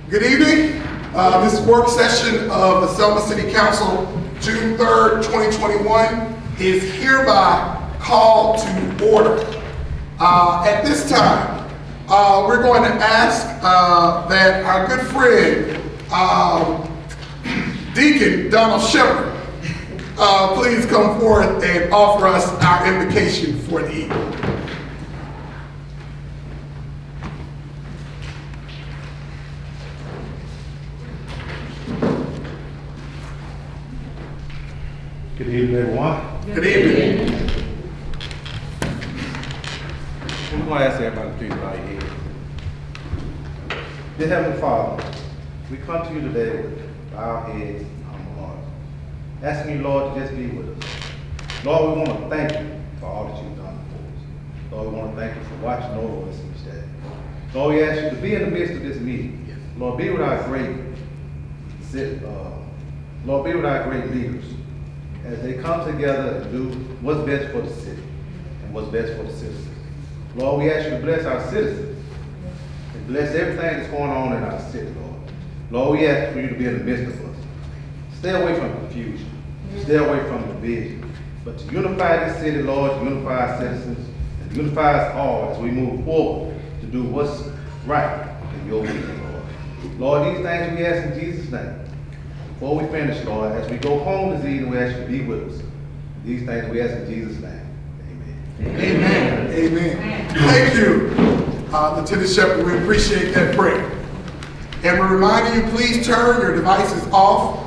Good evening. This work session of the Selma City Council, June 3rd, 2021, is hereby called to order. At this time, we're going to ask that our good friend, Deacon Donald Shepherd, please come forth and offer us our invocation for the evening. Good evening, everyone. Good evening. I'm going to ask everybody to please bow your head. Dear Heavenly Father, we come to you today with bowed heads and humble hearts, asking you, Lord, to just be with us. Lord, we want to thank you for all that you've done for us. Lord, we want to thank you for watching over us each day. Lord, we ask you to be in the midst of this meeting. Lord, be with our great leaders as they come together and do what's best for the city and what's best for the citizens. Lord, we ask you to bless our citizens and bless everything that's going on in our city, Lord. Lord, we ask for you to be in the midst of us. Stay away from confusion. Stay away from division. But to unify this city, Lord, to unify our citizens, and unify us all as we move forward to do what's right in your will, Lord. Lord, these things we ask in Jesus' name. Before we finish, Lord, as we go home this evening, we ask you to be with us. These things we ask in Jesus' name. Amen. Amen. Amen. Thank you, Lieutenant Shepherd. We appreciate that prayer. And we're reminding you, please turn your devices off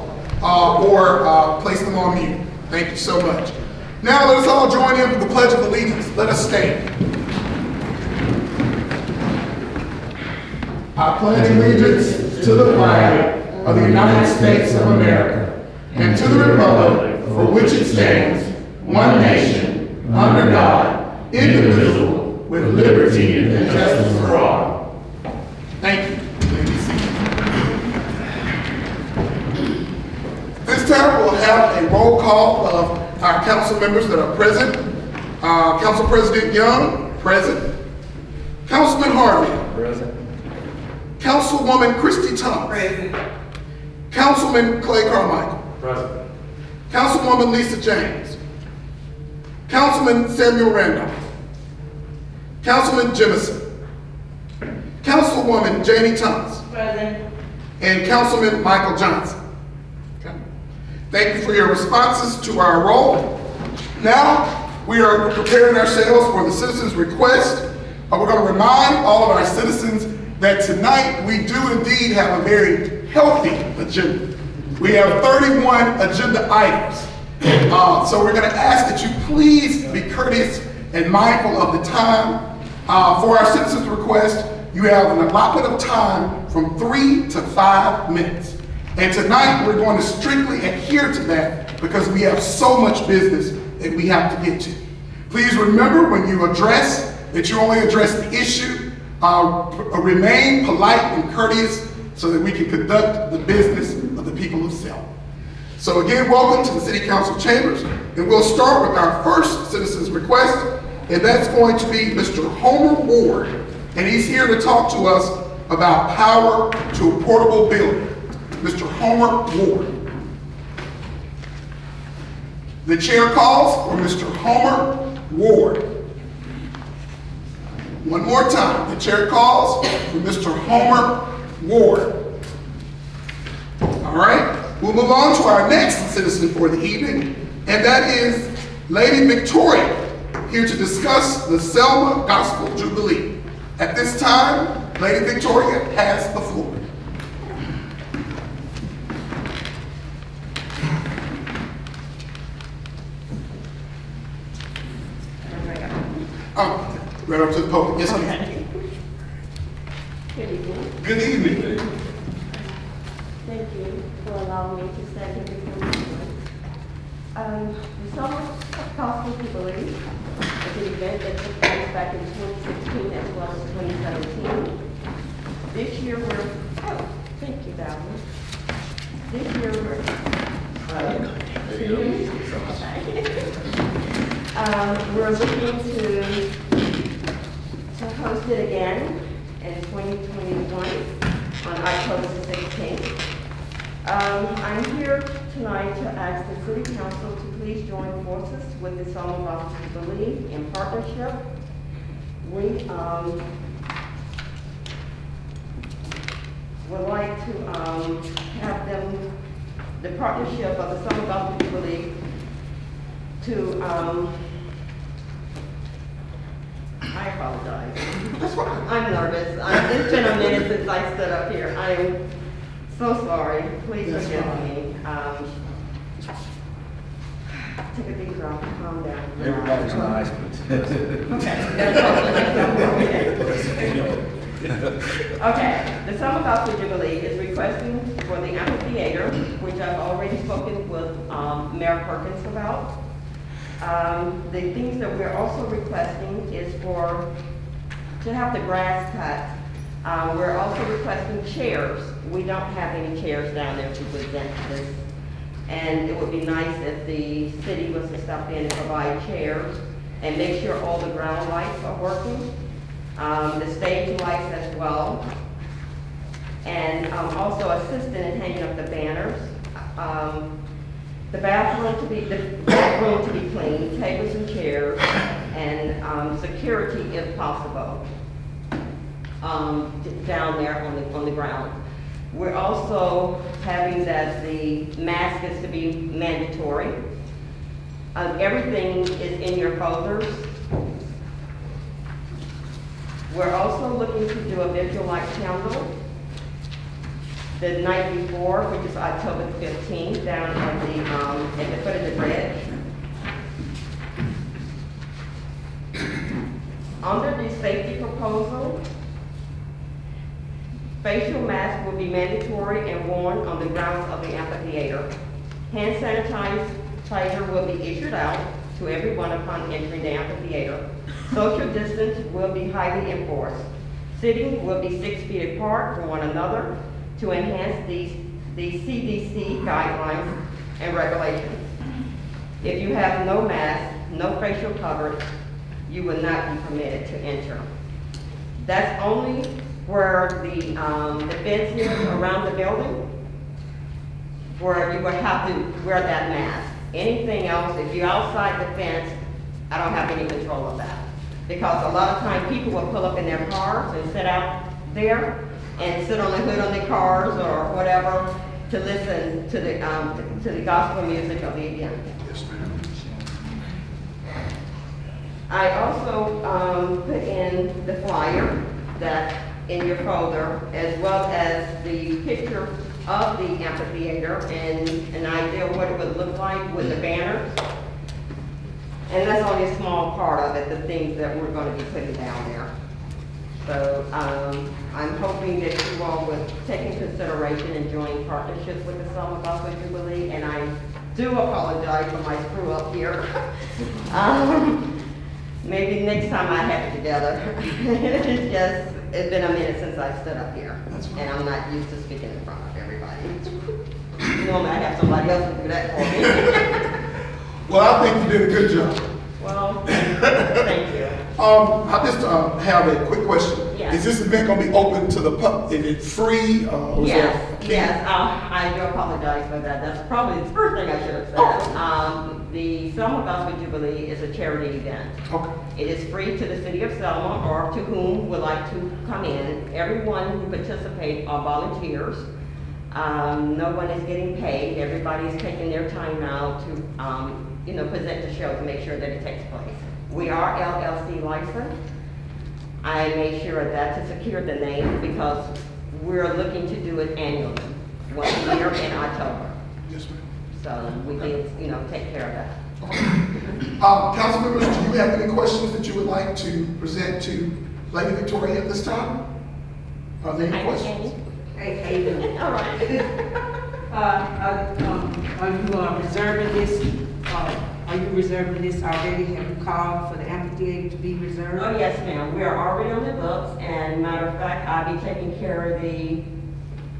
or place them on mute. Thank you so much. Now let us all join in with the Pledge of Allegiance. Let us stand. I pledge allegiance to the flag of the United States of America and to the republic for which it stands, one nation, under God, indivisible, with liberty and justice for all. Thank you. This time we'll have a roll call of our council members that are present. Council President Young, present. Councilman Harvey. Present. Councilwoman Christy Thomas. Present. Councilman Clay Carmichael. Present. Councilwoman Lisa James. Councilman Samuel Randolph. Councilman Jemison. Councilwoman Janie Thomas. Present. And Councilman Michael Johnson. Okay. Thank you for your responses to our roll. Now, we are preparing ourselves for the citizens' request. We're going to remind all of our citizens that tonight we do indeed have a very healthy agenda. We have 31 agenda items. So we're going to ask that you please be courteous and mindful of the time. For our citizens' request, you have an allotment of time from 3 to 5 minutes. And tonight we're going to strictly adhere to that because we have so much business that we have to get to. Please remember when you address that you only address the issue. Remain polite and courteous so that we can conduct the business of the people of Selma. So again, welcome to the City Council chambers, and we'll start with our first citizen's request, and that's going to be Mr. Homer Ward, and he's here to talk to us about power to a portable building. Mr. Homer Ward. The chair calls for Mr. Homer Ward. One more time, the chair calls for Mr. Homer Ward. All right, we'll move on to our next citizen for the evening, and that is Lady Victoria, here to discuss the Selma Gospel Jubilee. At this time, Lady Victoria has the floor. Right up to the podium. Yes, ma'am. Good evening. Good evening. Thank you for allowing me to stand here before you. The Selma Gospel Jubilee is an event that took place back in 2016 as well as 2017. This year thank you, Valerie. This year we're looking to host it again in 2021 on October October the 16th. I'm here tonight to ask the City Council to please join forces with the Selma Gospel Jubilee in partnership. We would like to have them, the partnership of the Selma Gospel Jubilee, to, I apologize. That's fine. I'm nervous. It's been a minute since I stood up here. I am so sorry. Please That's forgive fine. me. Take a deep breath, calm down. Everybody's nice, but. Okay, the Summer Gospel Jubilee is requesting for the amphitheater, which I've already spoken with Mayor Perkins about. The things that we're also requesting is to have the grass cut. We're also requesting chairs. We don't have any chairs down there to present this. And it would be nice if the city was to step in and provide chairs and make sure all the ground lights are working. The stage lights as well. And also assisting in hanging up the banners. The back room to be clean, tables and chairs, and security if possible, down there on the ground. We're also having that the mask is to be mandatory. Everything is in your folders. We're also looking to do a visual light candle the night before, which is October 15th, down at the foot of the bridge. Under the safety proposal, facial masks will be mandatory and worn on the grounds of the amphitheater. Hand sanitizer will be issued out to everyone upon entering the amphitheater. Social distance will be highly enforced. Sitting will be 6 feet apart from one another to enhance the CDC guidelines and regulations. If you have no mask, no facial coverage, you will not be permitted to enter. That's only where the fence is around the building, where you would have to wear that mask. Anything else, if you're outside the fence, I don't have any control of that. Because a lot of times people will pull up in their cars and sit out there and sit on the hood on their cars or whatever to listen to the gospel music of the event. Yes, ma'am. I also put in the flyer that in your folder, as well as the picture of the amphitheater and an idea of what it would look like with the banners. And that's only a small part of it, the things that we're going to be putting down there. So I'm hoping that you all would take into consideration and join partnerships with the Selma Gospel Jubilee. And I do apologize for my screw up here. Maybe next time I have it together. It's been a minute since I've stood up here. And I'm not used to speaking in front of everybody. Normally I have somebody else to do that for me. Well, I think you did a good job. Well, thank you. I just have a quick question. Yes. Is this event gonna be open to the public? Is it free? Yes, I do apologize for that. That's probably the first thing I should have said. The Selma Gospel Jubilee is a charity event. Okay. It is free to the city of Selma or to whom would like to come in. Everyone who participates are volunteers. No one is getting paid. Everybody's taking their time out to, present the show to make sure that it takes place. We are LLC licensed. I made sure of that to secure the name because we're looking to do it annually, once a year in October. Yes, ma'am. So we did, take care of that. Council members, do you have any questions that you would like to present to Lady Victoria at this time? Are there any questions? Hey, how you doing? All right. Are you reserving this? Are you reserving this already? Have you called for the amphitheater to be reserved? Oh, yes, ma'am. We are already on the books, and matter of fact, I'll be taking care of the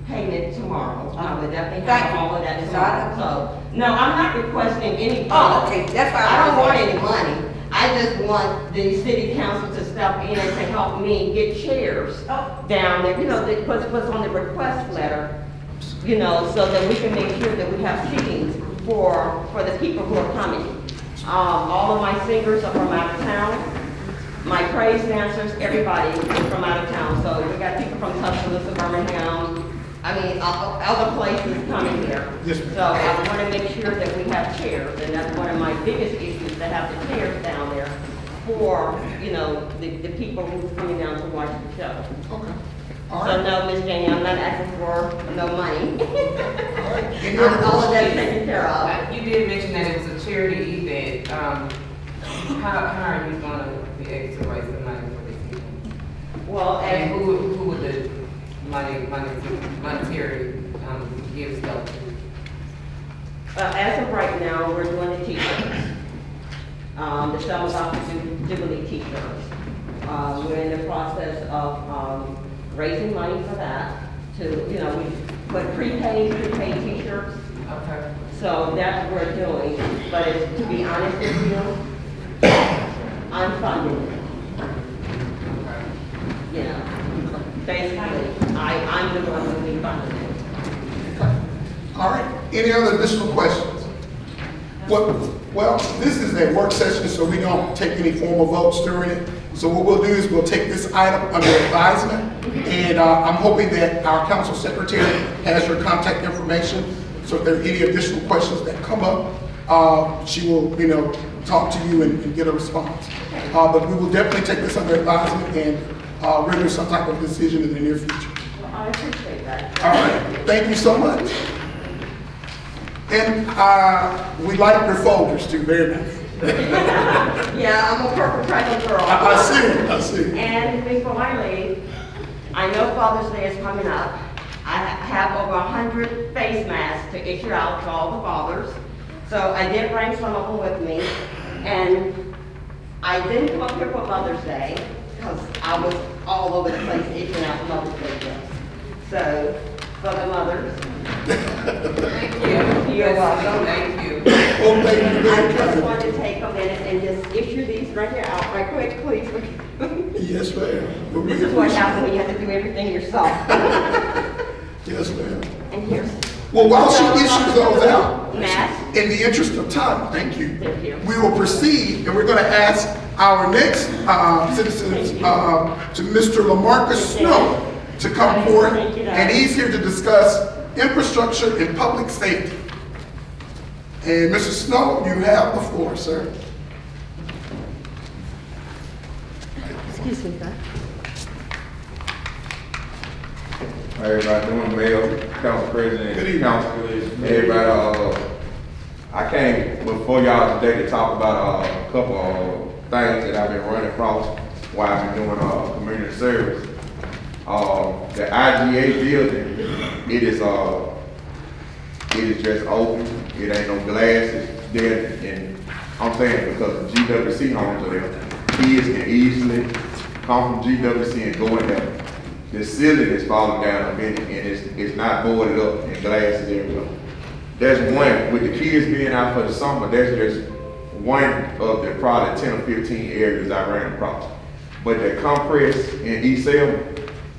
payment tomorrow. I will definitely Thank have you. all of that That's tomorrow. all. So, no, I'm not requesting any. Oh, okay, that's why I don't want asking. any money. I just want the city council to step in to help me get chairs down there, that what's on the request letter, so that we can make sure that we have seatings for the people who are coming. All of my singers are from out of town. My praise dancers, everybody is from out of town. So we got people from Tuscaloosa, Birmingham, other places coming here. Yes, ma'am. So I want to make sure that we have chairs, and that's one of my biggest issues, to have the chairs down there for, the people who's coming down to watch the show. Okay. All So right. no, Miss Jane, I'm not asking for no money. All right. Any other All of questions? that is taken care of. You did mention that it was a charity event. How are you gonna be able to raise the money for this event? Well, And and who would the monetary gifts go to? as of right now, we're doing the t-shirts. The Selma Dr. Jubilee t-shirts. We're in the process of raising money for that but prepaid t-shirts. Okay. So that's what we're doing. But to be honest with you, I'm funding it. Basically, I'm the one who will be funding it. All right. Any other additional questions? Well, this is a work session, so we don't take any formal votes during it. So what we'll do is we'll take this item under advisement, and I'm hoping that our council secretary has your contact information. So if there are any additional questions that come up, she will, talk to you and get a response. But we will definitely take this under advisement and render some type of decision in the near future. Well, I appreciate that. All right. Thank you so much. And we like your folders too, very nice. Yeah, I'm a purple present girl. I see. And before I leave, I know Father's Day is coming up. I have over 100 face masks to issue out to all the fathers. So I did bring some of them with me. And I didn't come up here for Mother's Day because I was all over the place issuing out Mother's Day gifts. So, for the mothers, Thank you. You're welcome. Thank you. Well, thank you I very just much. wanted to take a minute and just issue these right here out right quick, please. Yes, ma'am. Well, we This is what appreciate happens when you have to do everything yourself. it. Yes, ma'am. And here's. Well, while she issues those out, Mask. in the interest of time, thank you. Thank you. We will proceed, and we're going to ask our next citizens, to Mr. LaMarcus Snow, to come forward, Thank you, and he's here to discuss infrastructure and public safety. And Mr. Snow, you have the floor, sir. Excuse me, sir. How everybody doing, Mayor, Council President, Good evening. Council, everybody, I came before y'all today to talk about a couple of things that I've been running across while I've been doing community service. The IGA building, it is just open, it ain't no glasses there, and I'm saying because the GWC homes are there, kids can easily come from GWC and go in there. The ceiling is falling down a bit, and it's not boarded up and glasses everywhere. That's one, with the kids being out for the summer, that's just one of the probably 10 or 15 areas I ran across. But the compress in East Selma,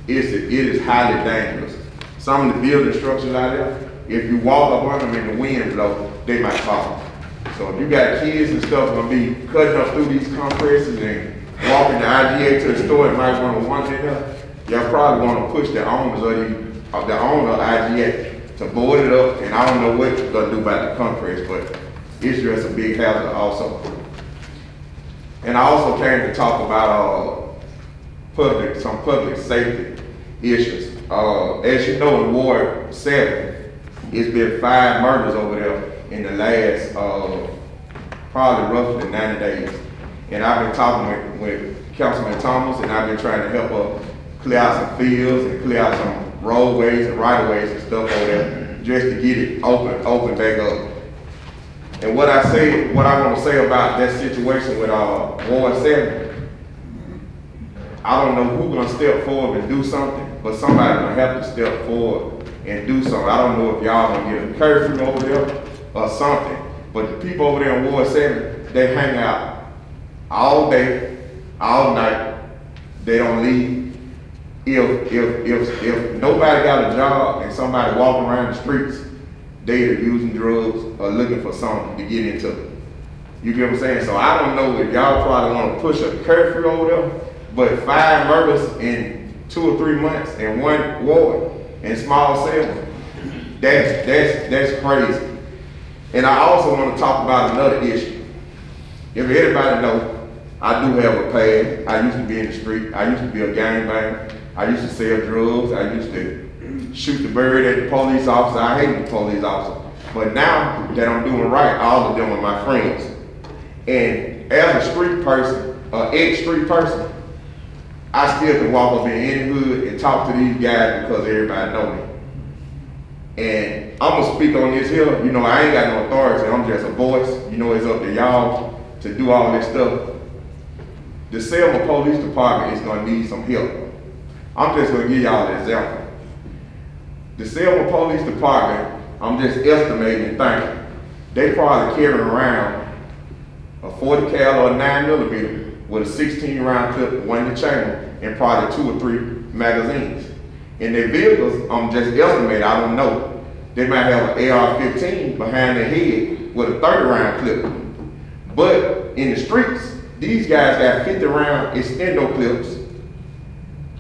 it is highly dangerous. Some of the building structures out there, if you walk up on them and the wind blow, they might fall. So if you got kids and stuff gonna be cutting up through these compresses and walking the IGA to the store, it might run one thing up. Y'all probably wanna push the owners of the owner of IGA to board it up, and I don't know what you're gonna do about the compress, but it's just a big hazard also. And I also came to talk about some public safety issues. As you know, in Ward 7, it's been 5 murders over there in the last probably roughly 90 days. And I've been talking with Councilman Thomas, and I've been trying to help her clear out some fields and clear out some roadways and right-of-ways and stuff over there, just to get it open back up. And what I want to say about that situation with Ward 7, I don't know who's gonna step forward and do something, but somebody gonna have to step forward and do something. I don't know if y'all gonna get a curfew over there or something, but the people over there in Ward 7, they hang out all day, all night. They don't leave. If nobody got a job and somebody walking around the streets, they are using drugs or looking for something to get into. You get what I'm saying? So I don't know if y'all probably want to push a curfew over there, but 5 murders in 2 or 3 months in one ward in small Selma, that's crazy. And I also want to talk about another issue. If anybody know, I do have a past. I used to be in the street. I used to be a gangbanger. I used to sell drugs. I used to shoot the bird at the police officer. I hated the police officer. But now that I'm doing right, all of them are my friends. And as a street person, an ex-street person, I still can walk up in any hood and talk to these guys because everybody know me. And I'm gonna speak on this here. You know, I ain't got no authority. I'm just a voice. You know, it's up to y'all to do all this stuff. The Selma Police Department is gonna need some help. I'm just gonna give y'all an example. The Selma Police Department, I'm just estimating and thinking, they probably carrying around a 40 cal or a 9mm with a 16 round clip, one in the chamber, and probably 2 or 3 magazines. In their vehicles, I'm just estimating, I don't know. They might have an AR-15 behind their head with a 30 round clip. But in the streets, these guys got 50 round extendo clips.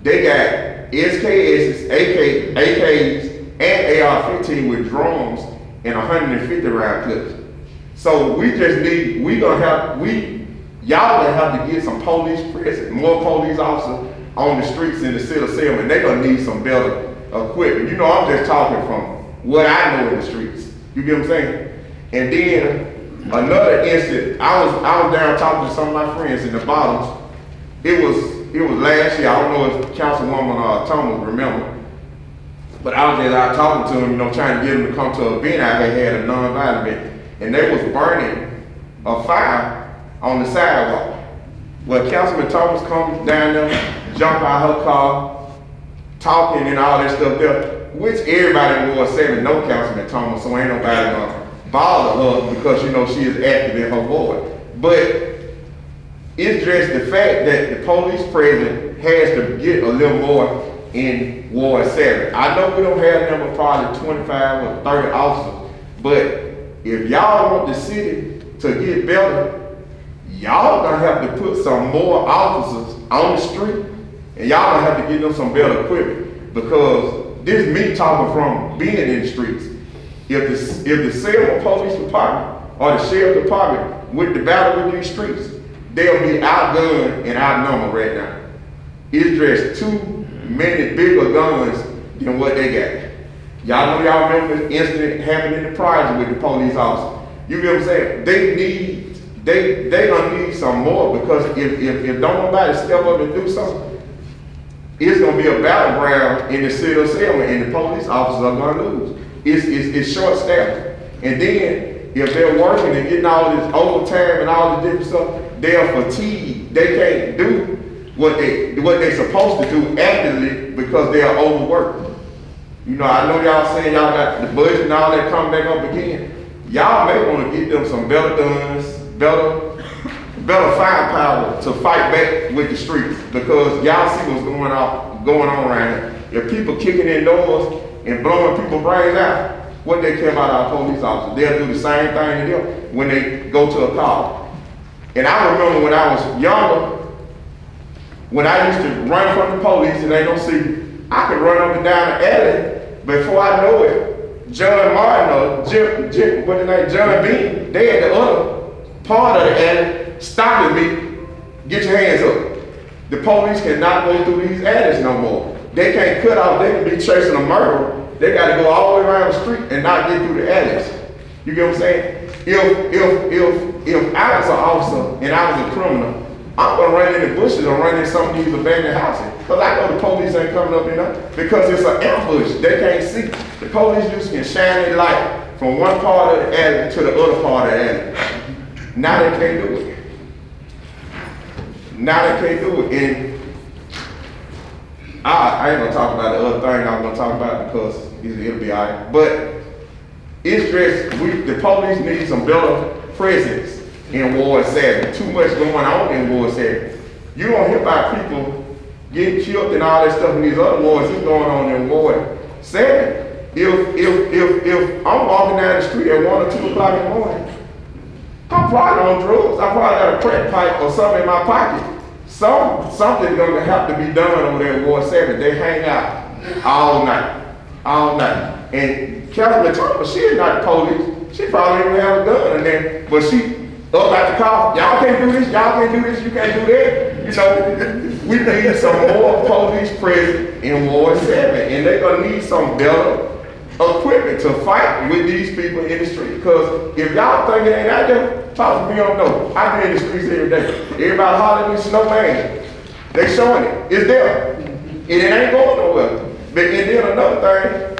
They got SKSs, AKs, and AR-15 with drums and 150 round clips. So we just need, y'all gonna have to get some police presence, more police officers on the streets in the city of Selma, and they're gonna need some better equipment. You know, I'm just talking from what I know in the streets. You get what I'm saying? And then another incident, I was down talking to some of my friends in the Bottoms. It was last year. I don't know if Councilwoman Thomas remember, but I was just out talking to them, you know, trying to get them to come to an event I had a non-violent event, and they was burning a fire on the sidewalk. Well, Councilman Thomas comes down there, jump out her car, talking and all that stuff there, which everybody in Ward 7 know Councilman Thomas, so ain't nobody gonna bother her because, you know, she is active in her ward. But it's just the fact that the police presence has to get a little more in Ward 7. I know we don't have number probably 25 or 30 officers, but if y'all want the city to get better, y'all gonna have to put some more officers on the street, and y'all gonna have to get them some better equipment, because this is me talking from being in the streets. If the Selma Police Department or the Sheriff Department with the battle with these streets, they'll be outgunned and outnumbered right now. It's just too many bigger guns than what they got. Y'all know, y'all remember this incident happened in the project with the police officer. You get what I'm saying? They gonna need some more, because if don't nobody step up and do something, it's gonna be a battleground in the city of Selma, and the police officers are gonna lose. It's short staffed. And then if they're working and getting all this overtime and all this different stuff, they're fatigued. They can't do what they're supposed to do actively because they are overworked. You know, I know y'all saying y'all got the budget and all that coming back up again. Y'all may want to get them some better guns, better firepower to fight back with the streets, because y'all see what's going on around here. If people kicking in doors and blowing people's brains out, what they care about our police officers? They'll do the same thing to them when they go to a call. And I remember when I was younger, when I used to run from the police and they don't see me, I could run up and down the alley. Before I know it, John Martin or John Bean, they had the other part of the alley stopping me. Get your hands up. The police cannot go through these alleys no more. They can't cut off, they can be chasing a murderer. They gotta go all the way around the street and not get through the alleys. You get what I'm saying? If I was an officer and I was a criminal, I'm gonna run in the bushes or run in some of these abandoned houses. Because I know the police ain't coming up in there, because it's an ambush. They can't see. The police just can shine their light from one part of the alley to the other part of the alley. Now they can't do it. And I ain't gonna talk about the other thing I'm gonna talk about, because it'll be all right. But it's just, the police need some better presence in Ward 7. Too much going on in Ward 7. You don't hear about people getting killed and all that stuff in these other wards. It's going on in Ward 7. If I'm walking down the street at 1 or 2 o'clock in the morning, I'm probably on drugs. I probably got a crack pipe or something in my pocket. Something's gonna have to be done over there in Ward 7. They hang out all night. And Councilman Thomas, she is not the police. She probably even have a gun in there, but she up at the car. Y'all can't do this. Y'all can't do this. You can't do that. You know, we need some more police present in Ward 7, and they're gonna need some better equipment to fight with these people in the street. Because if y'all think it ain't out there, talk to me on no. I be in the streets every day. Everybody hollering with snowman. They showing it. It's there. And it ain't going nowhere. But and then another thing,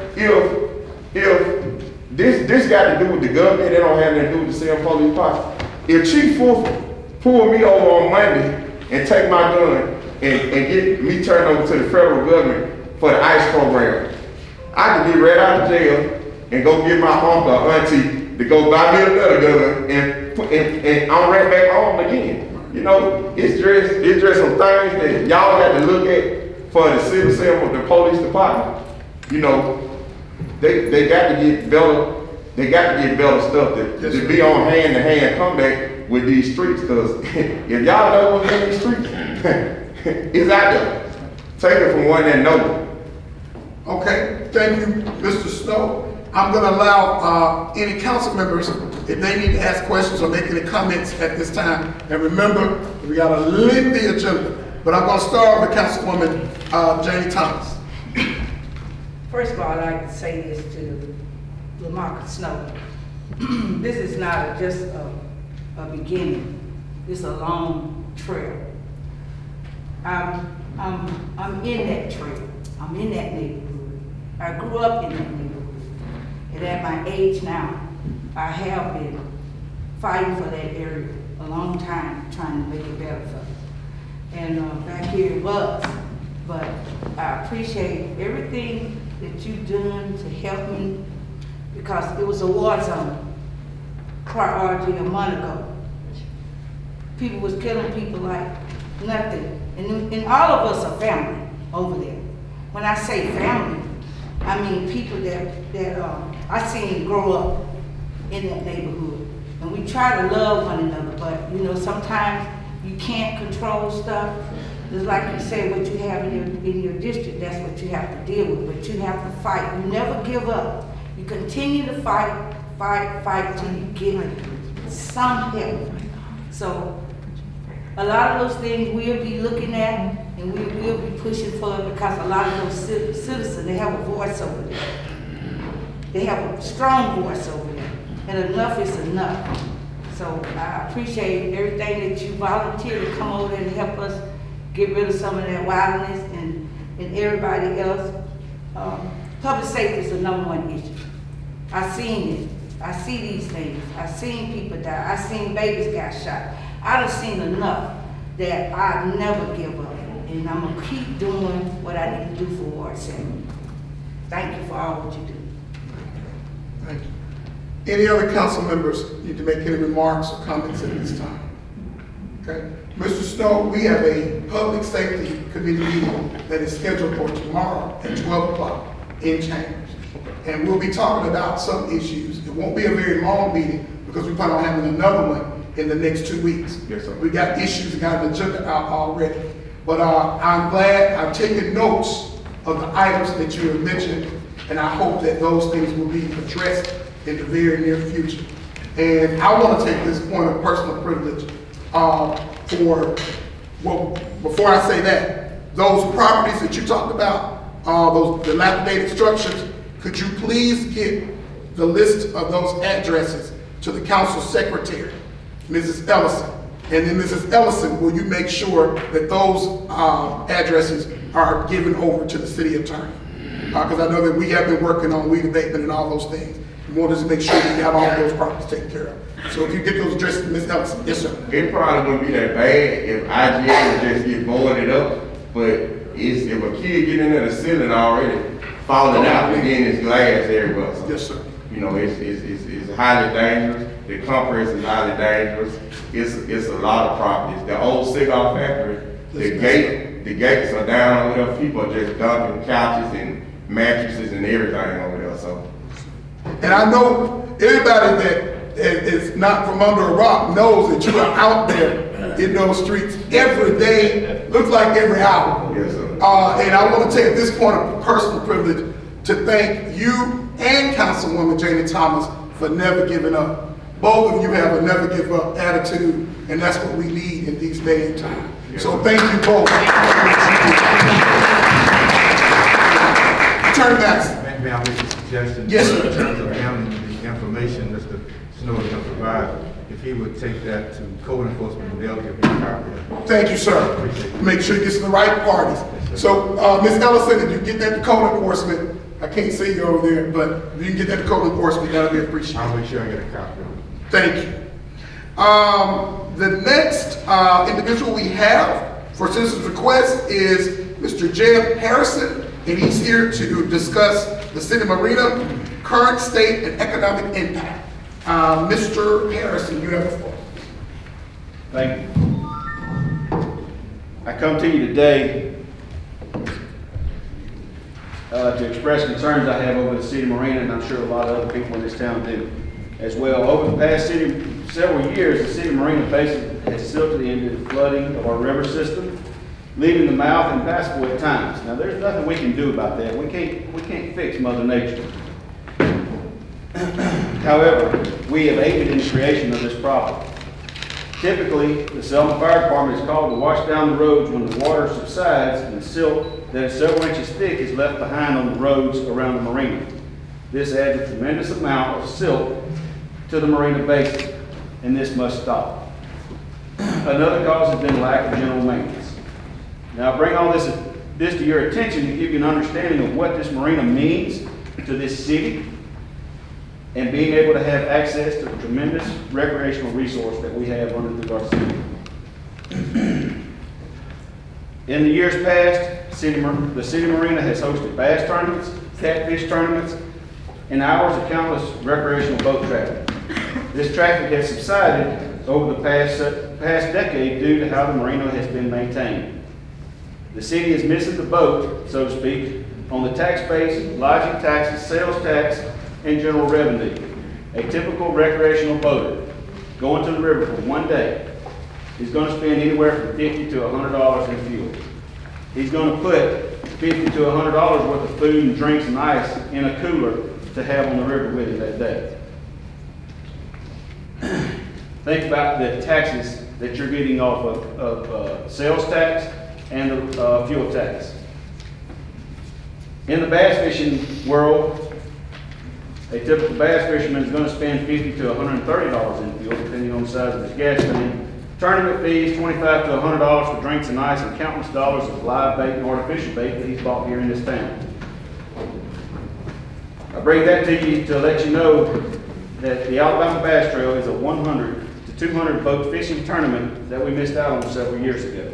if this got to do with the government, it don't have anything to do with the Selma Police Department. If Chief Fulford pull me over on Monday and take my gun and get me turned over to the federal government for the ICE program, I can get right out of jail and go get my uncle or auntie to go buy me another gun and I'm right back home again. You know, it's just some things that y'all got to look at for the city of the police department. You know, they got to get better. They got to get better stuff to be on hand-to-hand combat with these streets. Because if y'all know what's in these streets, it's out there. Take it from one that knows. Okay, thank you, Mr. Snow. I'm gonna allow any council members, if they need to ask questions or make any comments at this time. And remember, we got a lengthy agenda, but I'm gonna start with Councilwoman Janie Thomas. First of all, I'd like to say this to LaMarcus Snow. This is not just a beginning. It's a long trail. I'm in that trail. I'm in that neighborhood. I grew up in that neighborhood. And at my age now, I have been fighting for that area a long time, trying to make it better for us. And back here it was. But I appreciate everything that you've done to help me, because it was a war zone prior to a month ago. People was killing people like nothing. And all of us are family over there. When I say family, I mean people that I seen grow up in that neighborhood. And we try to love one another, but you know, sometimes you can't control stuff. Just like you say, what you have in your district, that's what you have to deal with. But you have to fight. You never give up. You continue to fight till you get some help. So a lot of those things we'll be looking at and we will be pushing for it, because a lot of those citizens, they have a voice over there. They have a strong voice over there. And enough is enough. So I appreciate everything that you volunteered to come over there and help us get rid of some of that wildness and everybody else. Public safety is the #1 issue. I seen it. I see these things. I seen people die. I seen babies got shot. I done seen enough that I never give up. And I'm gonna keep doing what I need to do for Ward 7. Thank you for all what you do. Thank you. Any other council members need to make any remarks or comments at this time? Okay. Mr. Snow, we have a public safety committee meeting that is scheduled for tomorrow at 12 o'clock in Chambers. And we'll be talking about some issues. It won't be a very long meeting because we plan on having another one in the next 2 weeks. Yes, sir. We got issues, got an agenda out already. But I'm glad I've taken notes of the items that you have mentioned, and I hope that those things will be addressed in the very near future. And I want to take this point of personal privilege before I say that, those properties that you talked about, those dilapidated structures, could you please get the list of those addresses to the council secretary, Mrs. Ellison? And then Mrs. Ellison, will you make sure that those addresses are given over to the city attorney? Because I know that we have been working on weed abatement and all those things. We want to make sure that we have all those properties taken care of. So if you get those addresses to Ms. Ellison, yes, sir. It probably wouldn't be that bad if IGA would just get boarded up, but if a kid get in there, the ceiling already falling out, and then it's glass everywhere. Yes, sir. You You know, it's highly dangerous. The compress is highly dangerous. It's a lot of properties. The old cigar factory, the gates are down over there. People are just dumping couches and mattresses and everything over there. So, And I know anybody that is not from under a rock knows that you are out there in those streets every day, looks like every hour. yes, sir. And I want to take this point of personal privilege to thank you and Councilwoman Janie Thomas for never giving up. Both of you have a never give up attitude, and that's what we need in these days and times. So thank you both. Attorney Max. May I make a suggestion? Yes, sir. In terms of handling the information Mr. Snow is going to provide, if he would take that to code enforcement, and they'll give me a copy. Thank you, sir. Make sure you get to the right parties. So, Ms. Ellison, if you get that to code enforcement, I can't see you over there, but if you can get that to code enforcement, that'll be appreciated. I'll make sure I get a copy of it. Thank you. The next individual we have for citizens' request is Mr. Jeb Harrison, and he's here to discuss the city marina, current state and economic impact. Mr. Harrison, you have the floor. Thank you. I come to you today to express concerns I have over the city marina, and I'm sure a lot of other people in this town do as well. Over the past several years, the city marina basin has silted into the flooding of our river system, leaving the mouth impassable at times. Now, there's nothing we can do about that. We can't fix Mother Nature. However, we have aided in the creation of this problem. Typically, the Selma Fire Department is called to wash down the roads when the water subsides and the silt that is several inches thick is left behind on the roads around the marina. This adds a tremendous amount of silt to the marina basin, and this must stop. Another cause has been lack of general maintenance. Now, I bring all this to your attention to give you an understanding of what this marina means to this city and being able to have access to the tremendous recreational resource that we have underneath our city. In the years past, the city marina has hosted bass tournaments, catfish tournaments, and hours of countless recreational boat traffic. This traffic has subsided over the past decade due to how the marina has been maintained. The city is missing the boat, so to speak, on the tax base, lodging taxes, sales tax, and general revenue. A typical recreational boater going to the river for one day is going to spend anywhere from $50 to $100 in fuel. He's going to put $50 to $100 worth of food and drinks and ice in a cooler to have on the river with him that day. Think about the taxes that you're getting off of sales tax and the fuel tax. In the bass fishing world, a typical bass fisherman is going to spend $50 to $130 in fuel, depending on the size of his gas tank. Tournament fees, $25 to $100 for drinks and ice, and countless dollars of live bait and artificial bait that he's bought here in this town. I bring that to you to let you know that the Alabama Bass Trail is a 100 to 200 boat fishing tournament that we missed out on several years ago.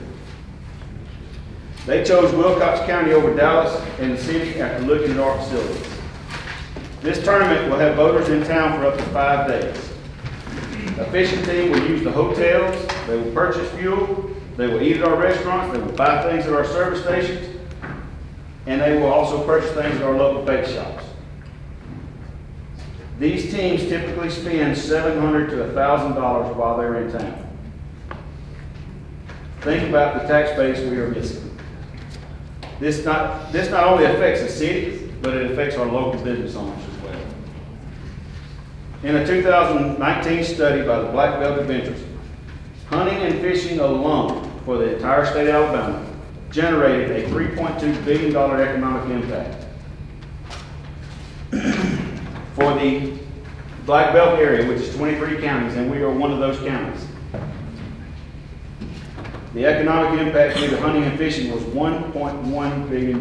They chose Wilcox County over Dallas and the city after looking at our facilities. This tournament will have boaters in town for up to 5 days. A fishing team will use the hotels, they will purchase fuel, they will eat at our restaurants, they will buy things at our service stations, and they will also purchase things at our local bake shops. These teams typically spend $700 to $1,000 while they're in town. Think about the tax base we are missing. This not only affects the city, but it affects our local business owners as well. In a 2019 study by the Black Belt Adventures, hunting and fishing alone for the entire state of Alabama generated a $3.2 billion economic impact. For the Black Belt area, which is 23 counties, and we are one of those counties, the economic impact due to hunting and fishing was $1.1 billion.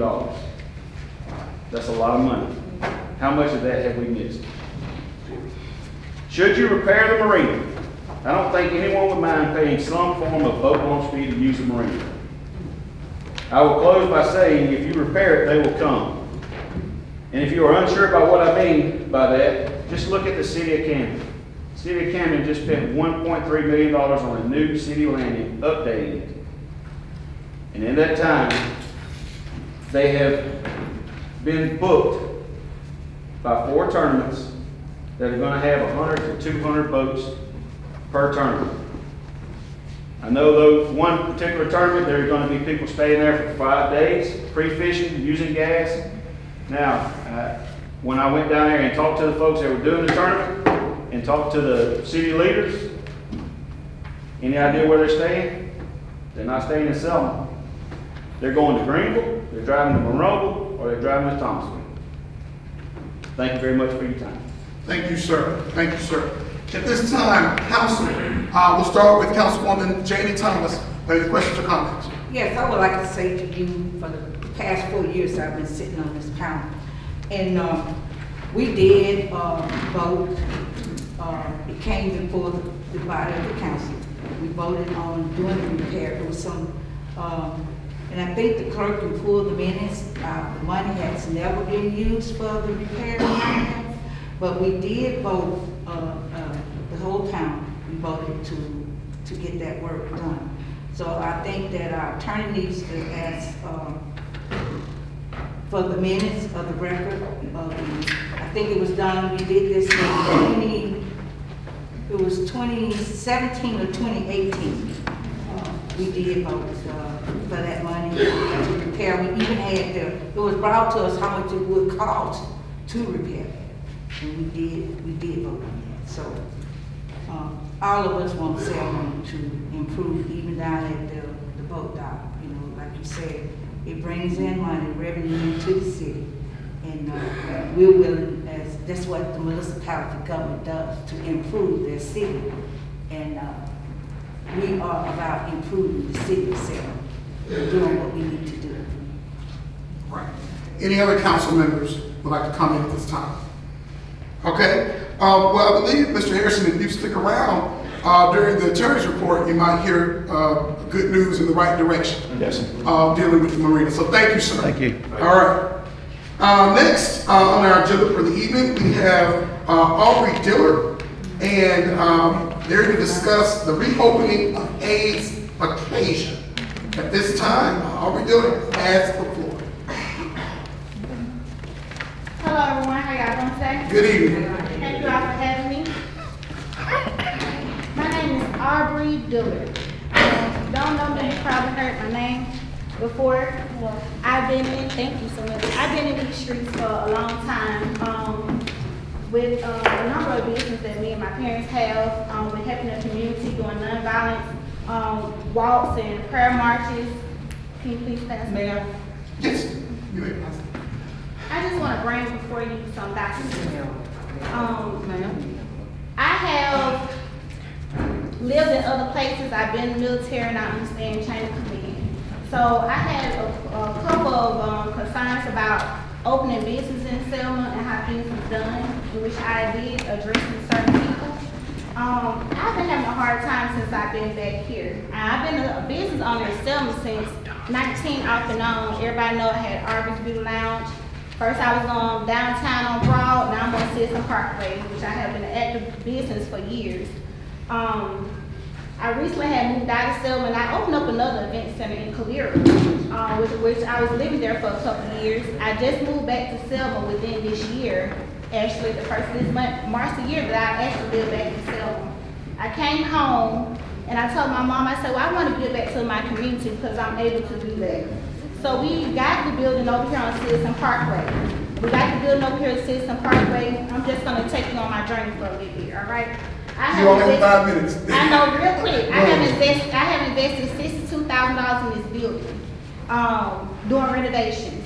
That's a lot of money. How much of that have we missed? Should you repair the marina, I don't think anyone would mind paying some form of boat launch fee to use the marina. I will close by saying if you repair it, they will come. And if you are unsure about what I mean by that, just look at the city of Camden. The city of Camden just spent $1.3 million on a new city landing, updating it. And in that time, they have been booked by 4 tournaments that are going to have 100 to 200 boats per tournament. I know though one particular tournament, there are going to be people staying there for 5 days, pre-fishing, using gas. Now, when I went down there and talked to the folks that were doing the tournament and talked to the city leaders, any idea where they're staying? They're not staying in Selma. They're going to Greenville, they're driving to Monroeville, or they're driving to Thomasville. Thank you very much for your time. Thank you, sir. Thank you, sir. At this time, council, we'll start with Councilwoman Janie Thomas. Any questions or comments? Yes, I would like to say to you, for the past 4 years, I've been sitting on this panel. And we did vote, it came before the body of the council. We voted on doing the repair. There was some, and I think the clerk can pull the minutes. The money has never been used for the repair, but we did vote, the whole town, we voted to get that work done. So I think that our attorney needs to ask for the minutes of the record. I think it was done, we did this in it was 2017 or 2018. We did vote for that money to repair. We even had it was brought to us how much it would cost to repair that. And we did vote on that. So all of us want Selma to improve, even down at the boat dock. You know, like you said, it brings in money, revenue into the city. And we're willing, as that's what the municipality government does, to improve their city. And we are about improving the city of Selma, doing what we need to do. Right. Any other council members would like to comment at this time? Okay. Well, I believe, Mr. Harrison, if you stick around during the attorney's report, you might hear good news in the right direction. Yes. Dealing with the marina. So thank you, sir. Thank you. All right. Next on our agenda for the evening, we have Aubrey Diller, and they're to discuss the reopening of AIDS occasion. At this time, Aubrey Diller has the floor. Hello everyone, how y'all doing today? Good evening. Thank you all for having me. My name is Aubrey Dillard. If you don't know me, you probably heard my name before. I've been in, thank you so much. I've been in these streets for a long time with a number of businesses that me and my parents have, with helping the community doing nonviolence walks and prayer marches. Can you please pass me? Yes. You may pass. I just want to bring before you some documents. I have lived in other places. I've been in the military and I understand chain of command. So I had a couple of concerns about opening business in Selma and how things was done, which I did addressing certain people. I've been having a hard time since I've been back here. I've been a business owner in Selma since 19 off and on. Everybody know I had Arby's Beauty Lounge. First I was on downtown on Broad, now I'm on Citizen Parkway, which I have been an active business for years. I recently had moved out of Selma and I opened up another event center in Calera, which I was living there for a couple of years. I just moved back to Selma within this year, actually the first of this month, March the year that I actually lived back in Selma. I came home and I told my mom, I said, well, I want to get back to my community because I'm able to do that. So we got the building over here on Citizen Parkway. We got the building over here at Citizen Parkway. I'm just gonna take you on my journey for a little bit, all right? You only have 5 minutes. I know, real quick. I have invested $62,000 in this building, doing renovations.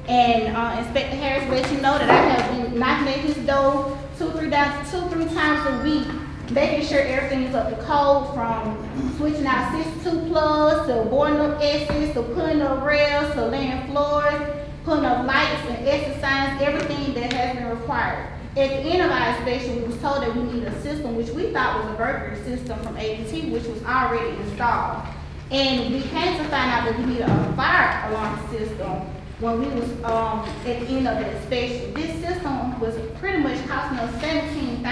And Inspector Harris let you know that I have been knocking at his door two, three times a week, making sure everything is up to code, from switching out 62 plugs, to boarding up S's, to putting up rails, to laying floors, putting up lights and exit signs, everything that has been required. At the end of our inspection, we was told that we need a system, which we thought was a burglary system from AT&T, which was already installed. And we came to find out that we needed a fire alarm system when we was, at the end of the inspection. This system was pretty much costing us $17,000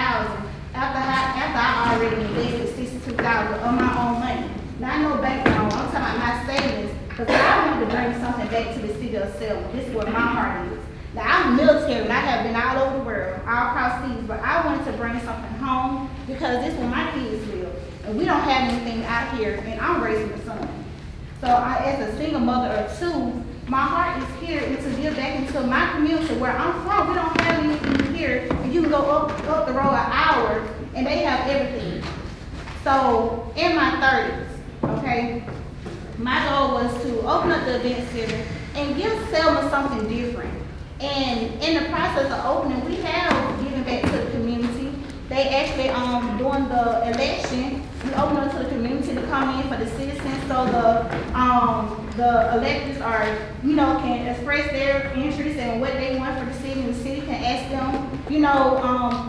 after I already invested $62,000 of my own money. Not no bank loan, I'm talking about my savings, because I wanted to bring something back to the city of Selma. This is where my heart is. Now, I'm military and I have been all over the world, all across seas, but I wanted to bring something home because this is where my kids live. And we don't have anything out here, and I'm raising a son. So as a single mother of two, my heart is here and to give back into my community where I'm from. We don't have anything here, and you can go up the road an hour, and they have everything. So in my 30s, okay, my goal was to open up the event center and give Selma something different. And in the process of opening, we have given back to the community. They actually, during the election, we opened up to the community to come in for the citizens, so the electors are, can express their interest in what they want for the city, and the city can ask them,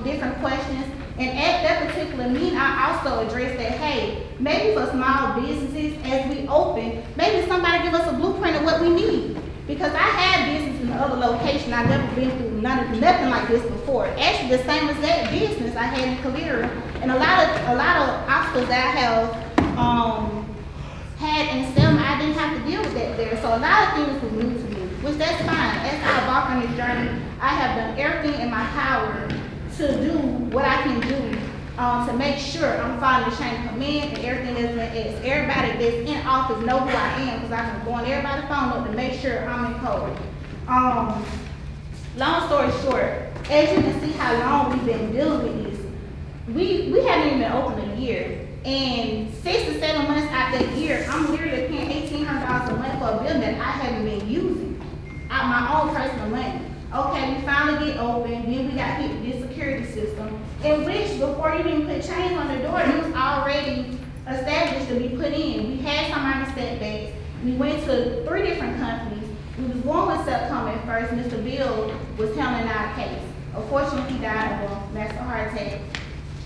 different questions. And at that particular meeting, I also addressed that, hey, maybe for small businesses, as we open, maybe somebody give us a blueprint of what we need. Because I had business in other locations, I've never been through nothing like this before. Actually, the same as that business I had in Calera, and a lot of obstacles that I have had in Selma, I didn't have to deal with that there. So a lot of things were new to me, which that's fine. As I embark on this journey, I have done everything in my power to do what I can do to make sure I'm following the chain of command and everything that's been asked. Everybody that's in office know who I am because I've been going everybody's phone up to make sure I'm in code. Long story short, as you can see how long we've been dealing with this, we haven't even been open a year. And 6 to 7 months out that year, I'm literally paying $1,800 a month for a building that I haven't been using out my own personal money. Okay, we finally get open, then we got hit with this security system, in which before you even put chains on the door, it was already established to be put in. We had some minor setbacks. We went to 3 different companies. We was going with Selma at first. Mr. Bill was handling our case. Unfortunately, he died of a massive heart attack,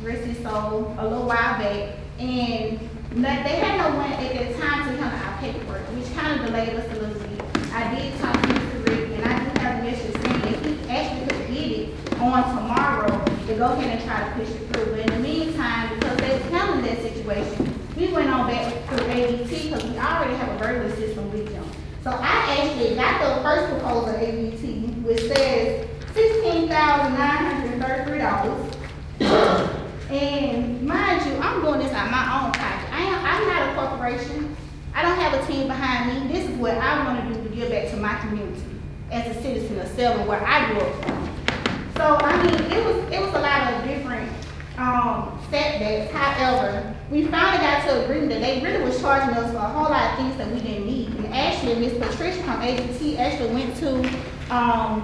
rest his soul, a little while back. And they had no one at that time to handle our paperwork, which kind of delayed us a little bit. I did talk to Mr. Rick, and I do have a message saying that he actually could get it on tomorrow to go ahead and try to push it through. But in the meantime, because they was handling that situation, we went on back through ABT because we already have a burglar system with them. So I actually got the first proposal of ABT, which says $16,933. And mind you, I'm doing this out my own pocket. I'm not a corporation. I don't have a team behind me. This is what I want to do to give back to my community as a citizen of Selma, where I grew up from. So I mean, it was a lot of different setbacks. However, we finally got to agreement that they really was charging us for a whole lot of things that we didn't need. And actually, Ms. Patricia from ABT actually went to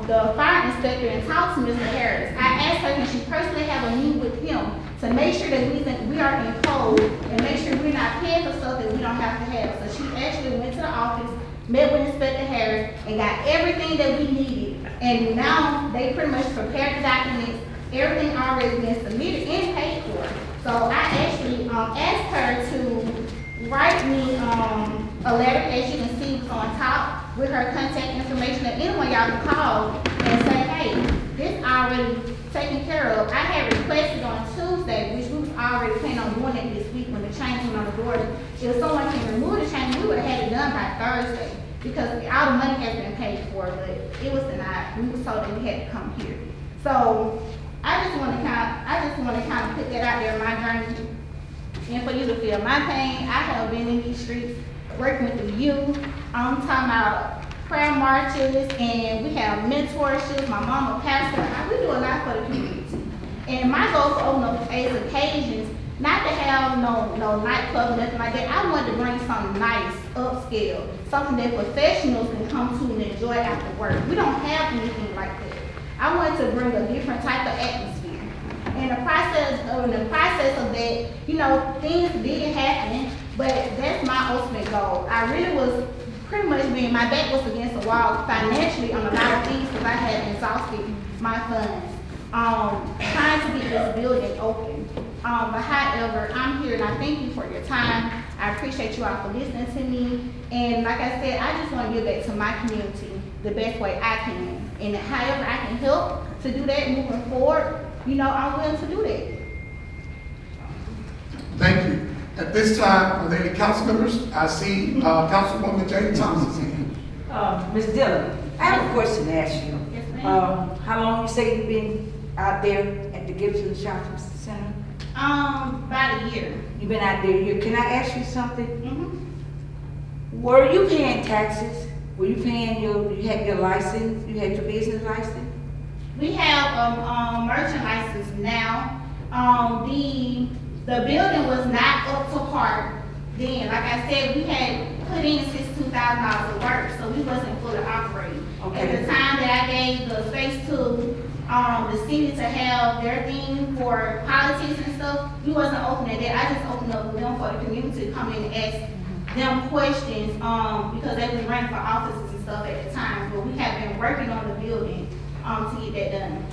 the fire inspector and talked to Mr. Harris. I asked her, can she personally have a meeting with him to make sure that we are in code and make sure we're not paying for stuff that we don't have to have. So she actually went to the office, met with Inspector Harris, and got everything that we needed. And now they pretty much prepared the documents, everything already been submitted and paid for. So I actually asked her to write me a letter, as you can see, it's on top, with her contact information that anyone y'all can call and say, hey, this already taken care of. I had requested on Tuesday, which we was already planning on doing it this week when the chain went on the door. If someone can remove the chain, we would have had it done by Thursday because all the money has been paid for, but it was denied. We were told that we had to come here. So I just want to kind of put that out there in my journey, and for you to feel my pain. I have been in these streets working with the youth. I'm talking about prayer marches, and we have mentorships. My mama pastor. We do a lot for the community. And my goal for opening up AIDS occasions, not to have no nightclub, nothing like that. I wanted to bring something nice, upscale, something that professionals can come to and enjoy after work. We don't have anything like that. I wanted to bring a different type of atmosphere. In the process of that, things didn't happen, but that's my ultimate goal. I really was pretty much my back was against the wall financially on a lot of things because I had exhausted my funds trying to get this building open. But however, I'm here and I thank you for your time. I appreciate you all for listening to me. And like I said, I just want to give back to my community the best way I can. And however I can help to do that moving forward, you know, I'm willing to do that. Thank you. At this time, are there any council members? I see Councilwoman Jane Thomas's hand. Ms. Dillon, I have a question to ask you. Yes, ma'am. How long you say you've been out there at the Gibson Shopping Center? About a year. You've been out there a year. Can I ask you something? Mm-hmm. Were you paying taxes? Were you paying you had your license, you had your business license? We have merchant license now. The building was not up to par then. Like I said, we had put in $62,000 of work, so we wasn't fully operating. Okay. At the time that I gave the space to the city to have their thing for politics and stuff, we wasn't open at that. I just opened up them for the community to come in and ask them questions, because they were running for offices and stuff at the time. But we have been working on the building to get that done.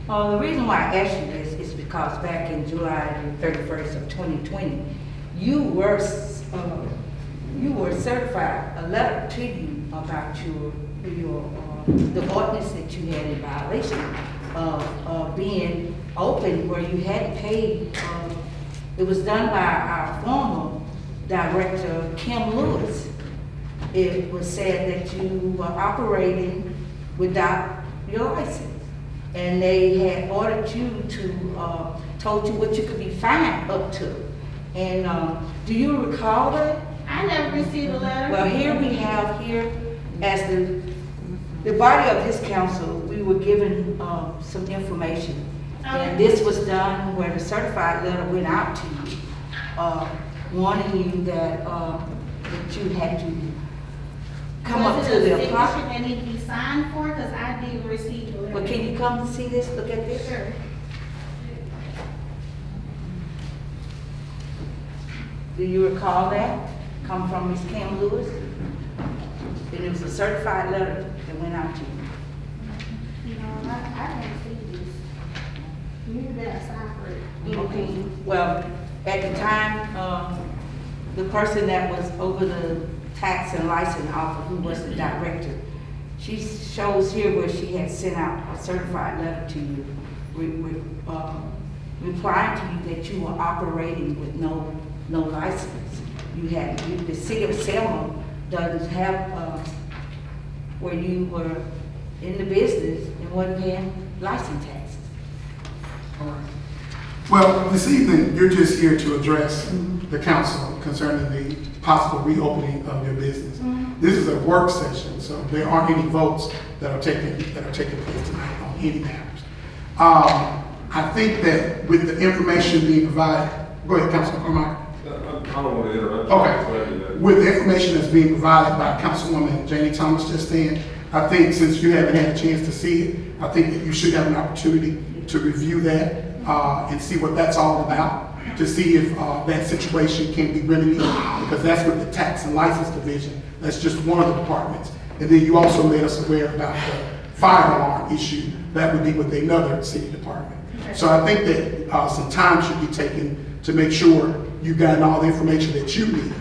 The reason why I asked you this is because back in July 31st of 2020, you were certified, a letter to you about the ordinance that you had in violation of being open where you hadn't paid. It was done by our former director, Kim Lewis. It was said that you were operating without your license. And they had ordered you to, told you what you could be fined up to. And do you recall that? I never received a letter. Well, here we have as the body of this council, we were given some information. Okay. And this was done where the certified letter went out to you, warning you that you had to come up to the apartment. Was it a signature that need to be signed for? Because I didn't receive a letter. But can you come to see this, look at this? Sure. Do you recall that? Come from Ms. Kim Lewis? And it was a certified letter that went out to you. No, I didn't see this. You better sign for it. Okay. Well, at the time, the person that was over the tax and license office, who was the director, she shows here where she had sent out a certified letter to you, replying to you that you were operating with no license. The city of Selma doesn't have, where you were in the business and wasn't paying license taxes. All right. Well, this evening, you're just here to address the council concerning the possible reopening of your business. This is a work session, so there aren't any votes that are taking place tonight on any matters. I think that with the information being provided, go ahead, Councilman Carmichael. I don't want to interrupt you. Okay. With the information that's being provided by Councilwoman Janie Thomas just then, I think since you haven't had a chance to see it, I think that you should have an opportunity to review that and see what that's all about, to see if that situation can be remedied, because that's with the tax and license division. That's just one of the departments. And then you also made us aware about the fire alarm issue. That would be with another city department. So I think that some time should be taken to make sure you've gotten all the information that you need.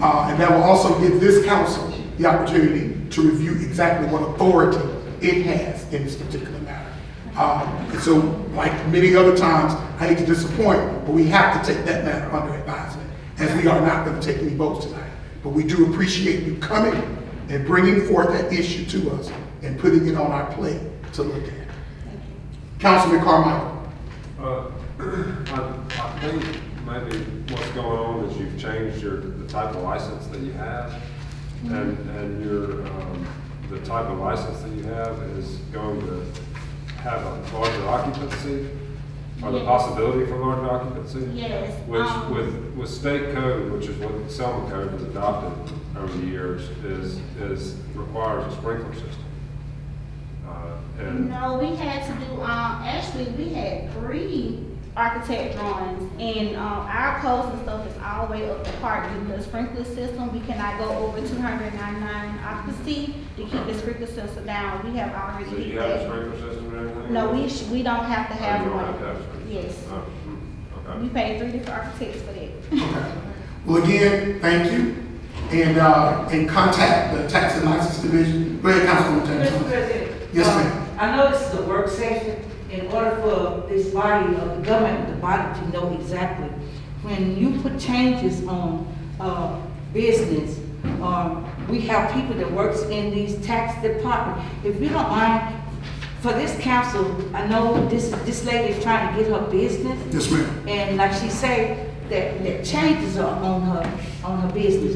And that will also give this council the opportunity to review exactly what authority it has in this particular matter. And so, like many other times, I hate to disappoint, but we have to take that matter under advisement, as we are not going to take any votes tonight. But we do appreciate you coming and bringing forth that issue to us and putting it on our plate to look at. Councilman Carmichael. I think maybe what's going on is you've changed the type of license that you have, and the type of license that you have is going to have a larger occupancy, or the possibility for larger occupancy. Yes. With state code, which is what the Selma code has adopted over the years, is requires a sprinkler system. And No, we had to do, actually, we had 3 architect drawings, and our codes and stuff is all the way up to par. The sprinkler system, we cannot go over 299 occupancy to keep the sprinkler system down. We have already so hit you have a that. sprinkler system and everything? No, we don't have to have You don't one. have to have a sprinkler Yes. system? Oh, okay. We paid 3 different architects for that. Okay. Well, again, thank you. and contact the tax and license division. Go ahead, Councilwoman Mr. Thomas. President. Yes, ma'am. I know this is a work session. In order for this body of the government, the body to know exactly, when you put changes on, business, we have people that works in these tax department. If you don't mind, for this council, I know this lady is trying to get her business. Yes, ma'am. And like she said, that changes are on her business.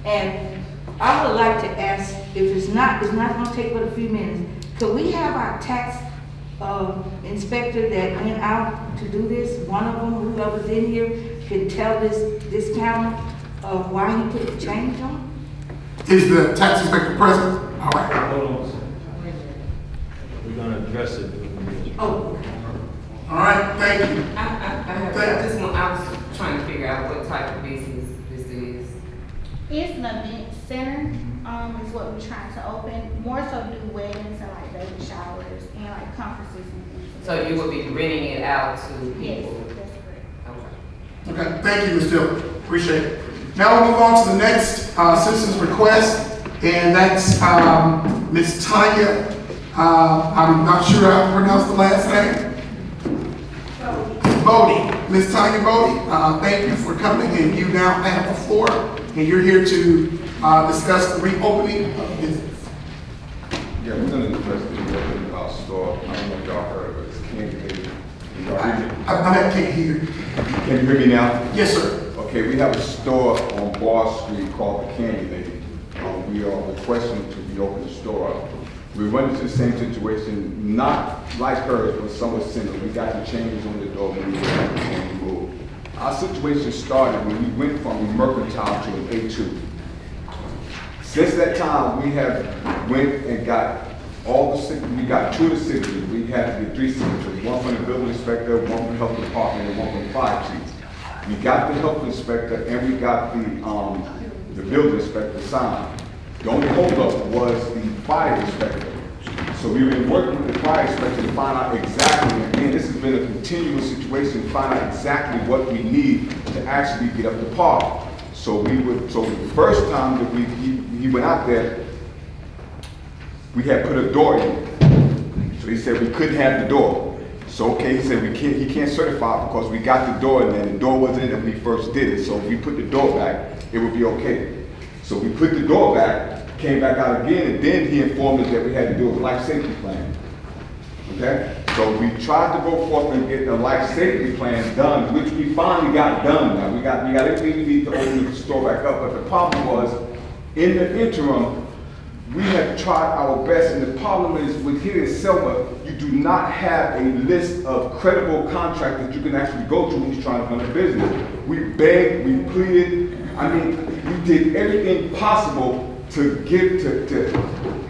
And I would like to ask, if it's not gonna take but a few minutes, could we have our tax inspector that went out to do this, one of them, whoever's in here, can tell this county of why he put the change on? Is the tax inspector present? All right. Hold on a second. We're gonna address it. Oh, All right, thank you. I was trying to figure out what type of business this is. It's an event center, is what we're trying to open, more so do weddings and like baby showers and like conferences and things. So you would be renting it out to Yes, people? that's correct. Okay. Okay, thank you, Ms. Dillon. Appreciate it. Now we'll move on to the next citizen's request, and that's Ms. Tanya. I'm not sure how to pronounce the last name. Bodie. Ms. Tanya Bodie, thank you for coming, and you now have the floor, and you're here to discuss the reopening of business. Yeah, we're gonna address the reopening of our store. I don't know if y'all heard, but it's Candy Baby. I can't hear. Can you hear me now? Yes, sir. Okay, we have a store on Bar Street called the Candy Baby. We are requesting to reopen the store. We run into the same situation, not like hers, but somewhat similar. We got the changes on the door when we were and we moved. Our situation started when we went from a mercantile to an A2. Since that time, we have went and got we got 2 of the signatures. We had to get 3 signatures, one from the building inspector, one from the health department, and one from the fire chief. We got the health inspector and we got the building inspector signed. The only holdup was the fire inspector. So we've been working with the fire inspector to find out exactly, and again, this has been a continuous situation, to find out exactly what we need to actually get up the park. So the first time that he went out there, we had put a door in. So he said we couldn't have the door. So okay, he said he can't certify because we got the door in there, and the door wasn't in it when he first did it. So if we put the door back, it would be okay. So we put the door back, came back out again, and then he informed us that we had to do a life safety plan. Okay? So we tried to go forth and get a life safety plan done, which we finally got done now. We got everything we need to open the store back up, but the problem was, in the interim, we have tried our best, and the problem is, with here in Selma, you do not have a list of credible contractors you can actually go to when you're trying to run a business. We begged, we pleaded, we did everything possible to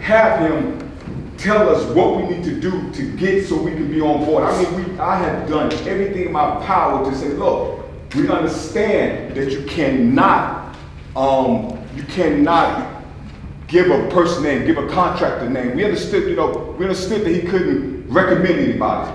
have him tell us what we need to do to get so we can be on board. I have done everything in my power to say, look, we understand that you cannot give a person name, give a contractor name. We understood that he couldn't recommend anybody.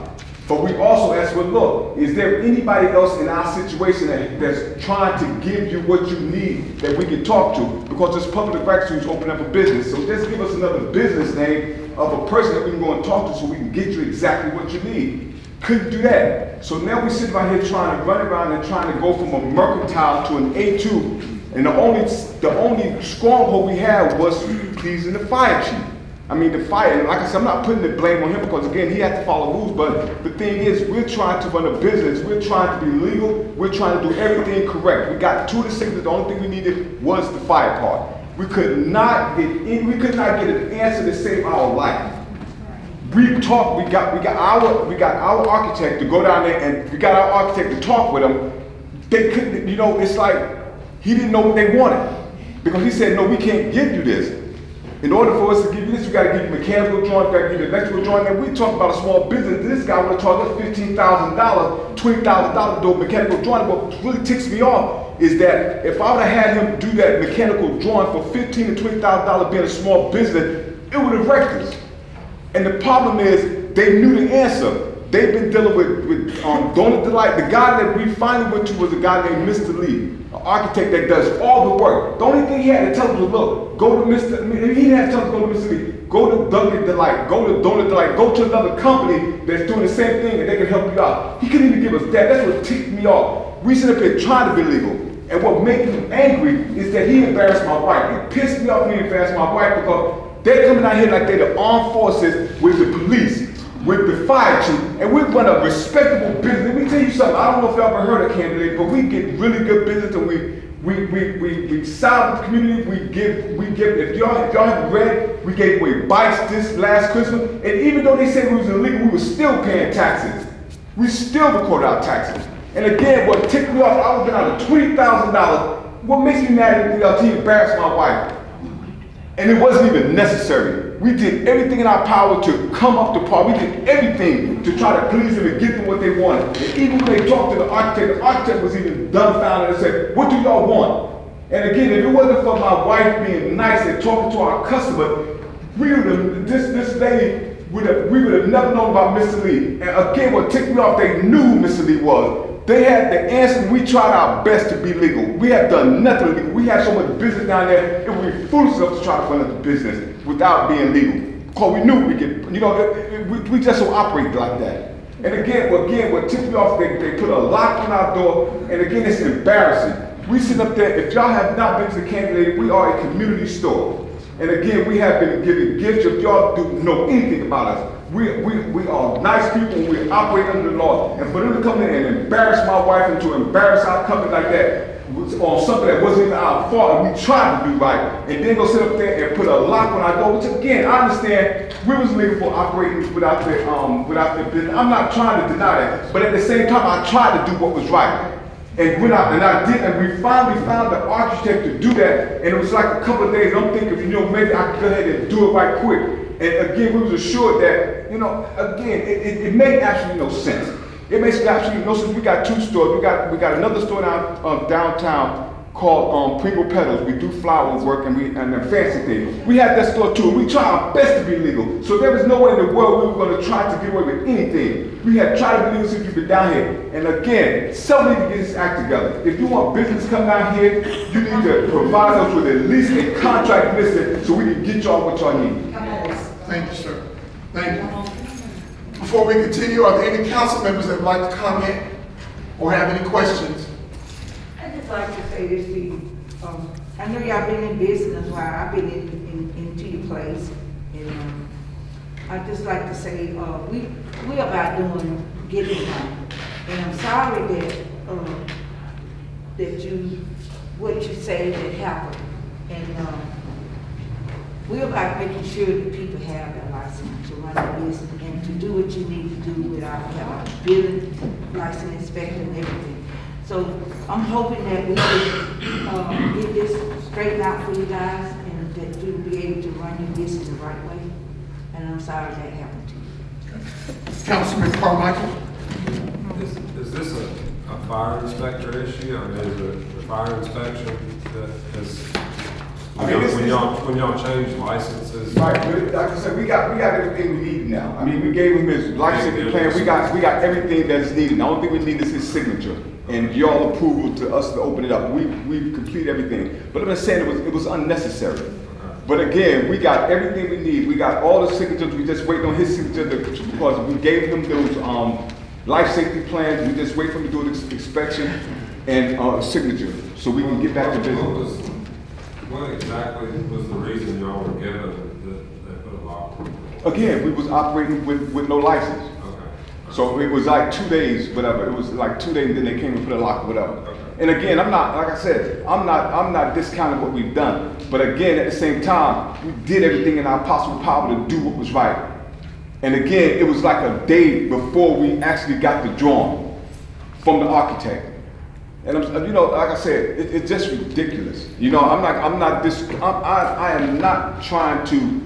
But we also asked, well, look, is there anybody else in our situation that's trying to give you what you need that we can talk to? Because this public records who's opening up a business. So just give us another business name of a person that we can go and talk to so we can get you exactly what you need. Couldn't do that. So now we sit right here trying to run around and trying to go from a mercantile to an A2. And the only stronghold we had was pleasing the fire chief. The fire, and like I said, I'm not putting the blame on him because again, he has to follow rules, but the thing is, we're trying to run a business, we're trying to be legal, we're trying to do everything correct. We got 2 of the signatures, the only thing we needed was the fire part. We could not get an answer to save our life. We talked, we got our architect to go down there, and we got our architect to talk with them. They couldn't, it's like, he didn't know what they wanted. Because he said, no, we can't give you this. In order for us to give you this, we got to give you mechanical drawings, we got to give you electrical drawings. And we talk about a small business. This guy would have charged us $15,000, $20,000 to do a mechanical drawing. What really ticks me off is that if I would have had him do that mechanical drawing for $15,000 to $20,000 being a small business, it would have wrecked us. And the problem is, they knew the answer. They've been dealing with Donor Delight. The guy that we finally went to was a guy named Mr. Lee, an architect that does all the work. The only thing he had to tell us was, look, go to Mr. He didn't have to tell us to go to Mr. Lee. Go to Dunkin' Delight, go to Donor Delight, go to another company that's doing the same thing and they can help you out. He couldn't even give us that. That's what ticked me off. We sit up here trying to be legal. And what made him angry is that he embarrassed my wife. It pissed me off when he embarrassed my wife because they're coming out here like they're the armed forces with the police, with the fire chief, and we run a respectable business. Let me tell you something. I don't know if y'all ever heard of Candidate, but we get really good business and we solve the community. We give. If y'all haven't read, we gave away bikes this last Christmas, and even though they said we was illegal, we were still paying taxes. We still record our taxes. And again, what ticked me off, I was out of $20,000. What makes me mad at he embarrassed my wife. And it wasn't even necessary. We did everything in our power to come up to par. We did everything to try to please them and get them what they wanted. And even when they talked to the architect was even dumbfounded and said, what do y'all want? And again, if it wasn't for my wife being nice and talking to our customer, this lady, we would have never known about Mr. Lee. And again, what ticked me off, they knew who Mr. Lee was. They had the answer, and we tried our best to be legal. We have done nothing illegal. We had so much business down there, it would be foolish enough to try to run up the business without being legal. Because we knew we could, we just don't operate like that. And again, what tipped me off, they put a lock on our door, and again, it's embarrassing. We sit up there, if y'all have not been to the Candidate, we are a community store. And again, we have been giving gifts. If y'all do know anything about us, we are nice people and we operate under the law. And for them to come in and embarrass my wife and to embarrass our company like that on something that wasn't even our fault and we tried to do right, and then go sit up there and put a lock on our door, which again, I understand we was legal for operating without their business. I'm not trying to deny that. But at the same time, I tried to do what was right. And I did, and we finally found the architect to do that, and it was like a couple of days. I'm thinking, maybe I could go ahead and do it right quick. And again, we was assured that, again, it made absolutely no sense. It makes absolutely no sense. We got two stores. We got another store downtown called Pringle Petals. We do flower work and the fancy things. We had that store too. We try our best to be legal. So there was no way in the world we were going to try to get away with anything. We had tried to be legal since we've been down here. And again, somebody need to get this act together. If you want business to come down here, you need to provide us with at least a contract listed so we can get y'all what y'all need. Thank you, sir. Thank you. Before we continue, are there any council members that would like to comment or have any questions? I'd just like to say this to you. I know y'all been in business while I've been into your place. And I'd just like to say, we about doing getting money. And I'm sorry that what you say that happened. And we're about making sure that people have their license to run their business and to do what you need to do without having a building license inspector and everything. So I'm hoping that we can get this straightened out for you guys and that you'll be able to run your business the right way. And I'm sorry that happened to you. Councilman Carmichael? Is this a fire inspector issue? I mean, is it the fire inspection that is, when y'all change licenses? Right, but like I said, we got everything we need now. I mean, we gave him his life-saving plan. We got everything that is needed. The only thing we need is his signature and y'all approval to us to open it up. We've completed everything. But I'm just saying it was unnecessary. But again, we got everything we need. We got all the signatures. We just waiting on his signature because we gave him those life safety plans. We just wait for him to do an inspection and signature so we can get back to business. What exactly was the reason y'all were given that they put a lock on it? Again, we was operating with no license. Okay. So it was like 2 days, whatever. It was like 2 days, and then they came and put a lock, whatever. Okay. And again, I'm not, like I said, I'm not discounting what we've done. But again, at the same time, we did everything in our possible power to do what was right. And again, it was like a day before we actually got the drawing from the architect. And like I said, it's just ridiculous. I am not trying to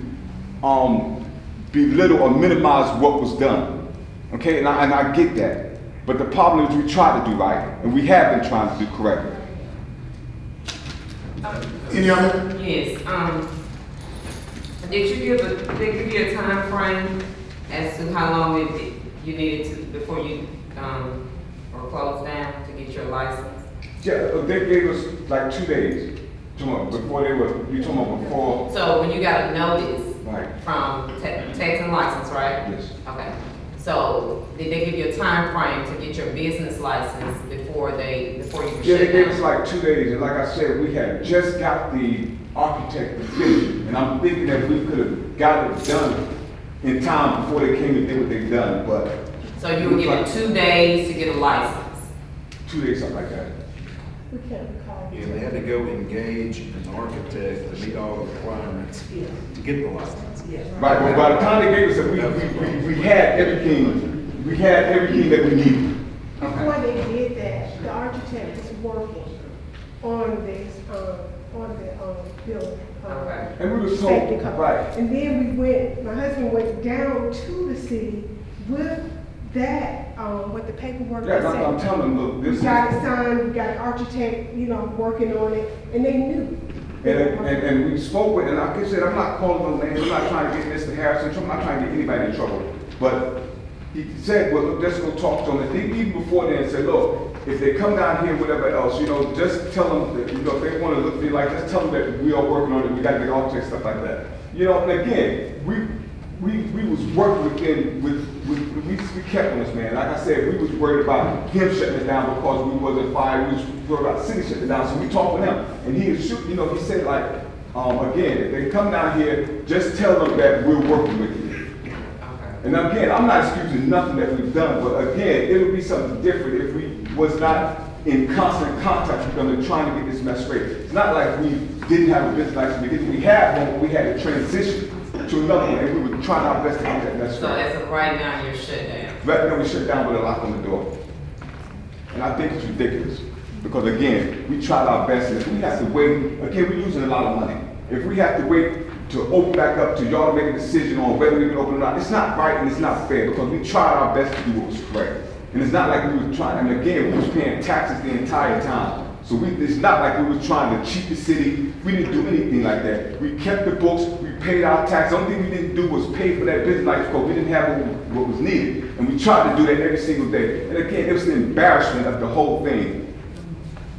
belittle or minimize what was done. Okay, and I get that. But the problem is we try to do right, and we have been trying to do correctly. Any other? Yes, did you give you a time frame as to how long you needed to, before you, were closed down to get your license? Yeah, they gave us like 2 days. Before they were, you talking about before? So when you got a notice Right. from tax and license, right? Yes. Okay. So did they give you a time frame to get your business license before you were Yeah, shut they gave us down? like 2 days, and like I said, we had just got the architect to finish it, and I'm thinking that we could have got it done in time before they came and did what they done, but. So you were given 2 days to get a license? 2 days, something like that. We can't recall. Yeah, they had to go engage an architect to meet all the requirements to get the license. Right, but by the time they gave us it, we had everything, that we needed. Before they did that, the architect was working on this, on the building. Okay. And we was told, safety company. right. And then my husband went down to the city with that, with the paperwork. Yeah, that I'm said, telling them, look, this we is. got it signed, we got an architect, working on it, and they knew. And we spoke with, and like I said, I'm not calling no names, I'm not trying to get Mr. Harrison in trouble, I'm not trying to get anybody in trouble. But he said, well, look, let's go talk to them. And he, even before then, said, look, if they come down here, whatever else, just tell them that, if they want to look at me like, just tell them that we are working on it, we got to get architects, stuff like that. And again, we was working with them, we kept on this, man. Like I said, we was worried about him shutting it down because we wasn't fired, we was worried about the city shutting it down, so we talked with him. And he said like, again, if they come down here, just tell them that we're working with you. And again, I'm not excusing nothing that we've done, but again, it would be something different if we was not in constant contact with them and trying to get this mess straight. It's not like we didn't have a business license, because we had one, but we had to transition to another one, and we were trying our best to get that mess So straight. as of right now, you're shut down? Right now, we shut down with a lock on the door. And I think it's ridiculous, because again, we tried our best, and if we have to wait, again, we're losing a lot of money. If we have to wait to open back up to y'all to make a decision on whether we can open or not, it's not right and it's not fair, because we tried our best to do what was correct. And it's not like we were trying, and again, we was paying taxes the entire time. So it's not like we was trying to cheat the city. We didn't do anything like that. We kept the books, we paid our tax. The only thing we didn't do was pay for that business license because we didn't have what was needed. And we tried to do that every single day. And again, it was an embarrassment of the whole thing.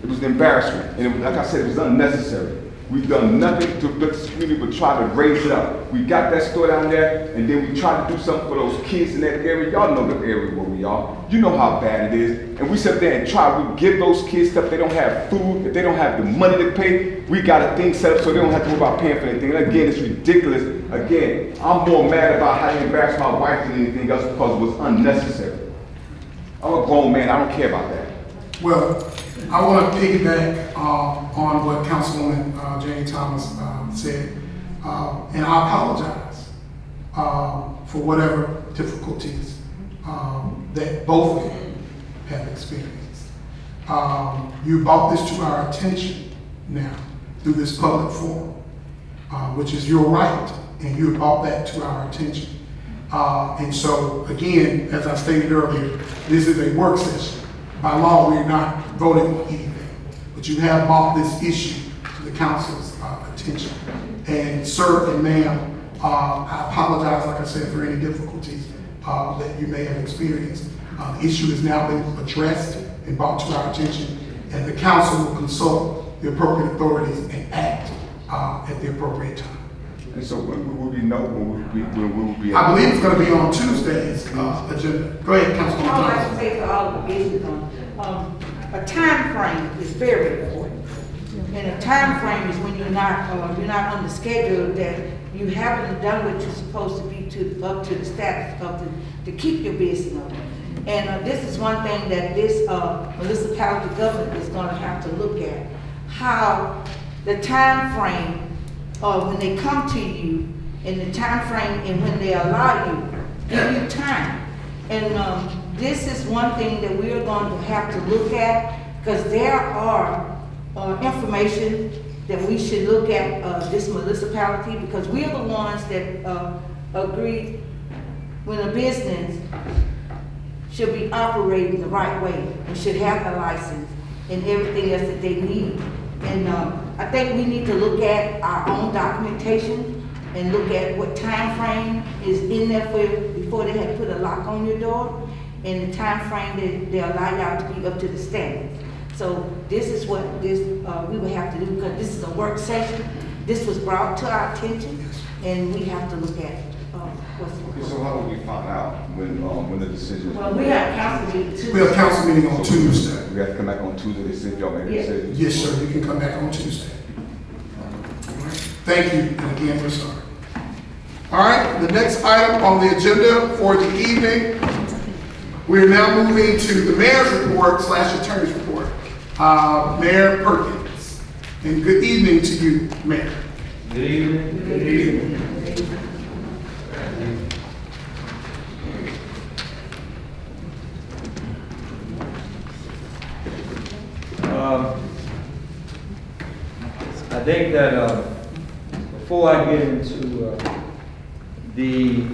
It was an embarrassment. And like I said, it was unnecessary. We've done nothing to let this community but try to raise it up. We got that store down there, and then we tried to do something for those kids in that area. Y'all know the area where we are. You know how bad it is. And we sit there and try. We give those kids stuff. They don't have food. If they don't have the money to pay, we got a thing set up so they don't have to worry about paying for anything. And again, it's ridiculous. Again, I'm more mad about how they embarrassed my wife than anything else because it was unnecessary. I'm a grown man. I don't care about that. Well, I want to piggyback on what Councilwoman Jane Thomas said, and I apologize for whatever difficulties that both of you have experienced. You brought this to our attention now through this public forum, which is your right, and you brought that to our attention. And so, again, as I stated earlier, this is a work session. By law, we're not voting on anything, but you have brought this issue to the council's attention. And sir and ma'am, I apologize, like I said, for any difficulties that you may have experienced. The issue has now been addressed and brought to our attention, and the council will consult the appropriate authorities and act at the appropriate time. And so when will we know when we will be? I believe it's going to be on Tuesday's agenda. Go ahead, Councilwoman I would like to Johnson. say for all the business a time frame is very important. And a time frame is when you're not on the schedule, that you haven't done what you're supposed to be up to the status of to keep your business open. And this is one thing that this municipality government is going to have to look at, how the time frame when they come to you, and the time frame and when they allow you, give you time. And this is one thing that we are going to have to look at, because there are information that we should look at this municipality, because we're the ones that agree when a business should be operating the right way and should have a license and everything else that they need. And I think we need to look at our own documentation and look at what time frame is in there for before they had put a lock on your door, and the time frame that they allow y'all to be up to the standards. So this is what this, we would have to do, because this is a work session. This was brought to our attention, and we have to look at, what's. Okay, so how will we find out when the decision is? Well, we have council meeting Tuesday. We have council meeting on Tuesday. We have to come back on Tuesday to see if y'all made a Yes. decision? Yes, sir, you can come back on Tuesday. All right. Thank you, and again, we're sorry. All right, the next item on the agenda for the evening, we are now moving to the mayor's report / attorney's report. Mayor Perkins, and good evening to you, Mayor. Good evening. Good evening. I think that before I get into the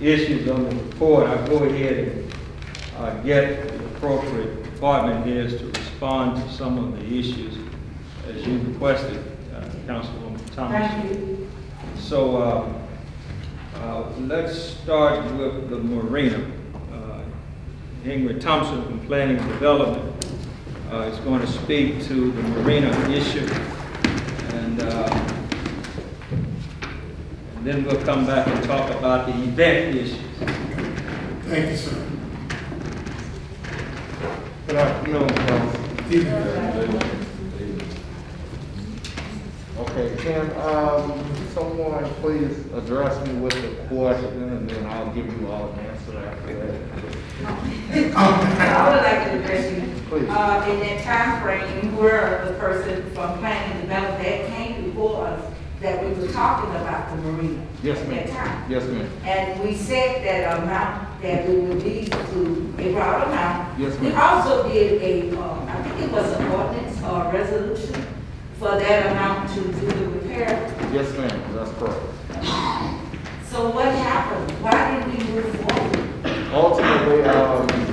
issues on the report, I'll go ahead and get the appropriate department heads to respond to some of the issues as you requested, Councilwoman Thomas. Thank you. So let's start with the marina. Ingrid Thompson from Planning and Development is going to speak to the marina issue. And then we'll come back and talk about the event issues. Thank you, sir. Good afternoon, Okay, can someone please address me with a question, and then I'll give you all an answer after that. I would like to address you. Please. In that time frame, you were the person from Planning and Development that came before us, that we were talking about the marina. Yes, At ma'am. that time. Yes, ma'am. And we said that amount that we would need to, a broad amount. Yes, We ma'am. also did I think it was an ordinance or a resolution for that amount to do the repair. Yes, ma'am, that's correct. So what happened? Why didn't we move forward? Ultimately,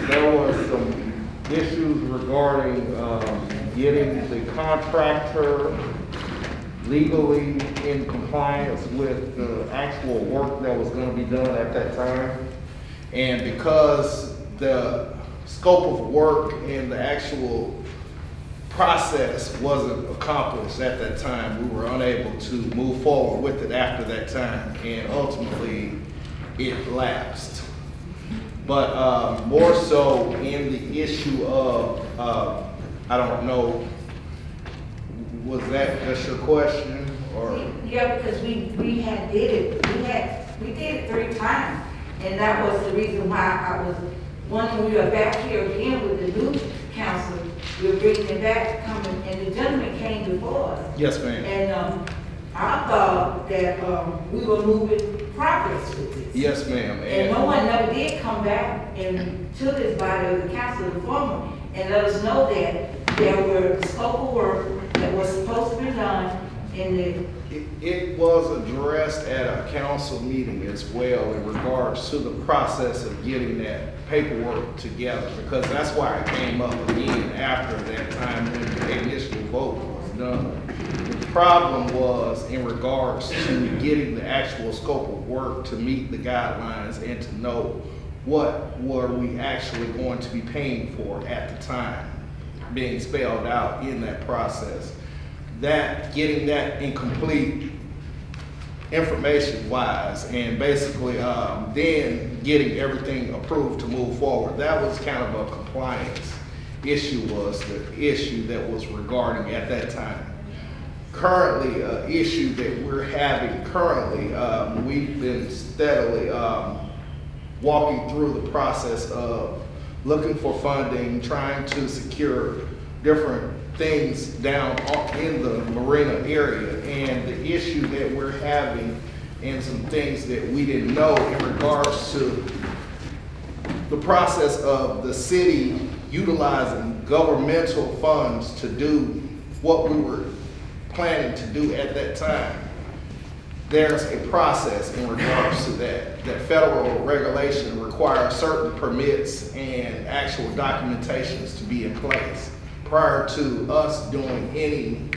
there was some issues regarding getting the contractor legally in compliance with the actual work that was going to be done at that time. And because the scope of work and the actual process wasn't accomplished at that time, we were unable to move forward with it after that time, and ultimately it lapsed. But more so in the issue of, I don't know, was that just your question, or? Yeah, because we did it 3 times, and that was the reason why I was wondering, we are back here again with the new council, we're bringing it back, coming, and the gentleman came before us. Yes, ma'am. And, I thought that, we were moving progress with this. Yes, ma'am. And no one never did come back and to this body of the council informer and let us know that there were scope of work that was supposed to be done in the. It was addressed at a council meeting as well in regards to the process of getting that paperwork together, because that's why it came up again after that time when the initial vote was done. The problem was in regards to getting the actual scope of work to meet the guidelines and to know what were we actually going to be paying for at the time, being spelled out in that process. That, getting that incomplete information wise, and basically then getting everything approved to move forward. That was kind of a compliance issue, was the issue that was regarding at that time. Currently, issue that we're having currently, we've been steadily walking through the process of looking for funding, trying to secure different things down in the marina area, and the issue that we're having and some things that we didn't know in regards to the process of the city utilizing governmental funds to do what we were planning to do at that time. There's a process in regards to that. That federal regulation requires certain permits and actual documentations to be in place prior to us doing any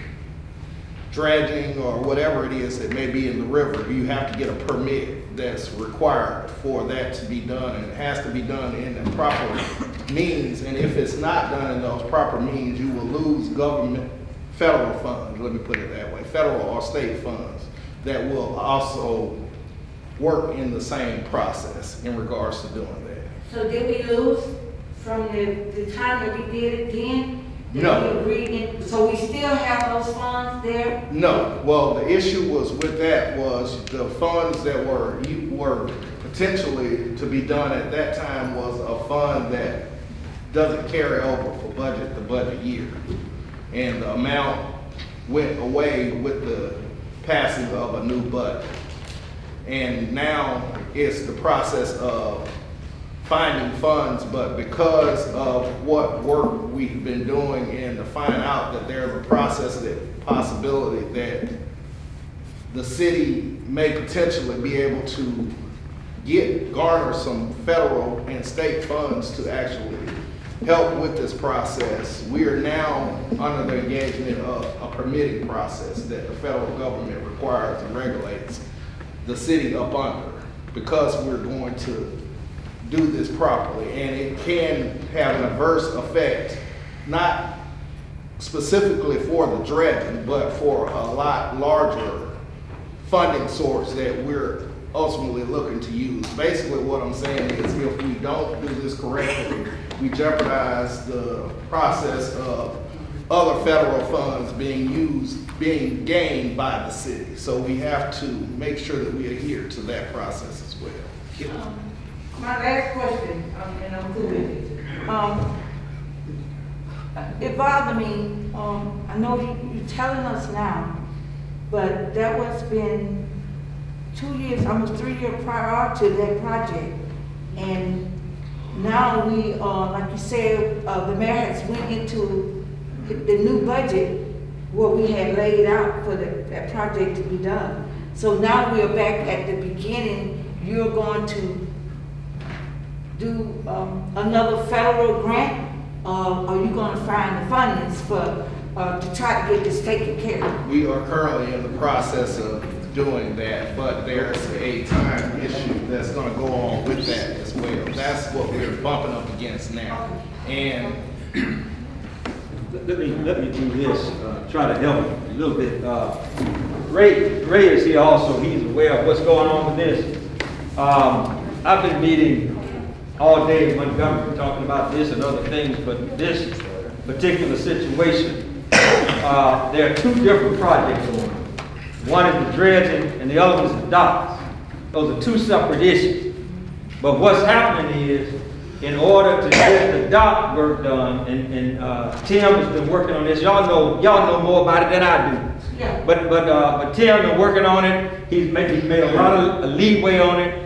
dredging or whatever it is that may be in the river. You have to get a permit that's required for that to be done, and it has to be done in the proper means. And if it's not done in those proper means, you will lose government, federal funds, let me put it that way, federal or state funds that will also work in the same process in regards to doing that. So did we lose from the time that we did it then? No. We agreed, so we still have those funds there? No, well, the issue was with that was the funds that were potentially to be done at that time was a fund that doesn't carry over for the budget year. And the amount went away with the passing of a new budget. And now it's the process of finding funds, but because of what work we've been doing and to find out that there's a process, that possibility that the city may potentially be able to garner some federal and state funds to actually help with this process. We are now under the engagement of a permitting process that the federal government requires and regulates the city up under, because we're going to do this properly, and it can have an adverse effect, not specifically for the dredging, but for a lot larger funding source that we're ultimately looking to use. Basically what I'm saying is if we don't do this correctly, we jeopardize the process of other federal funds being gained by the city. So we have to make sure that we adhere to that process as well. My last question, and I'm through with it. It bothered me, I know you're telling us now, but that was been 2 years, almost 3 years prior to that project. And now we, like you said, the mayor has went into the new budget, what we had laid out for that project to be done. So now we are back at the beginning. You're going to do another federal grant, or are you going to find the fundings for to try to get this taken care of? We are currently in the process of doing that, but there's a time issue that's going to go on with that as well. That's what we're bumping up against now. And let me do this, try to help a little bit. Ray is here also. He's aware of what's going on with this. I've been meeting all day in Montgomery talking about this and other things, but this particular situation, there are two different projects going on. One is the dredging and the other one is the docks. Those are two separate issues. But what's happening is, in order to get the dock work done, and Tim has been working on this. Y'all know more about it than I do. Yeah. But Tim has been working on it. He's made a lot of leeway on it.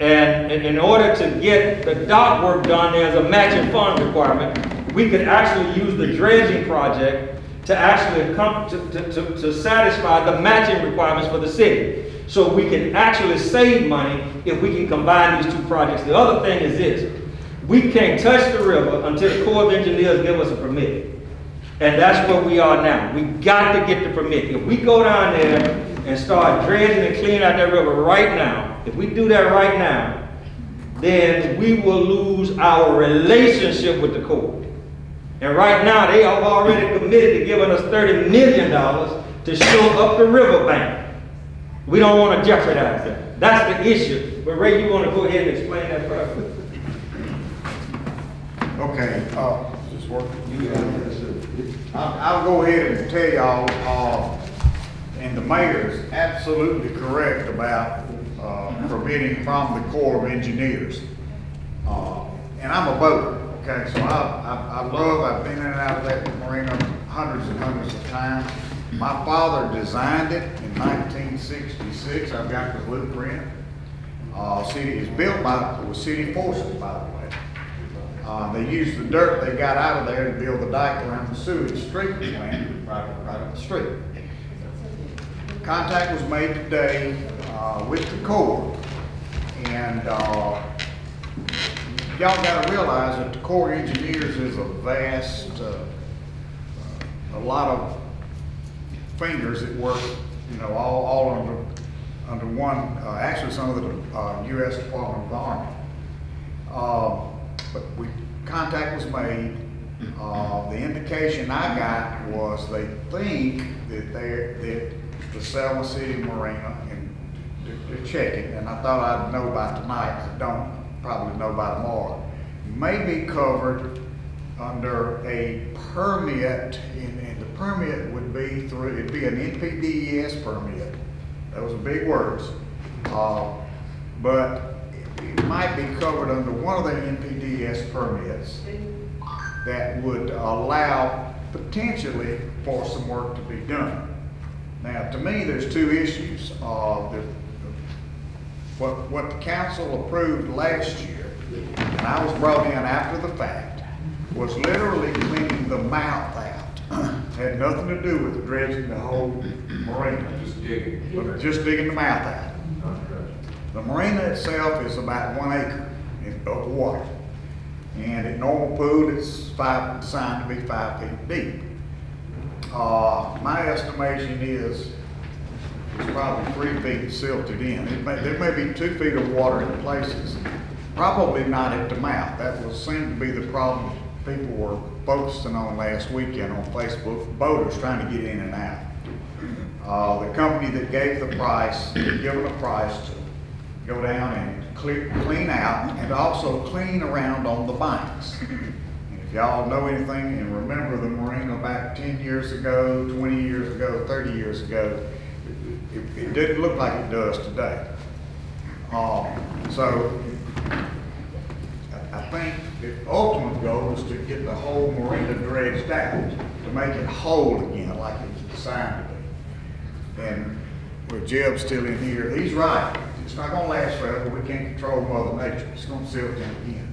And in order to get the dock work done, there's a matching fund requirement. We could actually use the dredging project to actually come to satisfy the matching requirements for the city. So we can actually save money if we can combine these two projects. The other thing is this: we can't touch the river until the Corps of Engineers give us a permit. And that's where we are now. We got to get the permit. If we go down there and start dredging and cleaning out that river right now, if we do that right now, then we will lose our relationship with the Corps. And right now, they have already committed to giving us $30 million to shore up the riverbank. We don't want to jeopardize that. That's the issue. But Ray, you want to go ahead and explain that further? Okay, is this working? I'll go ahead and tell y'all, and the mayor's absolutely correct about permitting from the Corps of Engineers. And I'm a boater, okay, so I've been in and out of that marina hundreds and hundreds of times. My father designed it in 1966. I've got the blueprint. City is built with city forces, by the way. They used the dirt they got out of there to build the dike around the sewage treatment plant right up the street. Contact was made today with the Corps, and y'all got to realize that the Corps of Engineers is a vast, a lot of fingers that work, all under under one, actually it's under the U.S. Department of the Army. But contact was made. The indication I got was they think that that the Selma City Marina, and to check it, and I thought I'd know by tonight, I don't probably know by tomorrow, may be covered under a permit, and the permit would be through, it'd be an NPDES permit. Those are big words. But it might be covered under one of the NPDES permits that would allow potentially for some work to be done. Now, to me, there's two issues. What the council approved last year, and I was brought in after the fact, was literally cleaning the mouth out. Had nothing to do with dredging the whole marina. Just digging. But just digging the mouth out. The marina itself is about 1 acre of water. And at normal pool, it's designed to be 5 feet deep. My estimation is it's probably 3 feet silted in. There may be 2 feet of water in places, probably not at the mouth. That was seemed to be the problem people were focusing on last weekend on Facebook, boaters trying to get in and out. The company that gave the price, given a price to go down and clean out and also clean around on the banks. And if y'all know anything and remember the marina back 10 years ago, 20 years ago, 30 years ago, it didn't look like it does today. So I think the ultimate goal is to get the whole marina dredged out, to make it whole again like it was designed to be. And with Jeb's still in here, he's right. It's not gonna last forever. We can't control Mother Nature. It's gonna silt in again.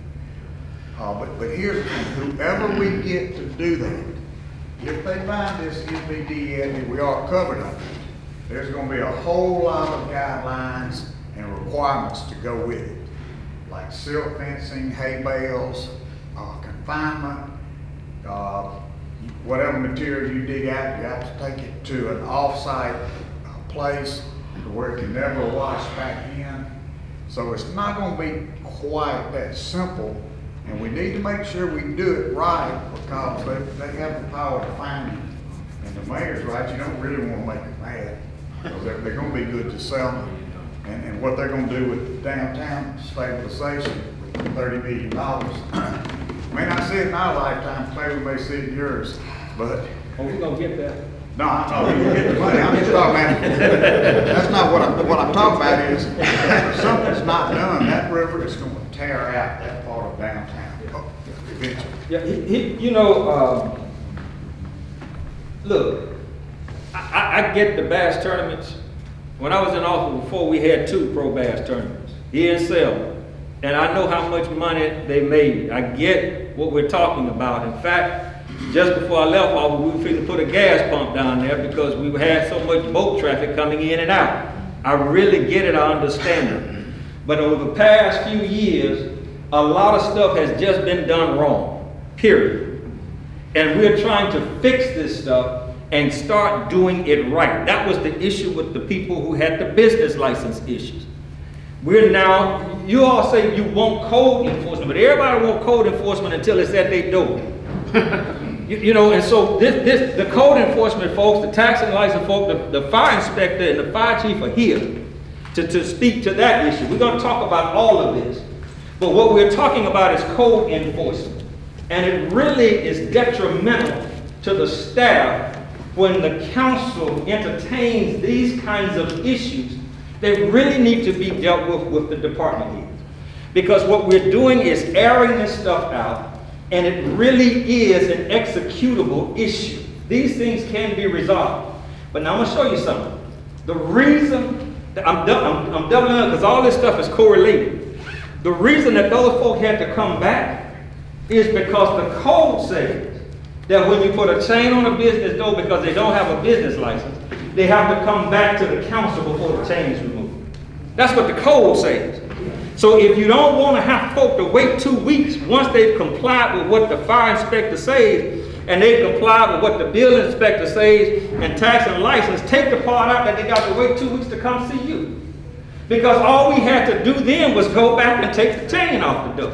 But here's the thing, whoever we get to do that, if they find this NPDES that we are covered under, there's gonna be a whole lot of guidelines and requirements to go with it. Like silt fencing, hay bales, confinement, whatever material you dig out, you have to take it to an off-site place where it can never wash back in. So it's not going to be quite that simple, and we need to make sure we do it right because they have the power to fine you. And the mayor's right, you don't really want to make them mad because they're going to be good to Selma. And what they're going to do with downtown stabilization with $30 million. May not see it in our lifetime, Clay, we may see it in yours, but. Oh, we're gonna get that. No, I know, you get the money, I'm just talking about, that's not what I'm talking about is, if something's not done, that river is gonna tear out that part of downtown eventually. Yeah, look, I get the bass tournaments. When I was in office before, we had 2 pro bass tournaments here in Selma. And I know how much money they made. I get what we're talking about. In fact, just before I left office, we were fixing to put a gas pump down there because we had so much boat traffic coming in and out. I really get it, I understand it. But over the past few years, a lot of stuff has just been done wrong, period. And we're trying to fix this stuff and start doing it right. That was the issue with the people who had the business license issues. We're now, you all say you want code enforcement, but everybody want code enforcement until it's at their door. And so the code enforcement folks, the tax and license folks, the fire inspector and the fire chief are here to speak to that issue. We're gonna talk about all of this. But what we're talking about is code enforcement. And it really is detrimental to the staff when the council entertains these kinds of issues. They really need to be dealt with the department heads. Because what we're doing is airing this stuff out, and it really is an executable issue. These things can be resolved. But now I'm gonna show you something. The reason, that I'm doubling up because all this stuff is correlated. The reason that those folk had to come back is because the code says that when you put a chain on a business door because they don't have a business license, they have to come back to the council before the chain is removed. That's what the code says. So if you don't want to have folk to wait 2 weeks, once they've complied with what the fire inspector says, and they've complied with what the building inspector says, and tax and license, take the part out that they got to wait 2 weeks to come see you. Because all we had to do then was go back and take the chain off the door.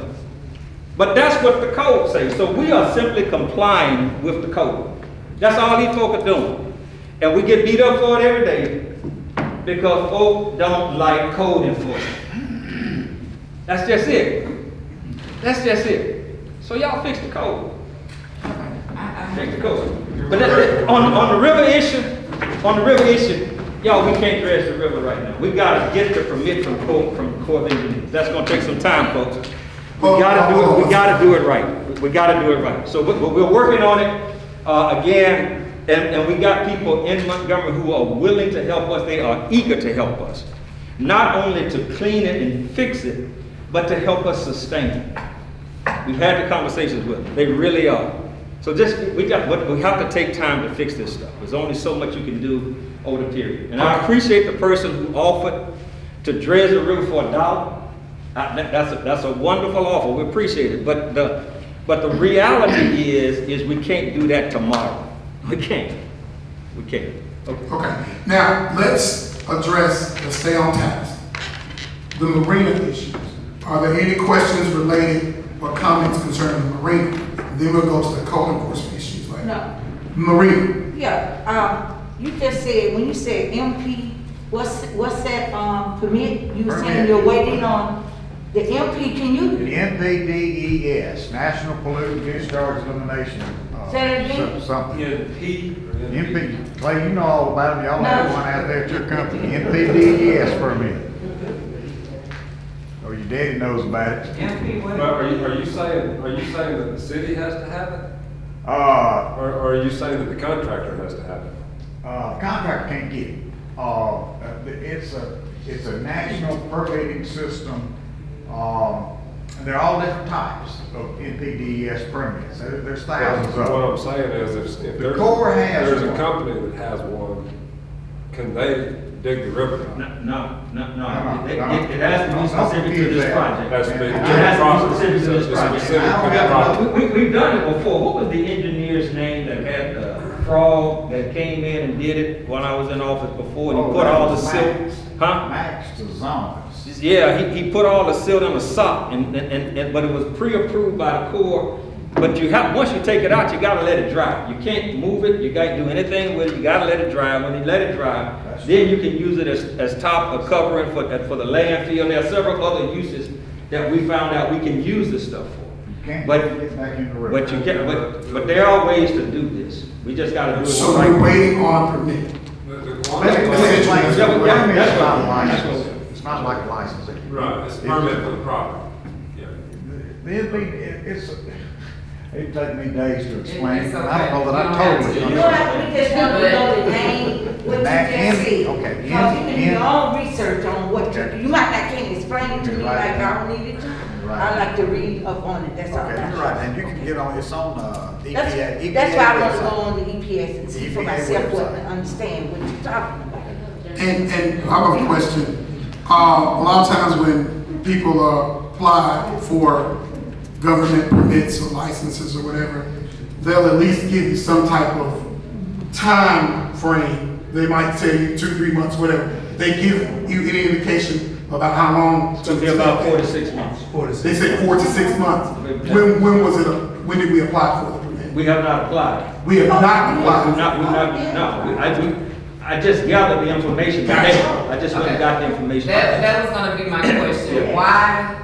But that's what the code says. So we are simply complying with the code. That's all these folk are doing. And we get beat up for it every day because folk don't like code enforcement. That's just it. That's just it. So y'all fix the code. Fix the code. But on the river issue, y'all, we can't dredge the river right now. We gotta get the permit from Corps of Engineers. That's gonna take some time, folks. We gotta do it right. We gotta do it right. So we're working on it, again, and we got people in Montgomery who are willing to help us. They are eager to help us. Not only to clean it and fix it, but to help us sustain it. We've had the conversations with them. They really are. So we have to take time to fix this stuff. There's only so much you can do over the period. And I appreciate the person who offered to dredge the river for $1. That's a wonderful offer. We appreciate it. But the reality is we can't do that tomorrow. We can't. Okay. Okay, now let's address, let's stay on task. The marina issues. Are there any questions related or comments concerning the marina? Then we'll go to the code enforcement issues later. No. Marina. Yeah, you just said, when you said MP, what's that, permit? You were saying you're waiting on the MP, can you? The NPDES, National Pollutant Discharge Elimination. Say it again? Something. NP. Clay, you know all about them, y'all have one out there at your company, NPDES permit. Or your daddy knows about it. But are you saying that the city has to have it? Or are you saying that the contractor has to have it? The contractor can't get it. It's a national permitting system. And they're all different types of NPDES permits. There's thousands of them. What I'm saying is if The Corps has there's a one. company that has one, can they dig the river? No. No. It has to be specific to this project. Has to be It has to be specific to this It's project. specific to the project. We've done it before. What was the engineer's name that had the frog that came in and did it when I was in office before? And he put all the silt, Max Designs. Yeah, he put all the silt in the sock, but it was pre-approved by the Corps. But once you take it out, you gotta let it dry. You can't move it, you can't do anything with it, you gotta let it dry. When you let it dry, then you can use it as top of covering for the landfill. There are several other uses that we found out we can use this stuff for. Can't But get back in the river. But you can, but there are ways to do this. We just gotta do it So right. we're waiting on a permit. Let me explain. Yeah, that's It's not what- licensed. It's not like licensing. Right, it's a permit for the property. It'd take me days to explain. It's I don't know that I okay. totally You You don't don't understand. have to, we just want to know the name, what you That just said. okay, Because you can do your own research on what Okay. you might not can explain it to me Right. like I don't need it to. Right. I like to read up on it, that's all. Okay, you're right, and you can get on, it's on, That's, EPA. that's why I want to website. go on the EPS and see for EPA myself what, website. and understand what you're talking about. And I have a question. A lot of times when people apply for government permits or licenses or whatever, they'll at least give you some type of time frame. They might tell you 2-3 months, whatever. They give you any indication about how long? It's gonna be about 4 to 6 months. They said 4 to 6 months. When was it? When did we apply for the permit? We have not applied. We have not applied. I just gathered the information today. I just went and got the information. That was gonna be my question. Yeah. Why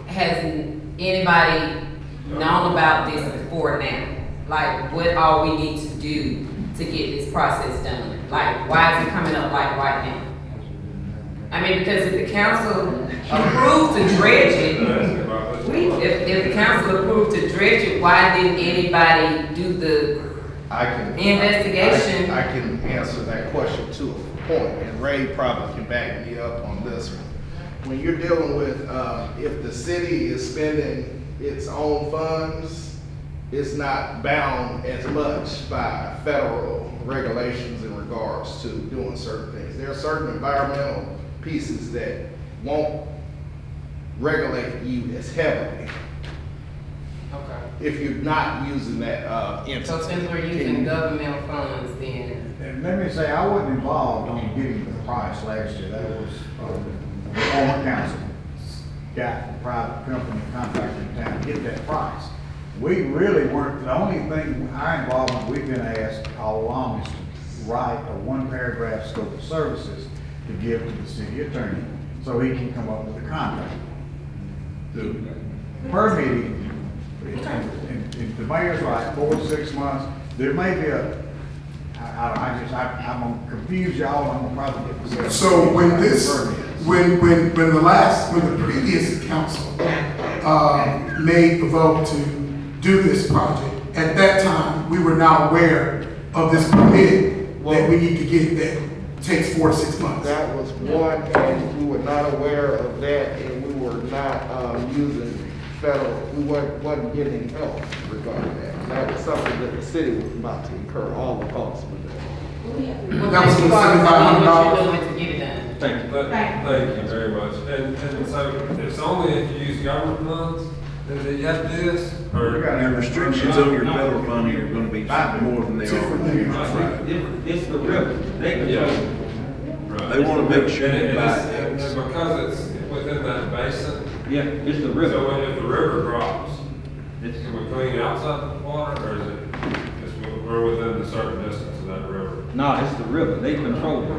hasn't anybody known about this before now? Like, what all we need to do to get this process done? Like, why is it coming up like right now? I mean, because if the council approved to dredge it, if the council approved to dredge it, why didn't anybody do the investigation? I can answer that question to a point, and Ray probably can back me up on this one. When you're dealing with, if the city is spending its own funds, it's not bound as much by federal regulations in regards to doing certain things. There are certain environmental pieces that won't regulate you as heavily Okay. if you're not using that entity. So since we're using governmental funds, then And let me say, I wasn't involved on getting the price last year. That was the former council got a private company contractor in town to get that price. We really weren't, the only thing, our involvement, we've been asked all along is to write a one-paragraph scope of services to give to the city attorney so he can come up with a contract. The permitting, and the mayor's right, 4 to 6 months, there may be I'm gonna confuse y'all, I'm gonna probably get myself. So when the previous council, made the vote to do this project, at that time, we were not aware of this permit that we need to get that takes 4 to 6 months. That was one, and we were not aware of that, and we were not, using federal, we wasn't getting help regarding that. That was something that the city was about to incur all the costs with that. That was for $7,500. What you're doing to get it done. Thank you. Thank you very much. And so it's only if you use government funds that you have to do this? Or Your restrictions on your federal funding are gonna be more than they are. It's the river, they control it. Right. They wanna make sure And they buy and it. because it's within that basin, Yeah, it's the river. so if the river drops, It's, can we clean outside the water, or is it, we're within a certain distance of that river? no, it's the river, they control it.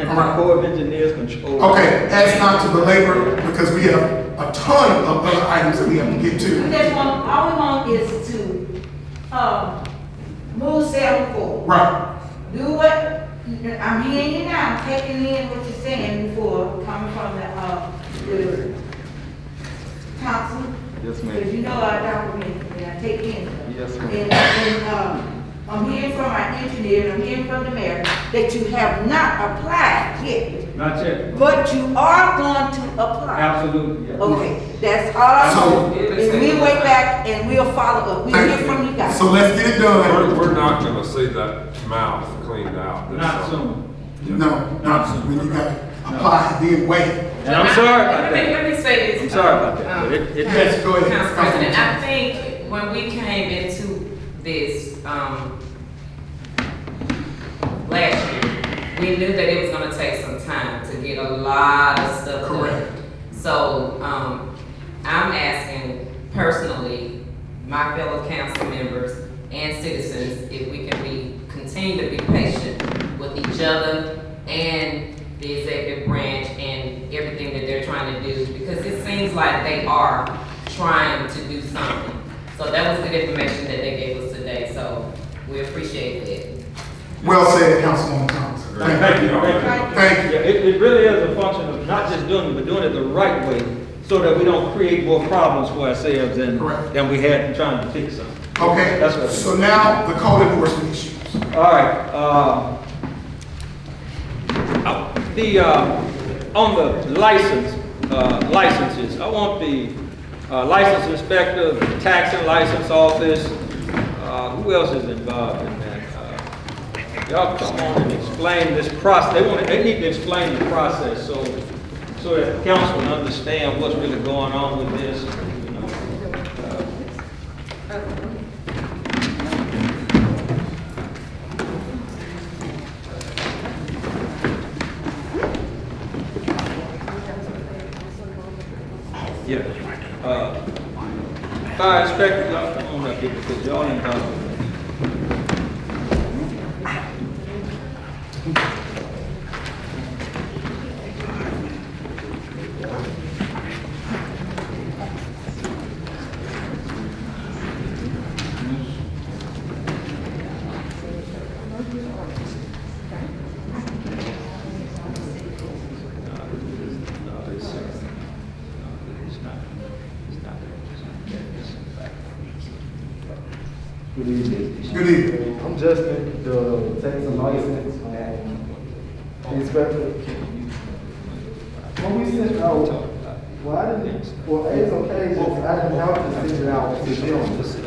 All right. Corps of Engineers control it. Okay, as not to belabor, because we have a ton of other items that we have to get We to. just want, all we want is to, move Selma forward. Right. Do what, I'm hearing you now, I'm taking in what you're saying before, coming from the council. Yes, Because you know I document, and I take in. Yes, ma'am. And, I'm hearing from our engineer, and I'm hearing from the mayor, that you have not applied yet, Not yet. but you are going to apply. Absolutely, yeah. Okay, that's all I So- want. And we'll wait back and we'll follow up. We'll hear from you guys. So let's get it done. We're not gonna see that mouth cleaned out this Not summer. soon. No, not when you got to apply and then wait. And I'm sorry about Let that. me say this. I'm sorry about that, but it Yes, go ahead. Council President, I think when we came into this, last year, we knew that it was gonna take some time to get a lot of stuff done. Correct. So, I'm asking personally, my fellow council members and citizens, if we can continue to be patient with each other and the executive branch and everything that they're trying to do, because it seems like they are trying to do something. So that was good information that they gave us today, so we appreciate it. Well said, Councilwoman Thomas. Thank you. Thank you. Yeah, it really is a function of not just doing it, but doing it the right way, so that we don't create more problems for ourselves Correct. than we had trying to fix them. Okay, That's what. so now the code enforcement issues. All right, on the licenses, I want the license inspector, the tax and license office, who else is involved in that? Y'all come on and explain this process. They need to explain the process so that the council can understand what's really going on with this, you know. Yeah. Fire inspector, y'all come on up here because y'all involved. Good evening. Good evening. I'm Justin, the tax and license inspector. When we sent out, well, I didn't, well, it's okay, just I didn't have to send it out to them because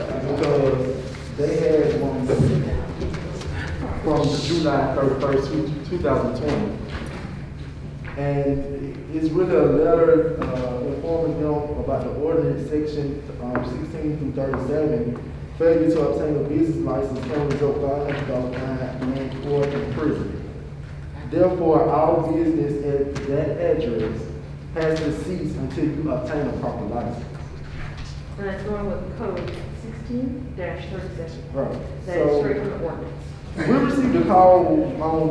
they had one from July 31st, 2020. And it's really a letter informing them about the ordinance section 16 through 37. Failure to obtain a business license can result $500 fine and or imprisonment. Therefore, our business at that address has to cease until you obtain a proper license. And that's going with code 16-37. Right. That is straight from the ordinance. We received a call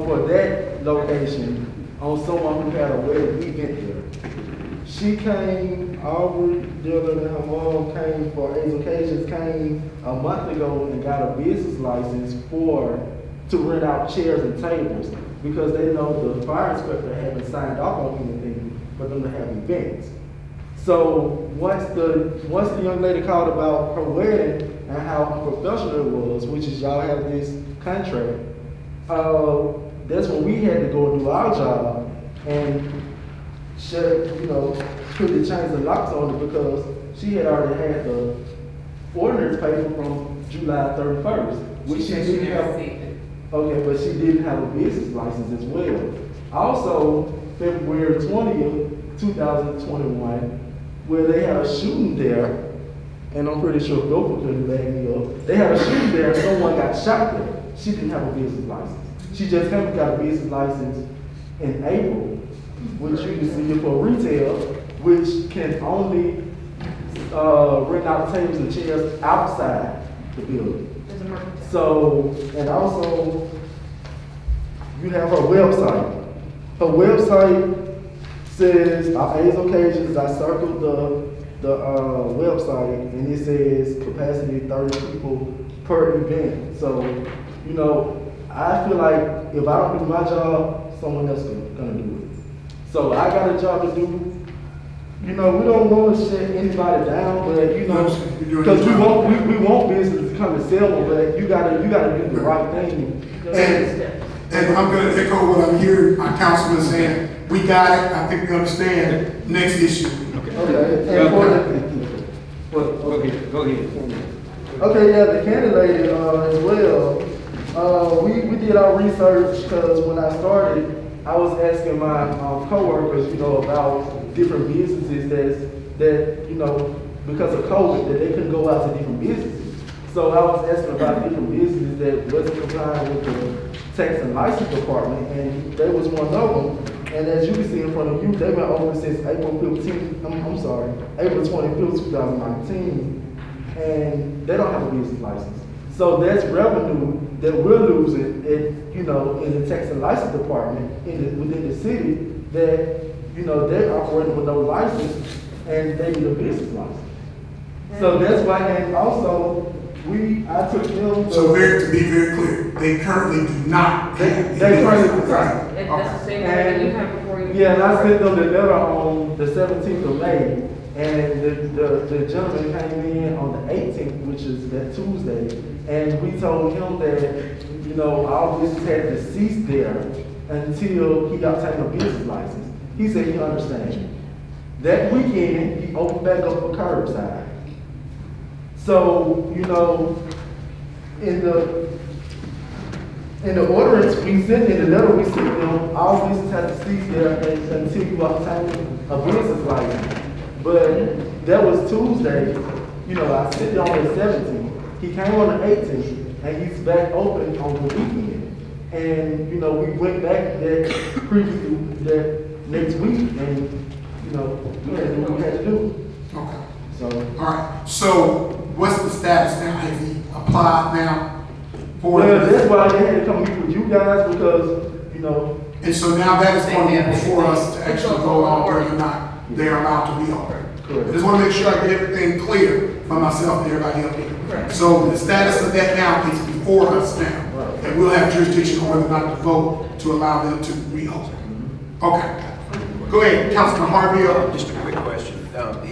for that location on someone who had a wedding event there. She came, our dealer and her mom came for AIDS occasions, came a month ago and got a business license to rent out chairs and tables because they know the fire inspector haven't signed off on anything for them to have events. So once the young lady called about her wedding and how unprofessional it was, which is y'all have this contract, that's when we had to go and do our job and put the chains and locks on it because she had already had the ordinance paper from July 31st, which she didn't have. Okay, but she didn't have a business license as well. Also, February 20th, 2021, where they had a shooting there, and I'm pretty sure Gopher couldn't back me up. They had a shooting there and someone got shot there. She didn't have a business license. She just came and got a business license in April, which you can see here for retail, which can only rent out tables and chairs outside the building. So, and also, you have her website. Her website says, on AIDS occasions, I circled the website, and it says capacity 30 people per event. So, I feel like if I don't do my job, someone else is gonna do it. So I got a job to do. We don't want to shut anybody down, but because we want business to come to Selma, but you gotta do the right thing. And I'm gonna echo what I'm hearing our councilman saying. We got it. I think we understand. Next issue. Okay. Go ahead. Okay, yeah, the candidate as well. We did our research because when I started, I was asking my coworkers, about different businesses that because of COVID, that they couldn't go out to different businesses. So I was asking about different businesses that wasn't complying with the tax and license department, and they was one of them. And as you can see in front of you, they've been open since April 15th, April 25th, 2019, and they don't have a business license. So that's revenue that we're losing in the tax and license department within the city that, they're operating with no license and they need a business license. So that's why, and also, I took them. So to be very clear, they currently do not. They currently do not. That's the same thing you have before you. Yeah, and I sent them the letter on the 17th of May, and the gentleman came in on the 18th, which is that Tuesday, and we told him that, all business had to cease there until he obtained a business license. He said he understands. That weekend, he opened back up for curbside. So, in the ordinance we sent, in the letter we sent them, all business has to cease there until you obtain a business license. But that was Tuesday, I sent it on the 17th. He came on the 18th, and he's back open on the weekend. And, we went back that next week, and, we had to do what we had to do. Okay. So. All right. So what's the status now? Have you applied now? That's why they had to come meet with you guys because, And so now that is going to be before us to actually go on whether or not they're allowed to be open. Correct. I just want to make sure I get everything clear for myself and everybody up here. Correct. So the status of that now is before us now. Right. And we'll have jurisdiction on whether or not to vote to allow them to reopen. Okay. Go ahead, Councilman Harvey. Just a quick question.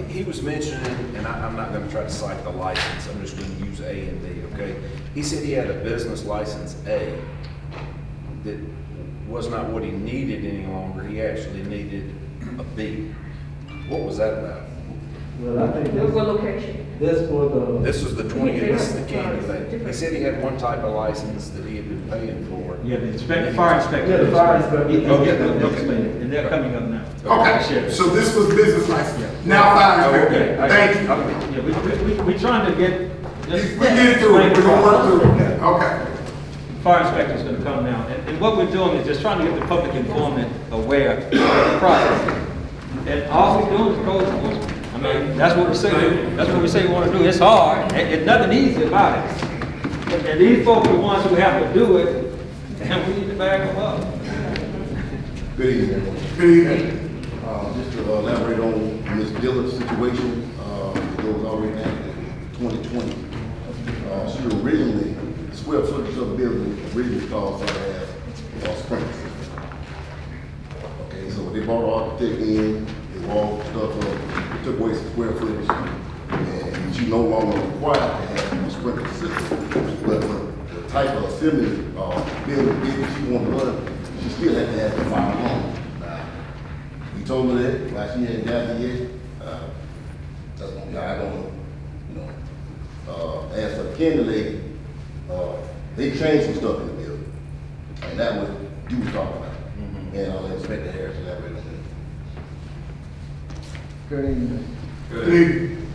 He was mentioning, and I'm not going to try to cite the license, I'm just going to use A and B, okay? He said he had a business license A that was not what he needed any longer. He actually needed a B. What was that about? Well, I think What location? that's for the. This was the 20th, this is the candy thing. He said he had one type of license that he had been paying for. Yeah, the fire inspector. Yeah, the fire inspector. And they're coming up now. Okay, so this was business license. Now fire inspector. Thank you. Yeah, we're trying to get. We get it through it. We're going to work through it. Okay. Fire inspector's gonna come now. And what we're doing is just trying to get the public informed and aware of the process. And all we doing is code enforcement. I mean, that's what we say we want to do. It's hard. It's nothing easy about it. And these folks are the ones who have to do it, and we need to back them up. Good evening. Good evening. Just to elaborate on Ms. Dillard's situation, it was already enacted in 2020. She originally, the square footage of the building originally caused her to have a sprinkler system. Okay, so they brought an architect in, they walked stuff up, took away some square footage, and she no longer required to have a sprinkler system. But the type of assembly building business she wanted to run, she still had to have the fire alarm. We told her that, like she hadn't got it yet. That's gonna be, I don't, as for the Candy lady, they changed some stuff in the building. And that was, you was talking about. And I'll let Inspector Harris elaborate on that. Good evening. Good evening.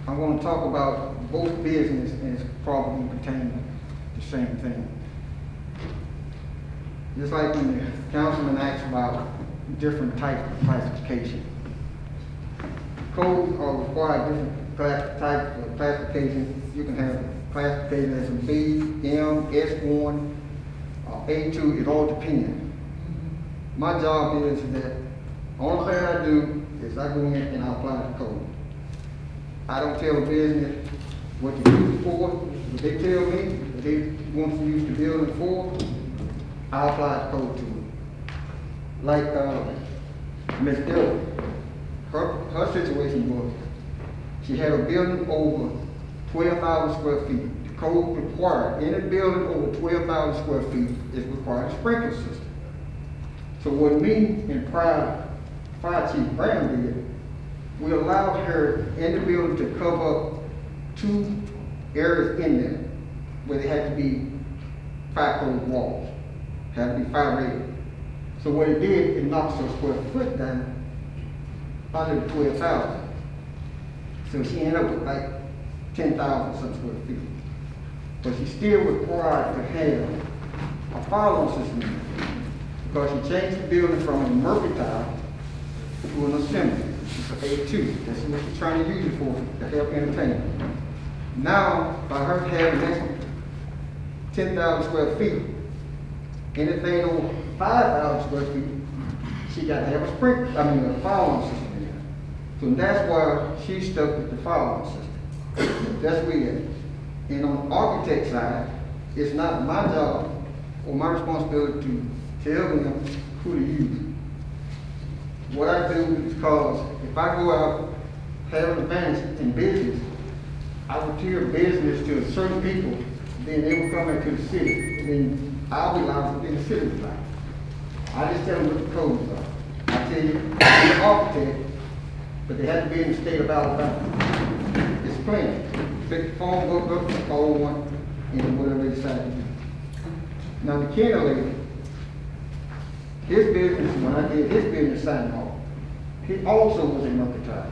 I'm going to talk about both business and it's probably pertaining to the same thing. Just like when the councilman asked about different types of classification. Codes are required different types of classification. You can have classification as a B, M, S1, A2, it all depends. My job is that only thing I do is I go in and I apply the code. I don't tell the business what to use it for. If they tell me that they want to use the building for, I apply the code to it. Like Ms. Dillon, her situation was, she had a building over 12,000 square feet. The code required, any building over 12,000 square feet is required a sprinkler system. So what me and Fire Chief Brown did, we allowed her in the building to cover up 2 areas in there where they had to be fire code walls, had to be fire rated. So what it did, it knocks her square foot down under 12,000. So she ended up with like 10,000 some square feet. But she still required to have a fire alarm system in there because she changed the building from a mercantile to an assembly. It's an A2. That's what she's trying to use it for, to help entertain. Now, by her having that 10,000 square feet, anything over 5,000 square feet, she got to have a a fire alarm system in there. So that's why she's stuck with the fire alarm system. That's weird. And on the architect side, it's not my job or my responsibility to tell them who to use. What I do is because if I go out, have an advantage in business, I will tier business to certain people, then they will come into the city, and then I'll be liable for the city like. I just tell them what the codes are. I tell you, I'm an architect, but they have to be in the state of Alabama. It's plain. Pick the phone, go up, call one, and whatever they decide to do. Now the Kenny, his business, when I did his business sign off, he also was a mercantile.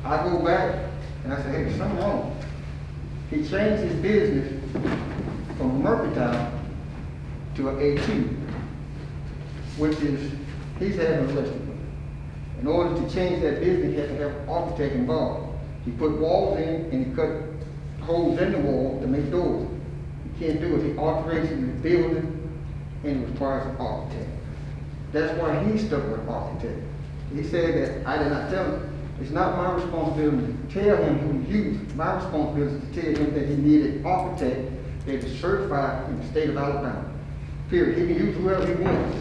I go back and I say, hey, there's something wrong. He changed his business from a mercantile to an A2, which is, he's having a restaurant. In order to change that business, he had to have an architect involved. He put walls in and he cut holes in the wall to make doors. He can't do it. He alterates the building and it requires an architect. That's why he's stuck with an architect. He said that I did not tell him. It's not my responsibility to tell him who to use. My responsibility is to tell him that he needed an architect that is certified in the state of Alabama. Period. He can use whoever he wants.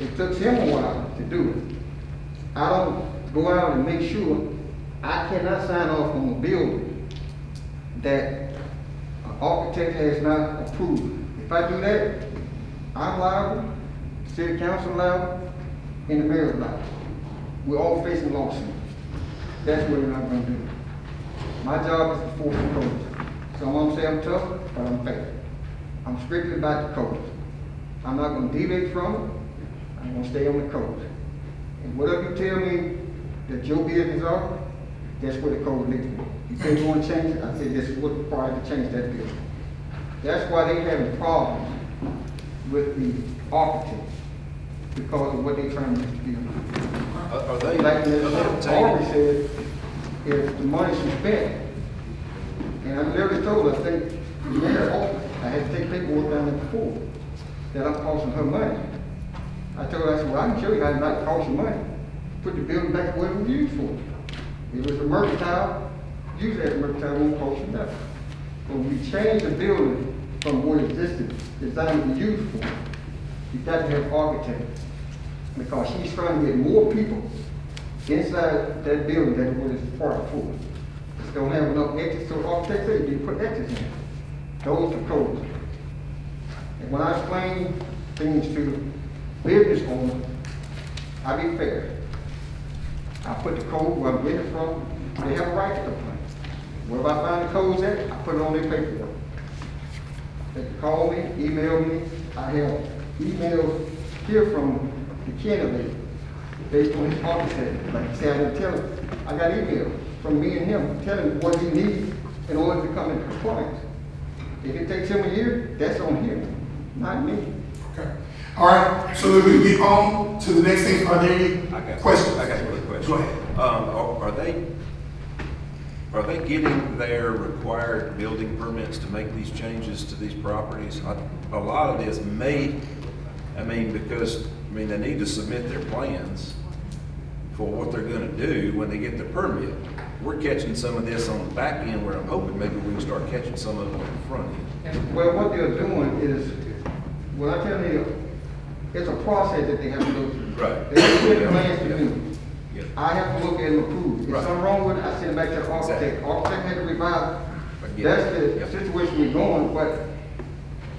It took him a while to do it. I don't go out and make sure. I cannot sign off on a building that an architect has not approved. If I do that, I'm liable, the city council liable, and the mayor liable. We're all facing lawsuits. That's what we're not going to do. My job is to enforce the code. Some say I'm tough, but I'm fair. I'm strictly about the code. I'm not going to deviate from it. I'm going to stay on the code. And whatever you tell me that your business are, that's where the code leads me. You say you want to change it, I say this is what's required to change that building. That's why they having problems with the architect. because of what they're trying to do. Are they Like Ms. Aubrey obtaining? said, if the money she spent, and I literally told her, I think, the mayor, I had to take paperwork down there before, that I'm costing her money. I told her, I said, well, I can show you how to not cost you money. Put the building back where it was used for. If it was a mercantile, use that mercantile, won't cost you nothing. But when we change the building from what it existed, designed to be used for, you got to have architects. Because she's trying to get more people inside that building than what it's part for. Just don't have enough exits, so architects say you put exits in. Those are codes. And when I explain things to business owners, I be fair. I put the code where I'm getting it from, they have a right to complain. Wherever I find the codes at, I put it on their paperwork. They can call me, email me. I have emails here from the candidate based on his architect. Like I said, I'm gonna tell him, I got emails from me and him telling him what he needs in order to come into compliance. If it takes him a year, that's on him, not me. Okay. All right, so that we get on to the next thing. Are there any questions? I got a quick question. Go ahead. Are they getting their required building permits to make these changes to these properties? A lot of this because they need to submit their plans for what they're gonna do when they get the permit. We're catching some of this on the back end where I'm hoping maybe we can start catching some of it on the front end. Well, what they're doing is, when I tell you, it's a process that they have to go through. Right. They have to get plans to do. Yeah. I have to look at and approve. If Right. something wrong with it, I send it back to the architect. Exactly. Architect had to revise. I get That's it. the Yep. situation we're going, but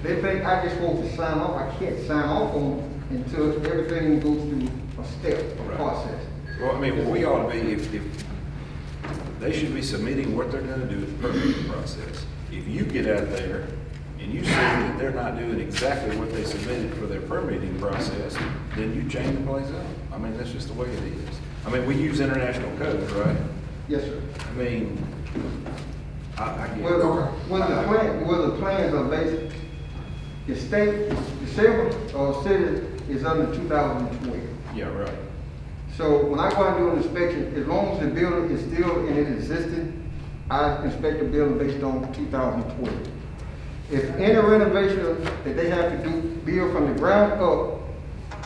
they think I just supposed to sign off. I can't sign off on it until everything goes through a step, a Right. process. Well, we ought to be, if they should be submitting what they're gonna do with the permitting process. If you get out there and you see that they're not doing exactly what they submitted for their permitting process, then you change the place up. That's just the way it is. We use international codes, right? Yes, sir. I get it. Well, the plans are basic. The state, the Selma city is under 2012. Yeah, right. So when I go out and do an inspection, as long as the building is still in its existence, I inspect the building based on 2012. If any renovation that they have to do, build from the ground up,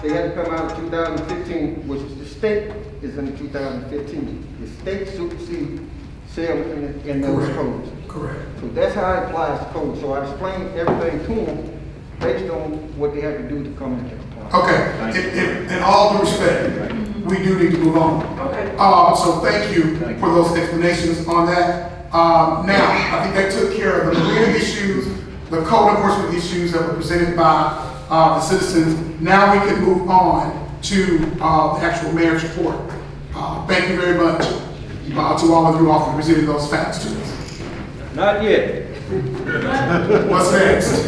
they have to come out in 2015, which the state is in 2015. The state supersedes Selma in those codes. Correct. So that's how it applies to code. So I explain everything to them based on what they have to do to come into compliance. Okay, in all due respect, we do need to move on. Okay. So thank you for those explanations on that. Now, I think that took care of the marina issues, the code enforcement issues that were presented by the citizens. Now we can move on to the actual mayor's report. Thank you very much to all of you all for presenting those facts to us. Not yet. What's next?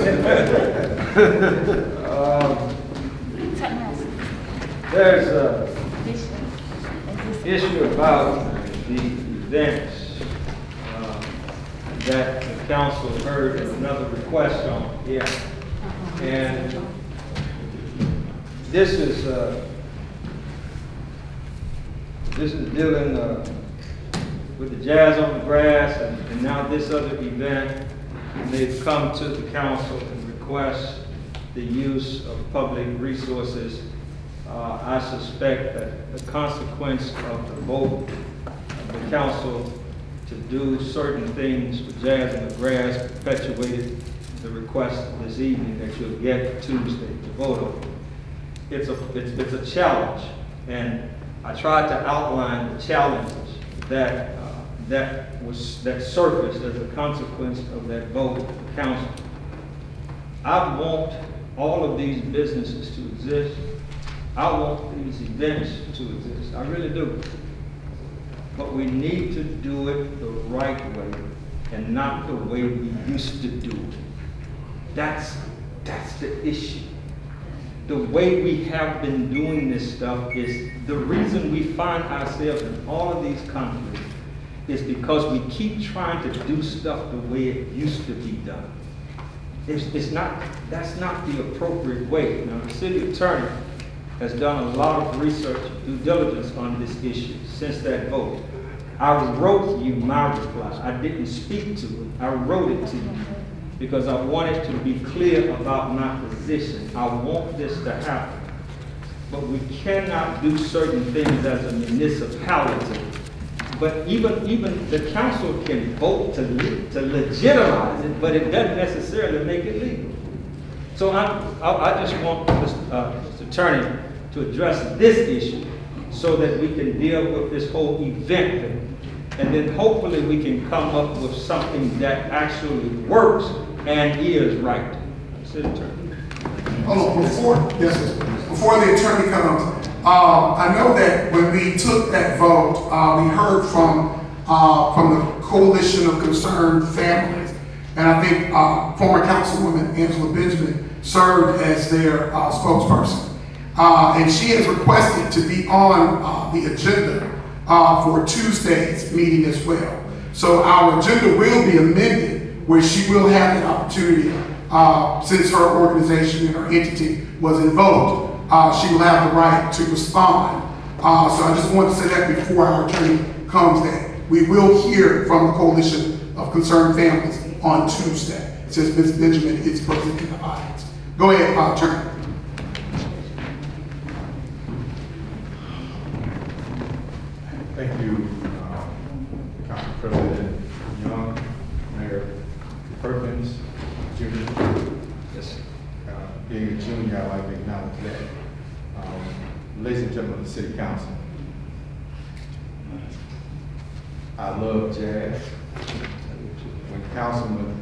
There's a issue about the events that the council heard another request on here. And this is dealing with the Jazz on the Grass and now this other event. And they've come to the council and request the use of public resources. I suspect that the consequence of the vote of the council to do certain things with Jazz on the Grass perpetuated the request this evening that you'll get Tuesday to vote on. It's a challenge, and I tried to outline the challenges that surfaced as a consequence of that vote of the council. I want all of these businesses to exist. I want these events to exist. I really do. But we need to do it the right way and not the way we used to do it. That's the issue. The way we have been doing this stuff is the reason we find ourselves in all of these conflicts is because we keep trying to do stuff the way it used to be done. That's not the appropriate way. Now, the city attorney has done a lot of research, due diligence on this issue since that vote. I wrote you my reply. I didn't speak to it. I wrote it to you because I wanted to be clear about my position. I want this to happen. But we cannot do certain things as a municipality. But even the council can vote to legitimize it, but it doesn't necessarily make it legal. So I just want Mr. Attorney to address this issue so that we can deal with this whole event thing. And then hopefully we can come up with something that actually works and is right. City Attorney. Hold on, before the attorney comes, I know that when we took that vote, we heard from the Coalition of Concerned Families, and I think former Councilwoman Angela Benjamin served as their spokesperson. And she has requested to be on the agenda for Tuesday's meeting as well. So our agenda will be amended where she will have the opportunity, since her organization and her entity was invoked, she will have the right to respond. So I just want to say that before our attorney comes, that we will hear from the Coalition of Concerned Families on Tuesday, since Ms. Benjamin is present in the audience. Go ahead, attorney. Thank you, Council President Young, Mayor Perkins, Junior. Yes. Being a junior, I'd like to acknowledge that. Ladies and gentlemen of the City Council, I love jazz. When Councilman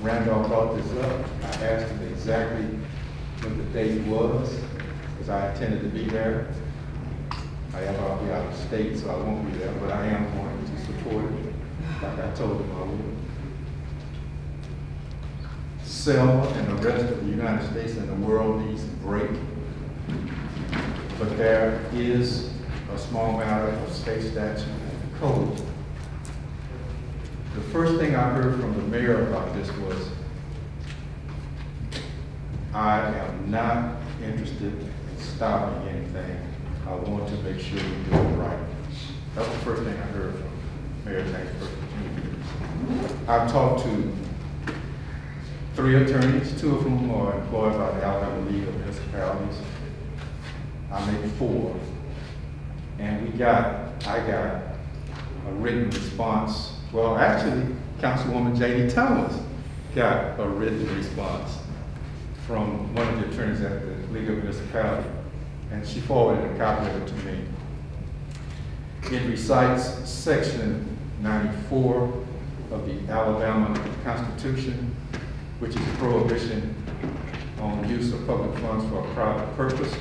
Randolph brought this up, I asked him exactly when the date was, because I intended to be there. I'll be out of state, so I won't be there, but I am going to support it, like I told him I would. Selma and the rest of the United States and the world needs a break. But there is a small matter of state statute and code. The first thing I heard from the mayor about this was, I am not interested in stopping anything. I want to make sure we do it right. That's the first thing I heard from Mayor James Perkins. I've talked to 3 attorneys, 2 of whom are employed by the Alabama League of Municipalities. I made 4. And I got a written response. Well, actually, Councilwoman J.D. Thomas got a written response from one of the attorneys at the League of Municipalities. And she forwarded a copy of it to me. It recites section 94 of the Alabama Constitution, which is a prohibition on use of public funds for a private purpose.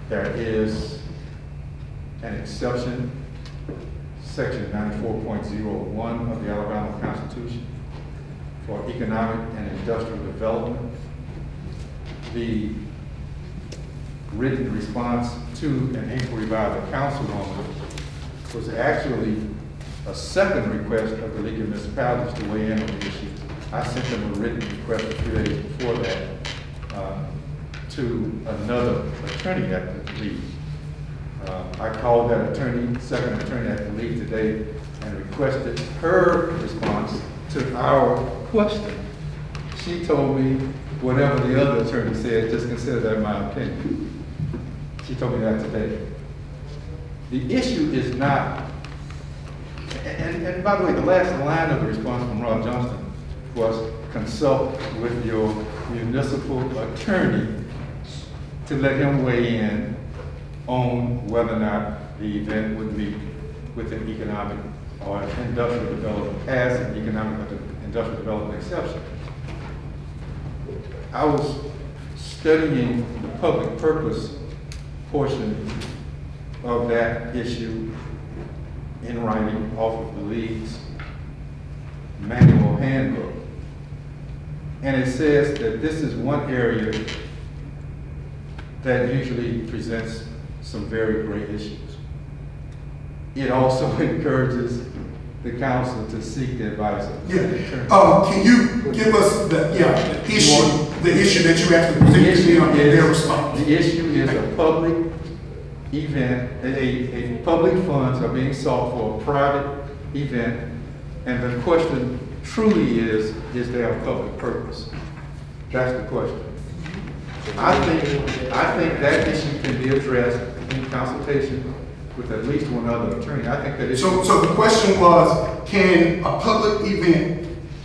There is an exception, section 94.01 of the Alabama Constitution, for economic and industrial development. The written response to an inquiry by the councilwoman was actually a second request of the League of Municipalities to weigh in on the issue. I sent them a written request a few days before that to another attorney at the League. I called that attorney, second attorney at the League today, and requested her response to our question. She told me whatever the other attorney said, just consider that my opinion. She told me that today. The issue is not, and by the way, the last line of the response from Rob Johnston was consult with your municipal attorney to let him weigh in on whether or not the event would meet with an economic or industrial development, as an economic or industrial development exception. I was studying the public purpose portion of that issue in writing off of the League's manual handbook. And it says that this is one area that usually presents some very great issues. It also encourages the council to seek the advice of the city attorney. Can you give us the issue the issue that you actually presented to them in their response. The issue is a public event, a public funds are being sought for a private event, and the question truly is there a public purpose? That's the question. I think that issue can be addressed in consultation with at least one other attorney. I think that issue. So the question was, can a public event,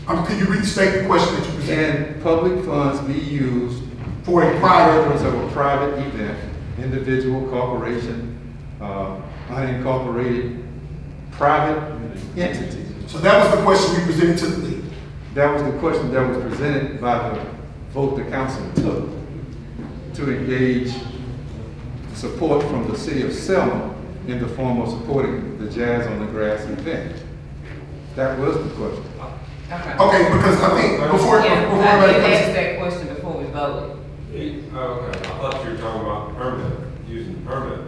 can you restate the question that you presented? Can public funds be used for a private purpose of a private event, individual, corporation, unincorporated, private entity? So that was the question we presented to the league. That was the question that was presented by the vote the council took to engage support from the city of Selma in the form of supporting the Jazz on the Grass event. That was the question. Okay, because I think before I everybody did comes- ask that question before we voted. Okay, I thought you were talking about permit, using permit.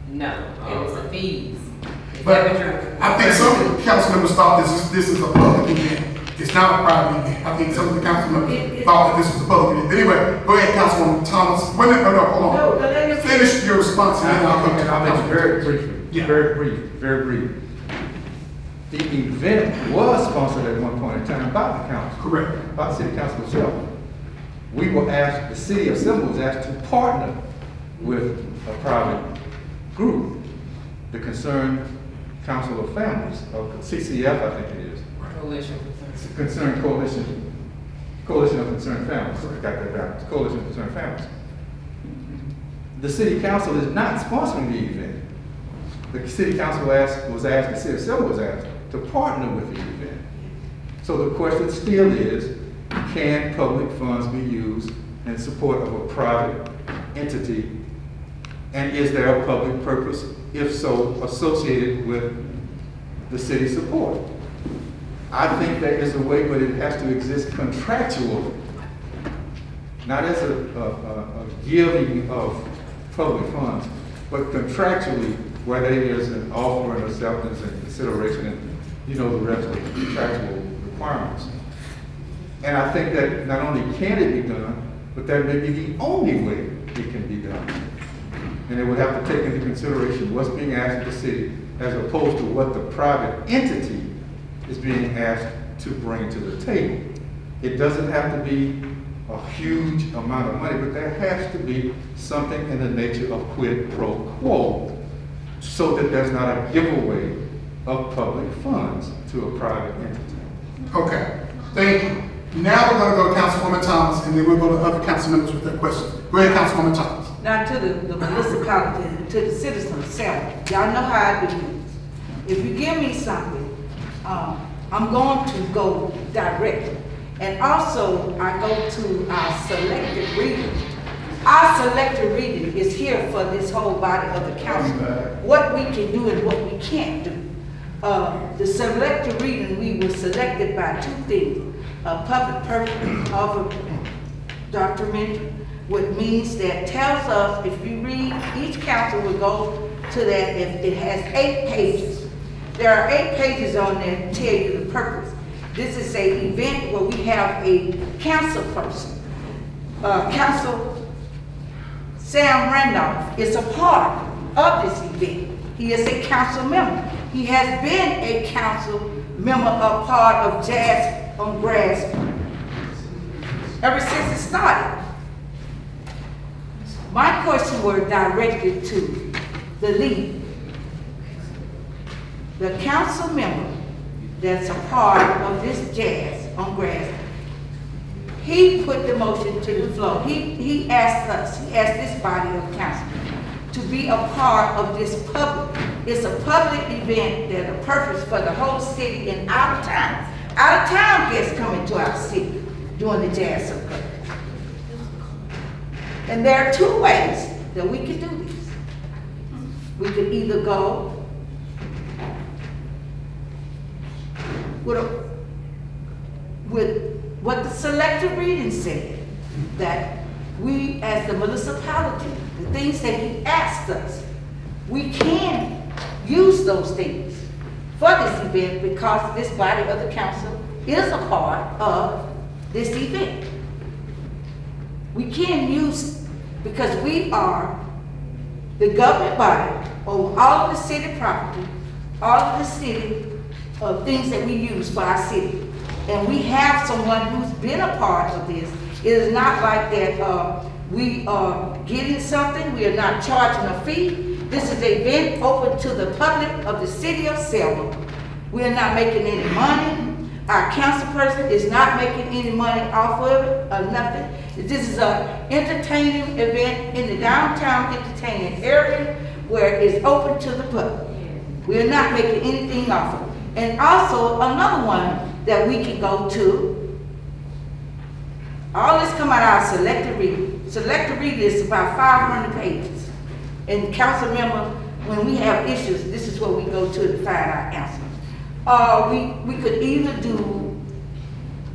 No, it was the fees. Is But that what you're? I think some council members thought this is a public event. It's not a private event. I think some of the council members thought that this was a public event. Anyway, go ahead, Councilwoman Thomas. Wait a minute, no, hold on. Finish your response and then I'll come to And I'll make it Councilwoman. very briefly, very brief. The event was sponsored at one point in time by the council. Correct. By the city council of Selma. We were asked, the city of Selma was asked to partner with a private group, the Concerned Council of Families, or CCF, I think it is. Coalition. It's a Concerned Coalition of Concerned Families. I got that down. It's a Coalition of Concerned Families. The city council is not sponsoring the event. The city council was asked, the city of Selma was asked to partner with the event. So the question still is, can public funds be used in support of a private entity? And is there a public purpose, if so, associated with the city support? I think there is a way, but it has to exist contractually, not as a giving of public funds, but contractually, where there is an offer and acceptance and consideration and, the rest of the contractual requirements. And I think that not only can it be done, but that may be the only way it can be done. And it would have to take into consideration what's being asked of the city as opposed to what the private entity is being asked to bring to the table. It doesn't have to be a huge amount of money, but there has to be something in the nature of quid pro quo so that there's not a giveaway of public funds to a private entity. Okay, thank you. Now we're gonna go to Councilwoman Thomas and then we'll go to other council members with their questions. Go ahead, Councilwoman Thomas. Now to the municipality, to the citizens of Selma, y'all know how I do this. If you give me something, I'm going to go directly. And also, I go to our selected reading. Our selected reading is here for this whole body of the council. What we can do and what we can't do. The selected reading, we were selected by two things. A public purpose of a document, which means that tells us, if you read, each council will go to that, if it has 8 pages. There are 8 pages on there to tell you the purpose. This is an event where we have a council person. Council Sam Randolph is a part of this event. He is a council member. He has been a council member, a part of Jazz on Grass ever since it started. My questions were directed to the lead. The council member that's a part of this Jazz on Grass, he put the motion to the floor. He asked us, he asked this body of council to be a part of this public. It's a public event that a purpose for the whole city and out of town. Out of town guests coming to our city doing the Jazz on Grass. And there are 2 ways that we can do this. We could either go with what the selected reading said, that we as the municipality, the things that he asked us, we can use those things for this event because this body of the council is a part of this event. We can't use, because we are the government body over all of the city property, all of the city things that we use for our city. And we have someone who's been a part of this. It is not like that we are getting something, we are not charging a fee. This is an event open to the public of the city of Selma. We are not making any money. Our council person is not making any money off of it or nothing. This is an entertaining event in the downtown entertaining area where it's open to the public. We are not making anything off of it. And also another one that we can go to, all this come out of our selected reading. Selected reading is about 500 pages. And council member, when we have issues, this is what we go to find our answers. We could either do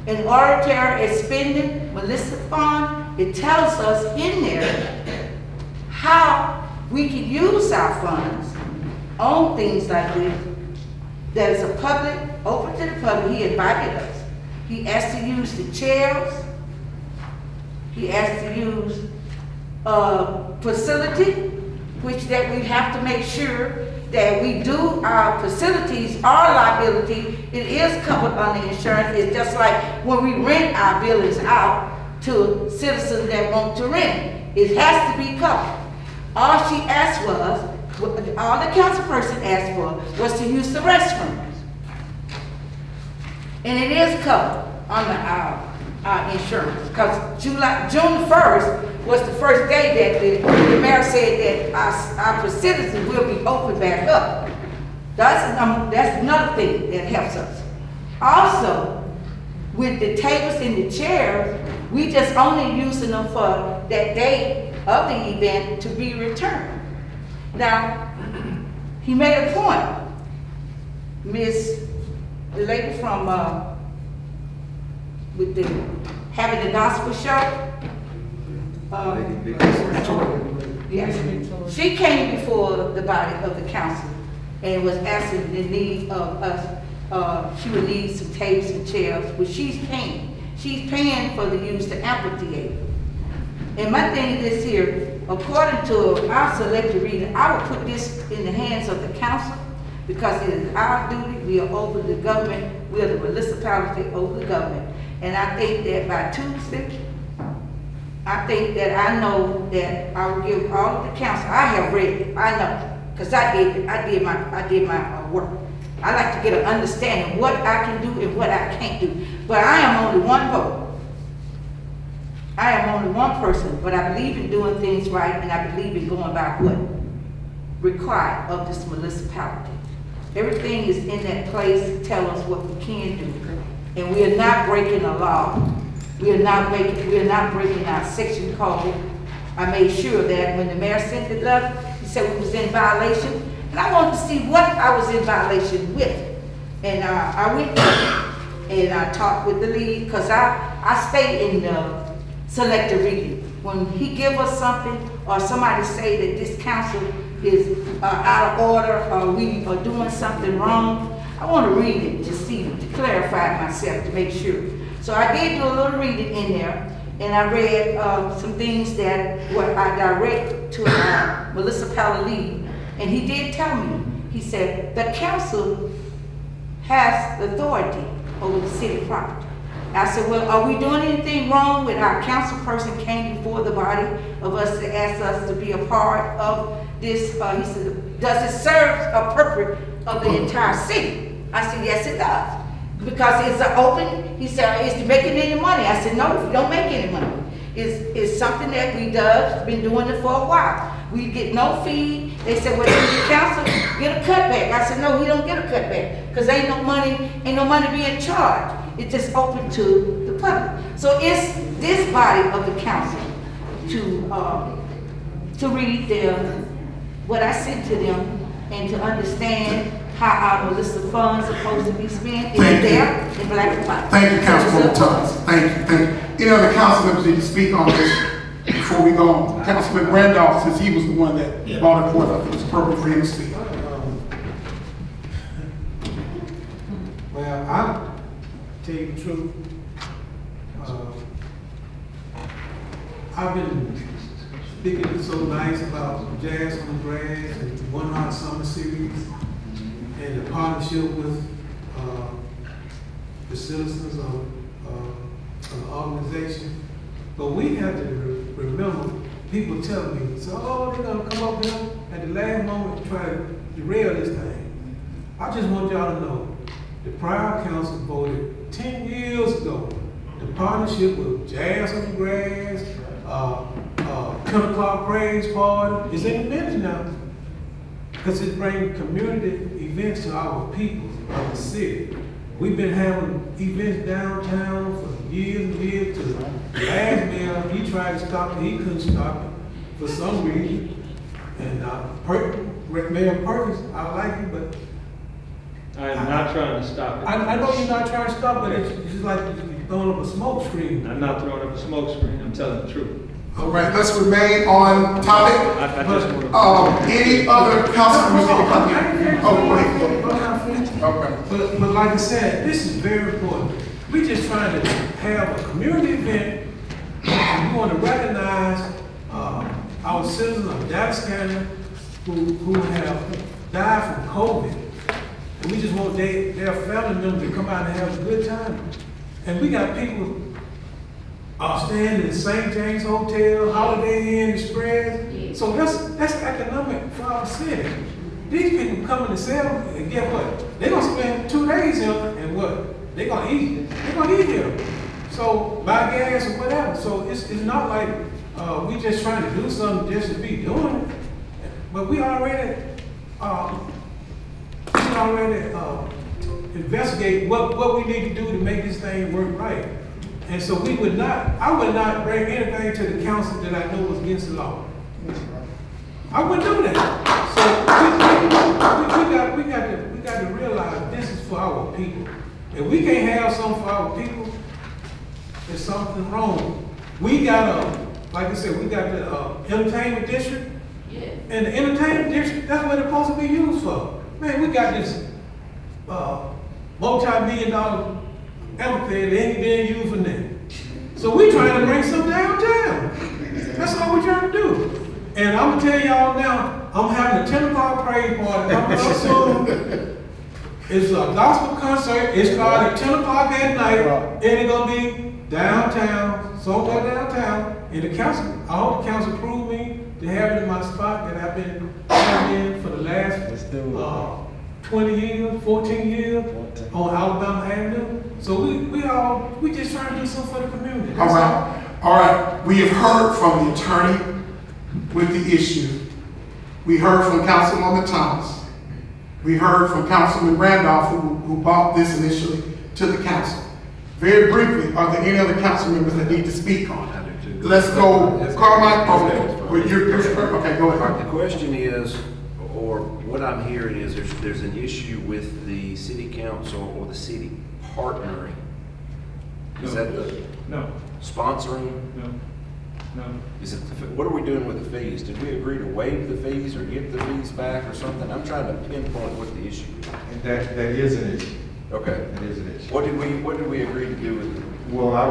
an oratory expended Melissa fund. It tells us in there how we can use our funds on things like this. There's a public, open to the public. He invited us. He asked to use the chairs. He asked to use facility, which that we have to make sure that we do our facilities, our liability, it is covered under insurance. It's just like when we rent our buildings out to citizens that want to rent it. It has to be covered. All she asked was, all the council person asked for was to use the restrooms. And it is covered under our insurance. Because June 1st was the first day that the mayor said that our facilities will be open back up. That's another thing that helps us. Also, with the tables and the chairs, we just only using them for that day of the event to be returned. Now, he made a point. The lady from, with the, having the gospel show, yes, she came before the body of the council and was asking the need of us, she would need some tables and chairs, which she's paying. She's paying for the use of the amphitheater. And my thing is here, according to our selected reading, I would put this in the hands of the council because it is our duty. We are over the government. We are the municipality over the government. And I think that by Tuesday, I think that I know that I will give all of the council, I have read it, I know, because I did my work. I like to get an understanding of what I can do and what I can't do. But I am only one vote. I am only one person, but I believe in doing things right, and I believe in going by what required of this municipality. Everything is in that place to tell us what we can do, and we are not breaking a law. We are not breaking our section code. I made sure that when the mayor sent the letter, he said we was in violation, and I wanted to see what I was in violation with. And I went and I talked with the lead, because I stay in the selective reading. When he give us something, or somebody say that this council is out of order, or we are doing something wrong, I want to read it to see, to clarify myself, to make sure. So I did do a little reading in there, and I read some things that I direct to our municipality lead. And he did tell me, he said, the council has authority over the city property. I said, well, are we doing anything wrong when our council person came before the body of us to ask us to be a part of this? He said, does it serve a purpose of the entire city? I said, yes, it does. Because it's an open, he said, is it making any money? I said, no, we don't make any money. It's something that we been doing it for a while. We get no fee. They said, well, the council get a cutback. I said, no, he don't get a cutback, because ain't no money being charged. It's just open to the public. So it's this body of the council to read what I sent to them and to understand how our municipal funds are supposed to be spent. It's there in black and white. Thank you, Councilwoman Thomas. Thank you. Any other council members need to speak on this before we go on? Councilman Randolph, since he was the one that brought it forth, I think it's appropriate for him to speak. Well, I'll tell you the truth. I've been speaking so nice about Jazz on the Grass and One Hot Summer Series and the partnership with the citizens of the organization. But we have to remember, people tell me, so, oh, they're gonna come up here at the last moment to try to derail this thing. I just want y'all to know, the prior council voted 10 years ago, the partnership with Jazz on the Grass, 10 o'clock praise party, is in the minutes now. Because it brings community events to our people of the city. We've been having events downtown for years and years. To the last mayor, he tried to stop it, he couldn't stop it for some reason. And Mayor Perkins, I like him, but I am not trying to stop it. I know you're not trying to stop it, but it's just like you're throwing up a smoke screen. I'm not throwing up a smoke screen, I'm telling the truth. All right, let's remain on topic. I just want to. Any other council members need to come in? Oh, wait. Okay. But like I said, this is very important. We're just trying to have a community event. We want to recognize our citizens of Dallas County who have died from COVID. And we just want their family members to come out and have a good time. And we got people staying in the St. James Hotel, Holiday Inn Express. So that's economic for our city. These people come in the cell and get what? They're gonna spend 2 days here and what? They're gonna eat. They're gonna eat here. So buy gas or whatever. So it's not like we just trying to do something just to be doing it. But we already investigate what we need to do to make this thing work right. And so I would not bring anything to the council that I know was against the law. I wouldn't do that. So we got to realize this is for our people. If we can't have something for our people, there's something wrong. We got like I said, we got the entertainment district. Yeah. And the entertainment district, that's what it's supposed to be used for. Man, we got this multi-million-dollar amphitheater that ain't being used for nothing. So we trying to bring some downtown. That's all we're trying to do. And I'm gonna tell y'all now, I'm having a 10 o'clock praise party coming up soon. It's a gospel concert. It starts at 10 o'clock at night, and it's gonna be downtown, somewhere downtown. And the council, I hope the council approved me to have it in my spot that I've been having in for the last 20 years, 14 years on Alabama Avenue. So we just trying to do something for the community. All right. We have heard from the attorney with the issue. We heard from Councilwoman Thomas. We heard from Councilman Randolph, who brought this initially to the council. Very briefly, are there any other council members that need to speak on it? Let's go, Carmine. Okay, go ahead. The question is, or what I'm hearing is, there's an issue with the city council or the city partnering. Is that the sponsoring? No. Is it what are we doing with the fees? Did we agree to waive the fees or give the fees back or something? I'm trying to pinpoint what the issue is. And that is an issue. Okay. That is an issue. What did we agree to do with it? Well, I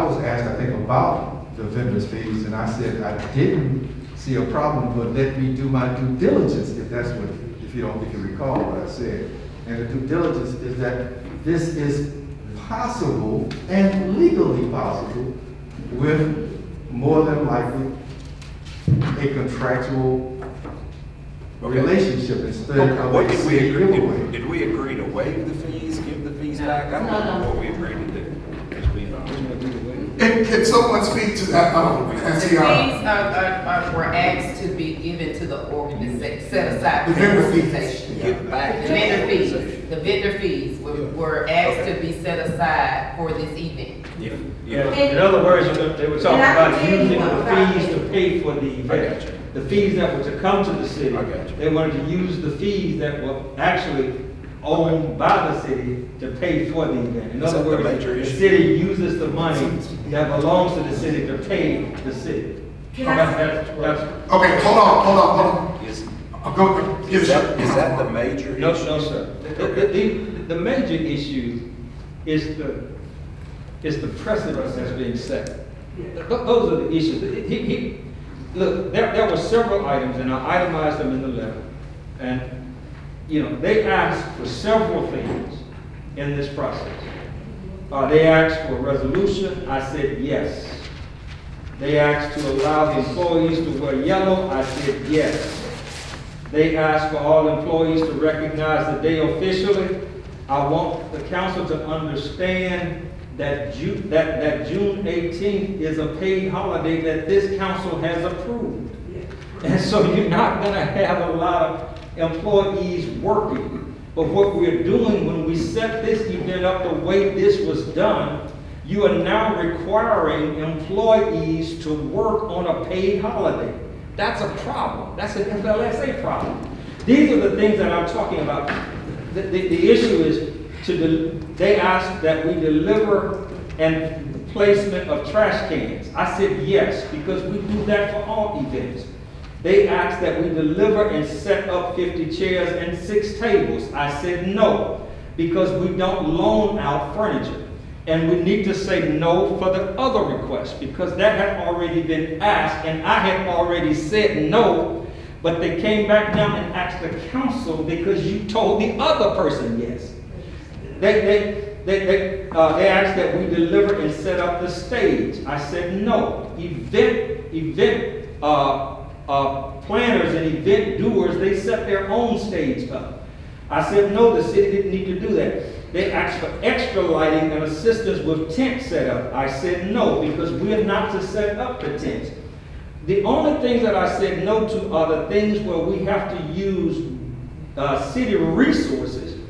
was asked, I think, about the vendor's fees, and I said I didn't see a problem, but let me do my due diligence, if you recall what I said. And the due diligence is that this is possible and legally possible with more than likely a contractual relationship instead of a giveaway. Did we agree to waive the fees, give the fees back? I don't know what we agreed to do. And can someone speak to that? The fees were asked to be given to the organization, set aside for the organization. Give back. The vendor fees were asked to be set aside for this event. In other words, they were talking about using the fees to pay for the event. The fees that were to come to the city, they wanted to use the fees that were actually owned by the city to pay for the event. In other words, the city uses the money that belongs to the city to pay the city. Okay, hold on. Is that the major issue? No, sir. The major issue is the precedent that's being set. Those are the issues. Look, there were several items, and I itemized them in the letter. And, they asked for several things in this process. They asked for a resolution. I said yes. They asked to allow the employees to wear yellow. I said yes. They asked for all employees to recognize the day officially. I want the council to understand that June 18th is a paid holiday that this council has approved. And so you're not going to have a lot of employees working. But what we're doing when we set this event up the way this was done, you are now requiring employees to work on a paid holiday. That's a problem. That's an FLSA problem. These are the things that I'm talking about. The issue is they asked that we deliver and placement of trash cans. I said yes, because we do that for all events. They asked that we deliver and set up 50 chairs and 6 tables. I said no, because we don't loan out furniture. And we need to say no for the other request, because that had already been asked, and I had already said no, but they came back down and asked the council because you told the other person yes. They asked that we deliver and set up the stage. I said no. Event planners and event doers, they set their own stage up. I said no, the city didn't need to do that. They asked for extra lighting and assistance with tent setup. I said no, because we're not to set up the tents. The only things that I said no to are the things where we have to use city resources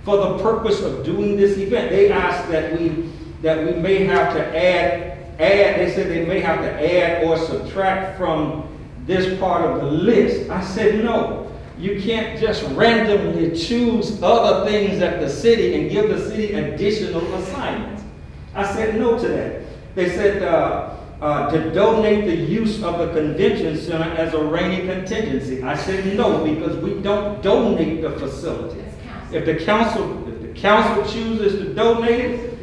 for the purpose of doing this event. They asked that we may have to add, they said they may have to add or subtract from this part of the list. I said no. You can't just randomly choose other things at the city and give the city additional assignments. I said no to that. They said to donate the use of the convention center as a rainy contingency. I said no, because we don't donate the facility. If the council chooses to donate it,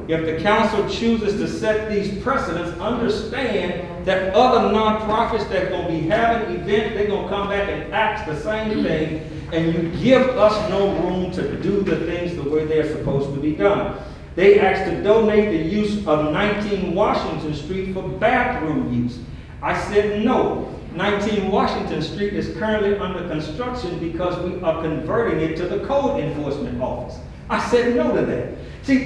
if the council chooses to set these precedents, understand that other nonprofits that are going to be having events, they're going to come back and ask the same thing, and you give us no room to do the things the way they're supposed to be done. They asked to donate the use of 19 Washington Street for bathroom use. I said no. 19 Washington Street is currently under construction because we are converting it to the code enforcement office. I said no to that. See,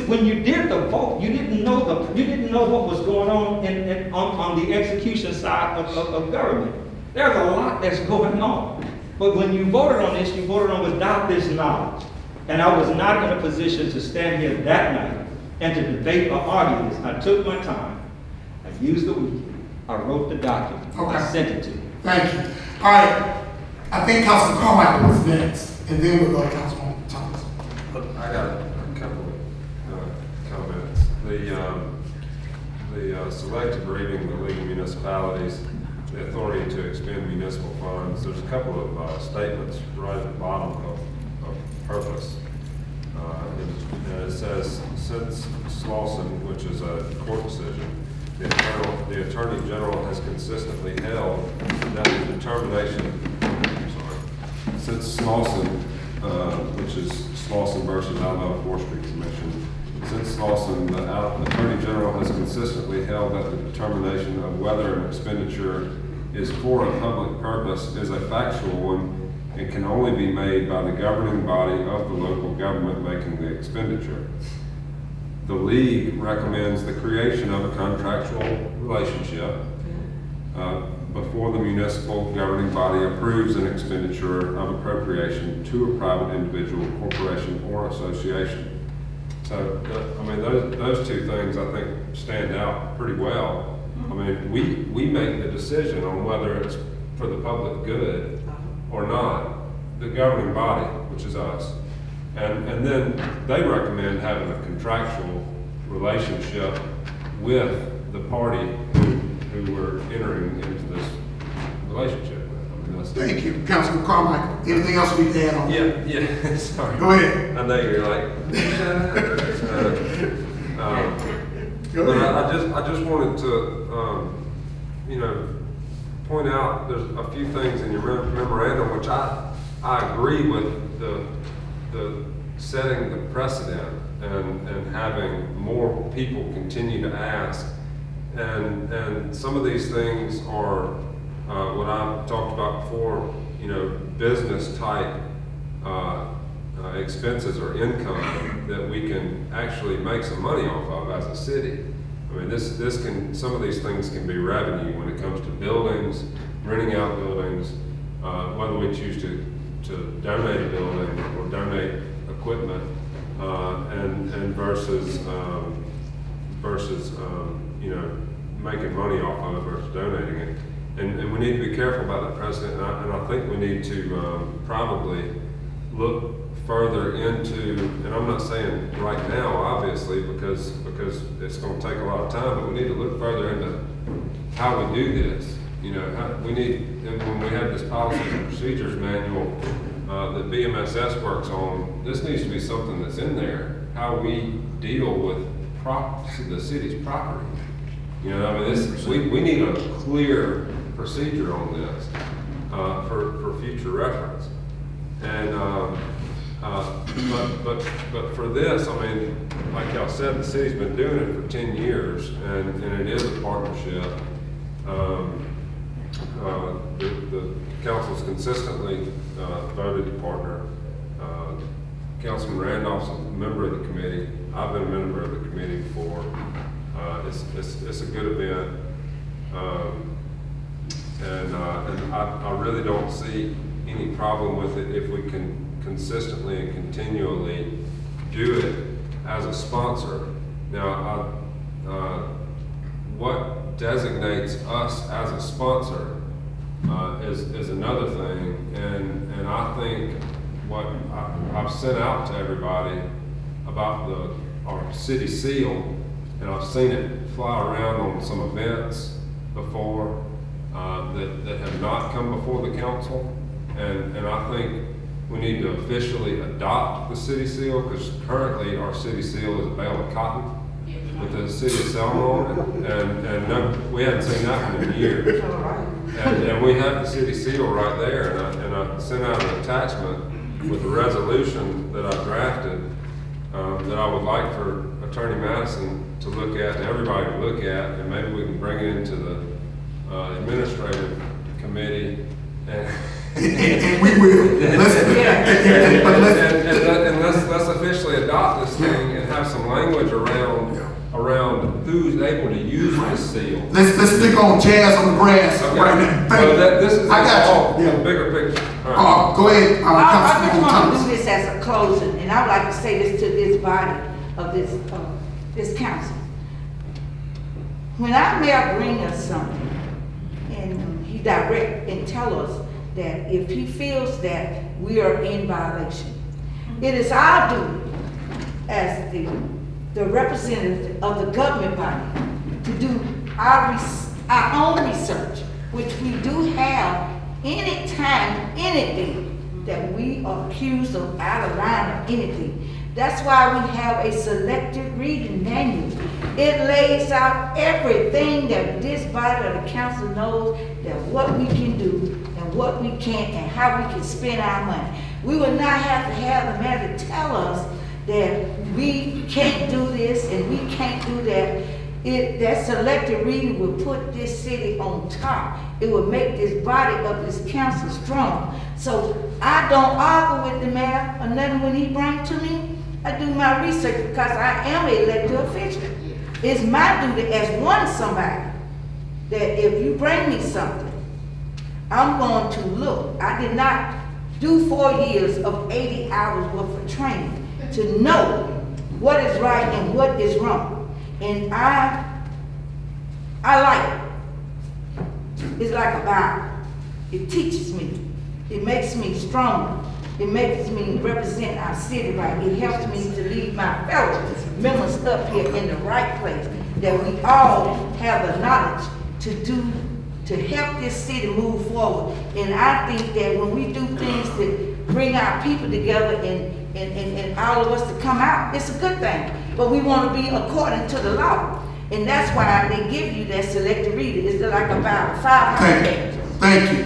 when you did the vote, you didn't know what was going on on the execution side of government. There's a lot that's going on. But when you voted on this, you voted on without this knowledge. And I was not in a position to stand here that night and to debate or argue this. I took my time. I used the weekend. I wrote the document. Okay. I sent it to you. Thank you. All right. I think Councilman Carmichael was next, and then we'll go to Councilman Thomas. I got a couple of comments. The selective reading of the League of Municipalities, the authority to expend municipal funds, there's a couple of statements right at the bottom of purpose. And it says, since Slauson, which is a court decision, the Attorney General has consistently held that the determination, since Slauson, which is Slauson versus Alabama Forestry Commission, since Slauson, the Attorney General has consistently held that the determination of whether an expenditure is for a public purpose is a factual one and can only be made by the governing body of the local government making the expenditure. The League recommends the creation of a contractual relationship before the municipal governing body approves an expenditure of appropriation to a private individual, corporation, or association. So, I mean, those two things I think stand out pretty well. I mean, we make the decision on whether it's for the public good or not, the governing body, which is us. And then they recommend having a contractual relationship with the party who we're entering into this relationship with. I mean, that's Thank you, Councilman Carmichael. Anything else we can add on? Yeah, sorry. Go ahead. I know you're like, Go But ahead. I just wanted to, you know, point out, there's a few things in your memorandum, which I agree with the setting the precedent and having more people continue to ask. And some of these things are, what I've talked about before, you know, business type, expenses or income that we can actually make some money off of as a city. I mean, some of these things can be revenue when it comes to buildings, renting out buildings, whether we choose to donate a building or donate equipment, and versus you know, making money off of it versus donating it. And we need to be careful about that precedent, and I think we need to probably look further into, and I'm not saying right now, obviously, because it's going to take a lot of time, but we need to look further into how we do this. You know, and when we have this policies and procedures manual that BMSS works on, this needs to be something that's in there, how we deal with the city's property. You know, I mean, we need a clear procedure on this for future reference. And but for this, I mean, like y'all said, the city's been doing it for 10 years, and it is a partnership. The council's consistently voted to partner. Councilman Randolph's a member of the committee. I've been a member of the committee before. It's a good event, and I really don't see any problem with it if we can consistently and continually do it as a sponsor. Now, what designates us as a sponsor is another thing, and I think what I've sent out to everybody about our city seal, and I've seen it fly around on some events before that have not come before the council, and I think we need to officially adopt the city seal, because currently our city seal is a bale of cotton with the city of Selma on it, and no, we hadn't seen that one in years. And we have the city seal right there, and I sent out an attachment with a resolution that I drafted that I would like for Attorney Madison to look at, and everybody to look at, and maybe we can bring it into the administrative committee. And we will. Let's officially adopt this thing and have some language around who's able to use this seal. Let's stick on jazz on the grass right now. I got you. Bigger picture. Go ahead. I just want to do this as a closing, and I would like to say this to this body of this council. When our mayor bring us something, and he direct and tell us that if he feels that we are in violation, it is our duty as the representative of the government body to do our own research, which we do have anytime, anything that we are accused of out of line or anything. That's why we have a selected reading manual. It lays out everything that this body of the council knows, that what we can do and what we can't, and how we can spend our money. We will not have to have the mayor to tell us that we can't do this and we can't do that. That selected reading will put this city on top. It will make this body of this council strong. So I don't argue with the mayor or nothing when he brings to me. I do my research because I am an elected official. It's my duty as somebody that if you bring me something, I'm going to look. I did not do 4 years of 80 hours worth of training to know what is right and what is wrong. And I like it. It's like a Bible. It teaches me. It makes me stronger. It makes me represent our city right. It helps me to lead my fellow members up here in the right place, that we all have the knowledge to help this city move forward. And I think that when we do things to bring our people together and all of us to come out, it's a good thing. But we want to be according to the law. And that's why they give you that selected reading. It's like about 500 pages. Thank you.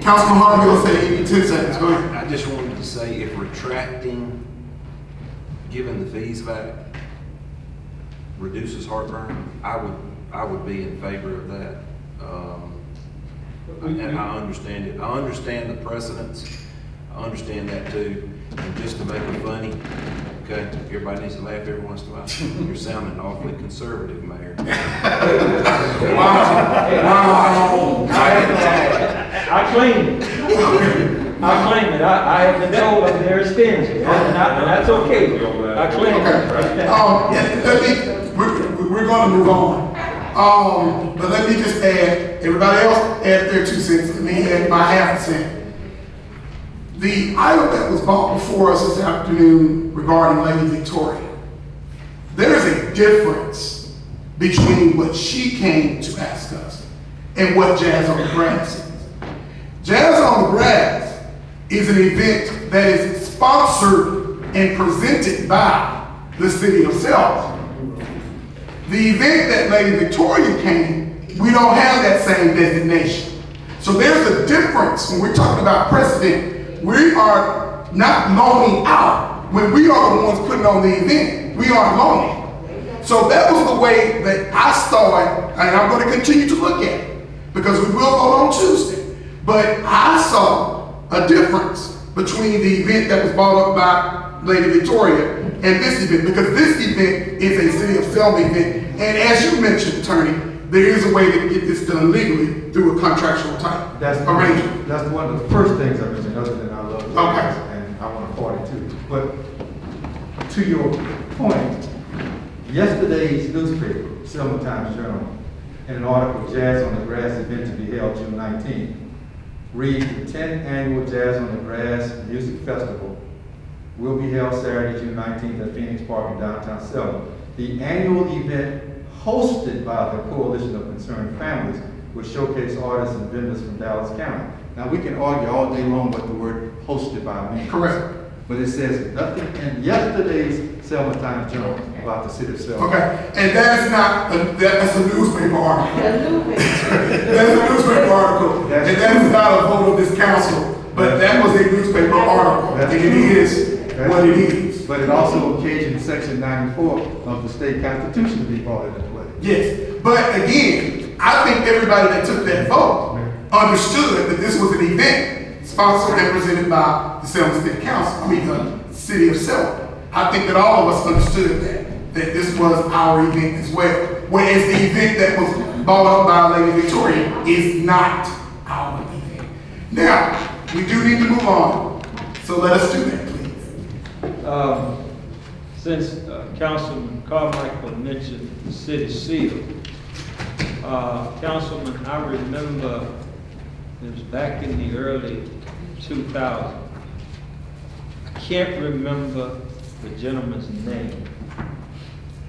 Councilman Harvey will say 10 seconds. Go ahead. I just wanted to say, if retracting, giving the fees back, reduces heartburn, I would be in favor of that. And I understand it. I understand the precedents. I understand that too. And just to make it funny, okay, everybody needs to laugh every once in a while. You're sounding awfully conservative, Mayor. Wow. I claim it. I claim it. I have been told I'm very stingy, and that's okay. I claim it. We're going to move on. But let me just add, everybody else add their 2 cents. Let me add my half a cent. The item that was brought before us this afternoon regarding Lady Victoria, there is a difference between what she came to ask us and what Jazz on the Grass is. Jazz on the Grass is an event that is sponsored and presented by the city of Selma. The event that Lady Victoria came, we don't have that same designation. So there's a difference when we're talking about precedent. We are not loaning out when we are the ones putting on the event. We aren't loaning. So that was the way that I saw it, and I'm going to continue to look at it because we will vote on Tuesday. But I saw a difference between the event that was brought up by Lady Victoria and this event, because this event is a City of Selma event. And as you mentioned, Attorney, there is a way to get this done legally through a contractual type arrangement. That's one of the first things I mentioned, other than I love the Okay. and I want to party too. But to your point, yesterday's newspaper, Selma Times-Journal, in an article, Jazz on the Grass event to be held June 19th, reads the 10th annual Jazz on the Grass Music Festival will be held Saturday, June 19th at Phoenix Park in downtown Selma. The annual event, hosted by the Coalition of Concerned Families, will showcase artists and vendors from Dallas County. Now, we can argue all day long what the word hosted by means. Correct. But it says nothing in yesterday's Selma Times-Journal about the city of Selma. Okay, and that's not, that's a newspaper article. That's a newspaper article, and that is not a vote of this council, but that was a newspaper article, and it is what it is. But it also occasioned Section 94 of the state constitution to be brought into play. Yes, but again, I think everybody that took that vote understood that this was an event sponsored and presented by the Selma City Council, the City of Selma. I think that all of us understood that this was our event as well. Whereas the event that was brought up by Lady Victoria is not our event. Now, we do need to move on, so let us do that, please. Since Councilman Carmichael mentioned the city seal, Councilman, I remember it was back in the early 2000s. I can't remember the gentleman's name.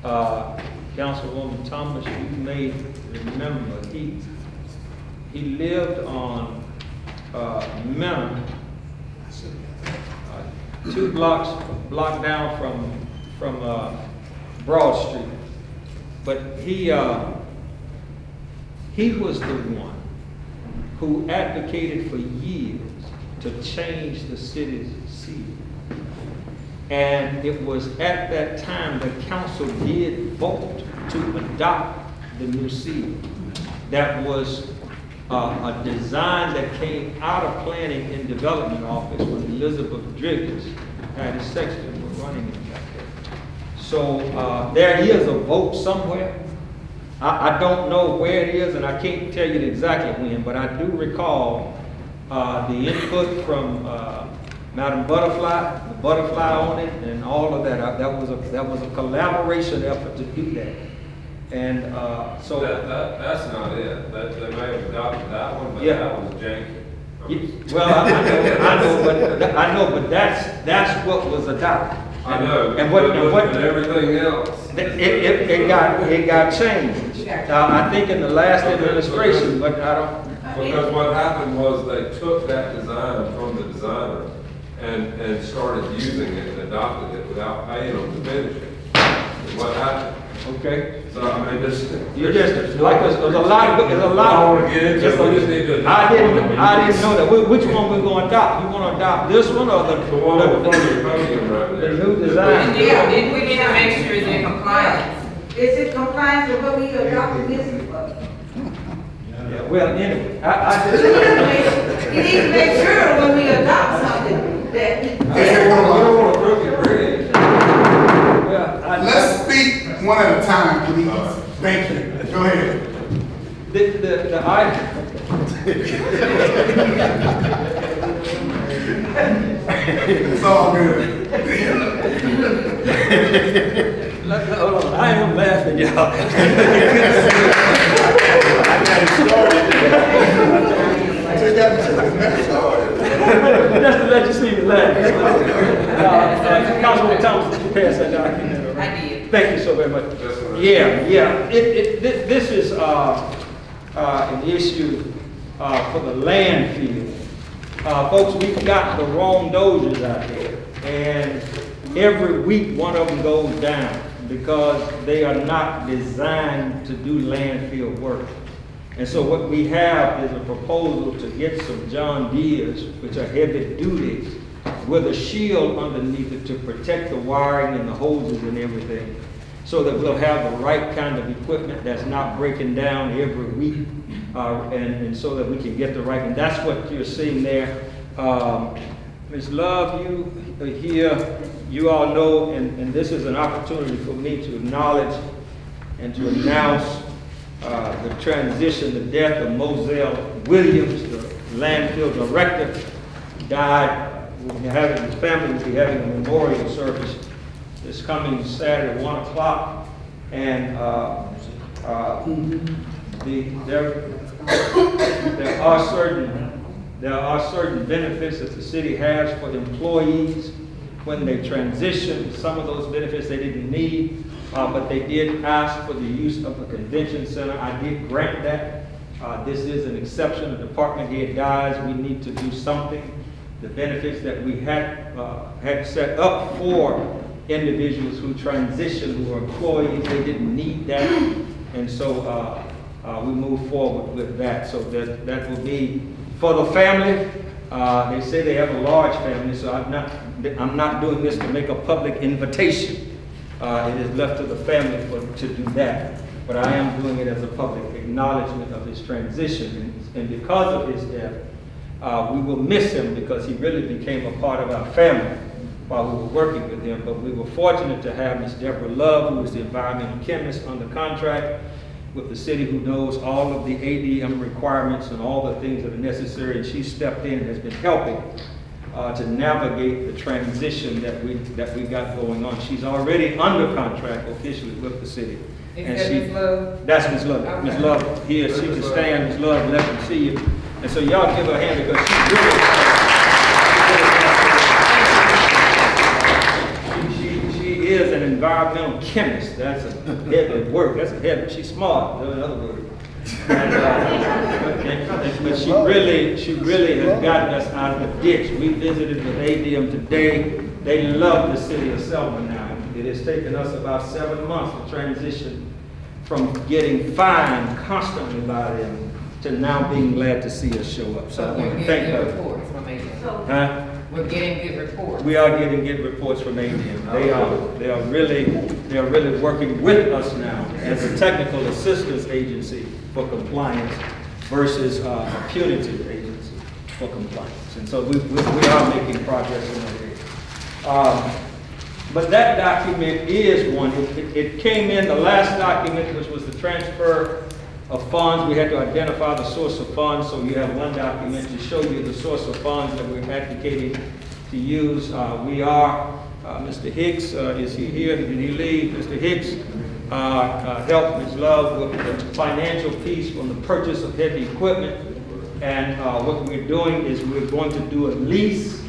Councilwoman Thomas, you may remember, he lived on Menor, 2 block down from Broad Street. But he was the one who advocated for years to change the city's seal. And it was at that time the council did vote to adopt the new seal. That was a design that came out of Planning and Development Office when Elizabeth Driggers and his Sexton were running it back there. So there is a vote somewhere. I don't know where it is, and I can't tell you exactly when, but I do recall the input from Madam Butterfly, the Butterfly on it, and all of that. That was a collaboration effort to do that. And so that's not it. They may have adopted that one, but yeah. that was janky. Well, I know, but that's what was adopted. I know. And everything else. It got changed. I think in the last administration, but I don't. Because what happened was they took that design from the designer and started using it and adopted it without paying them to finish it. And what happened? Okay? So, I mean, this. You just, like, there's a lot, I don't wanna get into it, we just need to. I didn't know that. Which one we gonna adopt? You wanna adopt this one or the? The one in front of your podium right The there. new design? Yeah, then we need to make sure it's in compliance. Is it compliant with what we adopted this? Yeah, well, anyway, I You just. need to make sure when we adopt something that. Let's speak one at a time, please. Thank you. Go ahead. The item. It's all good. Hold on, I am laughing, y'all. Just to let you see me laugh. Councilwoman Thomas, did you pass that document? I did. Thank you so very much. Yeah. This is an issue for the landfill. Folks, we've got the wrong dozers out there, and every week one of them goes down because they are not designed to do landfill work. And so what we have is a proposal to get some John Deeres, which are heavy duty, with a shield underneath it to protect the wiring and the hoses and everything, so that we'll have the right kind of equipment that's not breaking down every week, and so that we can get the right, and that's what you're seeing there. Ms. Love, you here, you all know, and this is an opportunity for me to acknowledge and to announce the transition, the death of Moselle Williams, the landfill director, died. His family will be having a memorial service this coming Saturday, 1 o'clock, and there are certain benefits that the city has for employees when they transition. Some of those benefits they didn't need, but they did ask for the use of a convention center. I did grant that. This is an exception. A department head dies, we need to do something. The benefits that we had set up for individuals who transition, who are employees, they didn't need that. And so we move forward with that. So that will be for the family. They say they have a large family, so I'm not doing this to make a public invitation. It is left to the family to do that. But I am doing it as a public acknowledgement of his transition. And because of his death, we will miss him because he really became a part of our family while we were working with him. But we were fortunate to have Ms. Deborah Love, who is the environmental chemist under contract with the city, who knows all of the ADM requirements and all the things that are necessary. And she stepped in and has been helping to navigate the transition that we got going on. She's already under contract officially with the city. Is that Ms. Love? That's Ms. Love. Okay. Ms. Love here, she can stand. Ms. Love, let them see you. And so y'all give her a hand because she is an environmental chemist. That's a heavy work. That's a heavy. She's smart, in other words. But she really has gotten us out of the ditch. We visited with ADM today. They love the city of Selma now. It has taken us about 7 months to transition from getting fined constantly by them to now being glad to see us show up. So I want to thank her. Huh? We're getting good reports. We are getting good reports from ADM. They are really working with us now as a technical assistance agency for compliance versus a punitive agency for compliance. And so we are making progress in that area. But that document is one. It came in, the last document, which was the transfer of funds. We had to identify the source of funds, so you have one document to show you the source of funds that we're advocating to use. We are, Mr. Hicks, is he here? Did he leave? Mr. Hicks helped Ms. Love with the financial piece from the purchase of heavy equipment. And what we're doing is we're going to do a lease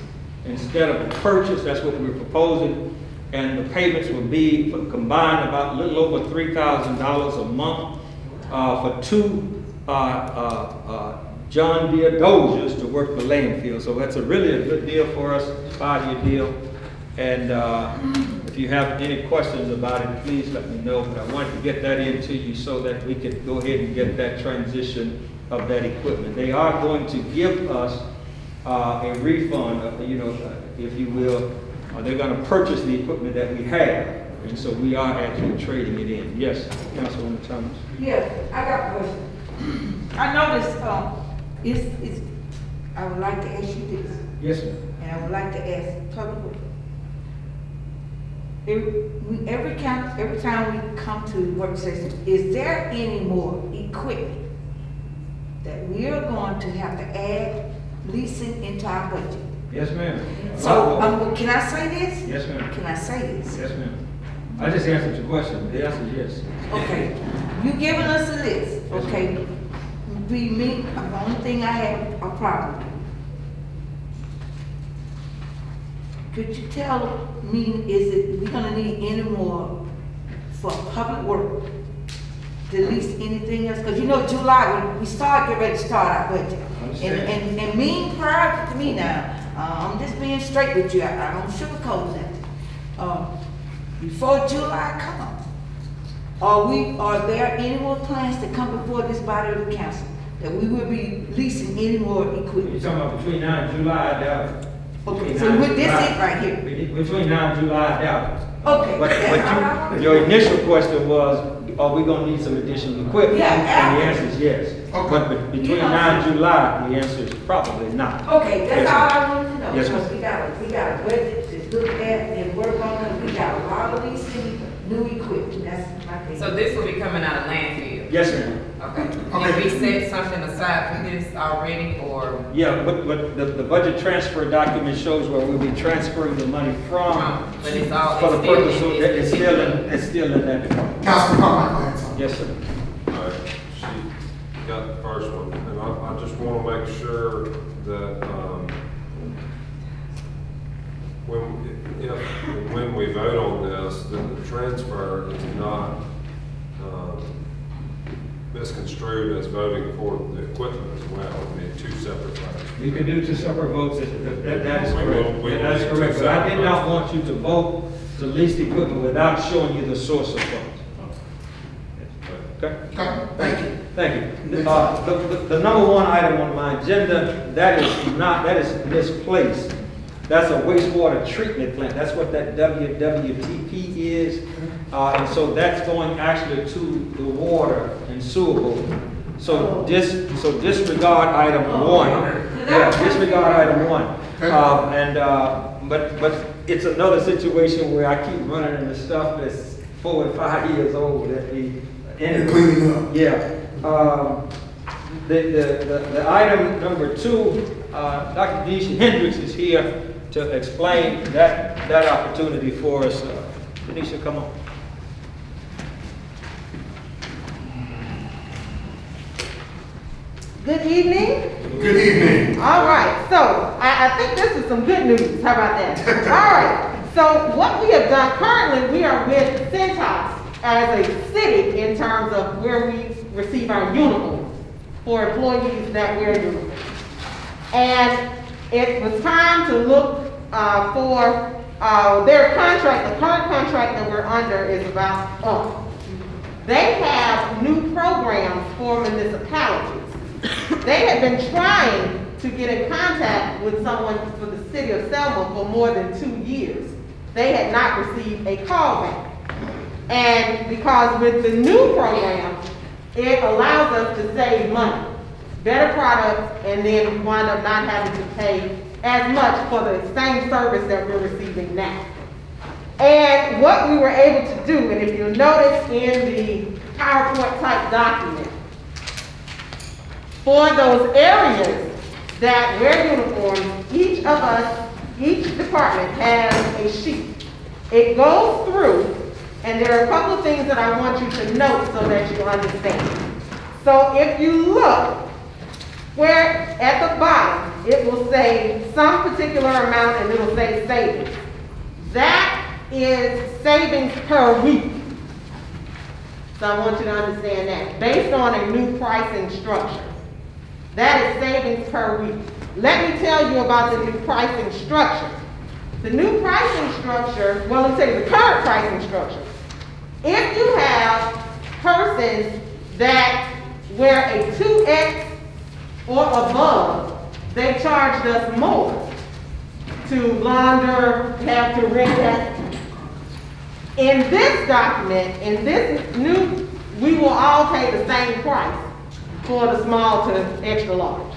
instead of a purchase. That's what we're proposing. And the payments will be for combined about a little over $3,000 a month for 2 John Deere dozers to work the landfill. So that's really a good deal for us, 5-year deal. And if you have any questions about it, please let me know. But I wanted to get that into you so that we could go ahead and get that transition of that equipment. They are going to give us a refund, if you will. They're going to purchase the equipment that we have. And so we are actually trading it in. Yes, Councilwoman Thomas. Yes, I got a question. I noticed, I would like to ask you this, Yes, ma'am. and I would like to ask Public Works. Every time we come to work session, is there any more equipment that we are going to have to add leasing into our budget? Yes, ma'am. So, can I say this? Yes, ma'am. Can I say this? Yes, ma'am. I just answered your question. The answer is yes. Okay, you giving us a list, okay? Be me, the only thing I have a problem with. Could you tell me, we gonna need any more for public work to lease anything else? Cause July, we start, get ready to start our budget. And mean prior to me now, I'm just being straight with you, I don't sugarcoat that. Before July comes, are there any more plans to come before this body of the council that we will be leasing any more equipment? You're talking about between now and July, I doubt it. Okay, so with this it right here. Between now and July, I doubt it. Okay. But your initial question was, are we gonna need some additional equipment? Yeah. And the answer is yes. But between now and July, the answer is probably not. Okay, that's all I wanted to know. Yes, Because ma'am. we got a budget to look at and work on, because we got a lot of leasing new equipment, that's my thing. So this will be coming out of landfill? Yes, ma'am. Okay. Did we set something aside for this already, or? Yeah, but the budget transfer document shows where we'll be transferring the money from. But it's all, For the it's still purpose of, in this it's still in that department. Councilman Carmichael. Yes, sir. All right, she got the first one, and I just want to make sure that, when we vote on this, then the transfer is not, misconstrued as voting for the equipment as well. It would be two separate votes. You can do two separate votes, that is We correct. will That is need two correct, but I did separate not votes. want you to vote to lease the equipment without showing you the source of funds. Okay? Thank you. Thank you. The number one item on my agenda, that is misplaced. That's a wastewater treatment plant. That's what that WWTP is. And so that's going actually to the water and sewer board. So disregard item one. Yeah, disregard item one. But it's another situation where I keep running into stuff that's 4 and 5 years old that we. Cleaning up. Yeah. The item number 2, Dr. Denisha Hendricks is here to explain that opportunity for us. Denisha, come on. Good evening. Good evening. All right, so I think this is some good news. How about that? All right, so what we have done currently, we are with Centos as a city in terms of where we receive our uniforms for employees that wear uniforms. And it was time to look for their contract. The current contract that we're under is about up. They have new programs for municipalities. They had been trying to get in contact with someone for the city of Selma for more than 2 years. They had not received a call back. And because with the new program, it allows us to save money, better products, and then wind up not having to pay as much for the same service that we're receiving now. And what we were able to do, and if you'll notice in the PowerPoint type document, for those areas that wear uniforms, each of us, each department has a sheet. It goes through, and there are a couple of things that I want you to note so that you understand. So if you look, where at the bottom, it will say some particular amount and it'll say savings. That is savings per week. So I want you to understand that, based on a new pricing structure. That is savings per week. Let me tell you about the new pricing structure. The new pricing structure, well, let's say the current pricing structure. If you have persons that wear a 2X or above, they charged us more to launder, have to rent that. In this document, in this new, we will all pay the same price for the small to extra large.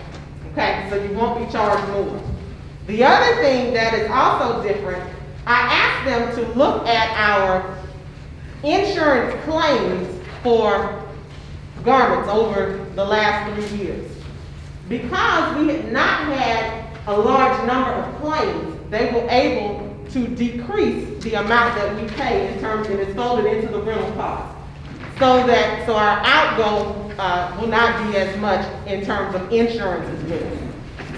Okay, so you won't be charged more. The other thing that is also different, I asked them to look at our insurance claims for garments over the last 3 years. Because we had not had a large number of claims, they were able to decrease the amount that we pay in terms, and it's folded into the rental cost. So our outgo will not be as much in terms of insurance as well.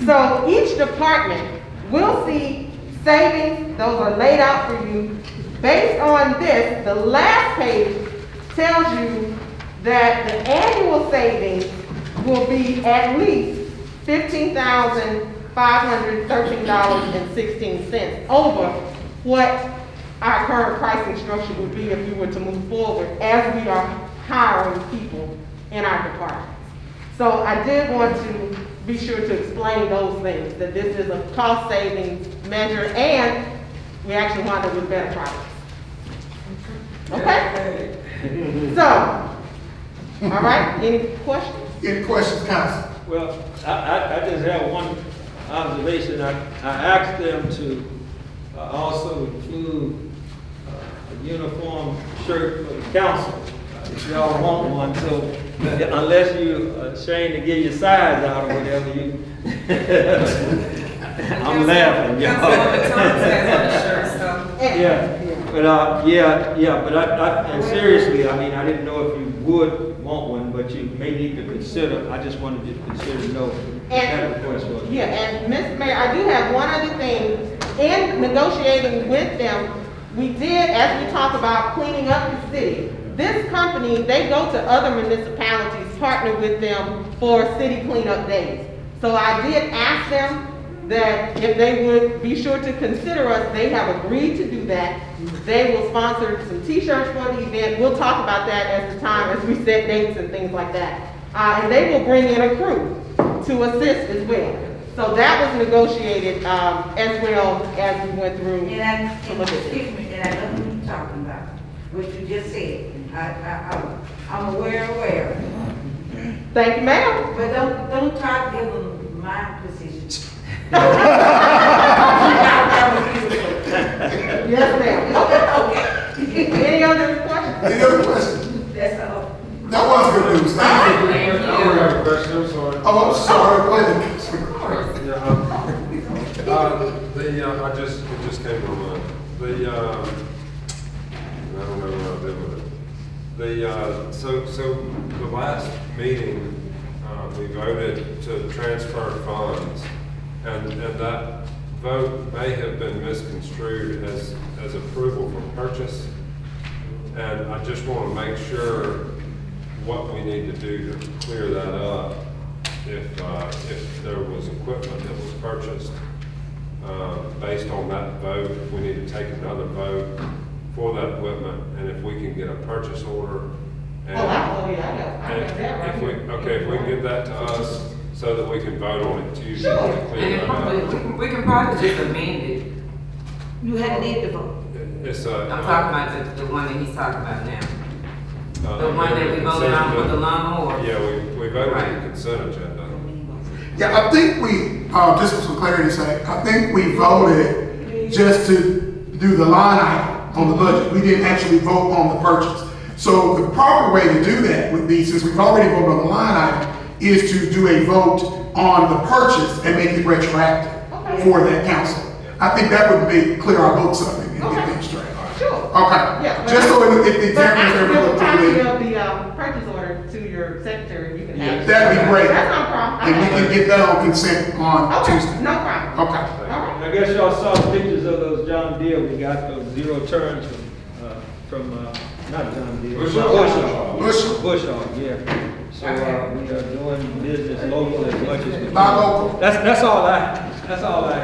So each department will see savings, those are laid out for you. Based on this, the last page tells you that the annual savings will be at least $15,513.16 over what our current pricing structure would be if you were to move forward as we are hiring people in our departments. So I did want to be sure to explain those things, that this is a cost savings measure and we actually wind up with better products. Okay? So, all right, any questions? Any questions, council? Well, I just have one observation. I asked them to also include a uniform shirt for the council. If y'all want one, so unless you're ashamed to give your size out or whatever, you. I'm laughing, y'all. Yeah, but and seriously, I mean, I didn't know if you would want one, but you may need to consider. I just wanted you to consider what that request was. Yeah, and Mr. Mayor, I do have one other thing. In negotiating with them, we did, as we talk about cleaning up the city, this company, they go to other municipalities, partner with them for city cleanup days. So I did ask them that if they would be sure to consider us, they have agreed to do that. They will sponsor some t-shirts for the event. We'll talk about that as the time, as we set dates and things like that. And they will bring in a crew to assist as well. So that was negotiated as well as we went through. And I know what you're talking about, what you just said. I'm aware. Thank you, ma'am. But don't try to give them my position. Yes, ma'am. Okay. Any other questions? Any other questions? That's all. That was good news. Thank you. I have a question, I'm sorry. Oh, I'm sorry. Go ahead. Yeah, it just came to mind. I don't know what I'll do with it. So the last meeting, we voted to transfer funds, and that vote may have been misconstrued as approval for purchase. And I just want to make sure what we need to do to clear that up. If there was equipment that was purchased based on that vote, if we need to take another vote for that equipment, and if we can get a purchase order. And if we can get that to us so that we can vote on it Tuesday to clear that up. We can probably just amend it. You had need to vote. I'm talking about the one that he's talking about now. The one that we voted on for the lawnmower. Yeah, we voted on the consent agenda. Yeah, I think we, just for some clarity's sake, I think we voted just to do the line item on the budget. We didn't actually vote on the purchase. So the proper way to do that would be, since we've already voted on the line item, is to do a vote on the purchase and make it retroactive for that council. I think that would clear our books up and get things straight. Sure. Okay. Yeah. Just so it examines But I everything. will copy of the purchase order to your secretary. You can have. That'd be great. That's no problem. And we can get that on consent on Tuesday. No problem. Okay. All I guess y'all saw pictures of those John Deere. We got those 0 turns from not John Deere. Bushhog, yeah. So we are doing business local as much as we can. Buy local. That's all I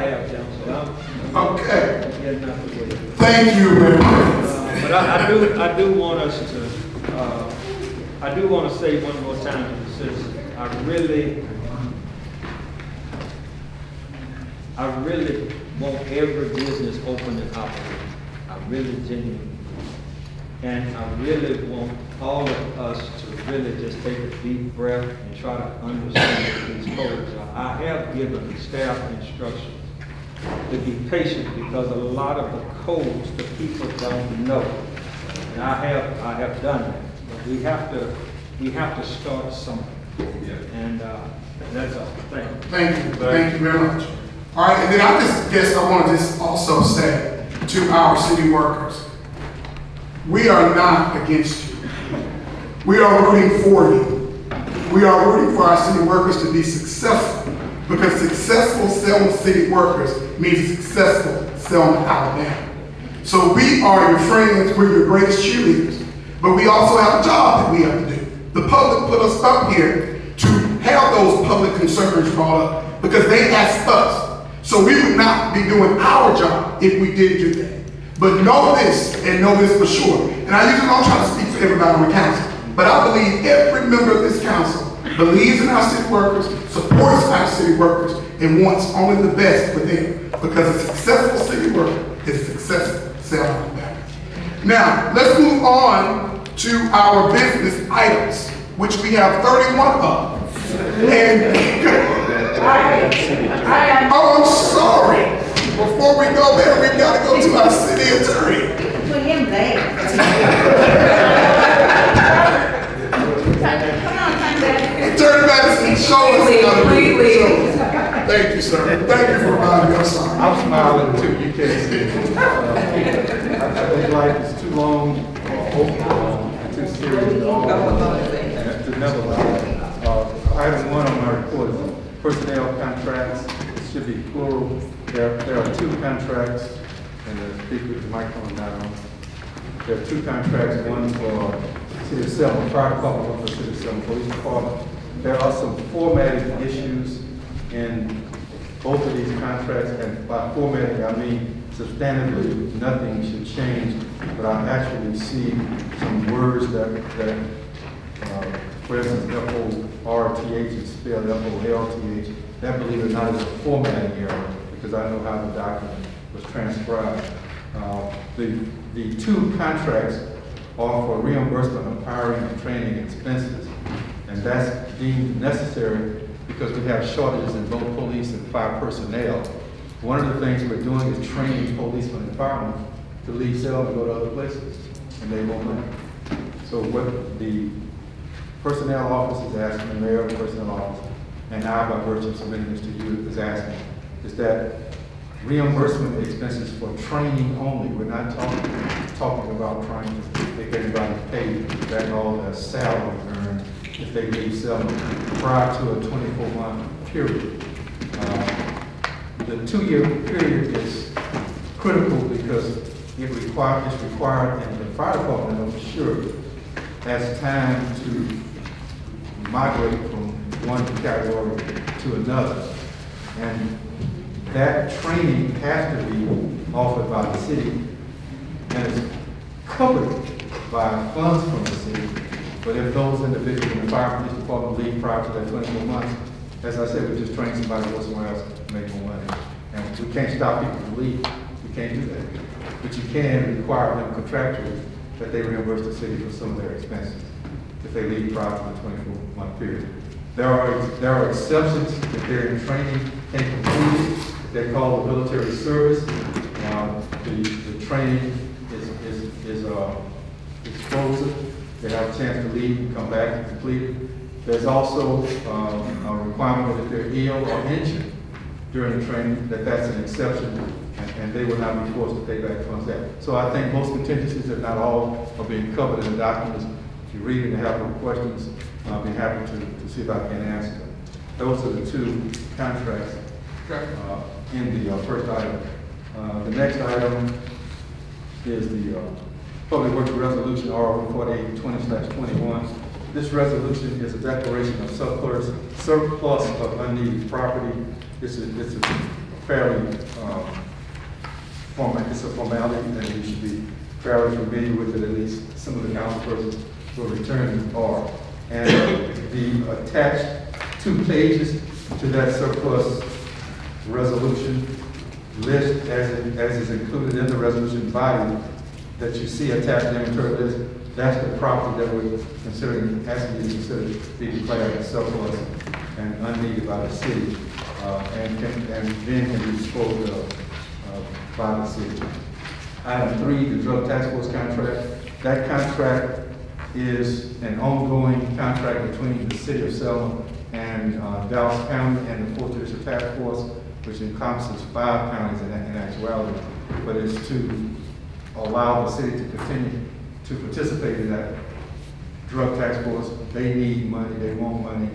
have, Council. Okay. that not the way. Thank you very much. But I do want us to, I do want to say one more time to the citizens, I really want every business open and operating. I really genuinely. And I really want all of us to really just take a deep breath and try to understand what these codes are. I have given staff instructions to be patient because a lot of the codes the people don't know. And I have done that. But we have to start something. And that's all. Thank you. Thank you very much. All right, and then I want to just also say to our city workers, we are not against you. We are rooting for you. We are rooting for our city workers to be successful because successful Selma city workers means successful Selma, Alabama. So we are your friends, we're your greatest cheerleaders, but we also have a job that we have to do. The public put us up here to have those public concerns brought up because they asked us. So we would not be doing our job if we didn't do that. But know this, and know this for sure. And I usually don't try to speak for everybody on the council, but I believe every member of this council believes in our city workers, supports our city workers, and wants only the best for them. Because a successful city worker is successful Selma, Alabama. Now, let's move on to our business items, which we have 31 of. And oh, I'm sorry. Before we go there, we've got to go to our city attorney. Put him there. Attorney Madison, show us another Thank you, sir. Thank you for reminding me. I'm sorry. I'm smiling too, you can't see it. I think life is too long, too serious, to never lie. Item 1 on my report is personnel contracts. It should be plural. There are 2 contracts, and the speaker with the microphone down. There are 2 contracts, one for City of Selma Fire Department, one for City of Selma Police Department. There are some formatting issues in both of these contracts, and by formatting I mean substantively nothing should change, but I actually see some words that for instance, F-O-R-T-H is spelled F-O-L-T-H. That, believe it or not, is a formatting error because I know how the document was transcribed. The 2 contracts are for reimbursement of hiring and training expenses, and that's deemed necessary because we have shortages in both police and fire personnel. One of the things we're doing is training policemen and firemen to leave Selma and go to other places, and they won't money. So what the personnel office is asking, the mayor of the personnel office, and I, by virtue of submitting this to you, is asking, is that reimbursement expenses for training only. We're not talking about trying to make everybody pay back all their salary earned if they leave Selma prior to a 24-month period. The 2-year period is critical because it's required in the fire department, I'm sure, as time to migrate from one category to another. And that training has to be offered by the city and is covered by funds from the city. But if those individuals in the fire police department leave prior to that 24 months, as I said, we just train somebody to go somewhere else to make more money. And we can't stop people from leaving. We can't do that. But you can require them contractually that they reimburse the city for some of their expenses if they leave prior to the 24-month period. There are exceptions if they're in training and completed. They're called the military service. The training is explosive. They have a chance to leave and come back and complete it. There's also a requirement that if they're ill or injured during the training, that's an exception, and they will not be forced to pay back funds there. So I think most contingencies, if not all, are being covered in the documents. If you read it and have any questions, I'll be happy to see if I can answer them. Those are the 2 contracts in the first item. The next item is the Public Works Resolution R4820/21. This resolution is a declaration of surplus of unneeded property. It's a fairly it's a formality, and you should be fairly familiar with it, at least some of the council persons who are returning are. And the attached 2 pages to that surplus resolution list, as is included in the resolution body that you see attached there to the list, that's the property that we're considering, asking you to consider to be declared as surplus and unneeded by the city, and then can be disposed of by the city. Item 3, the drug task force contract. That contract is an ongoing contract between the city of Selma and Dallas County and the 4th Judicial Task Force, which encompasses 5 counties in actuality, but it's to allow the city to continue to participate in that drug task force. They need money, they want money.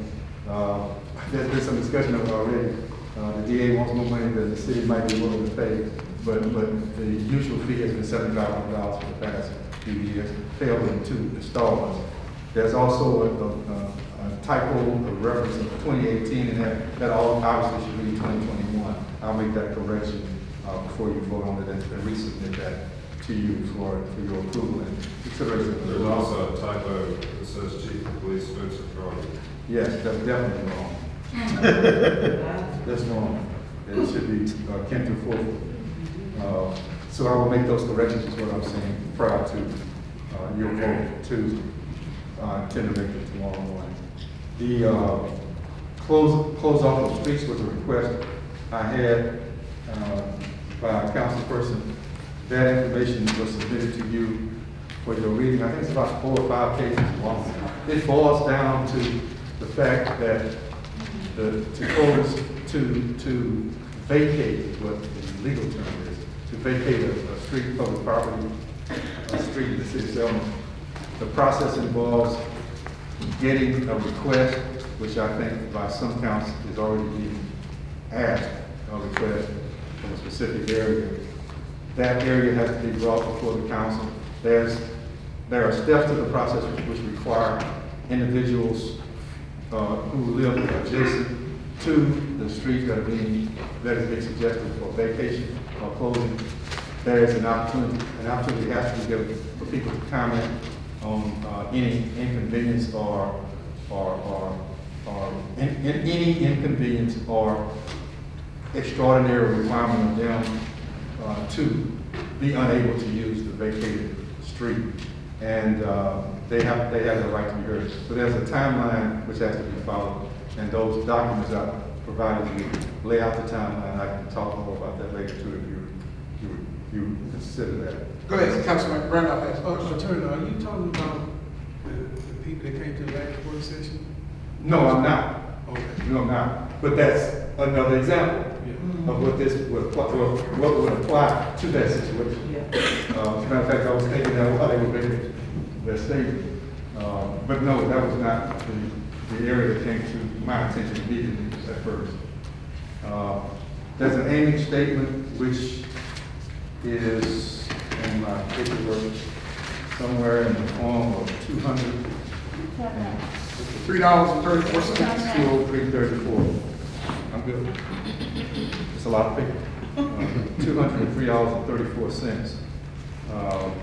There's been some discussion of it already. The DA wants more money than the city might be willing to pay, but the usual fee has been $7,000 for the past few years, failed in 2 installments. There's also a typo, a reference of 2018, and that all obviously should be 2021. I'll make that correction before you vote on it and resubmit that to you for your approval and consideration. There's also a typo that says Chief of Police Spencer Carter. Yes, that's definitely wrong. That's wrong. It should be Kenton Fulford. So I will make those corrections, is what I'm saying, prior to your vote to intend to make it tomorrow morning. The close off of streets was a request I had by a council person. That information was submitted to you for your reading. I think it's about 4 or 5 pages long. It boils down to the fact that to close, to vacate, what the legal term is, to vacate a street, public property, a street in the city of Selma. The process involves getting a request, which I think by some counts is already being asked, a request from a specific area. That area has to be brought before the council. There are steps to the process which require individuals who live adjacent to the street that is being suggested for vacation or closing. There is an opportunity has to be given for people to comment on any inconvenience or any inconvenience or extraordinary requirement of them to be unable to use the vacated street, and they have the right to be heard. So there's a timeline which has to be followed, and those documents I provided you lay out the timeline. I can talk more about that later too if you consider that. Go ahead, Councilman Randolph. Attorney, are you talking about the people that came to the last work session? No, I'm not. Okay. No, I'm not. But that's another example of what this would apply, what would apply to that situation. As a matter of fact, I was thinking that while they were making their statement. But no, that was not the area that came to my attention immediately at first. There's an aiming statement which is in my paperwork somewhere in the form of $203.34. $203.34. I'm good. It's a lot of paper. $203.34.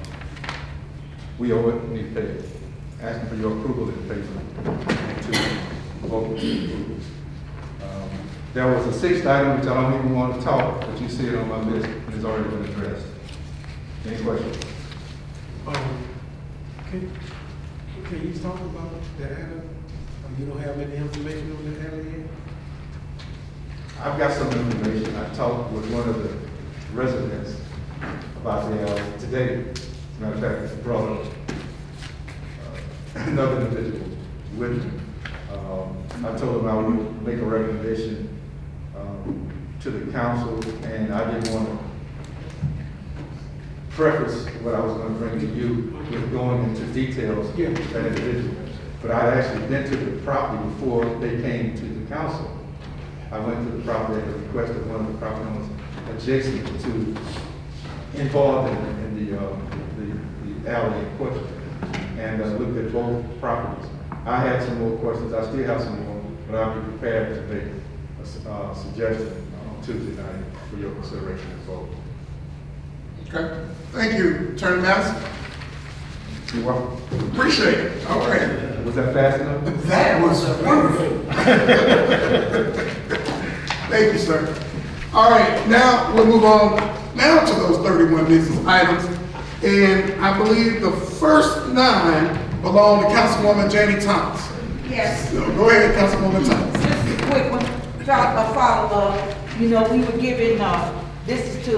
We owe it, we need to pay it. Asking for your approval to pay to vote to approve. There was a 6th item which I don't even want to talk, but you see it on my list and it's already been addressed. Any questions? Can you talk about the alley? You don't have any information on the alley yet? I've got some information. I talked with one of the residents about the alley today. As a matter of fact, I brought up another individual with me. I told him I would make a recommendation to the council, and I didn't want to preface what I was going to bring to you with going into details of that individual. But I actually been to the property before they came to the council. I went to the property at the request of one of the property owners adjacent to, involved in the alley in question, and looked at both properties. I had some more questions. I still have some more, but I'll be prepared to make a suggestion on Tuesday night for your consideration and vote. Okay, thank you, Attorney Madison. You're welcome. Appreciate it. All right. Was that fast enough? That was wonderful. Thank you, sir. All right, now we'll move on now to those 31 business items. And I believe the first 9 belong to Councilwoman Janie Thomas. Yes. So go ahead, Councilwoman Thomas. Just a quick one, a follow-up. You know, we were giving, this is to,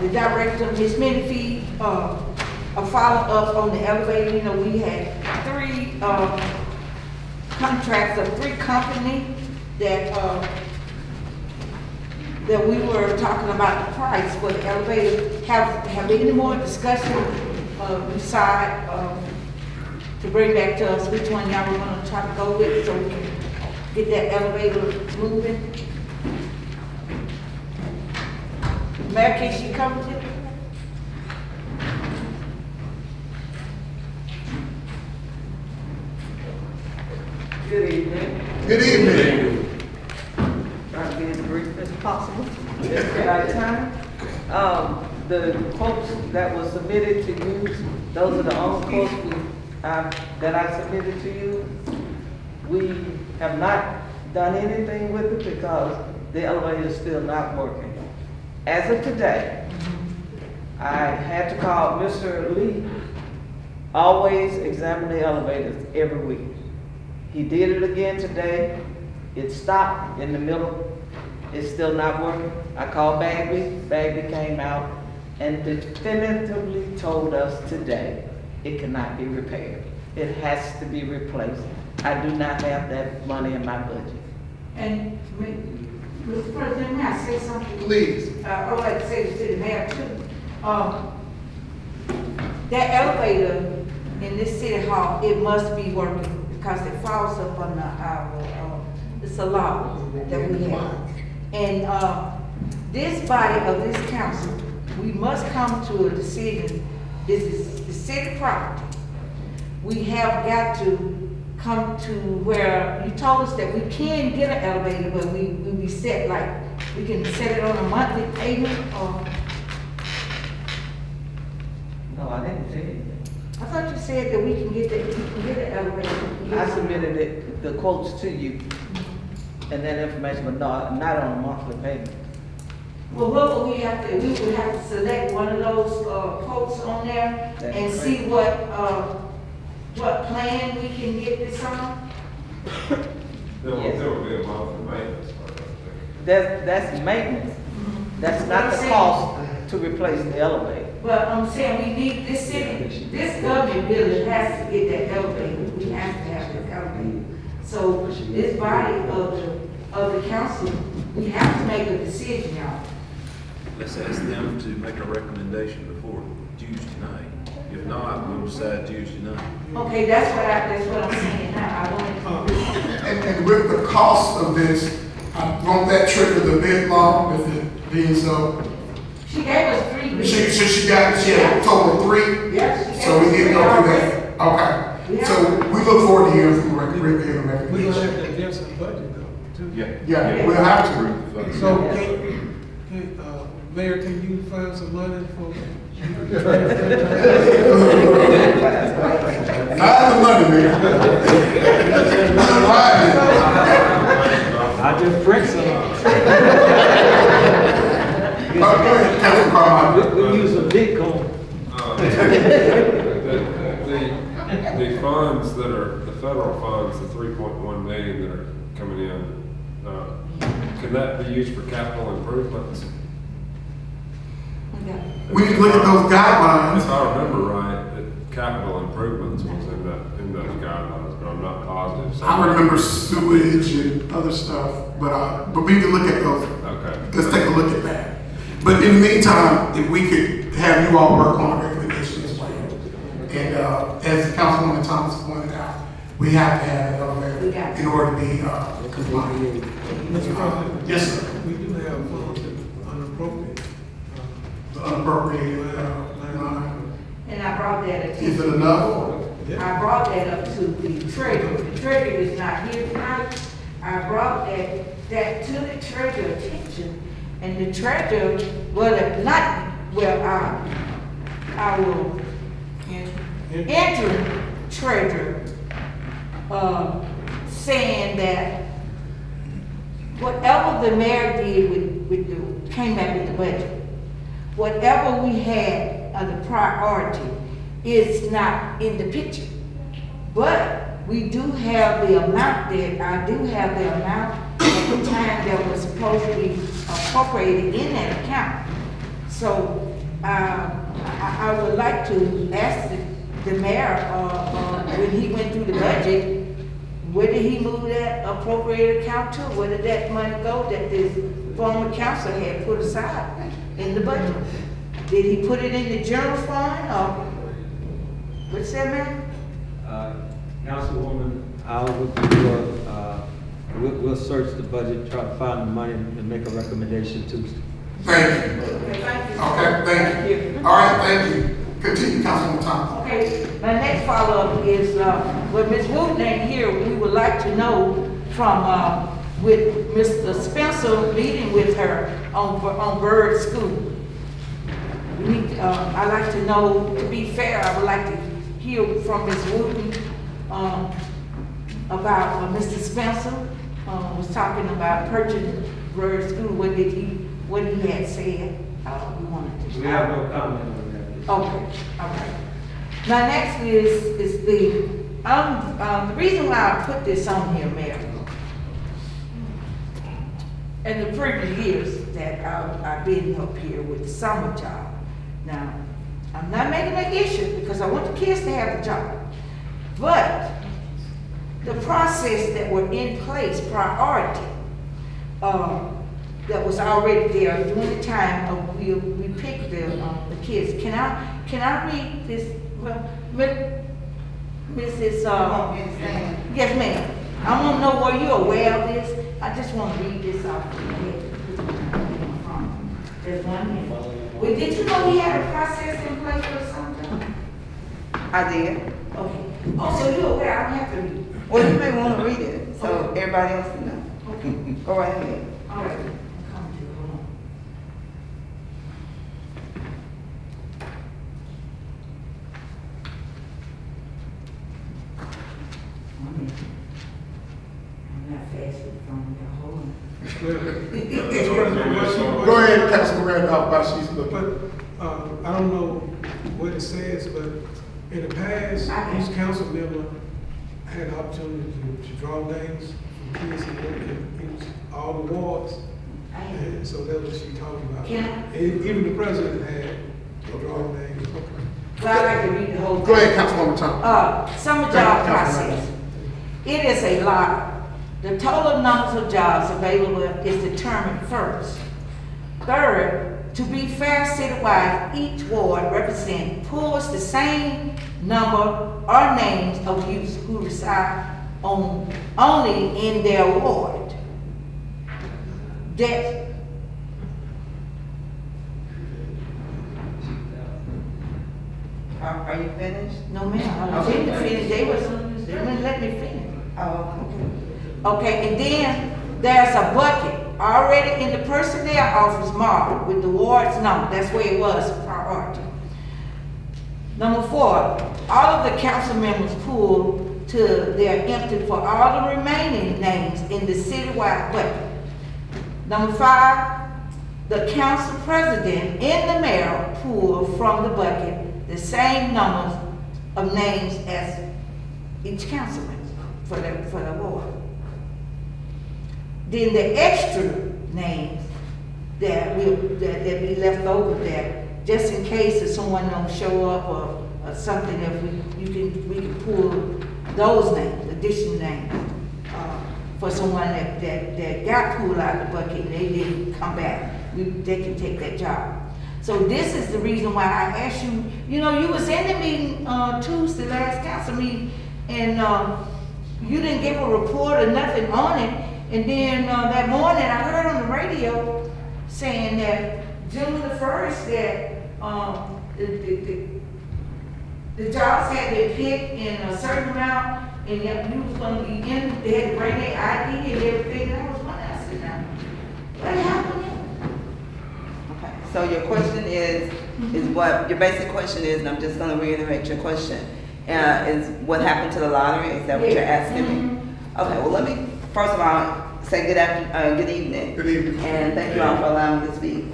the director, Ms. Menifee, a follow-up on the elevator. You know, we had 3, contracts of 3 companies that we were talking about the price for the elevator. Have any more discussion, decide, to bring back to us which one y'all were gonna try to go with so we can get that elevator moving? Mayor, can she come to? Good evening. Good evening. Trying to be as brief as possible. Just get our time. The quotes that were submitted to you, those are the only quotes that I submitted to you. We have not done anything with it because the elevator is still not working. As of today, I had to call Mr. Lee, always examine the elevators every week. He did it again today. It stopped in the middle. It's still not working. I called Bagby. Bagby came out and definitively told us today it cannot be repaired. It has to be replaced. I do not have that money in my budget. And, Mr. President, may I say something? Please. I would like to say to the mayor too. That elevator in this city hall, it must be working because it falls up under our, it's a law that we have. And this body of this council, we must come to a decision. This is the city property. We have got to come to where you told us that we can get an elevator, but we set like, we can set it on a monthly payment or. No, I didn't say anything. I thought you said that we can get an elevator. I submitted the quotes to you and that information, but not on a monthly payment. Well, what would we have to, we would have to select one of those, quotes on there and see what plan we can get this on? There will be a monthly maintenance. That's maintenance. That's not the cost to replace the elevator. But I'm saying we need, this city, this government building has to get that elevator. We have to have that elevator. So this body of the council, we have to make a decision, y'all. Let's ask them to make a recommendation before Tuesday night. If not, we'll decide Tuesday night. Okay, that's what I'm saying now. I want to. And with the cost of this, won't that trigger the bid law with it being so? She gave us 3 bids. She had a total of 3? Yes. So we did go through that. Okay. Yeah. So we look forward to hearing from the recommendation. We're gonna have to adjust the budget though, too. Yeah, we'll have to. So, Mayor, can you find some money for? Not the money, man. I just print some. Go ahead, Councilman Carmichael. We use a Bitcoin. The funds that are, the federal funds, the 3.1 million that are coming in, can that be used for capital improvements? We need to look at those guidelines. If I remember right, capital improvements was in those guidelines, but I'm not positive. So I remember sewage and other stuff, but we can look at those. Okay. Let's take a look at that. But in the meantime, if we could have you all work on a recommendation as well. And as Councilwoman Thomas pointed out, we have to have an elevator in order to be compliant. Mr. President? Yes, sir. We do have funds unappropriate. Unappropriated line. And I brought that attention. Is it enough? I brought that up to the treasurer. The treasurer is not here tonight. I brought that to the treasurer's attention. And the treasurer, well, not well, our interim treasurer, saying that whatever the mayor did came back with the budget, whatever we had as a priority is not in the picture. But we do have the amount that, I do have the amount at the time that was supposed to be appropriated in that account. So, I would like to ask the mayor, when he went through the budget, where did he move that appropriated account to? Where did that money go that this former council had put aside in the budget? Did he put it in the general fund, or what's that, ma'am? Councilwoman, we'll search the budget, try to find the money, and make a recommendation Tuesday. Thank you. Okay, thank you. All right, thank you. Continue, Councilwoman Thomas. Okay, my next follow-up is, with Ms. Wooten ain't here, we would like to know from, with Mr. Spencer meeting with her on Bird School. We need, I'd like to know, to be fair, I would like to hear from Ms. Wooten, about, Mr. Spencer, was talking about purchasing Bird School, what he had said, we wanted to. We have no comment on that. Okay, all right. Now, next is the reason why I put this on here, Mayor. In the previous years that I've been up here with the summer job. Now, I'm not making an issue because I want the kids to have the job. But the process that were in place, priority, that was already there during the time of we picked the kids. Can I read this? Well, Mrs. Yes, ma'am. I want to know, were you aware of this? I just want to read this off. There's one here. Well, did you know we had a process in place for something? I did. Okay. Oh, so you're aware? I don't have to read it. Well, you may want to read it so everybody else can know. Okay. Go right ahead. All right. Come to it. Hold on. I'm not fast with from the hold on. Go ahead, Councilman Randolph, while she's looking. But, I don't know what it says, but in the past, each council member had the opportunity to draw names from kids in all the wards. And so that's what she talking about. Even the president had to draw names. Well, I like to read the whole thing. Go ahead, Councilwoman Thomas. Summer job process. It is a lot. The total numbers of jobs available is determined first. Third, to be fair citywide, each ward represent pulls the same number or names of youths who reside only in their ward. That Are you finished? no, ma'am. I didn't finish. They wouldn't let me finish. Oh, okay. Okay, and then there's a bucket already in the personnel office marked with the ward's number. That's where it was, priority. Number 4, all of the council members pool to their empty for all the remaining names in the citywide bucket. Number 5, the council president and the mayor pool from the bucket the same numbers of names as each councilman for the ward. Then the extra names that be left over there, just in case if someone don't show up or something, if we can pull those names, additional names, for someone that got pulled out of the bucket and they didn't come back, they can take that job. So this is the reason why I asked you, you know, you was in the meeting Tuesday, last council meeting, and you didn't give a report or nothing on it. And then that morning, I heard on the radio saying that June the 1st, that the jobs had been picked in a certain amount, and you was going to be in, they had to bring their ID and everything. And I was wondering, I said, now, what happened? Okay, so your question is, is what, your basic question is, and I'm just gonna reiterate your question, is what happened to the lottery? Is that what you're asking me? Okay, well, let me, first of all, say good evening. Good evening. And thank you all for allowing me to speak.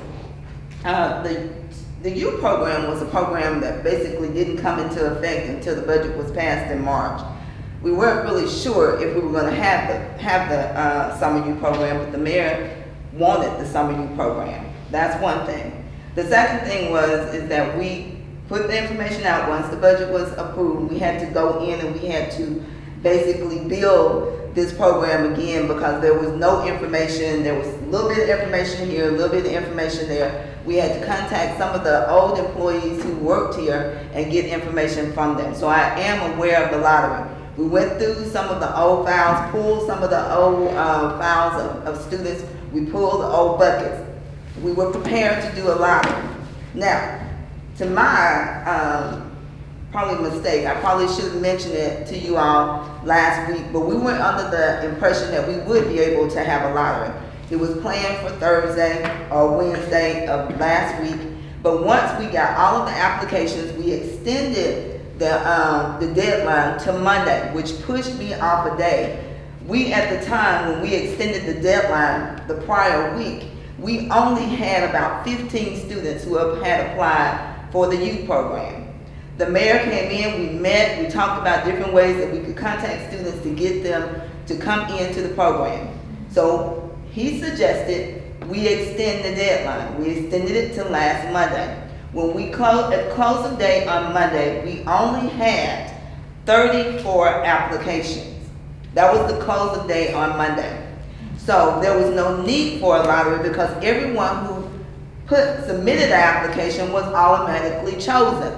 The youth program was a program that basically didn't come into effect until the budget was passed in March. We weren't really sure if we were gonna have the summer youth program, but the mayor wanted the summer youth program. That's one thing. The second thing is that we put the information out once the budget was approved. We had to go in and we had to basically build this program again because there was no information. There was a little bit of information here, a little bit of information there. We had to contact some of the old employees who worked here and get information from them. So I am aware of the lottery. We went through some of the old files, pulled some of the old files of students. We pulled the old buckets. We were prepared to do a lottery. Now, to my probably mistake, I probably should have mentioned it to you all last week, but we were under the impression that we would be able to have a lottery. It was planned for Thursday or Wednesday of last week, but once we got all of the applications, we extended the deadline to Monday, which pushed me off a day. We, at the time, when we extended the deadline the prior week, we only had about 15 students who had applied for the youth program. The mayor came in, we met, we talked about different ways that we could contact students to get them to come into the program. So he suggested we extend the deadline. We extended it to last Monday. When we closed, at close of day on Monday, we only had 34 applications. That was the close of day on Monday. So there was no need for a lottery because everyone who submitted an application was automatically chosen.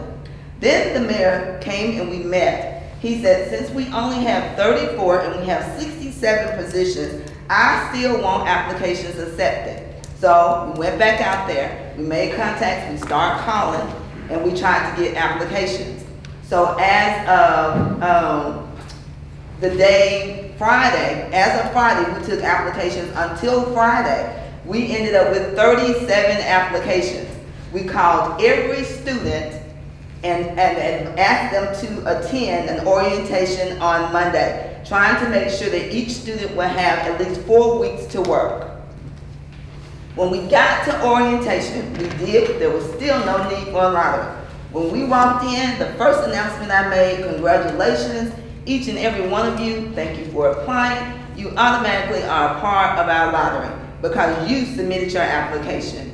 Then the mayor came and we met. He said, since we only have 34 and we have 67 positions, I still want applications accepted. So we went back out there, we made contacts, we started calling, and we tried to get applications. So as of the day Friday, as of Friday, we took applications until Friday. We ended up with 37 applications. We called every student and asked them to attend an orientation on Monday, trying to make sure that each student would have at least 4 weeks to work. When we got to orientation, there was still no need for a lottery. When we walked in, the first announcement I made, congratulations, each and every one of you, thank you for applying. You automatically are a part of our lottery because you submitted your application.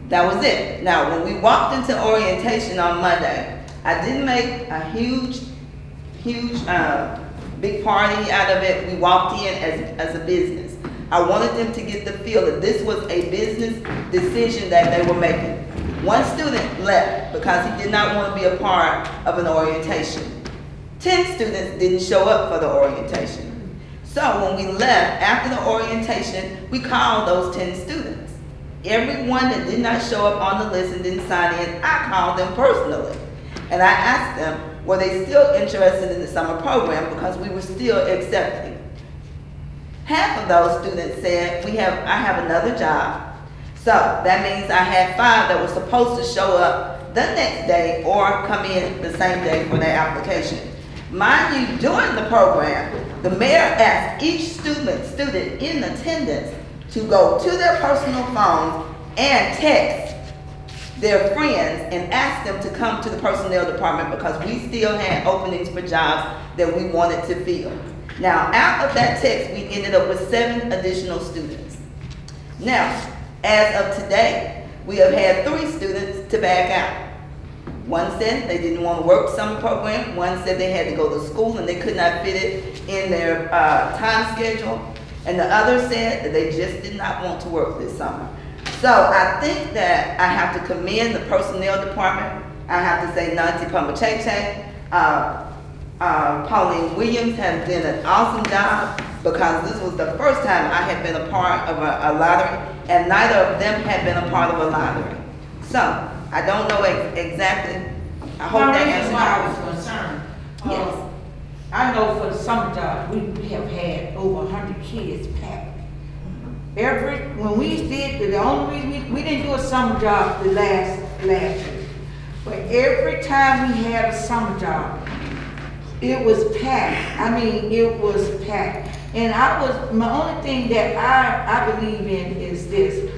That was it. Now, when we walked into orientation on Monday, I didn't make a huge big party out of it. We walked in as a business. I wanted them to get the feel that this was a business decision that they were making. One student left because he did not want to be a part of an orientation. 10 students didn't show up for the orientation. So when we left after the orientation, we called those 10 students. Everyone that did not show up on the list and didn't sign in, I called them personally. And I asked them, were they still interested in the summer program because we were still accepting. Half of those students said, I have another job. So that means I had 5 that were supposed to show up the next day or come in the same day for their application. Mind you, during the program, the mayor asked each student in attendance to go to their personal phones and text their friends and ask them to come to the personnel department because we still had openings for jobs that we wanted to fill. Now, out of that text, we ended up with 7 additional students. Now, as of today, we have had 3 students to back out. One said they didn't want to work summer program. One said they had to go to school and they could not fit it in their time schedule. And the other said that they just did not want to work this summer. So I think that I have to commend the personnel department. I have to say Nancy Pamacheche, Pauline Williams has done an awesome job because this was the first time I had been a part of a lottery and neither of them had been a part of a lottery. So I don't know exactly. I hope that answers why I was concerned. Yes. I know for the summer job, we have had over 100 kids packed. when we did, the only reason, we didn't do a summer job the last year. But every time we had a summer job, it was packed. I mean, it was packed. And my only thing that I believe in is this.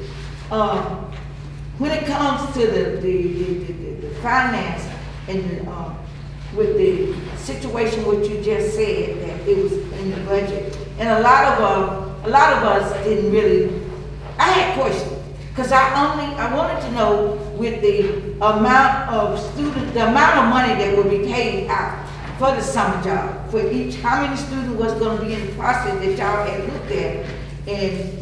When it comes to the finance and with the situation what you just said, that it was in the budget. And a lot of us didn't really, I had questions. Because I wanted to know with the amount of students, the amount of money that would be paid out for the summer job, for each, how many students was gonna be in the process that y'all had looked at. And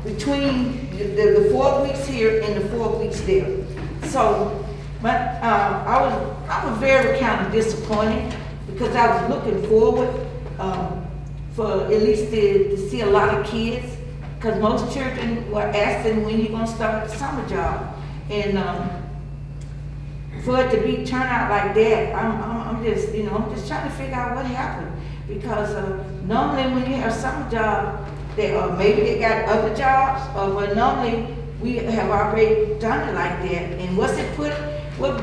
between the 4 weeks here and the 4 weeks there. So, but I was very kind of disappointed because I was looking forward for at least to see a lot of kids, because most children were asking when you gonna start the summer job. And for it to be turned out like that, I'm just, I'm just trying to figure out what happened. Because normally when you have a summer job, maybe they got other jobs, but normally we have already done it like that. And was it put,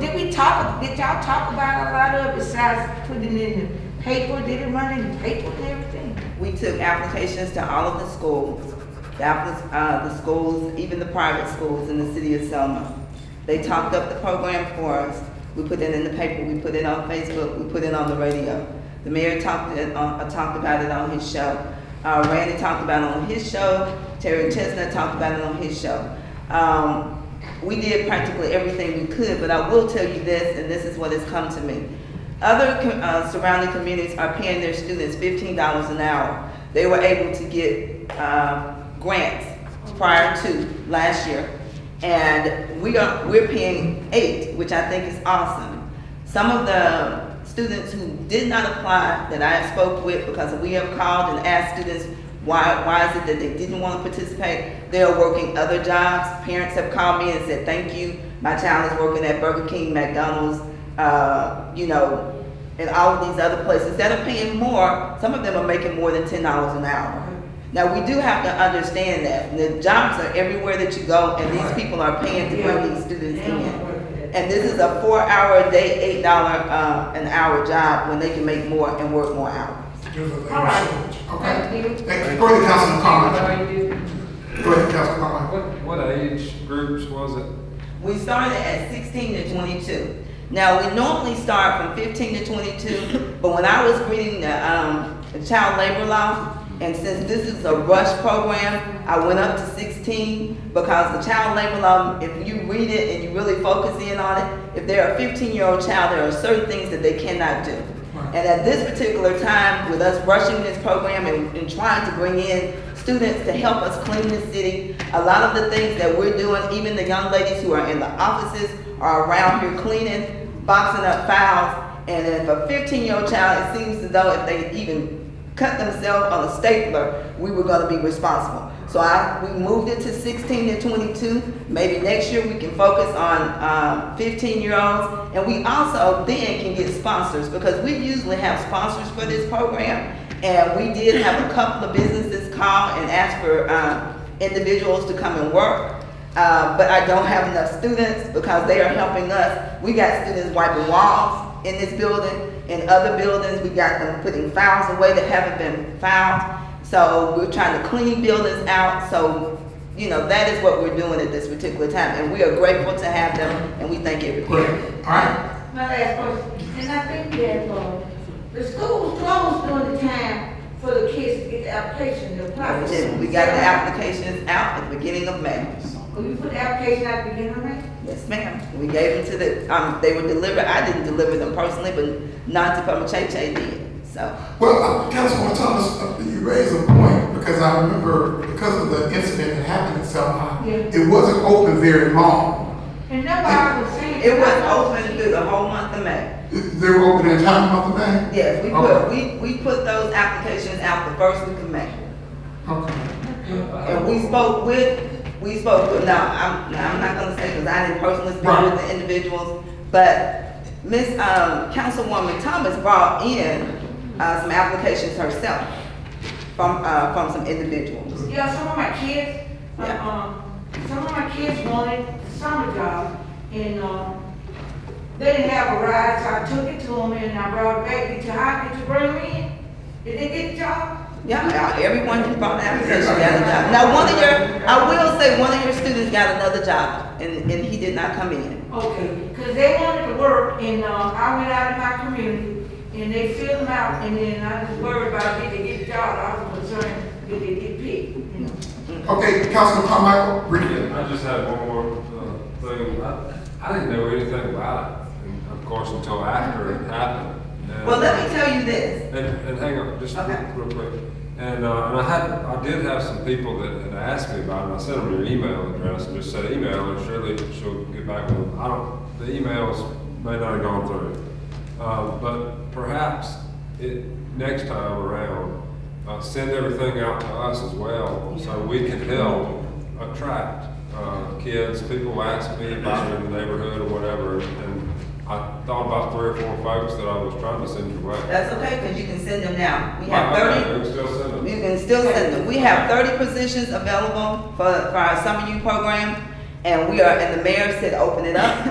did y'all talk about a lot of it besides putting it in the paper? Did it run in the paper and everything? We took applications to all of the schools, the schools, even the private schools in the city of Selma. They talked up the program for us. We put it in the paper, we put it on Facebook, we put it on the radio. The mayor talked about it on his show. Randy talked about it on his show. Terry Chestnut talked about it on his show. We did practically everything we could, but I will tell you this, and this is what has come to me. Other surrounding communities are paying their students $15 an hour. They were able to get grants prior to last year, and we're paying $8, which I think is awesome. Some of the students who did not apply that I spoke with, because we have called and asked students why is it that they didn't want to participate, they are working other jobs. Parents have called me and said, thank you, my child is working at Burger King, McDonald's, and all of these other places that are paying more. Some of them are making more than $10 an hour. Now, we do have to understand that the jobs are everywhere that you go, and these people are paying to bring these students in. And this is a 4-hour a day, $8 an hour job when they can make more and work more hours. All right. Okay. Thank you. Go ahead, Councilman Carmine. Go ahead, Councilman Carmine. What age groups was it? We started at 16 to 22. Now, we normally start from 15 to 22, but when I was reading the child labor law, and since this is a rush program, I went up to 16 because the child labor law, if you read it and you really focus in on it, if they're a 15-year-old child, there are certain things that they cannot do. And at this particular time, with us rushing this program and trying to bring in students to help us clean the city, a lot of the things that we're doing, even the young ladies who are in the offices are around here cleaning, boxing up files, and if a 15-year-old child, it seems as though if they even cut themselves on a stapler, we were going to be responsible. So we moved it to 16 to 22. Maybe next year we can focus on 15-year-olds. And we also then can get sponsors, because we usually have sponsors for this program. And we did have a couple of businesses call and ask for individuals to come and work. But I don't have enough students because they are helping us. We got students wiping walls in this building. In other buildings, we got them putting files away that haven't been filed. So we're trying to clean buildings out. So, that is what we're doing at this particular time. And we are grateful to have them, and we thank every parent. All right. My last question, and I think that the school was closed during the time for the kids to get the application to apply. We got the applications out at the beginning of May. Will you put the application out at the beginning of May? Yes, ma'am. We gave them to they were delivered. I didn't deliver them personally, but Nancy Pamacheche did. So. Well, Councilwoman Thomas, you raise a point, because I remember because of the incident that happened in Selma, it wasn't open very long. And nobody was saying it was open through the whole month of May. They were open the entire month of May? Yes, we put those applications out the first week of May. Okay. And we spoke with, now, I'm not gonna say, because I didn't personally speak with the individuals, but Miss Councilwoman Thomas brought in some applications herself. from some individuals. Yeah, some of my kids, wanted the summer job, and, they didn't have a ride, so I took it to them and I brought it back. Did you bring them in? Did they get the job? Yeah, everyone who brought an application got a job. Now, I will say one of your students got another job, and he did not come in. Okay, because they wanted to work, and, I went out in my community, and they filled them out, and then I was worried about did they get the job. I was concerned did they get picked, you know. Okay, Councilman Carmichael, briefly. I just had one more thing. I didn't know anything about it, and of course, until after it happened. And, Well, let me tell you this. And hang on, just Okay. real quick. And I did have some people that had asked me about it, and I sent them your email address and just said email her, surely she'll get back with them. The emails may not have gone through. But perhaps next time around, send everything out to us as well, so we can help attract kids. People ask me about it in the neighborhood or whatever, and I thought about 3 or 4 folks that I was trying to send your way. That's okay, because you can send them now. We have Okay, 30. we can still send them. You can still send them. We have 30 positions available for our summer youth program, and the mayor said open it up,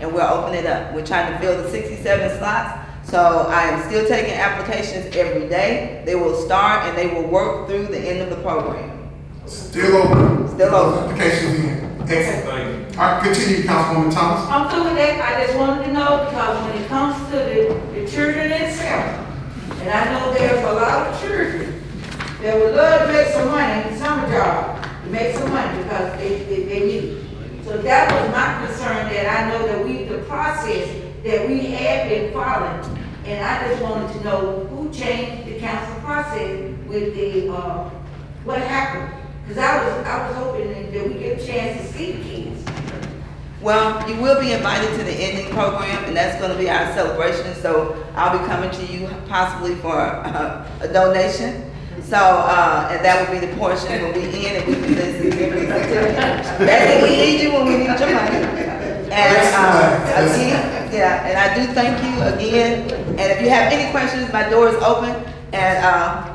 and we'll open it up. We're trying to fill the 67 slots, so I am still taking applications every day. They will start and they will work through the end of the program. Still open. Still open. Applications in. Excellent. Thank you. All right, continue, Councilwoman Thomas. I'm through with that. I just wanted to know because when it comes to the children itself, and I know there's a lot of children that would love to make some money in the summer job, to make some money because they need it. So that was my concern, that I know that the process that we have been following, and I just wanted to know who changed the council process with what happened. Because I was hoping that we get a chance to see the kids. Well, you will be invited to the ending program, and that's going to be our celebration. So I'll be coming to you possibly for a donation. So, and that will be the portion when we end and we present the different activities. That's it. We need you when we need your money. And again, yeah, and I do thank you again. And if you have any questions, my door is open, and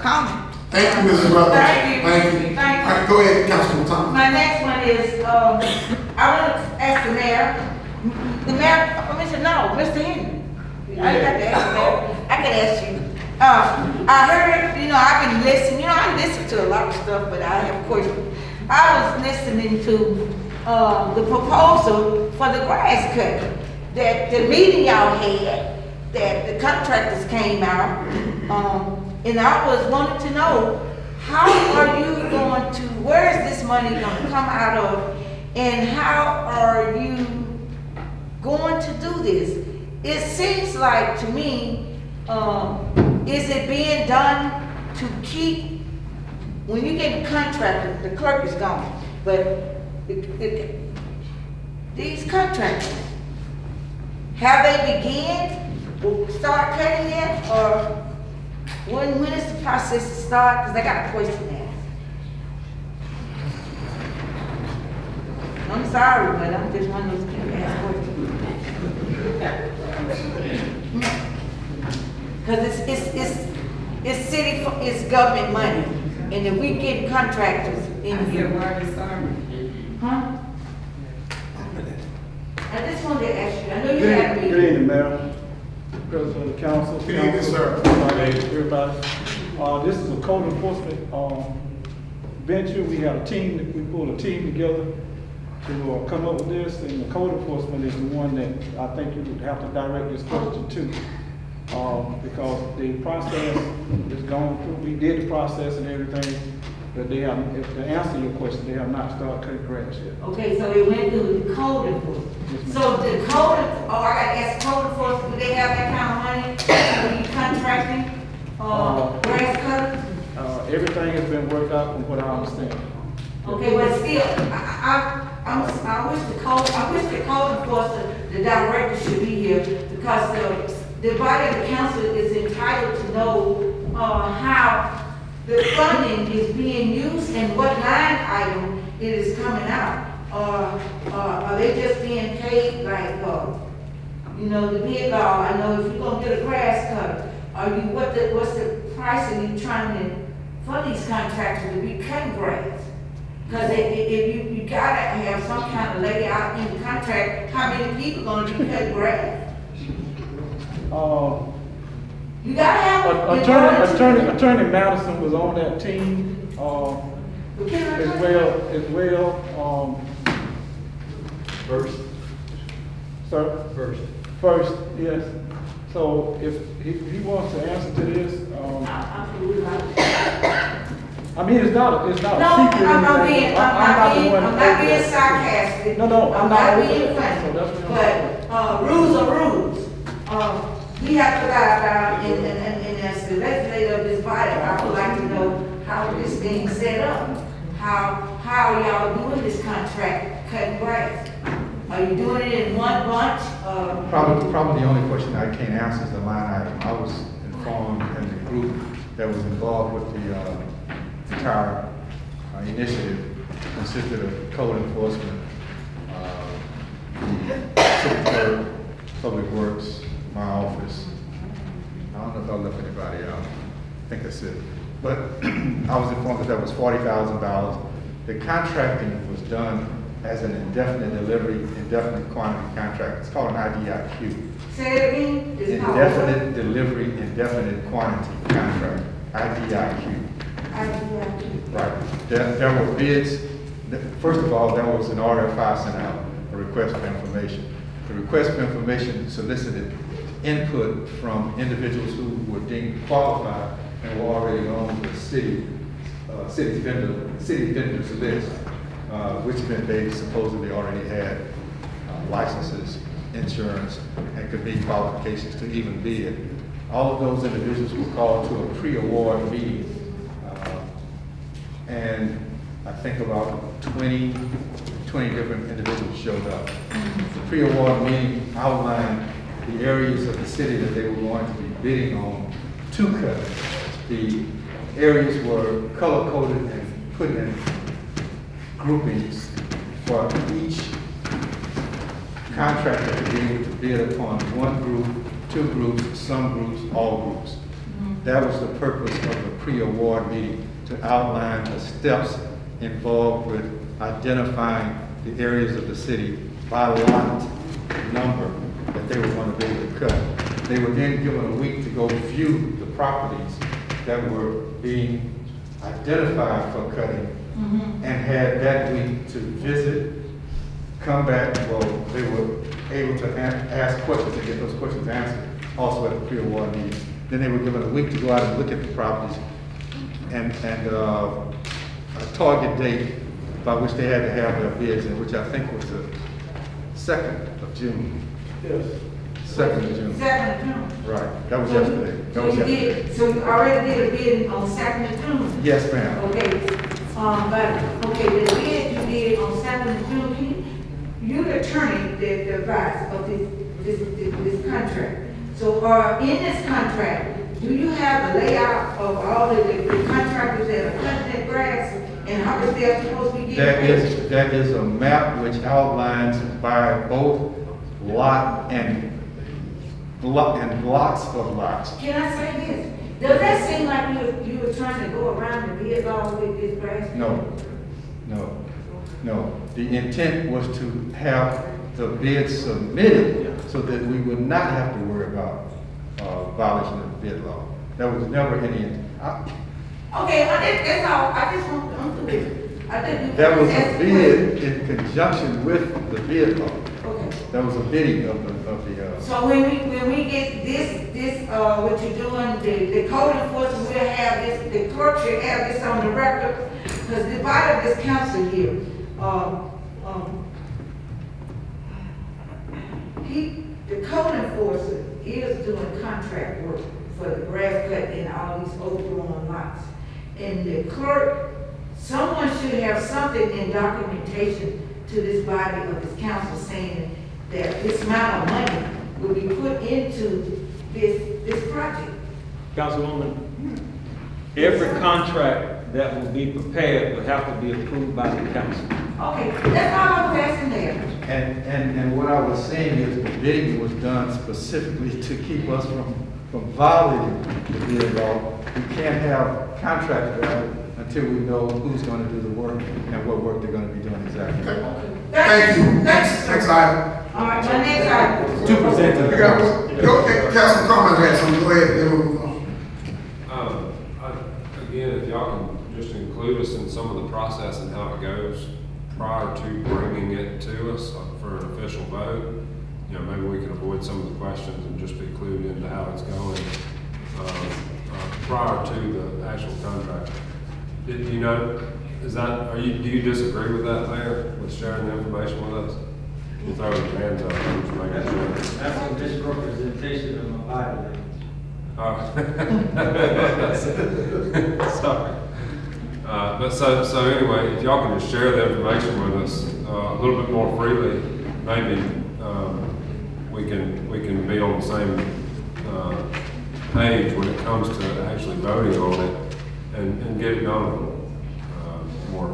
call me. Thank you, Mrs. Rutledge. Thank you. Thank you. Thank you. All right, go ahead, Councilwoman Thomas. My next one is, I want to ask the mayor, Mr. Henry. I got to ask the mayor. I can ask you. I heard, I've been listening, I listen to a lot of stuff, but I have questions. I was listening to, the proposal for the grass cutting, that the meeting y'all had, that the contractors came out, and I was wanting to know, how are you going to, where is this money going to come out of, and how are you going to do this? It seems like to me, is it being done to keep, when you get a contractor, the clerk is gone, but these contractors, have they begun, start cutting yet, or when is the process to start? Because I got a question there. I'm sorry, but I'm just one of those people that ask questions. Because it's city, it's government money, and if we get contractors in here. Huh? I just wanted to ask you, I know you had a meeting. Good evening, Mayor, President of the Council. Good evening, sir. Everybody. This is a code enforcement venture. We have a team, we pulled a team together to come up with this, and the code enforcement is the one that I think you would have to direct this question to. Because the process is going through, we did the process and everything, but they have, to answer your question, they have not started cutting grass yet. Okay, so it went through the code enforcement. So the code, I gotta ask code enforcement, do they have that kind of money? Are you contracting, grass cutters? Everything has been worked out from what I understand. Okay, but still, I wish the code enforcement, the director should be here, because the body of the council is entitled to know, how the funding is being used and what line item it is coming out. Are they just being paid like, the bid law? I know if you're gonna get a grass cutter, what's the price are you trying to for these contractors to be cutting grass. Cause if you gotta have some kind of layout in the contract, how many people gonna be cutting grass? You gotta have. Attorney Madison was on that team, as well. First. Sir? First, yes. So if he wants to answer to this, I mean, it's not a secret. I'm not being sarcastic. No, I'm not being funny. But, rules are rules. We have to lie down and as the legislator of this body, I would like to know how this thing's set up. How y'all doing this contract, cutting grass? Are you doing it in one bunch? Probably the only question I can't answer is the line item. I was informed in the group that was involved with the entire initiative consisted of code enforcement, the city clerk, public works, my office. I don't know if I left anybody out. I think that's it. But I was informed that was $40,000. The contracting was done as an indefinite delivery, indefinite quantity contract. It's called an IDIQ. Say it again. Indefinite delivery, indefinite quantity contract, IDIQ. Right. There were bids. First of all, there was an RFI sent out, a request for information. The request for information solicited input from individuals who were deemed qualified and were already on the city vendors list, which meant they supposedly already had licenses, insurance, and could meet qualifications to even bid. All of those individuals were called to a pre-award meeting, and I think about 20 different individuals showed up. The pre-award meeting outlined the areas of the city that they were going to be bidding on to cut. The areas were color-coded and put in groupings for each contractor to be able to bid upon one group, two groups, some groups, all groups. That was the purpose of the pre-award meeting, to outline the steps involved with identifying the areas of the city by lot number that they were going to be able to cut. They were then given a week to go view the properties that were being identified for cutting, and had that week to visit, come back. Well, they were able to ask questions and get those questions answered also at the pre-award meeting. Then they were given a week to go out and look at the properties and a target date by which they had to have their bids in, which I think was the 2nd of June. Yes. 2nd of June. 2nd of June. Right, that was yesterday. So you already did a bid on 2nd of June? Yes, ma'am. Okay, the bid you did on 2nd of June, you're the attorney that advised of this contract. So, in this contract, do you have the layout of all the contractors that are cutting that grass and how much they're supposed to be getting? That is a map which outlines by both lot and blocks of lots. Can I say this? Does that seem like you were trying to go around the bid law with this grass? No. The intent was to have the bid submitted so that we would not have to worry about violation of the bid law. That was never any intent. Okay, that's all. I just want to do it. That was a bid in conjunction with the bid law. Okay. That was a bidding of the. So when we get this what you're doing, the code enforcement will have this, the clerk should have this on the record, because the body of this council here, the code enforcer is doing contract work for the grass cut in all these overgrown lots. And the clerk, someone should have something in documentation to this body of this council saying that this amount of money will be put into this project. Councilwoman, every contract that will be prepared will have to be approved by the council. Okay, that's all I was asking there. And what I was saying is the bidding was done specifically to keep us from from violating the bid law. We can't have contract value until we know who's gonna do the work and what work they're gonna be doing exactly. Thank you. Next item. All right, my next item. To present to the council. Go, Councilman Carmen has something, go ahead, then we'll move on. Again, if y'all can just include us in some of the process and how it goes prior to bringing it to us for an official vote, maybe we can avoid some of the questions and just be clued into how it's going prior to the actual contract. Do you disagree with that, Mayor, with sharing the information with us? You throw your hands up, I'm just making sure. That's a misrepresentation of my body language. Sorry. But so anyway, if y'all can just share the information with us a little bit more freely, maybe we can be on the same page when it comes to actually voting on it and get it done more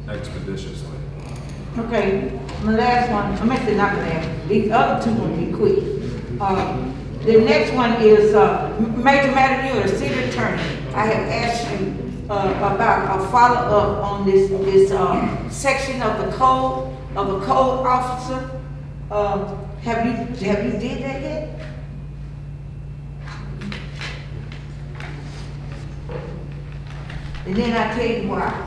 expeditiously. Okay, my last one, I'm actually not gonna ask, these other two will be quick. The next one is, Major Madden, you're a city attorney. I have asked you, about a follow-up on this section of the code, of a code officer. Have you did that yet? And then I tell you why.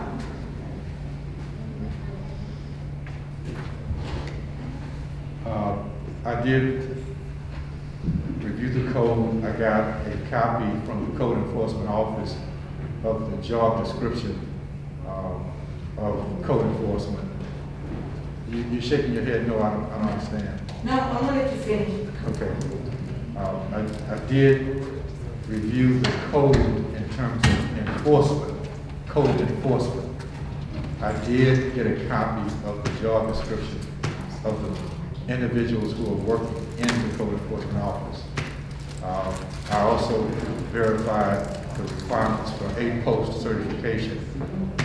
I did review the code. I got a copy from the code enforcement office of the job description of code enforcement. You're shaking your head, no, I don't understand. No, I'm gonna let you finish. Okay. I did review the code in terms of enforcement, code enforcement. I did get a copy of the job description of the individuals who are working in the code enforcement office. I also verified the requirements for a post certification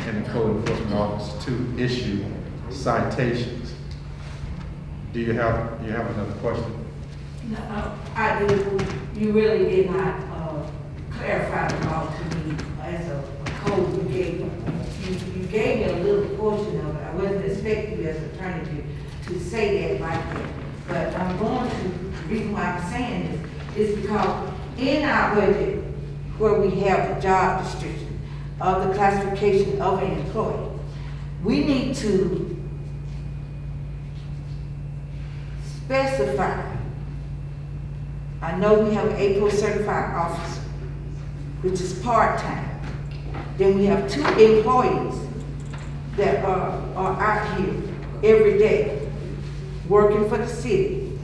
in the code enforcement office to issue citations. Do you have another question? No, I do. You really did not clarify the law to me as a code you gave me. You gave me a little portion of it. I wasn't expecting you as an attorney to say that like that. But I'm going to, the reason why I'm saying this is because in our budget, where we have the job description of the classification of an employee, we need to specify. I know we have an APO certified officer, which is part-time. Then we have 2 employees that are out here every day working for the city,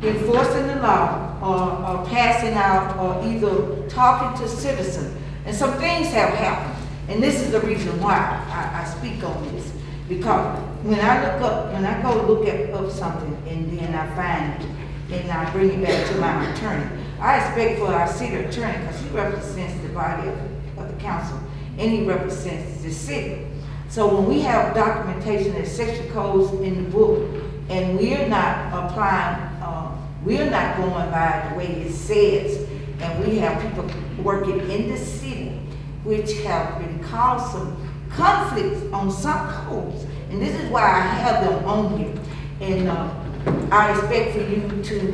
enforcing the law, or passing out, or either talking to citizens. And some things have happened, and this is the reason why I speak on this. Because when I go look up something and then I find it and I bring it back to my attorney, I expect for our city attorney, because he represents the body of the council and he represents the city. So when we have documentation and section codes in the book and we're not applying, we're not going by the way it says, and we have people working in the city which have been caused some conflicts on some codes, and this is why I have them on here. And I expect for you to,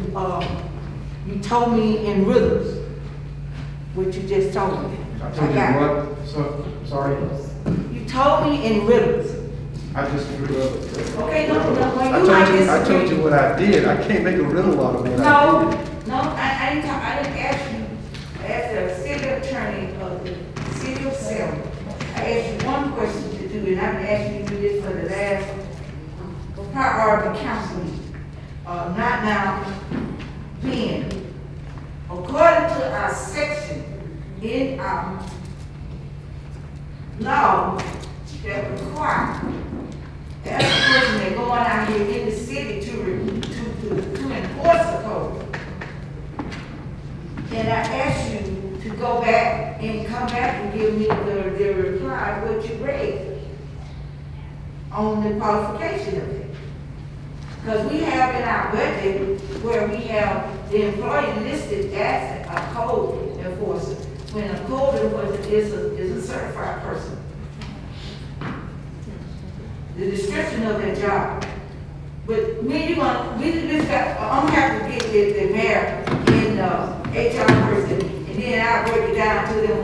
you told me in riddles, what you just told me. I told you what? So, sorry? You told me in riddles. I disagree. Okay, no, when I you might disagree. I told you what I did. I can't make a riddle out of what I did. No, I didn't ask you. I asked the city attorney of the city of Selma. I asked you one question to do, and I've been asking you to do this for the last priority council meeting. Not now, being, according to our section in our law that require every person that going out here in the city to enforce the code. And I asked you to go back and come back and give me the reply of what you read on the qualification of it. Because we have in our budget where we have the employee listed as a code enforcer, when a code enforcer is a certified person. The description of their job. But we just got, I'm gonna have to get the mayor and HR person, and then I'll break it down to them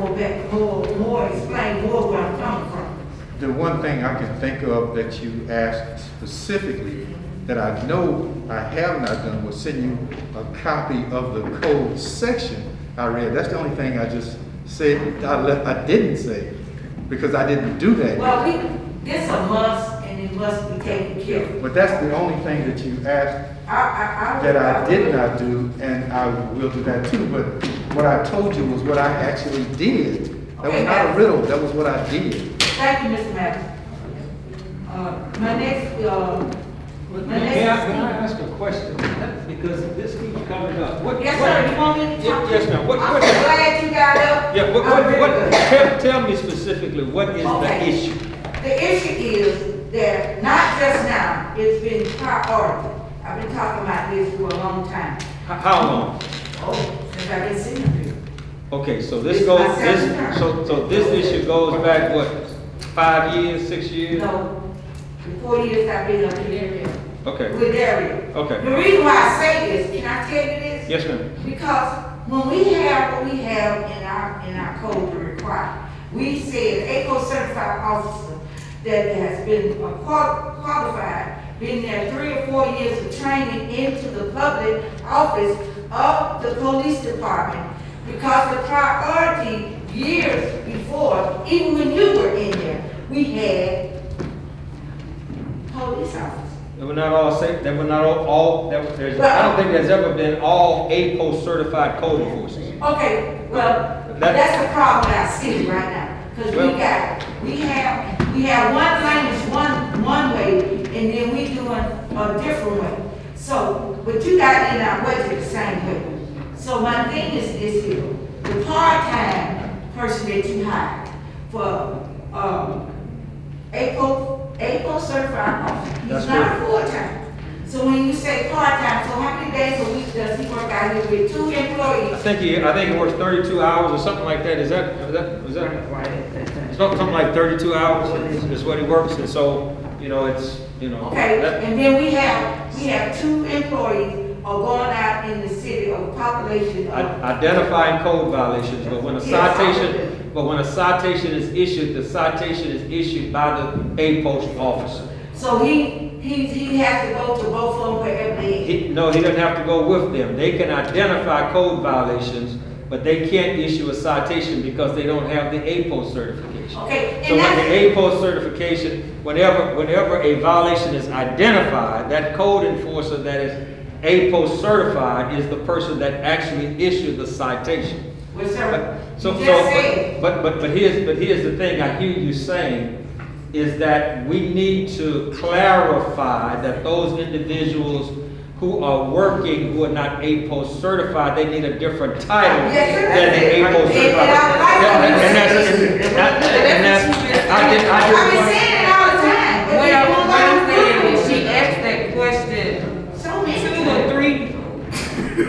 more, explain more where I'm coming from. The one thing I can think of that you asked specifically that I know I have not done was send you a copy of the code section I read. That's the only thing I just said, I didn't say, because I didn't do that. Well, this a must, and it must be taken care of. But that's the only thing that you asked that I did not do, and I will do that too. But what I told you was what I actually did. That was not a riddle, that was what I did. Thank you, Mr. Madden. My next, May I ask a question? Because this keeps coming up. Yes, sir, you want me to talk? Yes, ma'am. I'm so glad you got up. Yeah, tell me specifically, what is the issue? The issue is that not just now, it's been priority. I've been talking about this for a long time. How long? Oh, since I've been sitting here. Okay, so this issue goes back, what, 5 years, 6 years? No, the 4 years I've been up here. Okay. With Dario. Okay. The reason why I say this, can I tell you this? Yes, ma'am. Because when we have what we have in our code to require, we said ACO certified officer that has been qualified, been there 3 or 4 years of training into the public office of the police department, because the priority years before, even when you were in there, we had police officers. They were not all safe, they were not all, I don't think there's ever been all APO certified code enforcers. Okay, well, that's the problem that I see right now. Because we have one language, one way, and then we doing a different way. So, but you got in our budget the same way. So my thing is this here, the part-time person that you hired for, APO certified officer, he's not full-time. So when you say part-time, so how many days a week does he work out here with 2 employees? I think he works 32 hours or something like that. Is that something like 32 hours is what he works, and so, Okay, and then we have 2 employees are going out in the city of population of identifying code violations, but when a citation is issued, the citation is issued by the APO officer. So he has to go to both of them wherever they No, he doesn't have to go with them. They can identify code violations, but they can't issue a citation because they don't have the APO certification. Okay, so with the APO certification, whenever a violation is identified, that code enforcer that is APO certified is the person that actually issued the citation. Well, sir, but here's the thing I hear you saying is that we need to clarify that those individuals who are working who are not APO certified, they need a different title than the APO certified. I've been saying it all the time. What I'm saying is she asked that question 2 or 3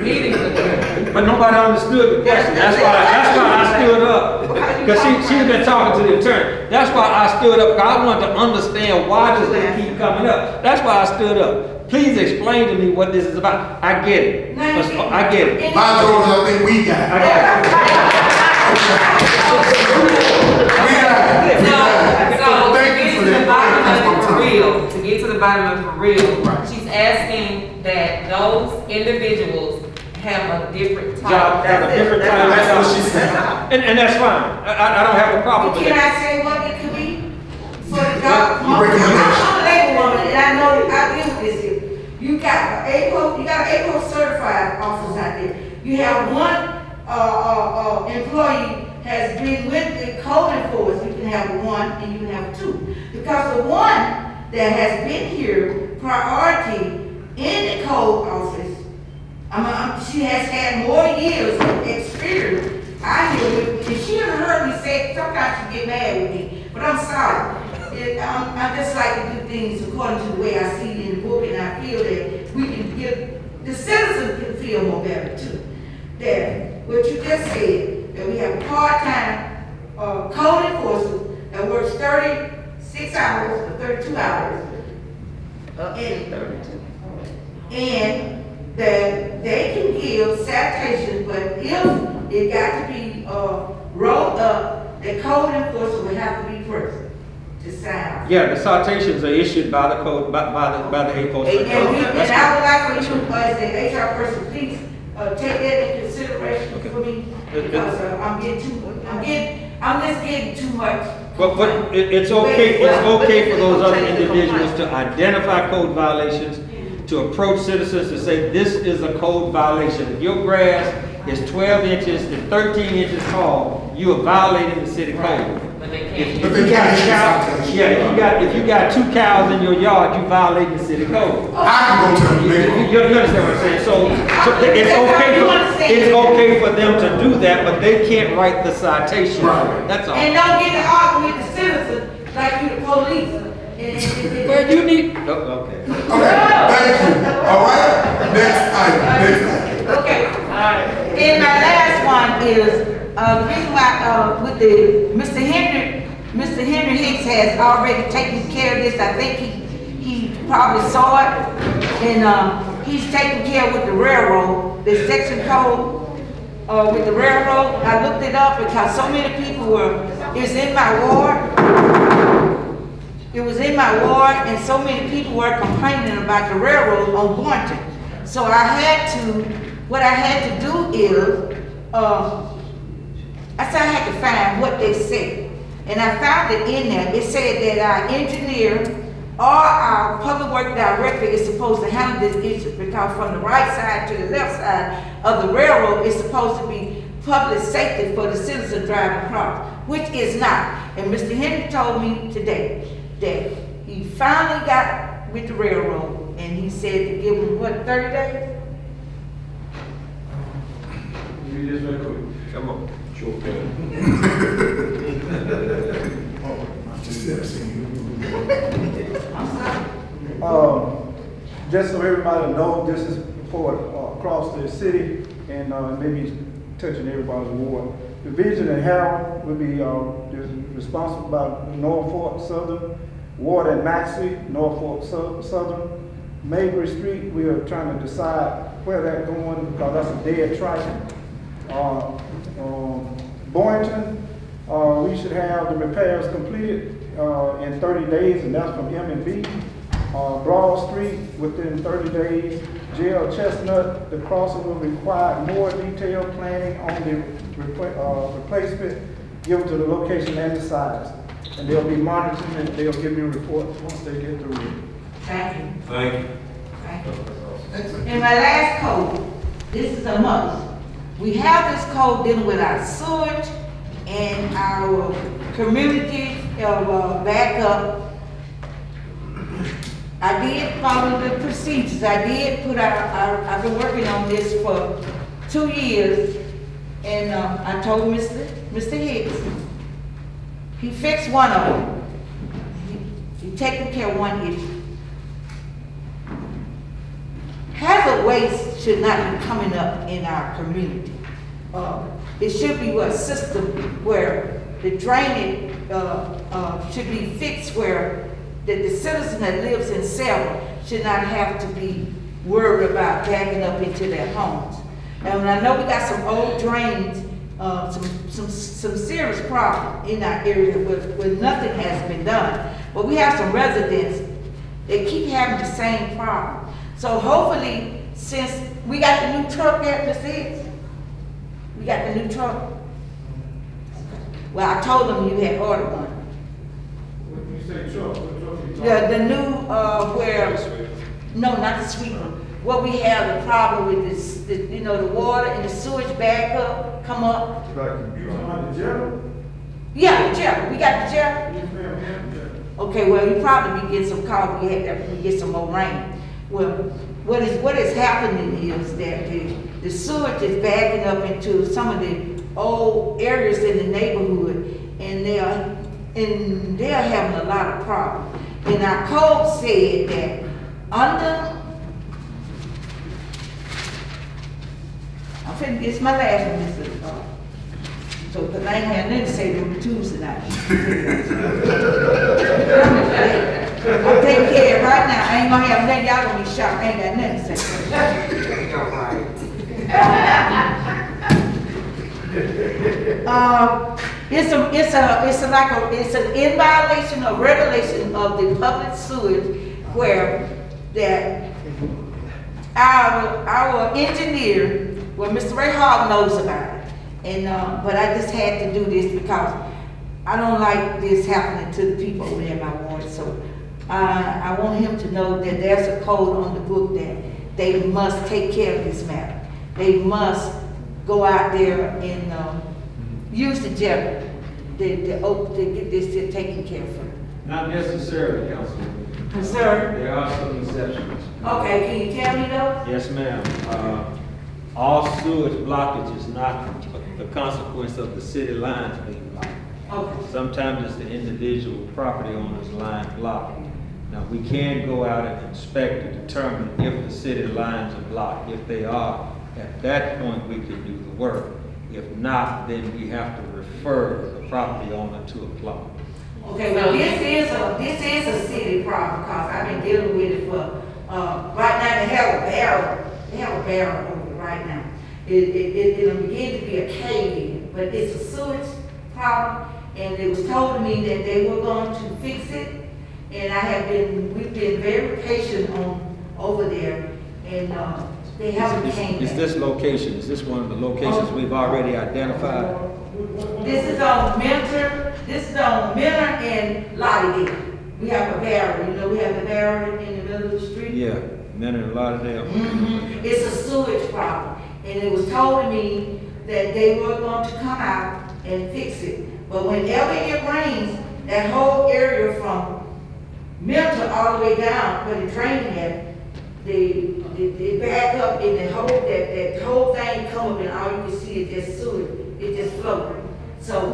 meetings ago. But nobody understood the question. That's why I stood up. Because she's been talking to the attorney. That's why I stood up, because I wanted to understand why does this keep coming up. That's why I stood up. Please explain to me what this is about. I get it. I get it. My George, I think we got it. I got it. So to get to the bottom of it for real, she's asking that those individuals have a different title. Have a different title. That's what she said. And that's fine. I don't have a problem with Can that. I say what it could be for the job? I'm a labor woman, and I know I deal with this here. You got an APO certified officers out there. You have one employee has been with the code enforcement. You can have 1 and you can have 2. Because the one that has been here, priority in the code office, she has had more years of experience. I hear with, if she ever heard me say, sometimes she get mad with me, but I'm sorry. I just like to do things according to the way I see it in the book, and I feel feel that we can give, the citizens can feel more better too. That what you just said, that we have a part-time, code enforcement that works 36 hours or 32 hours. And that they can give citations, but if it got to be, rolled up, the code enforcement would have to be first to sign. Yeah, the citations are issued by the code, by the A code. And I would like for you, as the HR person, please, take that into consideration for me, because I'm just getting too much. But it's okay for those other individuals to identify code violations, to approach citizens to say, this is a code violation. If your grass is 12 inches and 13 inches tall, you are violating the city code. If you got 2 cows in your yard, you violate the city code. I can go to the mayor. You understand what I'm saying? So it's okay for them to do that, but they can't write the citation. That's all. And don't get to argue with the citizens like you the police. Well, you need. Okay. Okay, thank you. All right, next item. Okay. And my last one is, the reason why, with Mr. Henry Hicks has already taken care of this. I think he probably saw it, and he's taking care with the railroad, the section code, with the railroad. I looked it up because so many people it's in my ward. It was in my ward, and so many people were complaining about the railroad on Boynton. So what I had to do is, I said I had to find what they said. And I found it in there. It said that our engineer or our public work director is supposed to handle this issue, because from the right side to the left side of the railroad is supposed to be public safety for the citizens driving across, which is not. And Mr. Henry told me today that he finally got with the railroad, and he said to give him, 30 days? You just real quick. Come on. Sure. Just so everybody knows, this is for across the city and maybe touching everybody's ward. Division and Harold will be responsible about Norfolk Southern, Ward and Maxey, Norfolk Southern. Mabry Street, we are trying to decide where that's going, because that's a dead track. Boynton, we should have the repairs completed in 30 days, and that's from M&B. Broad Street, within 30 days. Jail Chestnut, the crossing will require more detailed planning on the replacement, given to the location and the size. And they'll be monitoring, and they'll give me a report once they get through it. Thank you. Thank you. Thank you. And my last code, this is a must. We have this code dealing with our sewage and our community backup. I did follow the procedures. I did I've been working on this for 2 years, and I told Mr. Hicks, he fixed one of them. He taking care of one issue. Hazard waste should not be coming up in our community. It should be a system where the drainage should be fixed, where the citizen that lives in Selma should not have to be worried about backing up into their homes. And I know we got some old drains, some serious problems in our area where nothing has been done. But we have some residents that keep having the same problem. So hopefully, since we got the new truck at the Hicks, we got the new truck. Well, I told them you had ordered one. When you say truck, what truck you talking? The new, no, not the sweeper. What we have the problem with is, the water and the sewage back up, come up. You talking about the jail? Yeah, the jail. We got the jail. Okay, well, you probably be getting some calls. We get some more rain. Well, what is happening is that the sewage is backing up into some of the old areas in the neighborhood, and they're having a lot of problems. And our code said that under I'm finna, it's my last one, Mr. So, cause I ain't had nothing to say to Tuesday night. I'm taking care of it right now, I ain't gonna have nothing, y'all gonna be shocked, I ain't got nothing to say. It's an in violation of regulation of the public sewage where that our engineer, well, Mr. Ray Hogg knows about it. And, but I just had to do this because I don't like this happening to the people over there in my ward. So I want him to know that there's a code on the book that they must take care of this matter. They must go out there and use the jail to get this taken care of. Not necessarily, Councilman. Sir? There are some exceptions. Okay, can you tell me those? Yes, ma'am. All sewage blockage is not the consequence of the city lines being blocked. Okay. Sometimes it's the individual property owner's line blocked. Now, we can go out and inspect to determine if the city lines are blocked. If they are, at that point, we can do the work. If not, then we have to refer the property owner to a plumber. Okay, well, this is a city problem because I've been dealing with it for, right now they have a barrel over it right now. It'll begin to be a cave-in, but it's a sewage problem, and it was told to me that they were going to fix it, and we've been very patient over there, and they haven't came Is back. this location, is this one of the locations we've already identified? This is on Minter and Lauderdale. We have a barrier, we have the barrier in the middle of the street. Yeah, Minter and Lauderdale. Mm-hmm. It's a sewage problem, and it was told to me that they were going to come out and fix it. But whenever it rains, that whole area from Minter all the way down where the draining at, they back up and that whole thing come up and all you can see is just sewage. It just floating. So.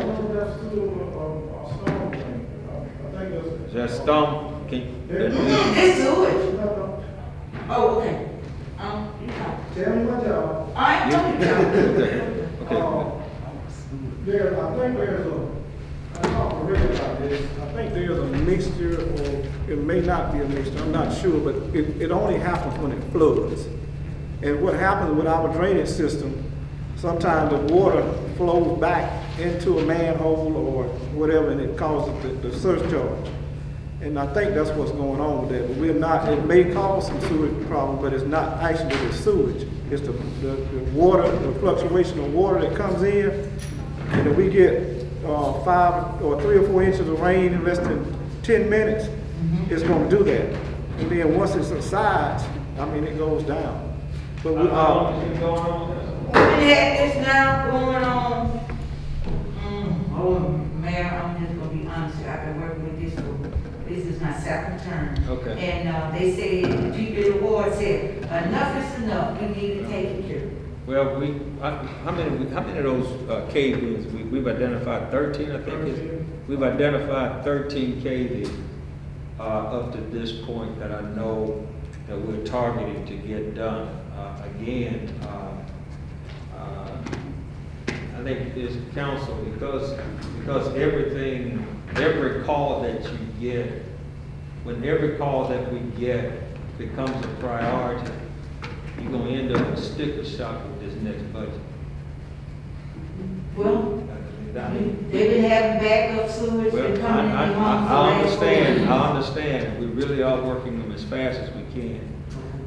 Is that storm? It's sewage. Oh, okay. Tell me what y'all. I ain't I talked to Rick about this. I think there's a mixture, or it may not be a mixture, I'm not sure, but it only happens when it floods. And what happens with our drainage system, sometimes the water flows back into a manhole or whatever, and it causes the surcharge. And I think that's what's going on with that. But we're not, it may cause some sewage problem, but it's not actually the sewage. It's the water, the fluctuation of water that comes in. And if we get 5 or 3 or 4 inches of rain in less than 10 minutes, it's going to do that. And then once it subsides, I mean, it goes down. But we, we had this now going on. Mayor, I'm just gonna be honest, I've been working with this is my second term. Okay. And they said, the people in the ward said, enough is enough, we need to take it care. Well, how many of those cave-ins? We've identified 13, I think. We've identified 13 cave-ins up to this point that I know that we're targeting to get done. Again, I think this council, because every call that you get, when every call that we get becomes a priority, you're gonna end up in sticker shock with this next budget. Well, they've been having backup sewage and coming in the home. I understand, and we really are working them as fast as we can,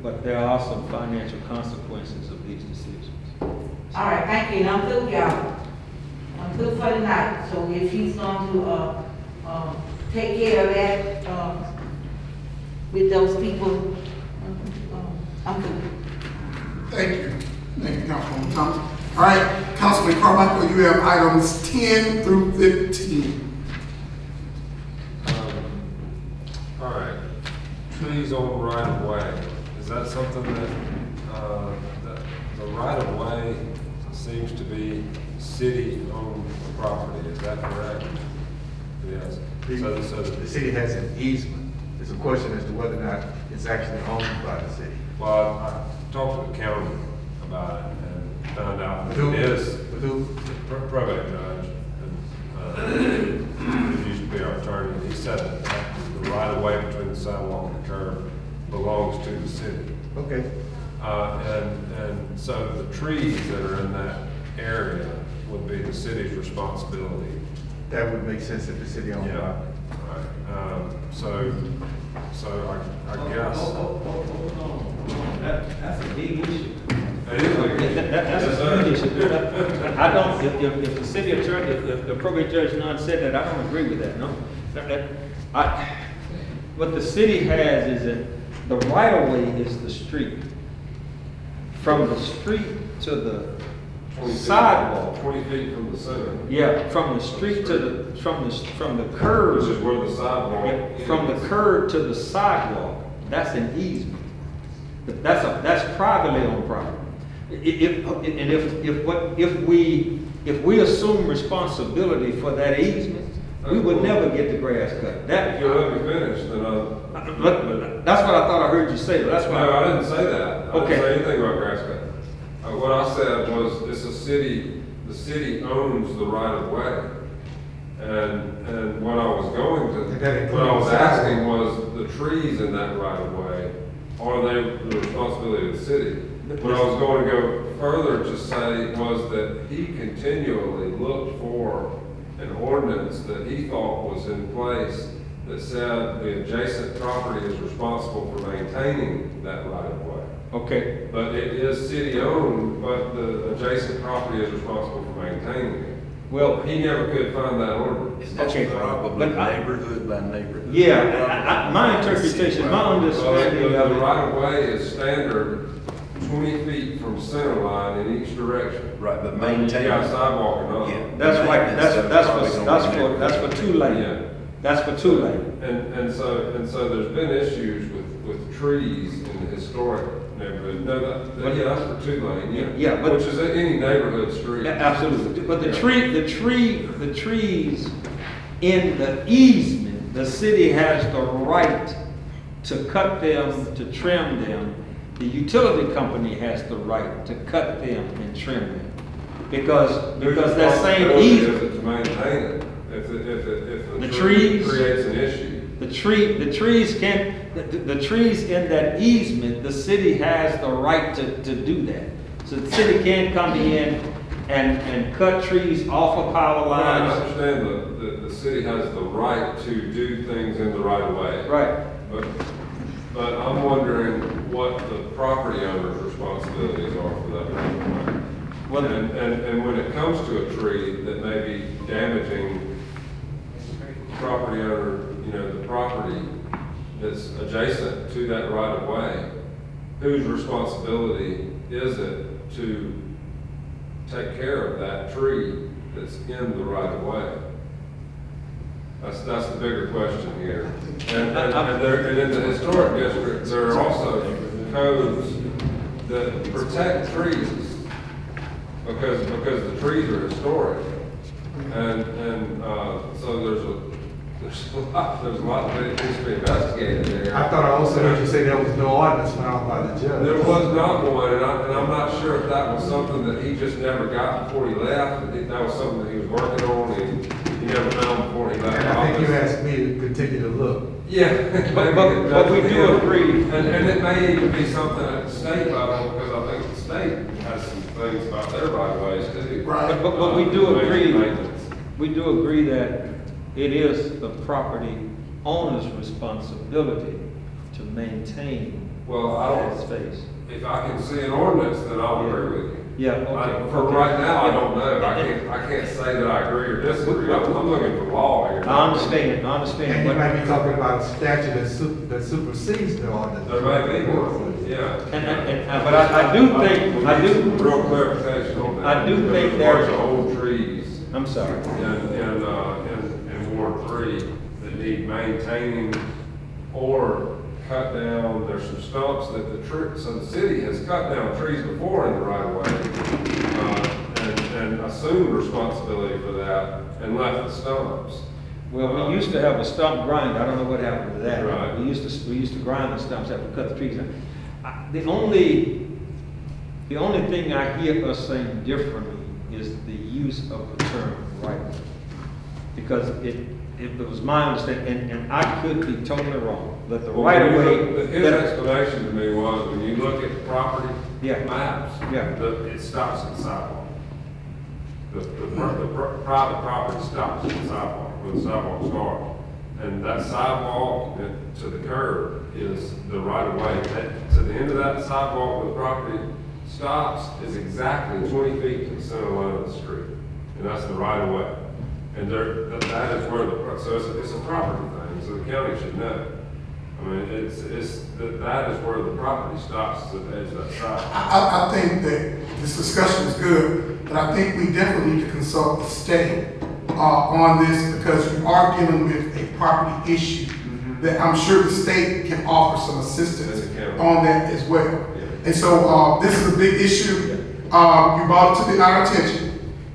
but there are some financial consequences of these decisions. All right, thank you, and I'm through, y'all. I'm through for tonight, so if he's going to, take care of that, with those people, I'm through. Thank you. Thank you, Councilwoman Thomas. All right, Councilman Carmichael, you have items 10 through 15. All right, trees on right of way. Is that something that the right of way seems to be city-owned property? Is that correct? Yes. So the city has an easement. It's a question as to whether or not it's actually owned by the city. Well, I talked to the county about it, and found out that it is probate judge. It used to be our attorney, and he said that the right of way between the sidewalk and the curb belongs to the city. Okay. And so the trees that are in that area would be the city's responsibility. That would make sense if the city owned it. Yeah, right. So I guess. That's a big issue. It is a big issue. That's a big issue. I don't, if the city attorney, if the probate judge none said that, I don't agree with that, no. What the city has is that the right of way is the street. From the street to the 20 feet, sidewalk. 20 feet from the center. Yeah, from the street to the, from the curb. Which is where the sidewalk Yeah, from the curb to the sidewalk, that's an easement. That's privately owned property. If we assume responsibility for that easement, we would never get the grass cut. That, If you let me finish, then that's what I thought I heard you say, but that's why. No, I didn't say that. I Okay. didn't say anything about grass cutting. What I said was, it's a city, the city owns the right of way. And what I was going to, what I was asking was, the trees in that right of way, are they the responsibility of the city? What I was going to go further to say was that he continually looked for an ordinance that he thought was in place that said the adjacent property is responsible for maintaining that right of way. Okay. But it is city owned, but the adjacent property is responsible for maintaining it. Well, he never could find that ordinance. That's probably neighborhood by neighborhood. Yeah, my interpretation, my understanding The of it. right of way is standard 20 feet from center line in each direction. Right, but You maintain. got sidewalk or not. Yeah. That's right, that's for two lane. Yeah. That's for two lane. And so there's been issues with trees in the historic neighborhood. No, that's for two lane, yeah. Yeah, but. Which is any neighborhood street. Yeah, absolutely, but the trees in the easement, the city has the right to cut them, to trim them. The utility company has the right to cut them and trim them. Because that same easement. To maintain it, if The the trees tree creates an issue. The trees in that easement, the city has the right to do that. So the city can't come in and cut trees off of power I lines. understand the city has the right to do things in the right of way. Right. But I'm wondering what the property owner's responsibilities are for that right of way. Well, And when it comes to a tree that may be damaging property owner, the property that's adjacent to that right of way, whose responsibility is it to take care of that tree that's in the right of way? That's the bigger question here. And in the historic district, there are also codes that protect trees because the trees are historic. And so there's a lot that needs to be investigated there. I thought I also heard you say there was no ordinance found by the judge. There was not one, and I'm not sure if that was something that he just never got before he left. That was something that he was working on and he never found before he left. I think you asked me to continue to look. Yeah. But we do agree. And it may even be something at the state level, because I think the state has some things about their right of ways too. Right. But we do agree, Maintenance. we do agree that it is the property owner's responsibility to maintain that space. If I can see an ordinance, then I'll agree with you. Yeah, okay. For right now, I don't know. I can't say that I agree or disagree. I'm looking for law here. I understand. And you might be talking about a statute that supersedes the ordinance. There may be one, yeah. But I do think, Real clarification on that. I do think there's there's. old trees. I'm sorry. In Ward 3 that need maintaining or cut down. There's some stumps that so the city has cut down trees before in the right of way, and assumed responsibility for that and left the stumps. Well, we used to have a stump grinder. I don't know what happened to that. Right. We used to grind the stumps after we cut the trees down. The only The only thing I hear us saying differently is the use of the term right. Because it was my understanding, and I could be totally wrong, that the right of way. His explanation to me was, when you look at the property maps, it stops at the sidewalk. The private property stops at the sidewalk, where the sidewalk starts. And that sidewalk to the curb is the right of way. To the end of that sidewalk where the property stops is exactly 20 feet to the center line of the street. And that's the right of way. And that is where so it's a property thing, so the county should know. I mean, that is where the property stops, at the edge of that sidewalk. I think that this discussion is good, but I think we definitely need to consult the state on this, because you are dealing with a property issue that I'm sure the state can offer some assistance on that as well. And so this is a big issue. You brought it to our attention,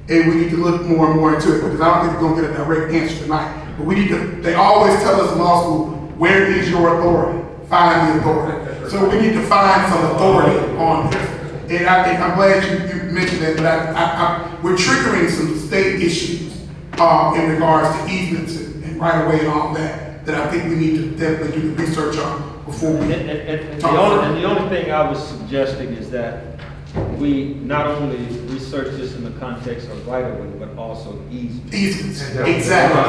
and we need to look more and more into it, because I don't think we're going to get a direct answer tonight. But we need to, they always tell us in law school, where is your authority? Find the authority. So we need to find some authority on this. And I think, I'm glad you mentioned that, but we're triggering some state issues in regards to easements and right of way and all that I think we need to definitely do the research on before we talk. And the only thing I was suggesting is that we not only research this in the context of right of way, but also easements. Easements, exactly.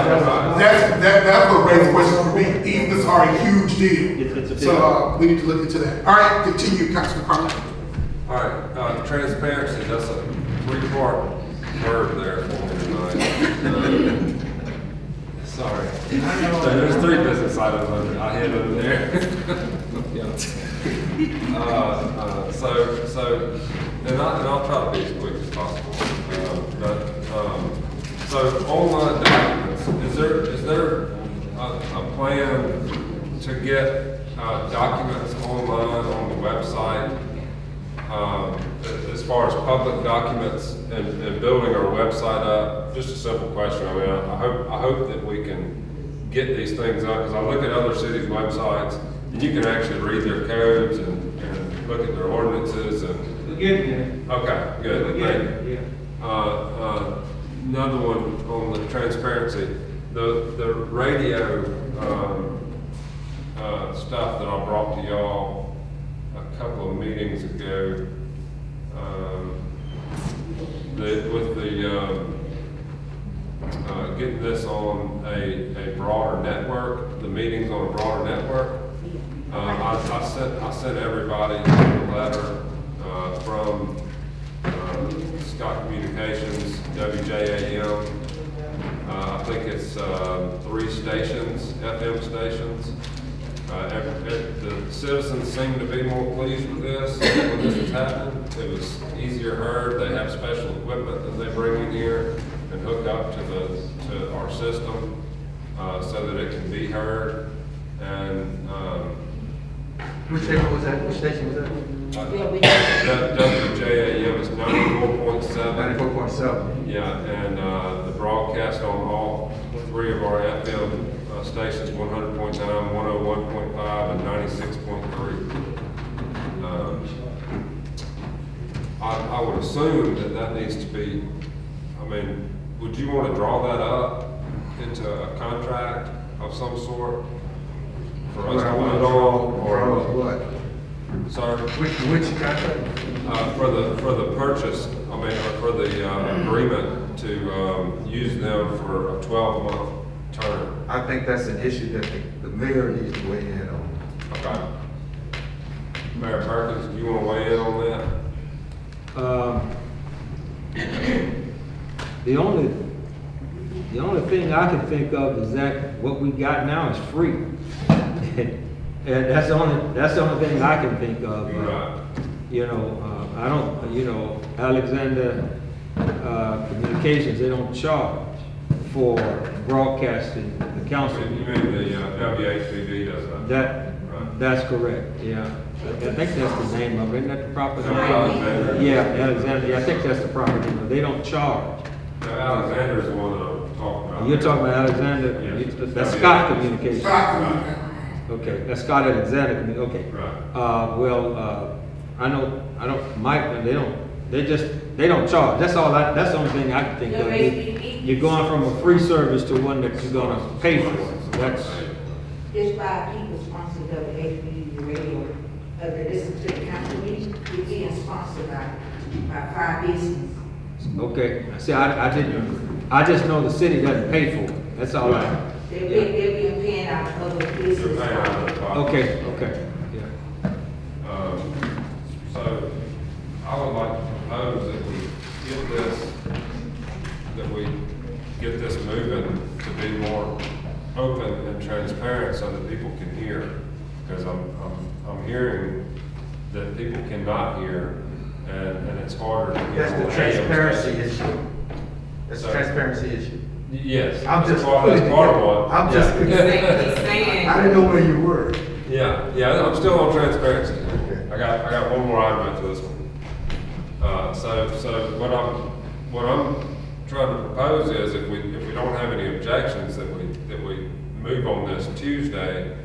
That's what raised the question for me. Easements are a huge deal. It's a big so we need to look into that. All right, continue, Councilman Carter. All right, transparency, that's a three-part word there for me tonight. Sorry. There's three business items I hit over there. And I'll try to be as quick as possible. So online documents, is there a plan to get documents online on the website? As far as public documents and building our website up, just a simple question. I mean, I hope that we can get these things up, because I look at other cities' websites and you can actually read their codes and look at their ordinances and. We're getting there. Okay, good. Thank you. Yeah. Another one on the transparency, the radio stuff that I brought to y'all a couple of meetings ago, getting this on a broader network, the meetings on a broader network. I sent everybody a letter from Scott Communications, WJAM. I think it's 3 stations, FM stations. The citizens seem to be more pleased with this when this was happening. It was easier heard. They have special equipment that they bring in here and hook up to our system so that it can be heard. And which station was that? Which station was that? WJAM is 94.7. 94.7. Yeah, and the broadcast on all 3 of our FM stations, 100.9, 101.5, and 96.3. I would assume that needs to be, I mean, would you want to draw that up into a contract of some sort for us to vote on? Or what? Sorry? Which contract? For the purchase, I mean, for the agreement to use them for a 12-month term. I think that's an issue that the mayor needs to weigh in on. Okay. Mayor Perkins, do you want to weigh in on that? The only thing I can think of is that what we got now is free. And that's the only thing I can think of. Right. You know, I don't, you know, Alexander Communications, they don't charge for broadcasting the council. You mean the WHTV does that? That's correct, yeah. I think that's the name of it, isn't that the proper name? Alexander. Yeah, Alexander, yeah, I think that's the proper name, they don't charge. Now, Alexander's the one that I'm talking about. You're talking about Alexander? Yes. That's Scott Communications. Scott. Okay, that's Scott Alexander, okay. Right. I I don't, Mike, they don't charge. That's that's the only thing I can think of. You're going from a free service to one that you're gonna pay for. So that's, It's by people sponsored of the HBU, the radio, that listen to the council meeting, it's being sponsored by 5 businesses. okay. See, I just know the city doesn't pay for it. That's all I. They're being paying out of other businesses. Okay, yeah. So I would like to propose that we get this moving to be more open and transparent so that people can hear. Because I'm hearing that people cannot hear, and it's harder to hear. That's the transparency issue. That's a transparency issue. Yes. I'm just that's part of what. I'm just. He's saying. I didn't know where you were. Yeah, I'm still on transparency. I got one more item after this one. So what I'm trying to propose is if we don't have any objections that we move on this Tuesday,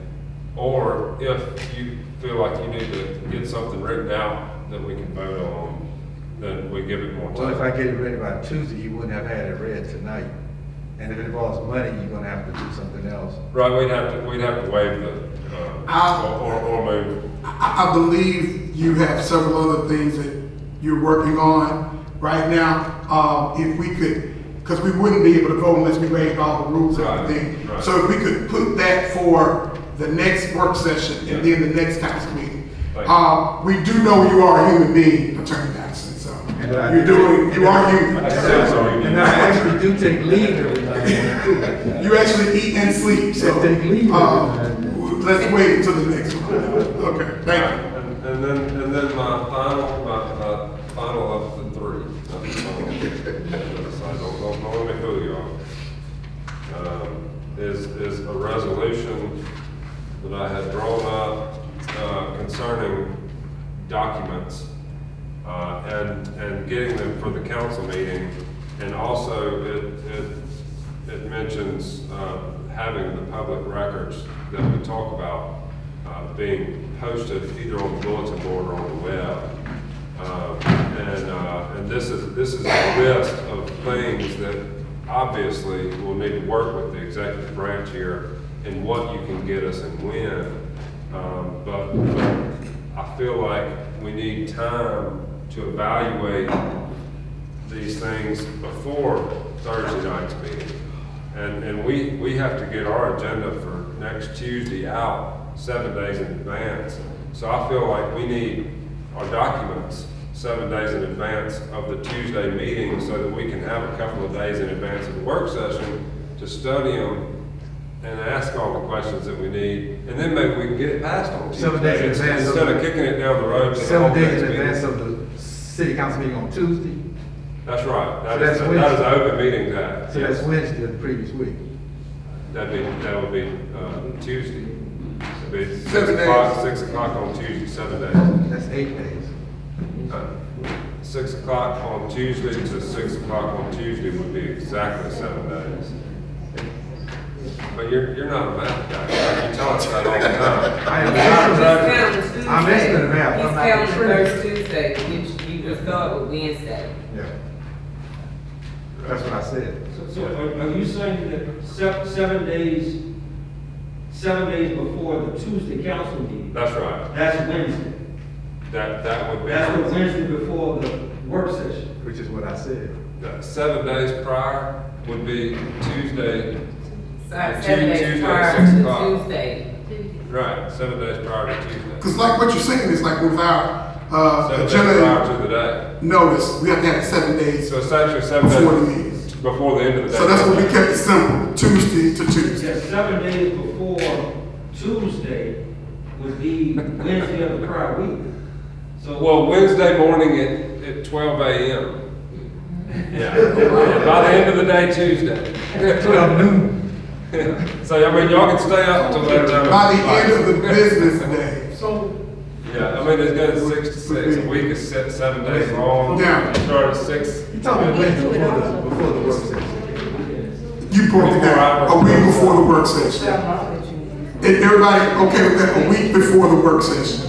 or if you feel like you need to get something written out that we can vote on, then we give it more time. Well, if I get it ready by Tuesday, you wouldn't have had it read tonight. And if it involves money, you're gonna have to do something else. Right, we'd have to waive the, or move. I believe you have several other things that you're working on right now. If we could, because we wouldn't be able to vote unless we waived all the rules and everything. Right. So if we could put that for the next work session and then the next council meeting. We do know you are a human being, Attorney Jackson, so you are human. And I actually do take leave every time. You actually eat and sleep, so. Let's wait until the next one. Okay, thank you. And then my final of the three. Don't let me fool you all. Is a resolution that I had drawn up concerning documents and getting them for the council meeting, and also it mentions having the public records that we talk about being posted either on the bulletin board or on the web. And this is a list of things that obviously we'll need to work with the executive branch here and what you can get us and when. But I feel like we need time to evaluate these things before Thursday night's meeting. And we have to get our agenda for next Tuesday out 7 days in advance. So I feel like we need our documents 7 days in advance of the Tuesday meeting so that we can have a couple of days in advance of the work session to study them and ask all the questions that we need, and then maybe we can get it passed on Tuesday. 7 days in advance. Instead of kicking it down the road. To 7 the days in meeting. advance of the city council meeting on Tuesday. That's right. So That is Open Meetings Act. So that's Wednesday of the previous week. That would be Tuesday. It'd be 7 days. 6 o'clock on Tuesday, 7 days. That's 8 days. 6 o'clock on Tuesday to 6 o'clock on Tuesday would be exactly 7 days. But you're not a math guy. You tell us that all the time. I am He's I'm listening to math. He's I'm not counting the true. first Tuesday, which you would start with Wednesday. Yeah. That's what I said. So are you saying that 7 days before the Tuesday council meeting? That's right. That's Wednesday. That would be. That's the Wednesday before the work session. Which is what I said. 7 days prior would be Tuesday. 7 Tuesday days at prior 6 to o'clock. Tuesday. Right, 7 days prior to Tuesday. Because like what you're saying is like with our 7 days agenda prior to the day. notice, we have to have 7 days So it's actually 7 before the days meeting. before the end of the day. So that's what we kept it simple, Tuesday to Tuesday. Yeah, 7 days before Tuesday would be Wednesday of the prior week. So Well, Wednesday morning at 12 a.m. Yeah. Yeah, by the end of the day, Tuesday. 12 noon. So, I mean, y'all can stay up until that time. By the end of the business day. So, Yeah, I mean, it's goes 6 to 6. A week is 7 days long. Yeah. You start at 6. You talking Wednesday before the work session. You broke it down, a week before the work session. Everybody okay with that, a week before the work session?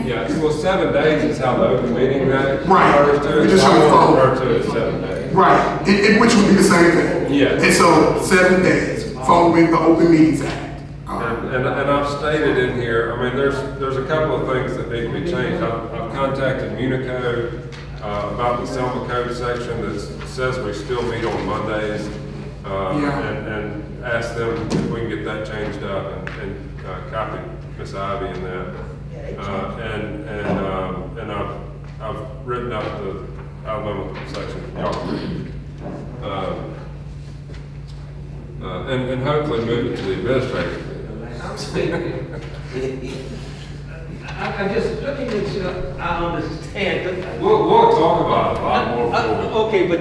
Yeah, well, 7 days is how the open meeting act Right. refers to We it. just So I trying to won't follow. refer to it as 7 days. Right, which would be the same thing. Yes. And so 7 days following the Open Meetings Act. And I've stated in here, I mean, there's a couple of things that need to be changed. I've contacted Municode about the Selma code section that says we still meet on Mondays. And asked them if we can get that changed up and copy Miss Ivy in that. And I've written up the Alabama section. And hopefully move it to the administrative. I'm just looking at you, I understand. We'll talk about it a lot more. Okay, but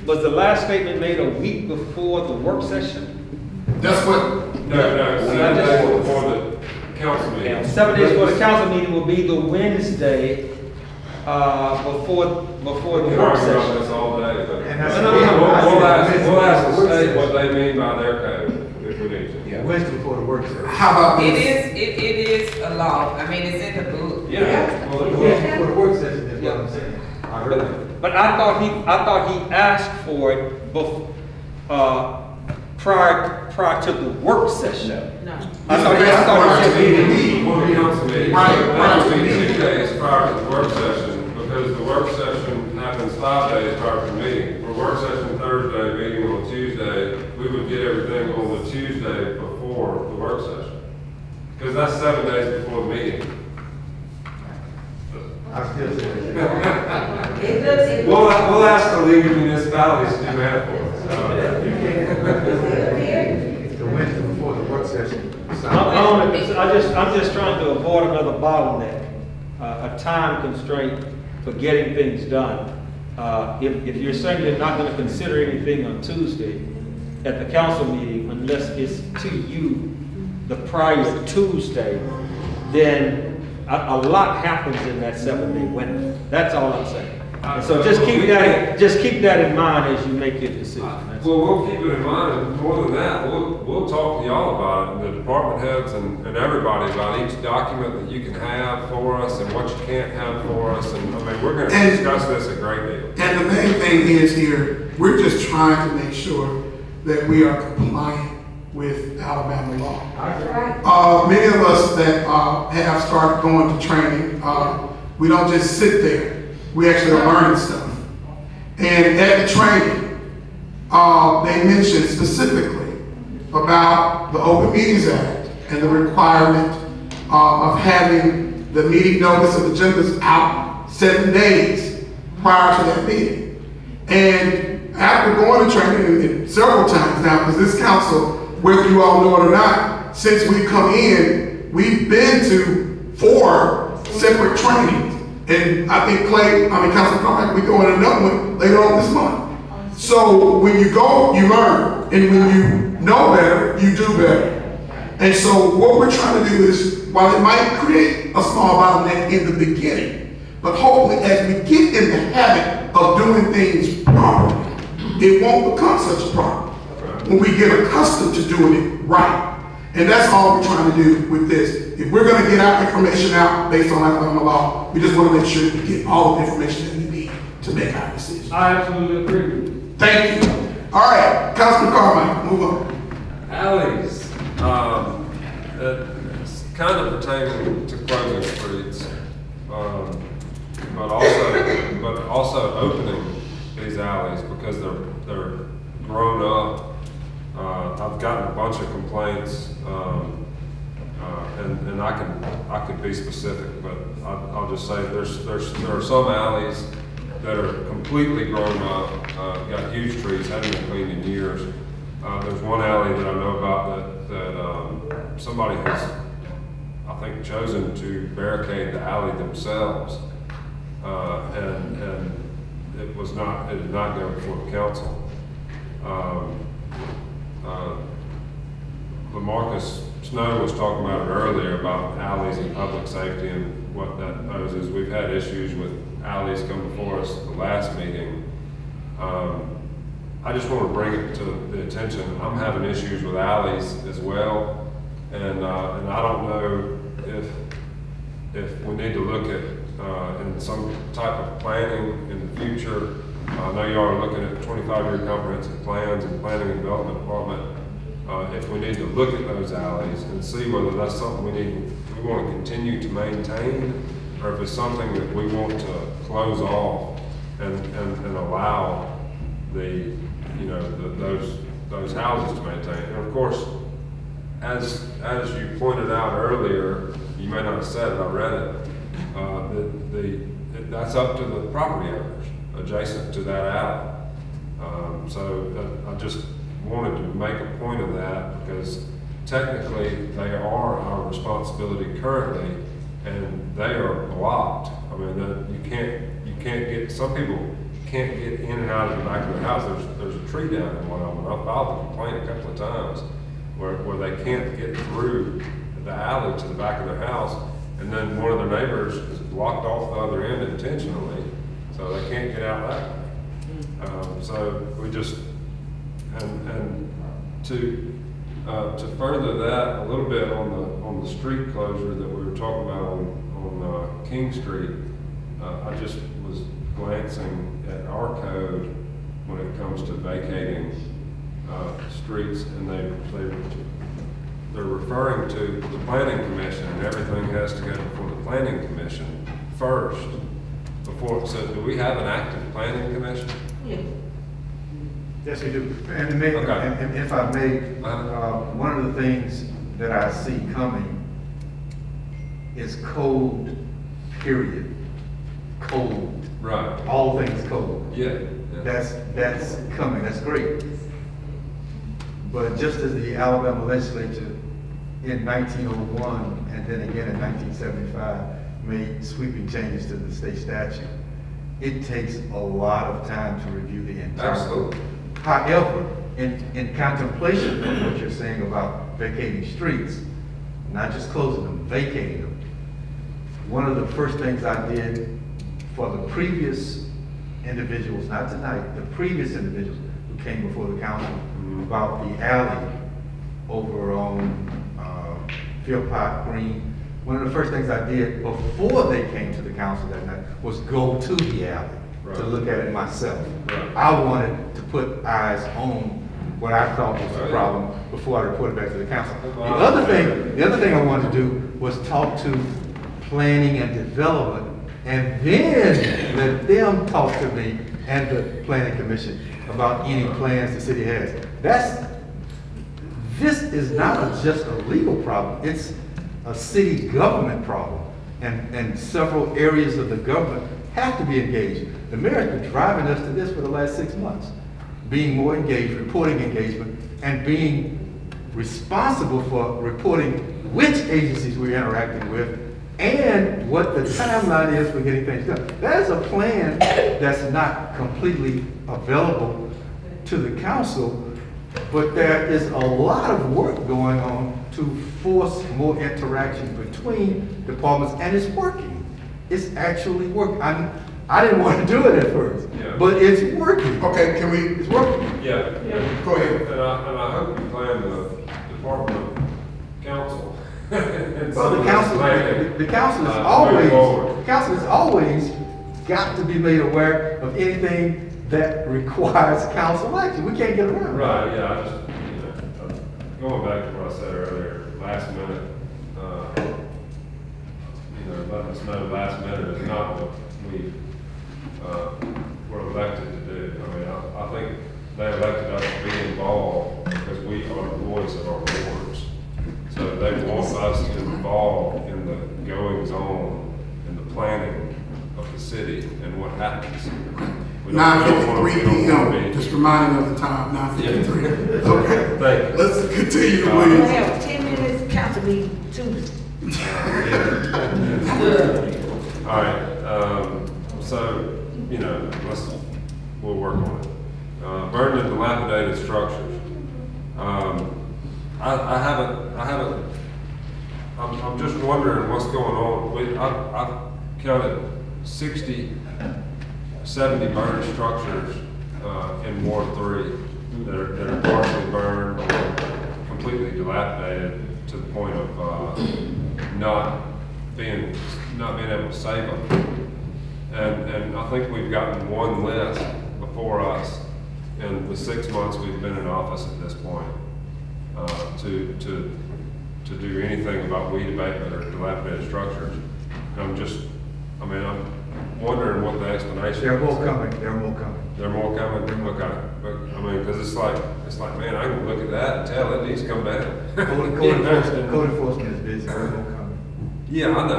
was the last statement made a week before the work session? That's what. No, 7 days before the council meeting. 7 days before the council meeting will be the Wednesday, before the work session. This all day, but No. we'll ask the state what they mean by their code if we need to. Yeah, Wednesday before the work session. How about It this? is a law. I mean, it's in the book. Yeah. Wednesday before the work session is what I'm saying. I heard that. But I thought he asked for it prior to the work session. No. I thought he said Before the council meeting. That would be 2 days prior to the work session, because the work session happens 5 days prior to the meeting. For work session Thursday, meeting on Tuesday, we would get everything on the Tuesday before the work session. Because that's 7 days before the meeting. I still say It We'll ask the League of Municipalities to do that for us. the Wednesday before the work session. I'm just trying to avoid another bottleneck, a time constraint for getting things done. If you're saying you're not gonna consider anything on Tuesday at the council meeting unless it's to you the prior Tuesday, then a lot happens in that 7-day window. That's all I'm saying. And so just keep that in mind as you make your decision. Well, we'll keep it in mind, and more than that, we'll talk to y'all about it, and the department heads and everybody about each document that you can have for us and what you can't have for us, and I mean, we're gonna discuss this a great deal. And the main thing is here, we're just trying to make sure that we are compliant with Alabama law. Many of us that have started going to training, we don't just sit there. We actually are learning stuff. And at the training, they mentioned specifically about the Open Meetings Act and the requirement of having the meeting notice of agendas out 7 days prior to that meeting. And after going to training several times now, because this council, whether you all know it or not, since we come in, we've been to 4 separate trainings. And I think Councilman Carmack, we go in another one later on this month. So when you go, you learn. And when you know better, you do better. And so what we're trying to do is, while it might create a small bottleneck in the beginning, but hopefully as we get in the habit of doing things properly, it won't become such a problem when we get accustomed to doing it right. And that's all we're trying to do with this. If we're going to get our information out based on Alabama law, we just want to make sure we get all the information that we need to make our decision. I absolutely agree with you. Thank you. All right, Councilman Carmichael, move on. Alleys, it's kind of pertaining to closing streets, but also opening these alleys because they're grown up. I've gotten a bunch of complaints, and I could be specific, but I'll just say there are some alleys that are completely grown up, got huge trees, haven't been cleaned in years. There's one alley that I know about that somebody has, I think, chosen to barricade the alley themselves, and it did not go before the council. LaMarcus Snow was talking about it earlier about alleys and public safety and what that poses. We've had issues with alleys come before us at the last meeting. I just want to bring it to the attention, I'm having issues with alleys as well, and I don't know if we need to look at, in some type of planning in the future. I know you are looking at 25-year comprehensive plans and planning and development department. If we need to look at those alleys and see whether that's something we want to continue to maintain, or if it's something that we want to close off and allow those houses to maintain. And of course, as you pointed out earlier, you may not have said it, I read it, that's up to the property owners adjacent to that alley. So I just wanted to make a point of that, because technically they are our responsibility currently, and they are blocked. I mean, you can't get, some people can't get in and out of the back of their house. There's a tree down in one of them, and I filed a complaint a couple of times where they can't get through the alley to the back of their house, and then one of their neighbors is blocked off the other end intentionally, so they can't get out that way. So we just, and to further that a little bit on the street closure that we were talking about on King Street, I just was glancing at our code when it comes to vacating streets, and they're referring to the planning commission, and everything has to go before the planning commission first. So do we have an active planning commission? Yeah. Yes, we do. And if I may, one of the things that I see coming is code, period. Code. Right. All things code. Yeah. That's coming, that's great. But just as the Alabama legislature in 1901 and then again in 1975 made sweeping changes to the state statute, it takes a lot of time to review the entire code. However, in contemplation of what you're saying about vacating streets, not just closing them, vacating them, one of the first things I did for the previous individuals, not tonight, the previous individuals who came before the council about the alley over on Philpott Green, one of the first things I did before they came to the council that night was go to the alley to look at it myself. I wanted to put eyes on what I thought was the problem before I reported back to the council. The other thing I wanted to do was talk to planning and development, and then let them talk to me and the planning commission about any plans the city has. This is not just a legal problem, it's a city government problem, and several areas of the government have to be engaged. The mayor has been driving us to this for the last 6 months, being more engaged, reporting engagement, and being responsible for reporting which agencies we're interacting with and what the timeline is for getting things done. That is a plan that's not completely available to the council, but there is a lot of work going on to force more interaction between departments, and it's working. It's actually working. I didn't want to do it at first, but it's working. Okay, it's working. Yeah. Go ahead. And I hope you plan the department council. Well, the council has always got to be made aware of anything that requires council action. We can't get around it. Right, yeah, I just, going back to what I said earlier, last minute, letting us know last minute is not what we were elected to do. I mean, I think they elected us to be involved because we are the voice of our wards. So they want us involved in the goings on and the planning of the city and what happens. 9:53 p.m. Just reminding of the time, 9:53. Okay. Thank you. Let's continue, We're gonna please. have 10 minutes council meeting Tuesday. All right, so, we'll work on it. Burned and dilapidated structures. I'm just wondering what's going on. I've counted 60, 70 burned structures in Ward 3 that are partially burned or completely dilapidated to the point of not being able to save them. And I think we've gotten one list before us in the 6 months we've been in office at this point to do anything about weed abatement or dilapidated structures. And I'm wondering what the explanation is. There are more coming, there are more coming. There are more coming? Okay. But, I mean, because it's like, man, I can look at that and tell it needs to come down. Code enforcement is busy, there are more coming. Yeah, I know.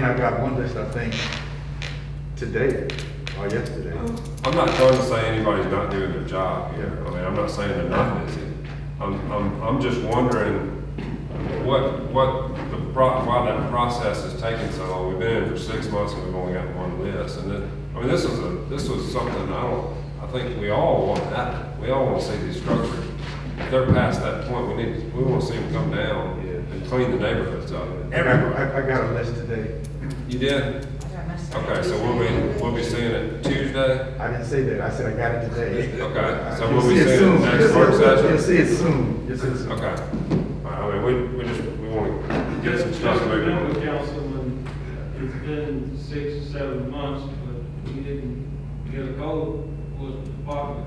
I got one list, I think, today or yesterday. I'm not trying to say anybody's not doing their job here. I mean, I'm not saying they're not busy. I'm just wondering why that process is taking so long. We've been in for 6 months and we've only got one list. And then, I mean, this was something I think we all want to happen. We all want to see these structures. If they're past that point, we want to see them come down and clean the neighborhoods up. I got a list today. You did? Okay, so we'll be seeing it Tuesday? I didn't say that, I said I got it today. Okay, so we'll be seeing it next work session? You'll see it soon. You'll see it soon. Okay. All right, I mean, we want to get some stuff moving. Councilman, it's been 6 or 7 months, but we didn't get a code for the department.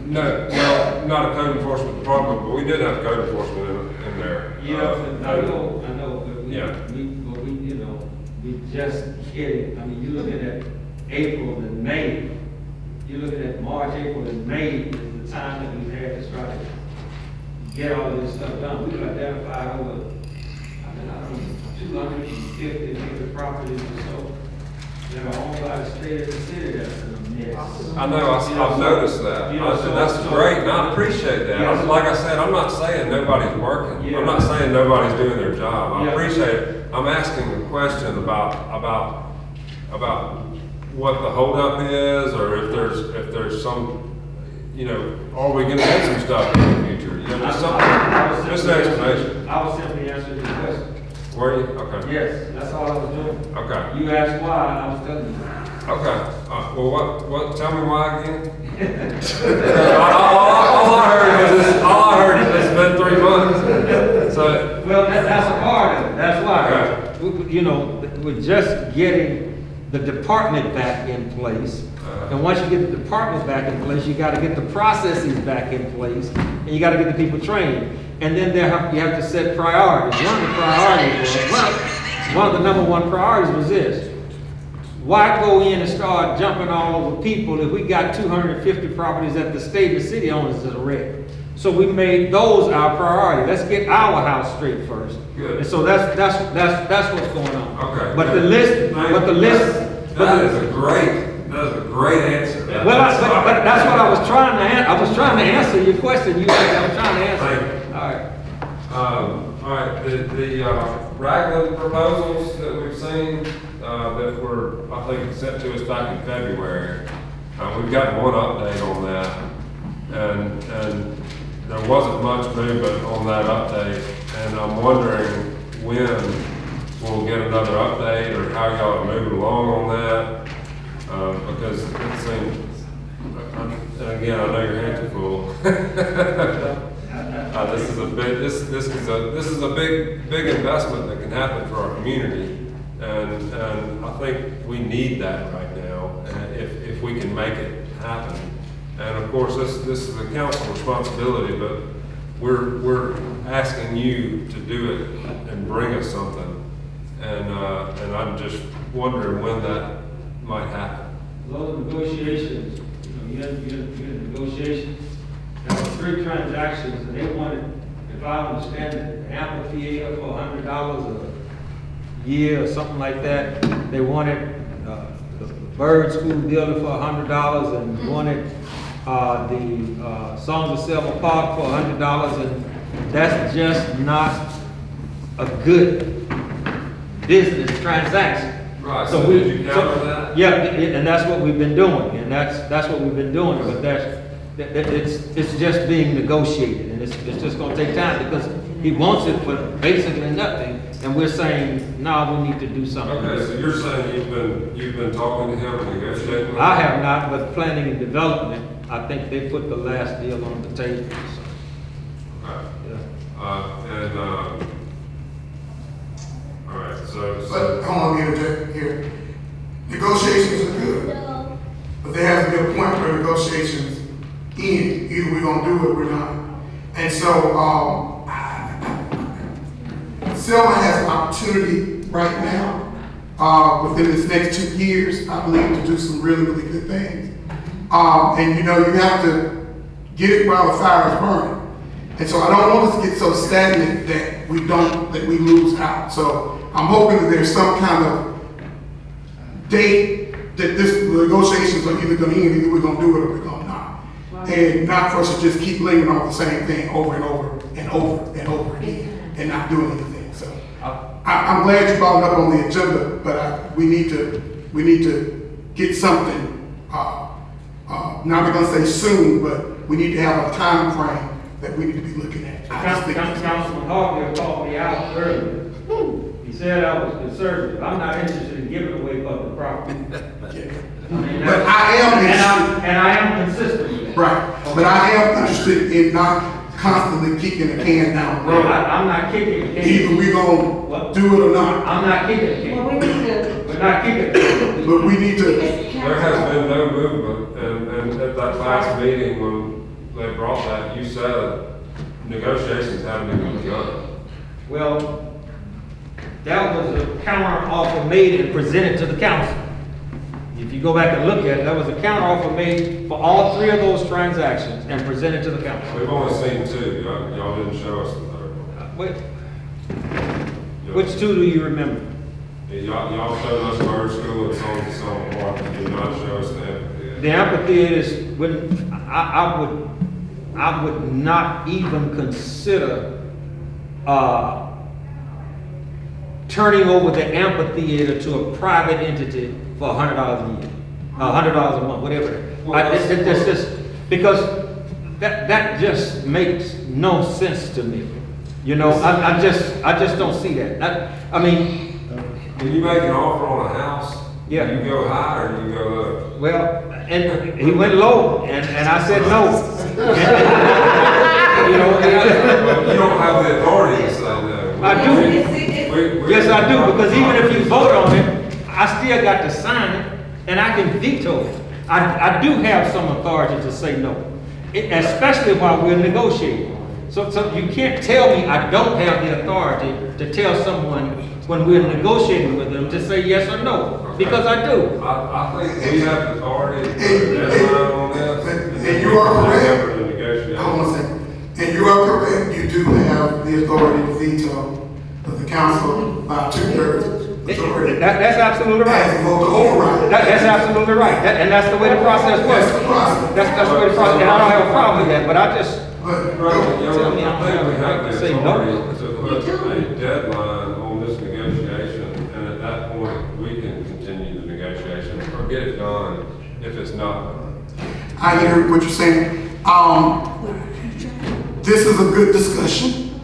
No, well, not a code enforcement department, but we did have code enforcement in there. Yeah, I know, but we, yeah. We just hit it. I mean, you're looking at April and May. You're looking at March, April, and May is the time that we've had to try to get all of this stuff done. We've identified over, 250 different properties or so that are owned by the state of the city that's in a mess. I know, I've noticed that. That's great, and I appreciate that. Like I said, I'm not saying nobody's working. I'm not saying nobody's doing their job. I appreciate it. I'm asking a question about what the holdup is, or if there's some, are we gonna get some stuff in the future? Just an explanation. I was simply answering your question. Were you? Okay. Yes, that's all I was doing. Okay. You asked why, and I was telling you. Okay. Well, what? Tell me why again. all I heard is it's been 3 months. So. Well, that's a part of it. That's why. Okay. We're just getting the department back in place. And once you get the department back in place, you got to get the processes back in place, and you got to get the people trained. And then you have to set priorities. One of the number one priorities was this. Why go in and start jumping all over people if we got 250 properties that the state and the city owns as a wreck? So we made those our priority. Let's get our house straight first. Good. And so that's what's going on. Okay. But the list. That is a great answer. But that's what I was trying to answer. I was trying to answer your question. I was trying to answer. All right. The Ragland proposals that we've seen that were, I think, sent to us back in February. We've gotten one update on that, and there wasn't much movement on that update. And I'm wondering when we'll get another update, or how y'all are moving along on that. Because it seems, and again, I know your hands are full. This is a big investment that can happen for our community, and I think we need that right now, if we can make it happen. And of course, this is a council responsibility, but we're asking you to do it and bring us something, and I'm just wondering when that might happen. Those negotiations, you're in negotiations. There were 3 transactions, and they wanted, if I understand it, the amphitheater for $100 a year or something like that. They wanted the Bird School building for $100, and wanted the Songs of Selma Park for $100, and that's just not a good business transaction. Right. So did you counter that? Yeah, and that's what we've been doing, and that's what we've been doing. But it's just being negotiated, and it's just going to take time, because He wants it for basically nothing, and we're saying, no, we need to do something. Okay, so you're saying you've been talking to him and negotiating with him? I have not, but planning and development, I think they put the last deal on the table, so. Okay. Yeah. All right, so. But I want to interject here. Negotiations are good, but there has to be a point where negotiations end. Either we're gonna do it or we're not. And so, Selma has an opportunity right now, within this next 2 years, I believe, to do some really, really good things. And you know, you have to get it while the fire is burning. And so I don't want us to get so stagnant that we lose out. So I'm hoping that there's some kind of date that this negotiations are either gonna end, either we're gonna do it or we're gonna not. And not for us to just keep lingering on the same thing over and over and over and over again and not doing anything. So I'm glad you brought it up on the agenda, but we need to get something, not gonna say soon, but we need to have a time frame that we need to be looking at. Councilman Hawkins called me out earlier. He said I was conservative. I'm not interested in giving away public property. But I am interested. And I am consistent with that. Right, but I am interested in not constantly kicking the can down the road. I'm not kicking the can. Either we gonna do it or not. I'm not kicking the can. Well, we need to. We're not kicking the can. But we need to. There has been no movement, and at that last meeting when they brought that, you said negotiations haven't even begun. Well, that was a counter offer made and presented to the council. If you go back and look at it, that was a counter offer made for all 3 of those transactions and presented to the council. We've only seen 2, y'all didn't show us the third one. Wait, which 2 do you remember? Y'all showed us Bird School and Selma Park, and did not show us the amphitheater. The amphitheaters, when I would not even consider turning over the amphitheater to a private entity for $100 a year, $100 a month, whatever. It's just because that just makes no sense to me. You know, I just don't see that. I mean, when you make an offer on a house, yeah, you go high or you go low. Well, and he went low, and I said no. You know, you don't have the authority to say no. I do. Yes, I do, because even if you vote on it, I still got to sign it, and I can veto it. I do have some authority to say no, especially while we're negotiating. So you can't tell me I don't have the authority to tell someone when we're negotiating with them to say yes or no, because I do. I think we have the authority to put a deadline on this. And you are correct. To negotiate. Hold on a second. And you are correct. You do have the authority to veto the council by 2/3 majority. That's absolutely right. And vote to override. That's absolutely right. And that's the way the process works. That's the process. That's the way the process. And I don't have a problem with that. But I just Tell me I think we have the say authority no. to put a deadline on this negotiation, and at that point, we can continue the negotiation or get it done if it's not done. I hear what you're saying. This is a good discussion.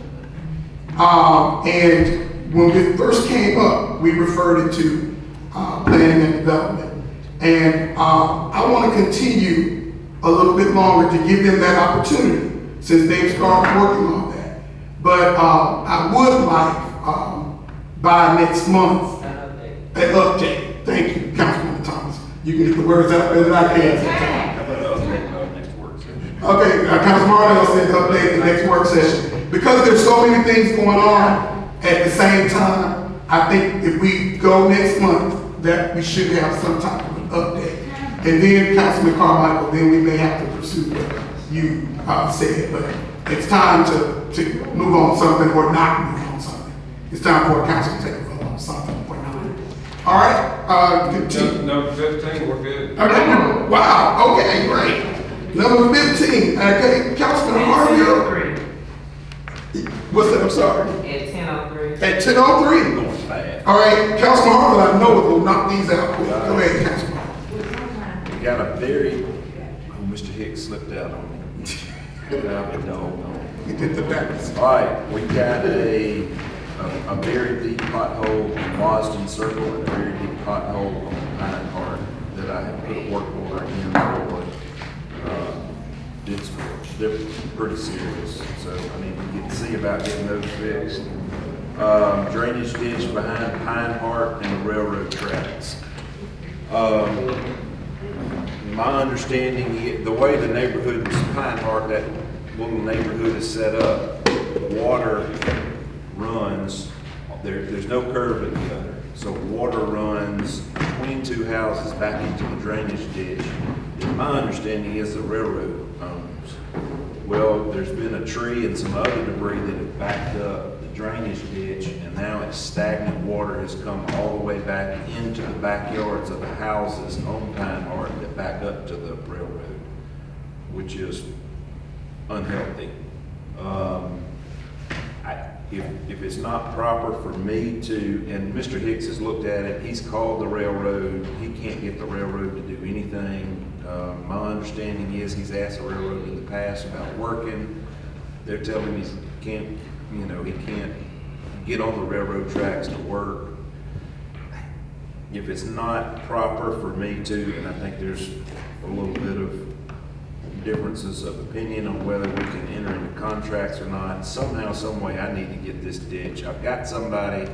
And when we first came up, we referred it to planning and development. And I want to continue a little bit longer to give them that opportunity since they've started working on that. But I would like by next month an update. Thank you, Councilman Thomas. You can get the words out better than I can. Okay, Councilman Martindale said update the next work session. Because there's so many things going on at the same time, I think if we go next month, that we should have some type of an update. And then Councilman Carmichael, then we may have to pursue what you said, but it's time to move on something or not move on something. It's time for a council to take a vote on something or not. All right, continue. Number 15, we're good. Okay, wow, okay, great. Number 15, okay, Councilman Harville. What's that, I'm sorry? At 10:03. At 10:03. All right, Councilman Harville, I know we'll knock these out quick. Go ahead, Councilman. We got a very, oh, Mr. Hicks slipped out on me. No. He did the best. All right, we got a very deep pothole on Wasden Circle and a very deep pothole on Pine Heart that I have put a work order in for. They're pretty serious, so I need to see about getting those fixed. Drainage ditch behind Pine Heart and the railroad tracks. My understanding, the way the neighborhood, Pine Heart, that little neighborhood is set up, water runs, there's no curb in the gutter. So water runs between two houses back into the drainage ditch. And my understanding is the railroad owns. Well, there's been a tree and some other debris that have backed up the drainage ditch, and now it's stagnant water has come all the way back into the backyards of the houses on Pine Heart that back up to the railroad, which is unhealthy. If it's not proper for me to, and Mr. Hicks has looked at it, he's called the railroad, he can't get the railroad to do anything. My understanding is he's asked the railroad in the past about working. They're telling him he can't get on the railroad tracks to work. If it's not proper for me to, and I think there's a little bit of differences of opinion on whether we can enter into contracts or not, somehow, some way, I need to get this ditch. I've got somebody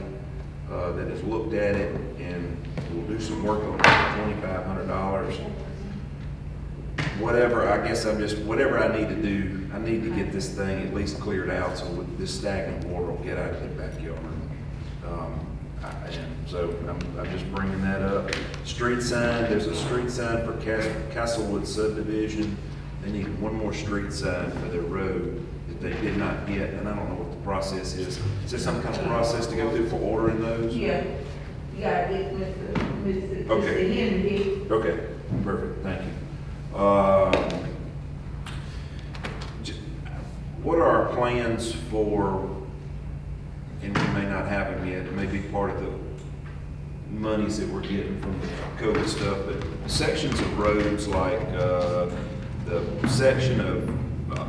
that has looked at it and will do some work on it for $2,500. Whatever, I guess whatever I need to do, I need to get this thing at least cleared out so this stagnant water will get out of their backyard. And so I'm just bringing that up. Street sign, there's a street sign for Castlewood subdivision. They need one more street sign for their road that they did not get, and I don't know what the process is. Is there some kind of process to go through for ordering those? Yeah, you gotta get Mr. Okay. Henry. Okay, perfect, thank you. What are our plans for, and we may not have them yet, it may be part of the monies that we're getting from the COVID stuff, but sections of roads like the section of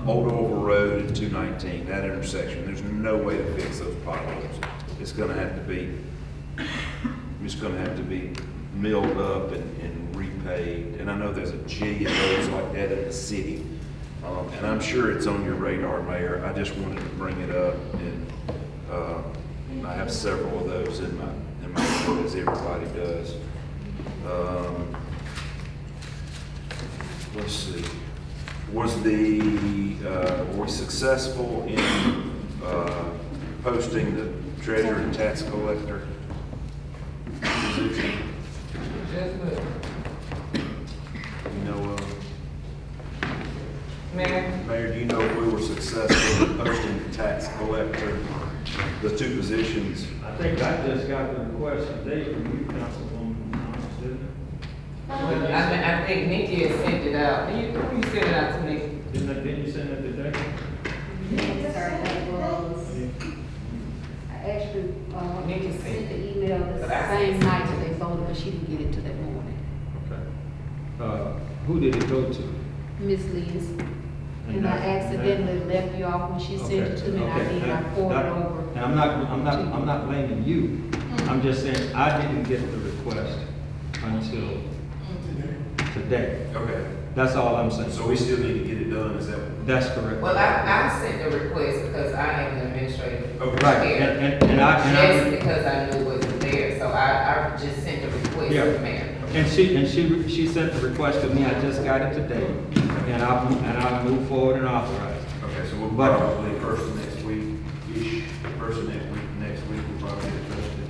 Old Oval Road and 219, that intersection, there's no way to fix those potholes. It's gonna have to be milled up and repaved. And I know there's a G of those like that in the city. And I'm sure it's on your radar, Mayor. I just wanted to bring it up, and I have several of those in my report, as everybody does. Let's see. Were we successful in posting the treasurer and tax collector position? You know, Mayor, do you know if we were successful in posting the tax collector, the two positions? I think I just got the request today from you, Councilwoman Thomas, didn't it? I think Nikki has sent it out. You sent it out to Nikki. Didn't you send it today? Yes, sir, that was, I actually, sent the email the same night that they voted, but she didn't get it till that morning. Okay. Who did it go to? Miss Liz. And I accidentally left you off when she sent it to me, and I forwarded over. And I'm not blaming you. I'm just saying, I didn't get the request until today. Okay. That's all I'm saying. So we still need to get it done, is that? That's correct. Well, I sent the request because I am the administrator. Okay. Right, Just because I knew it wasn't there, so I just sent the request to the mayor. And she sent the request to me, I just got it today, and I'll move forward and authorize it. Okay, so we'll probably first of next week, we'll probably get it posted.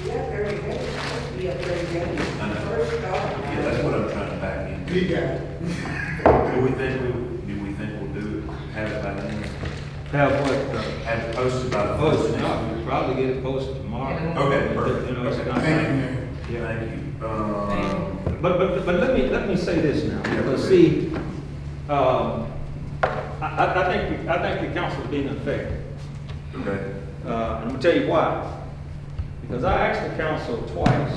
Yeah, 30 days, it's supposed to be a 30 days. I know. First off. Yeah, that's what I'm trying to back in. He got it. Do we think we'll do it, have it by then? Have what? Have it posted by the We'll first? probably get it posted tomorrow. Okay, perfect. You know, it's Okay. not- Thank you, Mayor. Yeah. Thank you. But let me say this now, because see, I think the council is being unfair. Okay. I'm gonna tell you why. Because I asked the council twice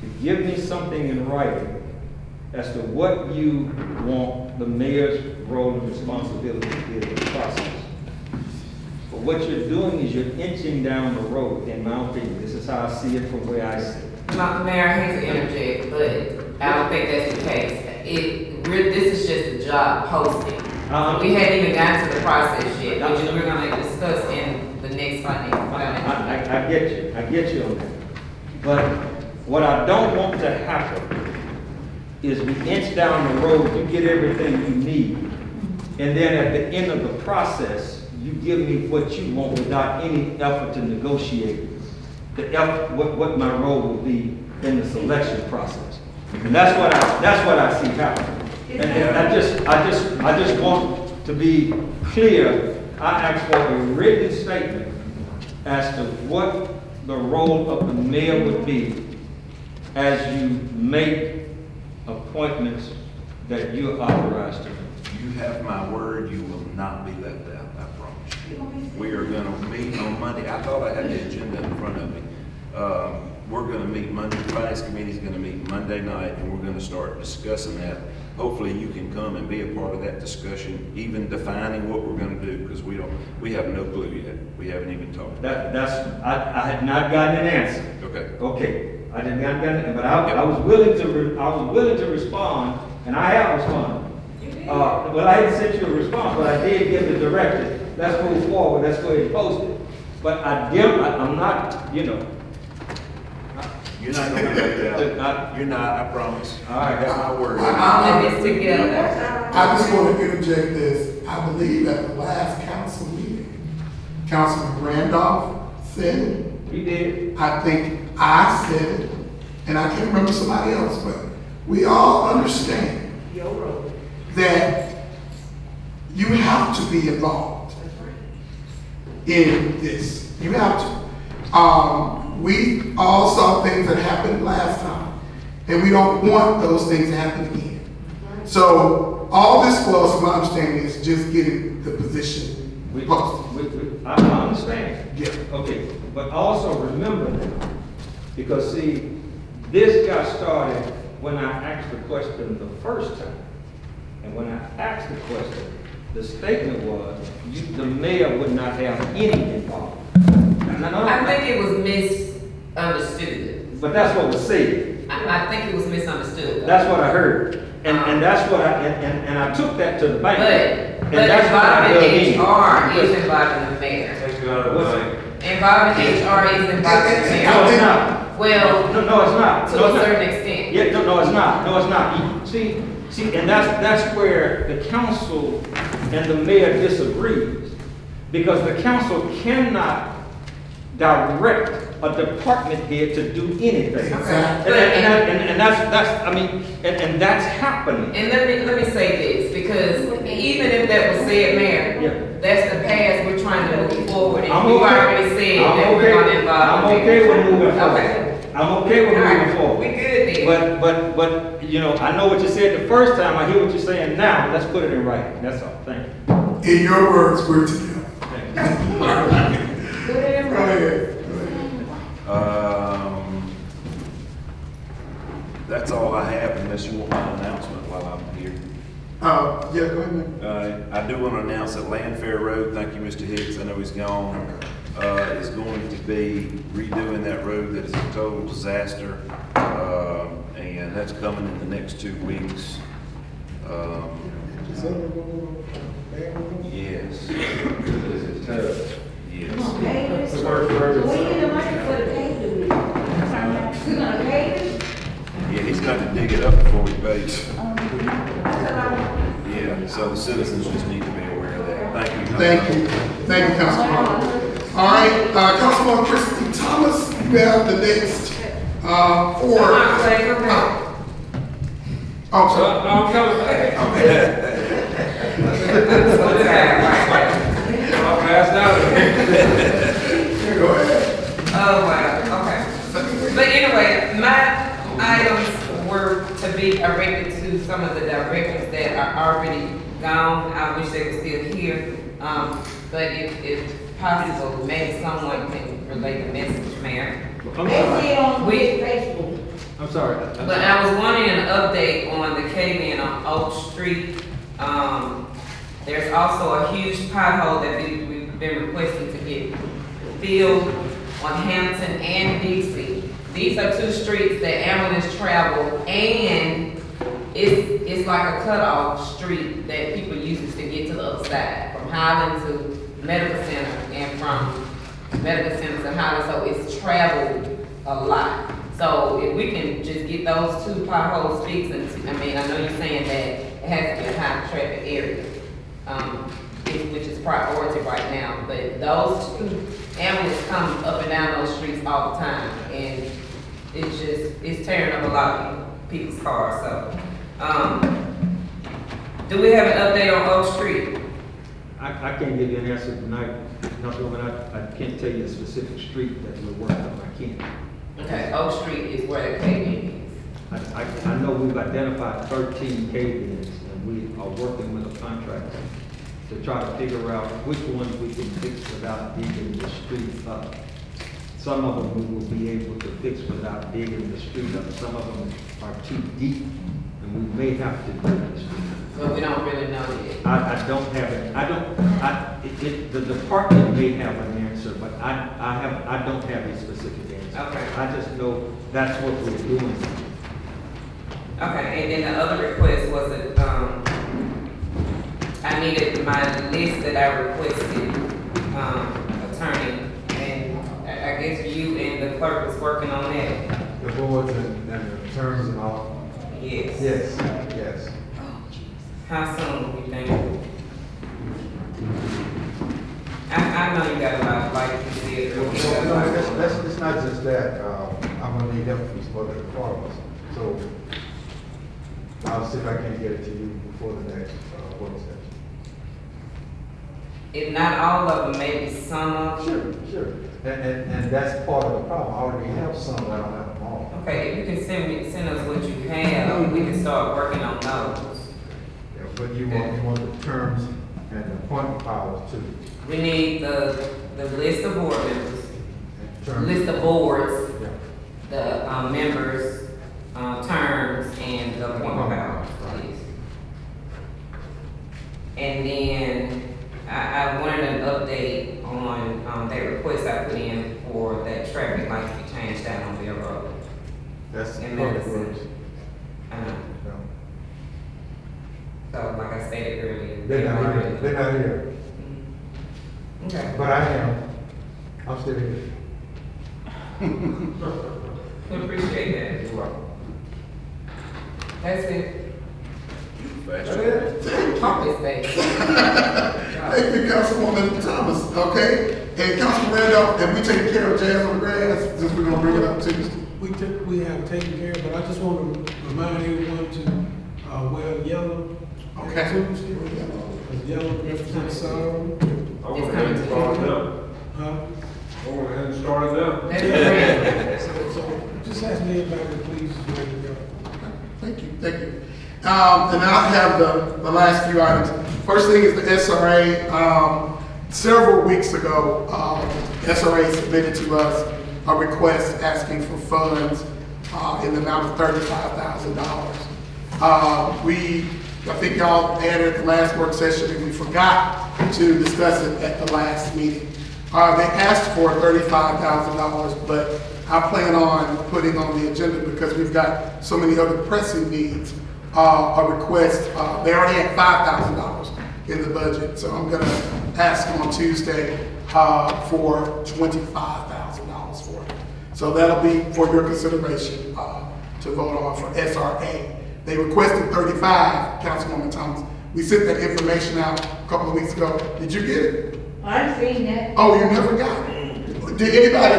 to give me something in writing as to what you want the mayor's role and responsibility to be in the process. what you're doing is you're inching down the road, in my opinion. This is how I see it from where I sit. Mayor, I hate to interject, but I don't think that's the case. This is just a job posting. We hadn't even gotten to the process yet, which we're gonna discuss in the next financial. I get you on that. But what I don't want to happen is we inch down the road, you get everything you need, and then at the end of the process, you give me what you want without any effort to negotiate what my role will be in the selection process. And that's what I see happening. And I just want to be clear. I ask for a written statement as to what the role of the mayor would be as you make appointments that you're authorized to do. You have my word, you will not be left out, I promise you. We are gonna meet on Monday. I thought I had the agenda in front of me. We're gonna meet Monday, the finance committee's gonna meet Monday night, and we're gonna start discussing that. Hopefully you can come and be a part of that discussion, even defining what we're gonna do, because we have no clue yet. We haven't even talked. I had not gotten an answer. Okay. Okay, I did not get it, but I was willing to respond, and I have responded. Well, I didn't send you a response, but I did give the directive. Let's move forward. Let's go ahead and post it. But I'm not, you know. You're not gonna be left out. You're not, I promise. All right. I got my word. I just want to interject this. I believe at the last council meeting, Councilman Randolph said it. He did. I think I said it, and I can't remember somebody else, but we all understand that you have to be involved in this. You have to. We all saw things that happened last time, and we don't want those things to happen again. So all this was, from my understanding, is just getting the position posted. I understand. Yeah. Okay, but also remember now, because see, this got started when I asked the question the first time. And when I asked the question, the statement was, the mayor would not have any involvement. I think it was misunderstood. But that's what was said. I think it was misunderstood. That's what I heard. And that's what and I took that to the bank. But involving HR is involving the mayor. Involving HR is involving the mayor. No, it's not. Well, no, it's not. To a certain extent. Yeah, no, it's not. No, it's not. See, and that's where the council and the mayor disagrees, because the council cannot direct a department head to do anything. And that's happening. And let me say this, because even if that was said, Mayor, that's the path we're trying to move forward. And you've already said that we're going to involve. I'm okay with moving forward. Okay. I'm okay with moving forward. We good then. But you know, I know what you said the first time. I hear what you're saying now. Let's put it in writing. That's all. Thank you. In your words, we're together. Go ahead. That's all I have, unless you want my announcement while I'm here. Yeah, go ahead, man. I do want to announce that Landfair Road, thank you, Mr. Hicks, I know he's gone, is going to be redoing that road that is a total disaster, and that's coming in the next 2 weeks. Yes. Yes. Yeah, he's got to dig it up before he pays. Yeah, so the citizens just need to be aware of that. Thank you. Thank you. Thank you, Councilman. All right, Councilman Christie Thomas, you have the next four. Oh, sorry. I'm coming back. Okay. I'll pass out. Go ahead. Oh, wow, okay. But anyway, my items were to be directed to some of the directors that are already gone. I wish they were still here. But if possible, maybe someone can relay the message, Mayor. I'm sorry. But I was wanting an update on the K-Man on Oak Street. There's also a huge pothole that we've been requesting to get filled on Hampton and Dixie. These are two streets that ambulance travel, and it's like a cutoff street that people use to get to the other side, from Highland to Medical Center and from Medical Center to Highland, so it's traveled a lot. So if we can just get those two potholes fixed, and, I mean, I know you're saying that it has to be a high traffic area, which is priority right now, but those two ambulances come up and down those streets all the time, and it's tearing up a lot of people's cars, so. Do we have an update on Oak Street? I can't give you an answer tonight, Councilwoman. I can't tell you a specific street that we're working on, I can't. Okay, Oak Street is where the pavement is. I know we've identified 13 cave-ins, and we are working with a contractor to try to figure out which ones we can fix without digging the street up. Some of them we will be able to fix without digging the street up. Some of them are too deep, and we may have to dig the street. But we don't really know yet. I don't have it. The department may have an answer, but I don't have a specific answer. Okay. I just know that's what we're doing. Okay, and then the other request was that, I needed my list that I requested, attorney, and I guess you and the clerk was working on that. The boards and the terms and all? Yes. Yes. How soon do you think? I know you got a lot, like you said earlier. No, it's not just that, I'm gonna need help from some other departments, so I'll see if I can get it to you before the next, work session. If not all of them, maybe some of them. Sure. And that's part of the problem, I already have some, but I don't have them all. Okay, if you can send us what you have, we can start working on those. Yeah, but you want the terms and the appointment powers too. We need the list of board members, Terms. list of boards, Yeah. the members, terms, and the appointment powers, please. And then I wanted an update on that request I put in for that traffic light to be changed down on Bill Road. That's in public Madison. works. I know. Yeah. So like I stated earlier. They're not here. Okay. But I am. I'm still here. We appreciate that. You're welcome. That's it. Thank Talk this day. Thank you, Councilwoman Thomas, okay? And Councilman Randolph, have we taken care of Jazz on the Grass, since we're gonna bring it up Tuesday? We have taken care of, but I just want to remind everyone to wear yellow. Okay. Tuesday. Because yellow represents sorrow. I went ahead and started them. Huh? I went ahead and started them. That's So just ask me everybody to please wear the yellow. Thank you. And I have the last few items. First thing is the SRA. Several weeks ago, SRA submitted to us a request asking for funds in the amount of $35,000. I think y'all added the last work session and we forgot to discuss it at the last meeting. They asked for $35,000, but I plan on putting on the agenda because we've got so many other pressing needs. A request, they already had $5,000 in the budget, so I'm gonna ask on Tuesday for $25,000 for it. So that'll be for your consideration to vote on for SRA. They requested 35, Councilwoman Thomas. We sent that information out a couple of weeks ago. Did you get it? I've seen that. Oh, you never got it? Did anybody,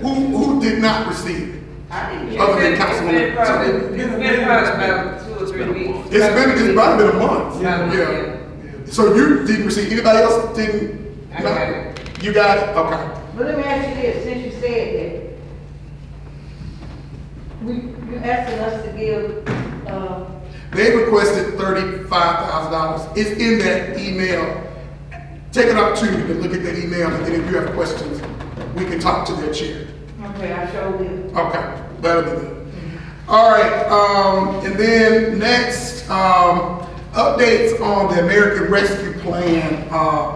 who did not receive it? I didn't get Other than It's been Councilwoman probably Thomas? about 2 or 3 weeks. It's probably been a month. Yeah. So you didn't receive, anybody else didn't? I got it. You got it? Okay. But let me ask you this, since you said that, you asking us to give, They requested $35,000. It's in that email. Take an opportunity to look at that email, and then if you have questions, we can talk to their chair. okay, I sure will. Okay, that'll be good. All right, and then next, updates on the American Rescue Plan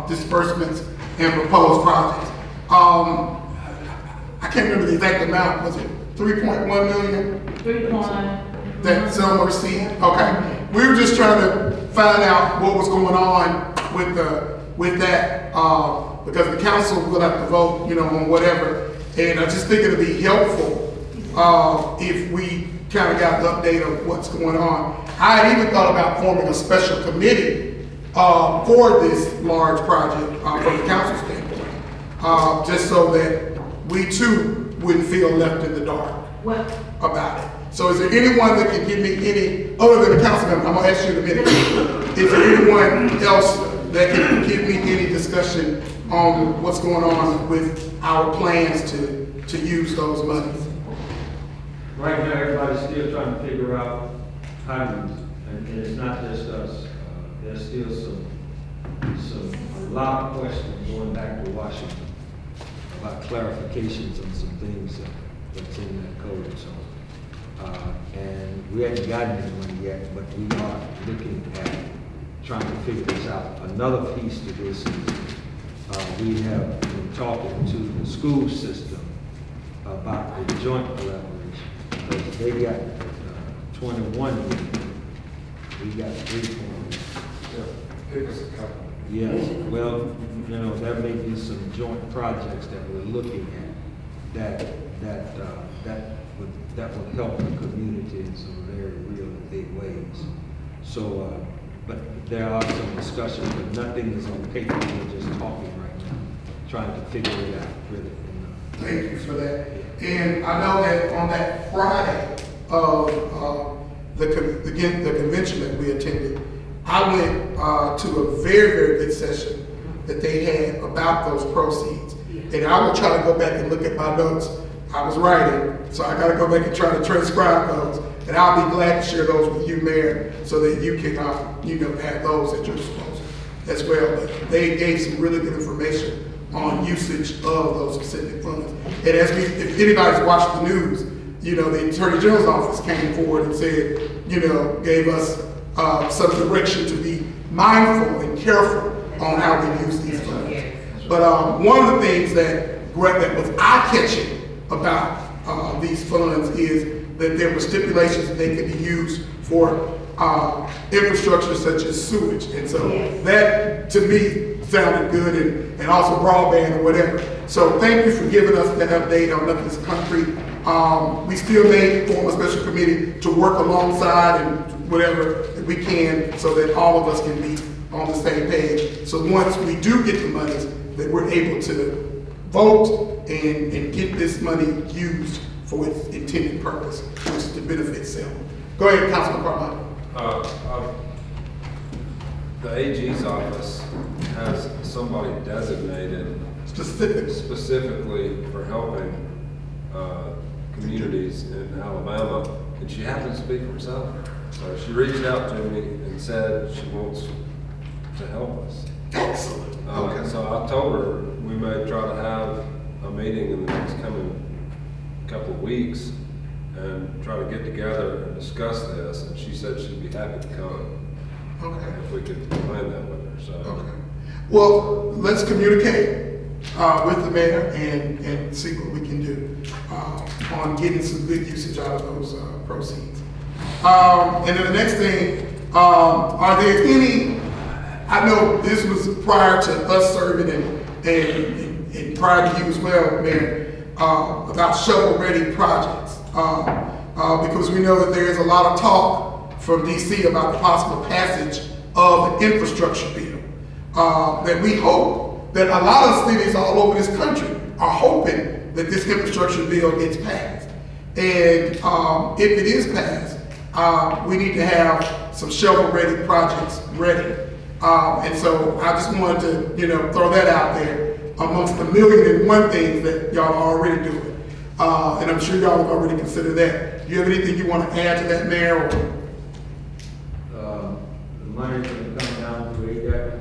disbursements and proposed projects. I can't remember the exact amount, was it 3.1 million? 3.1. That Selma received? Okay. We were just trying to find out what was going on with that, because the council will have to vote, on whatever. And I just think it'd be helpful, if we kind of got an update of what's going on. I had even thought about forming a special committee, for this large project, from the council standpoint, just so that we too wouldn't feel left in the dark about it. So is there anyone that can give me any, other than the council member, I'm gonna ask you in a minute, is there anyone else that can give me any discussion on what's going on with our plans to use those monies? Right now, everybody's still trying to figure out how to use it, and it's not just us. There's still a lot of questions going back to Washington about clarifications on some things that's in that code. So, and we haven't gotten any money yet, but we are looking at trying to figure this out. Another piece to this is we have been talking to the school system about the joint collaboration, because they got 21 million, we got 3.1. Yes, well, there may be some joint projects that we're looking at that would help the community in some very real and big ways. So, but there are some discussions, but nothing is on paper. We're just talking right now, trying to figure it out, really. Thank you for that. And I know that on that Friday of the convention that we attended, I went to a very, very good session that they had about those proceeds. And I will try to go back and look at my notes. I was writing, so I got to go back and try to transcribe those. And I'll be glad to share those with you, Mayor, so that you can, have those at your disposal as well. But they gave some really good information on usage of those specific funds. And if anybody's watched the news, the Attorney General's office came forward and said, gave us some direction to be mindful and careful on how we use these funds. But one of the things that was eye-catching about these funds is that there were stipulations that they could be used for infrastructure such as sewage. And so that, to me, sounded good, and also broadband or whatever. So thank you for giving us that update on Nothing's Concrete. We still may form a special committee to work alongside and whatever that we can, so that all of us can be on the same page. So once we do get the monies, that we're able to vote and get this money used for its intended purpose, which is to benefit Selma. Go ahead, Councilman Carmichael. The AG's office has somebody designated specifically for helping communities in Alabama, and she happens to be from Selma. So she reached out to me and said she wants to help us. Excellent. Okay. So I told her we may try to have a meeting in the next coming couple of weeks and try to get together and discuss this, and she said she'd be happy to come. Okay. If we could plan that with her, so. Okay. Well, let's communicate with the mayor and see what we can do on getting some good usage out of those proceeds. And then the next thing, are there any, I know this was prior to us serving and prior to you as well, Mayor, about shovel-ready projects. Because we know that there is a lot of talk from DC about the possible passage of an infrastructure bill. That we hope that a lot of cities all over this country are hoping that this infrastructure bill gets passed. And if it is passed, we need to have some shovel-ready projects ready. And so I just wanted to, throw that out there amongst the 1,000,001 things that y'all are already doing. And I'm sure y'all have already considered that. Do you have anything you want to add to that, Mayor? The money's going to come down to ADEC,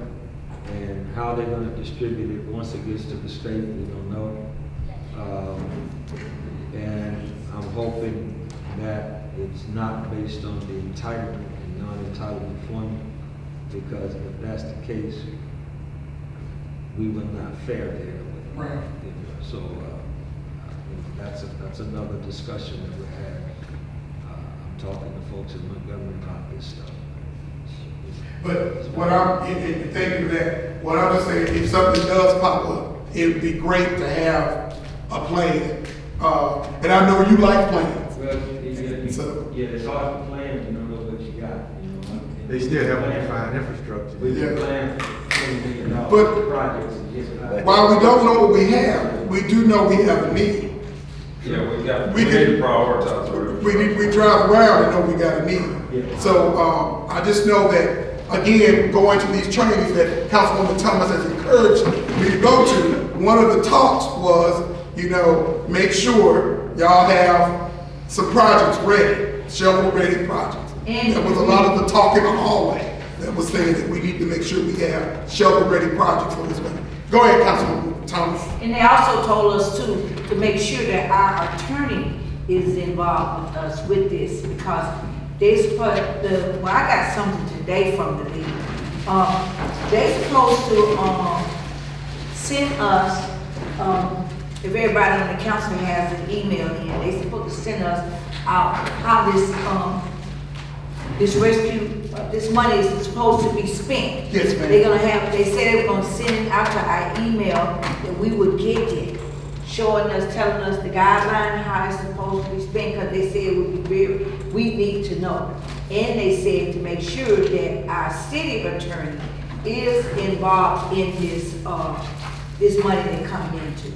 and how they're going to distribute it once it gets to the state, we don't know. And I'm hoping that it's not based on the entitlement and non-entitlement funding, because if that's the case, we were not fair there. Right. So, that's another discussion that we had. I'm talking to folks in Montgomery about this stuff. But what and thank you for that. What I'm just saying, if something does pop up, it would be great to have a plan. And I know you like plans. Well, it's hard to plan, you don't know what you got, you know. They still haven't defined infrastructure. We can plan $20 million But projects and get while we don't know what we have, we do know we have a need. Yeah, we need to prioritize whatever. We drive around and know we got a need. So I just know that, again, going to these trainings that Councilwoman Thomas has encouraged me to go to, one of the talks was, make sure y'all have some projects ready, shovel-ready projects. There was a lot of the talk in the hallway that was saying that we need to make sure we have shovel-ready projects for this money. Go ahead, Councilwoman Thomas. And they also told us to make sure that our attorney is involved with us with this, because I got something today from the league. They supposed to send us, if everybody on the council has an email in, they supposed to send us out how this rescue, this money is supposed to be spent. Yes, ma'am. They said they were gonna send it out to our email that we would get it, showing us, telling us the guideline, how it's supposed to be spent, because they said it would be we need to know. And they said to make sure that our city attorney is involved in this money they're coming into.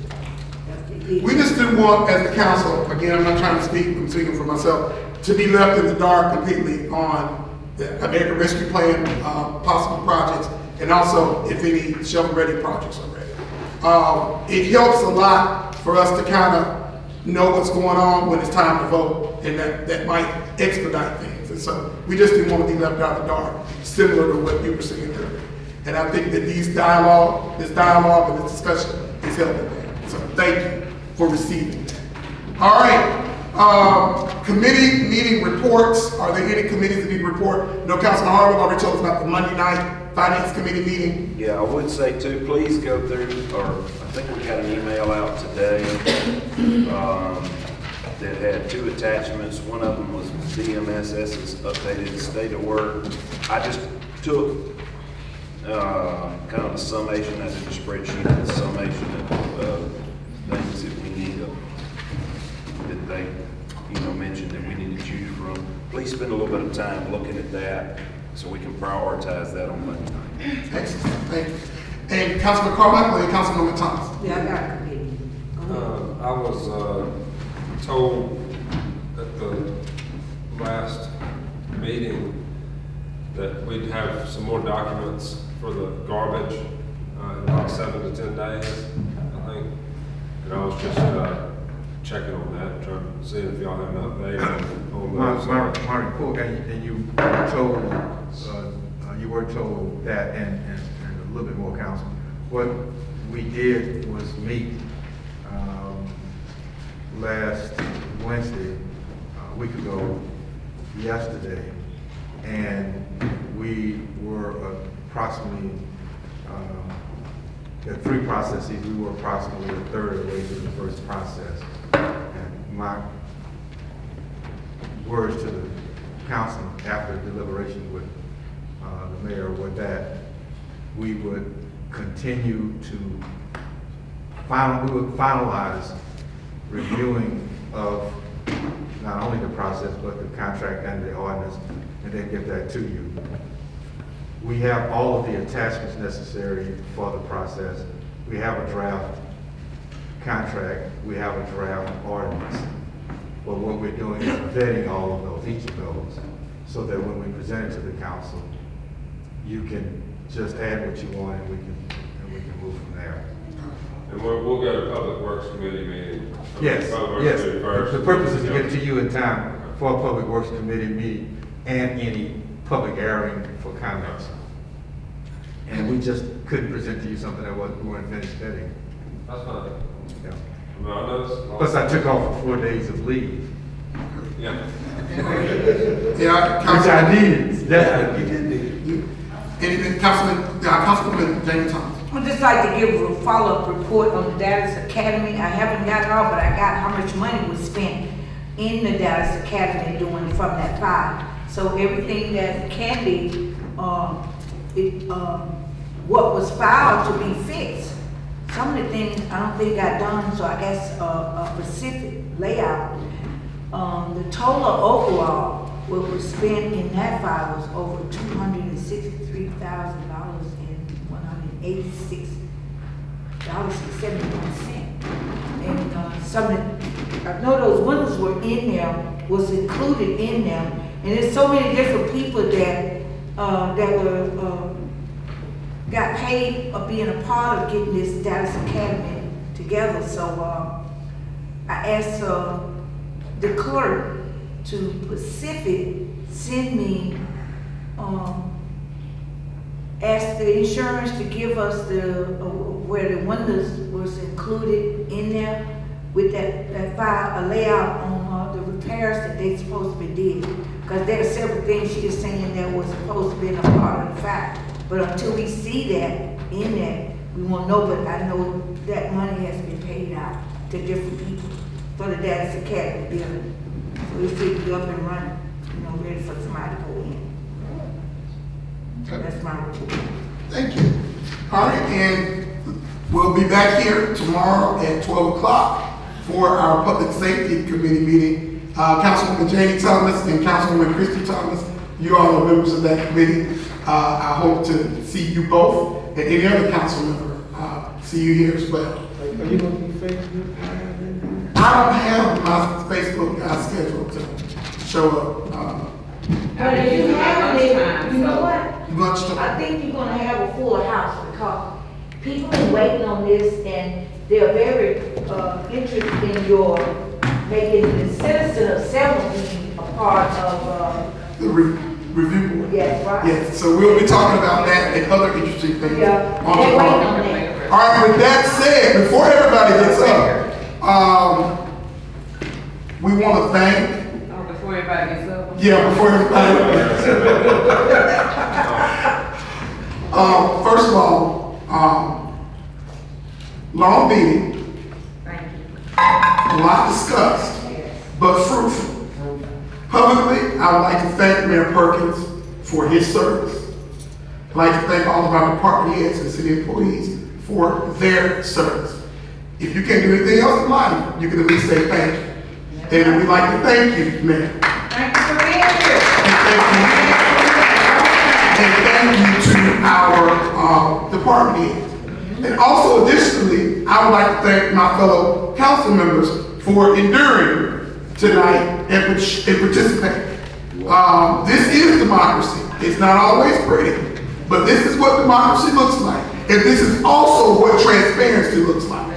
We just didn't want, as the council, again, I'm not trying to speak, I'm speaking for myself, to be left in the dark completely on the American Rescue Plan, possible projects, and also if any shovel-ready projects are ready. It helps a lot for us to kind of know what's going on when it's time to vote, and that might expedite things. And so we just didn't want to be left out of the dark, similar to what you were saying earlier. And I think that this dialogue and this discussion is helping that. So thank you for receiving that. All right, committee meeting reports. Are there any committees that need to report? No, Councilman Harwood already told us about the Monday night Finance Committee meeting. Yeah, I would say too, please go through, or I think we got an email out today that had 2 attachments. One of them was DMSS's updated state of work. I just took kind of a summation, I did a spreadsheet, a summation of things that we need that they mentioned that we need to choose from. Please spend a little bit of time looking at that so we can prioritize that on Monday night. Excellent, thank you. And Councilman Carmichael and Councilwoman Thomas. Yeah, I got a committee. I was told at the last meeting that we'd have some more documents for the garbage in about 7 to 10 days, I think. And I was just checking on that, trying to see if y'all have an update on those. My report, and you were told that, and a little bit more, Council. What we did was meet last Wednesday, a week ago, yesterday, and we were approximately, there are 3 processes, we were approximately a third of the way through the first process. And my words to the council after deliberation with the mayor were that we would continue to finalize reviewing of not only the process, but the contract and the ordinance, and then get that to you. We have all of the attachments necessary for the process. We have a draft contract, we have a draft ordinance. But what we're doing is vetting all of those, each of those, so that when we present it to the council, you can just add what you want and we can move from there. And we'll go to Public Works Committee meeting. Yes, Public Works yes. Committee first. The purpose is to get it to you in time for a Public Works Committee meeting and any public airing for comments. And we just couldn't present to you something that we weren't finished vetting. That's fine. Yeah. I mean, I know Plus, I took off for 4 days of leave. Yeah. Yeah, Which I needed. Anything, Councilman James Thomas. I'd just like to give a follow-up report on the Dallas Academy. I haven't got it all, but I got how much money was spent in the Dallas Academy doing from that fire. So everything that can be, what was filed to be fixed. Some of the things I don't think got done, so I guess a specific layout. The total overall, what was spent in that file was over $263,000 and $186.71. And some of I know those windows were in there, was included in them, and there's so many different people that were got paid of being a part of getting this Dallas Academy together. So I asked the clerk to Pacific send me, ask the insurance to give us the, where the windows was included in there with that file, a layout on the repairs that they supposed to be did. Because there are several things she is saying that was supposed to be a part of the file. But until we see that in there, we won't know, but I know that money has been paid out to different people for the Dallas Academy building. So we should be up and running, ready for somebody to go in. That's my report. Thank you. All right, and we'll be back here tomorrow at 12 o'clock for our Public Safety Committee meeting. Councilwoman Janie Thomas and Councilwoman Christy Thomas, you all are members of that committee. I hope to see you both and any other council member see you here as well. Are you going to be Facebook? I don't have my Facebook guy scheduled to show up. But if you have it, you know what? Lunchtime. I think you're gonna have a full house because people are waiting on this and they're very interested in your making the citizen of Selma being a part of the review board. Yes, right. Yes, so we'll be talking about that and other interesting things. Yeah, on they're the waiting program. on that. All right, with that said, before everybody gets up, we want to thank. Before everybody gets up. Yeah, before everybody gets up. First of all, long meeting. Thank you. A lot discussed, but fruitful. Publicly, I would like to thank Mayor Perkins for his service. I'd like to thank all of our department heads and city employees for their service. If you can't do anything else in life, you can at least say thank you. And we'd like to thank you, Mayor. Thank you for being here. And thank you to our department heads. And also additionally, I would like to thank my fellow council members for enduring tonight and participating. This is democracy. It's not always pretty, but this is what democracy looks like. And this is also what transparency looks like.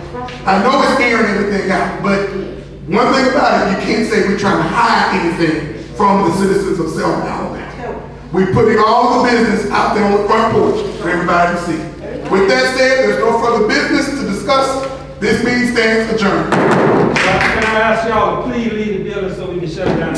I know it's airing everything out, but one thing about it, you can't say we're trying to hide anything from the citizens of Selma, Alabama. We're putting all the business out there on the front porch for everybody to see. With that said, there's no further business to discuss. This meeting stands adjourned. Can I ask y'all to please leave the building so we can shut it down?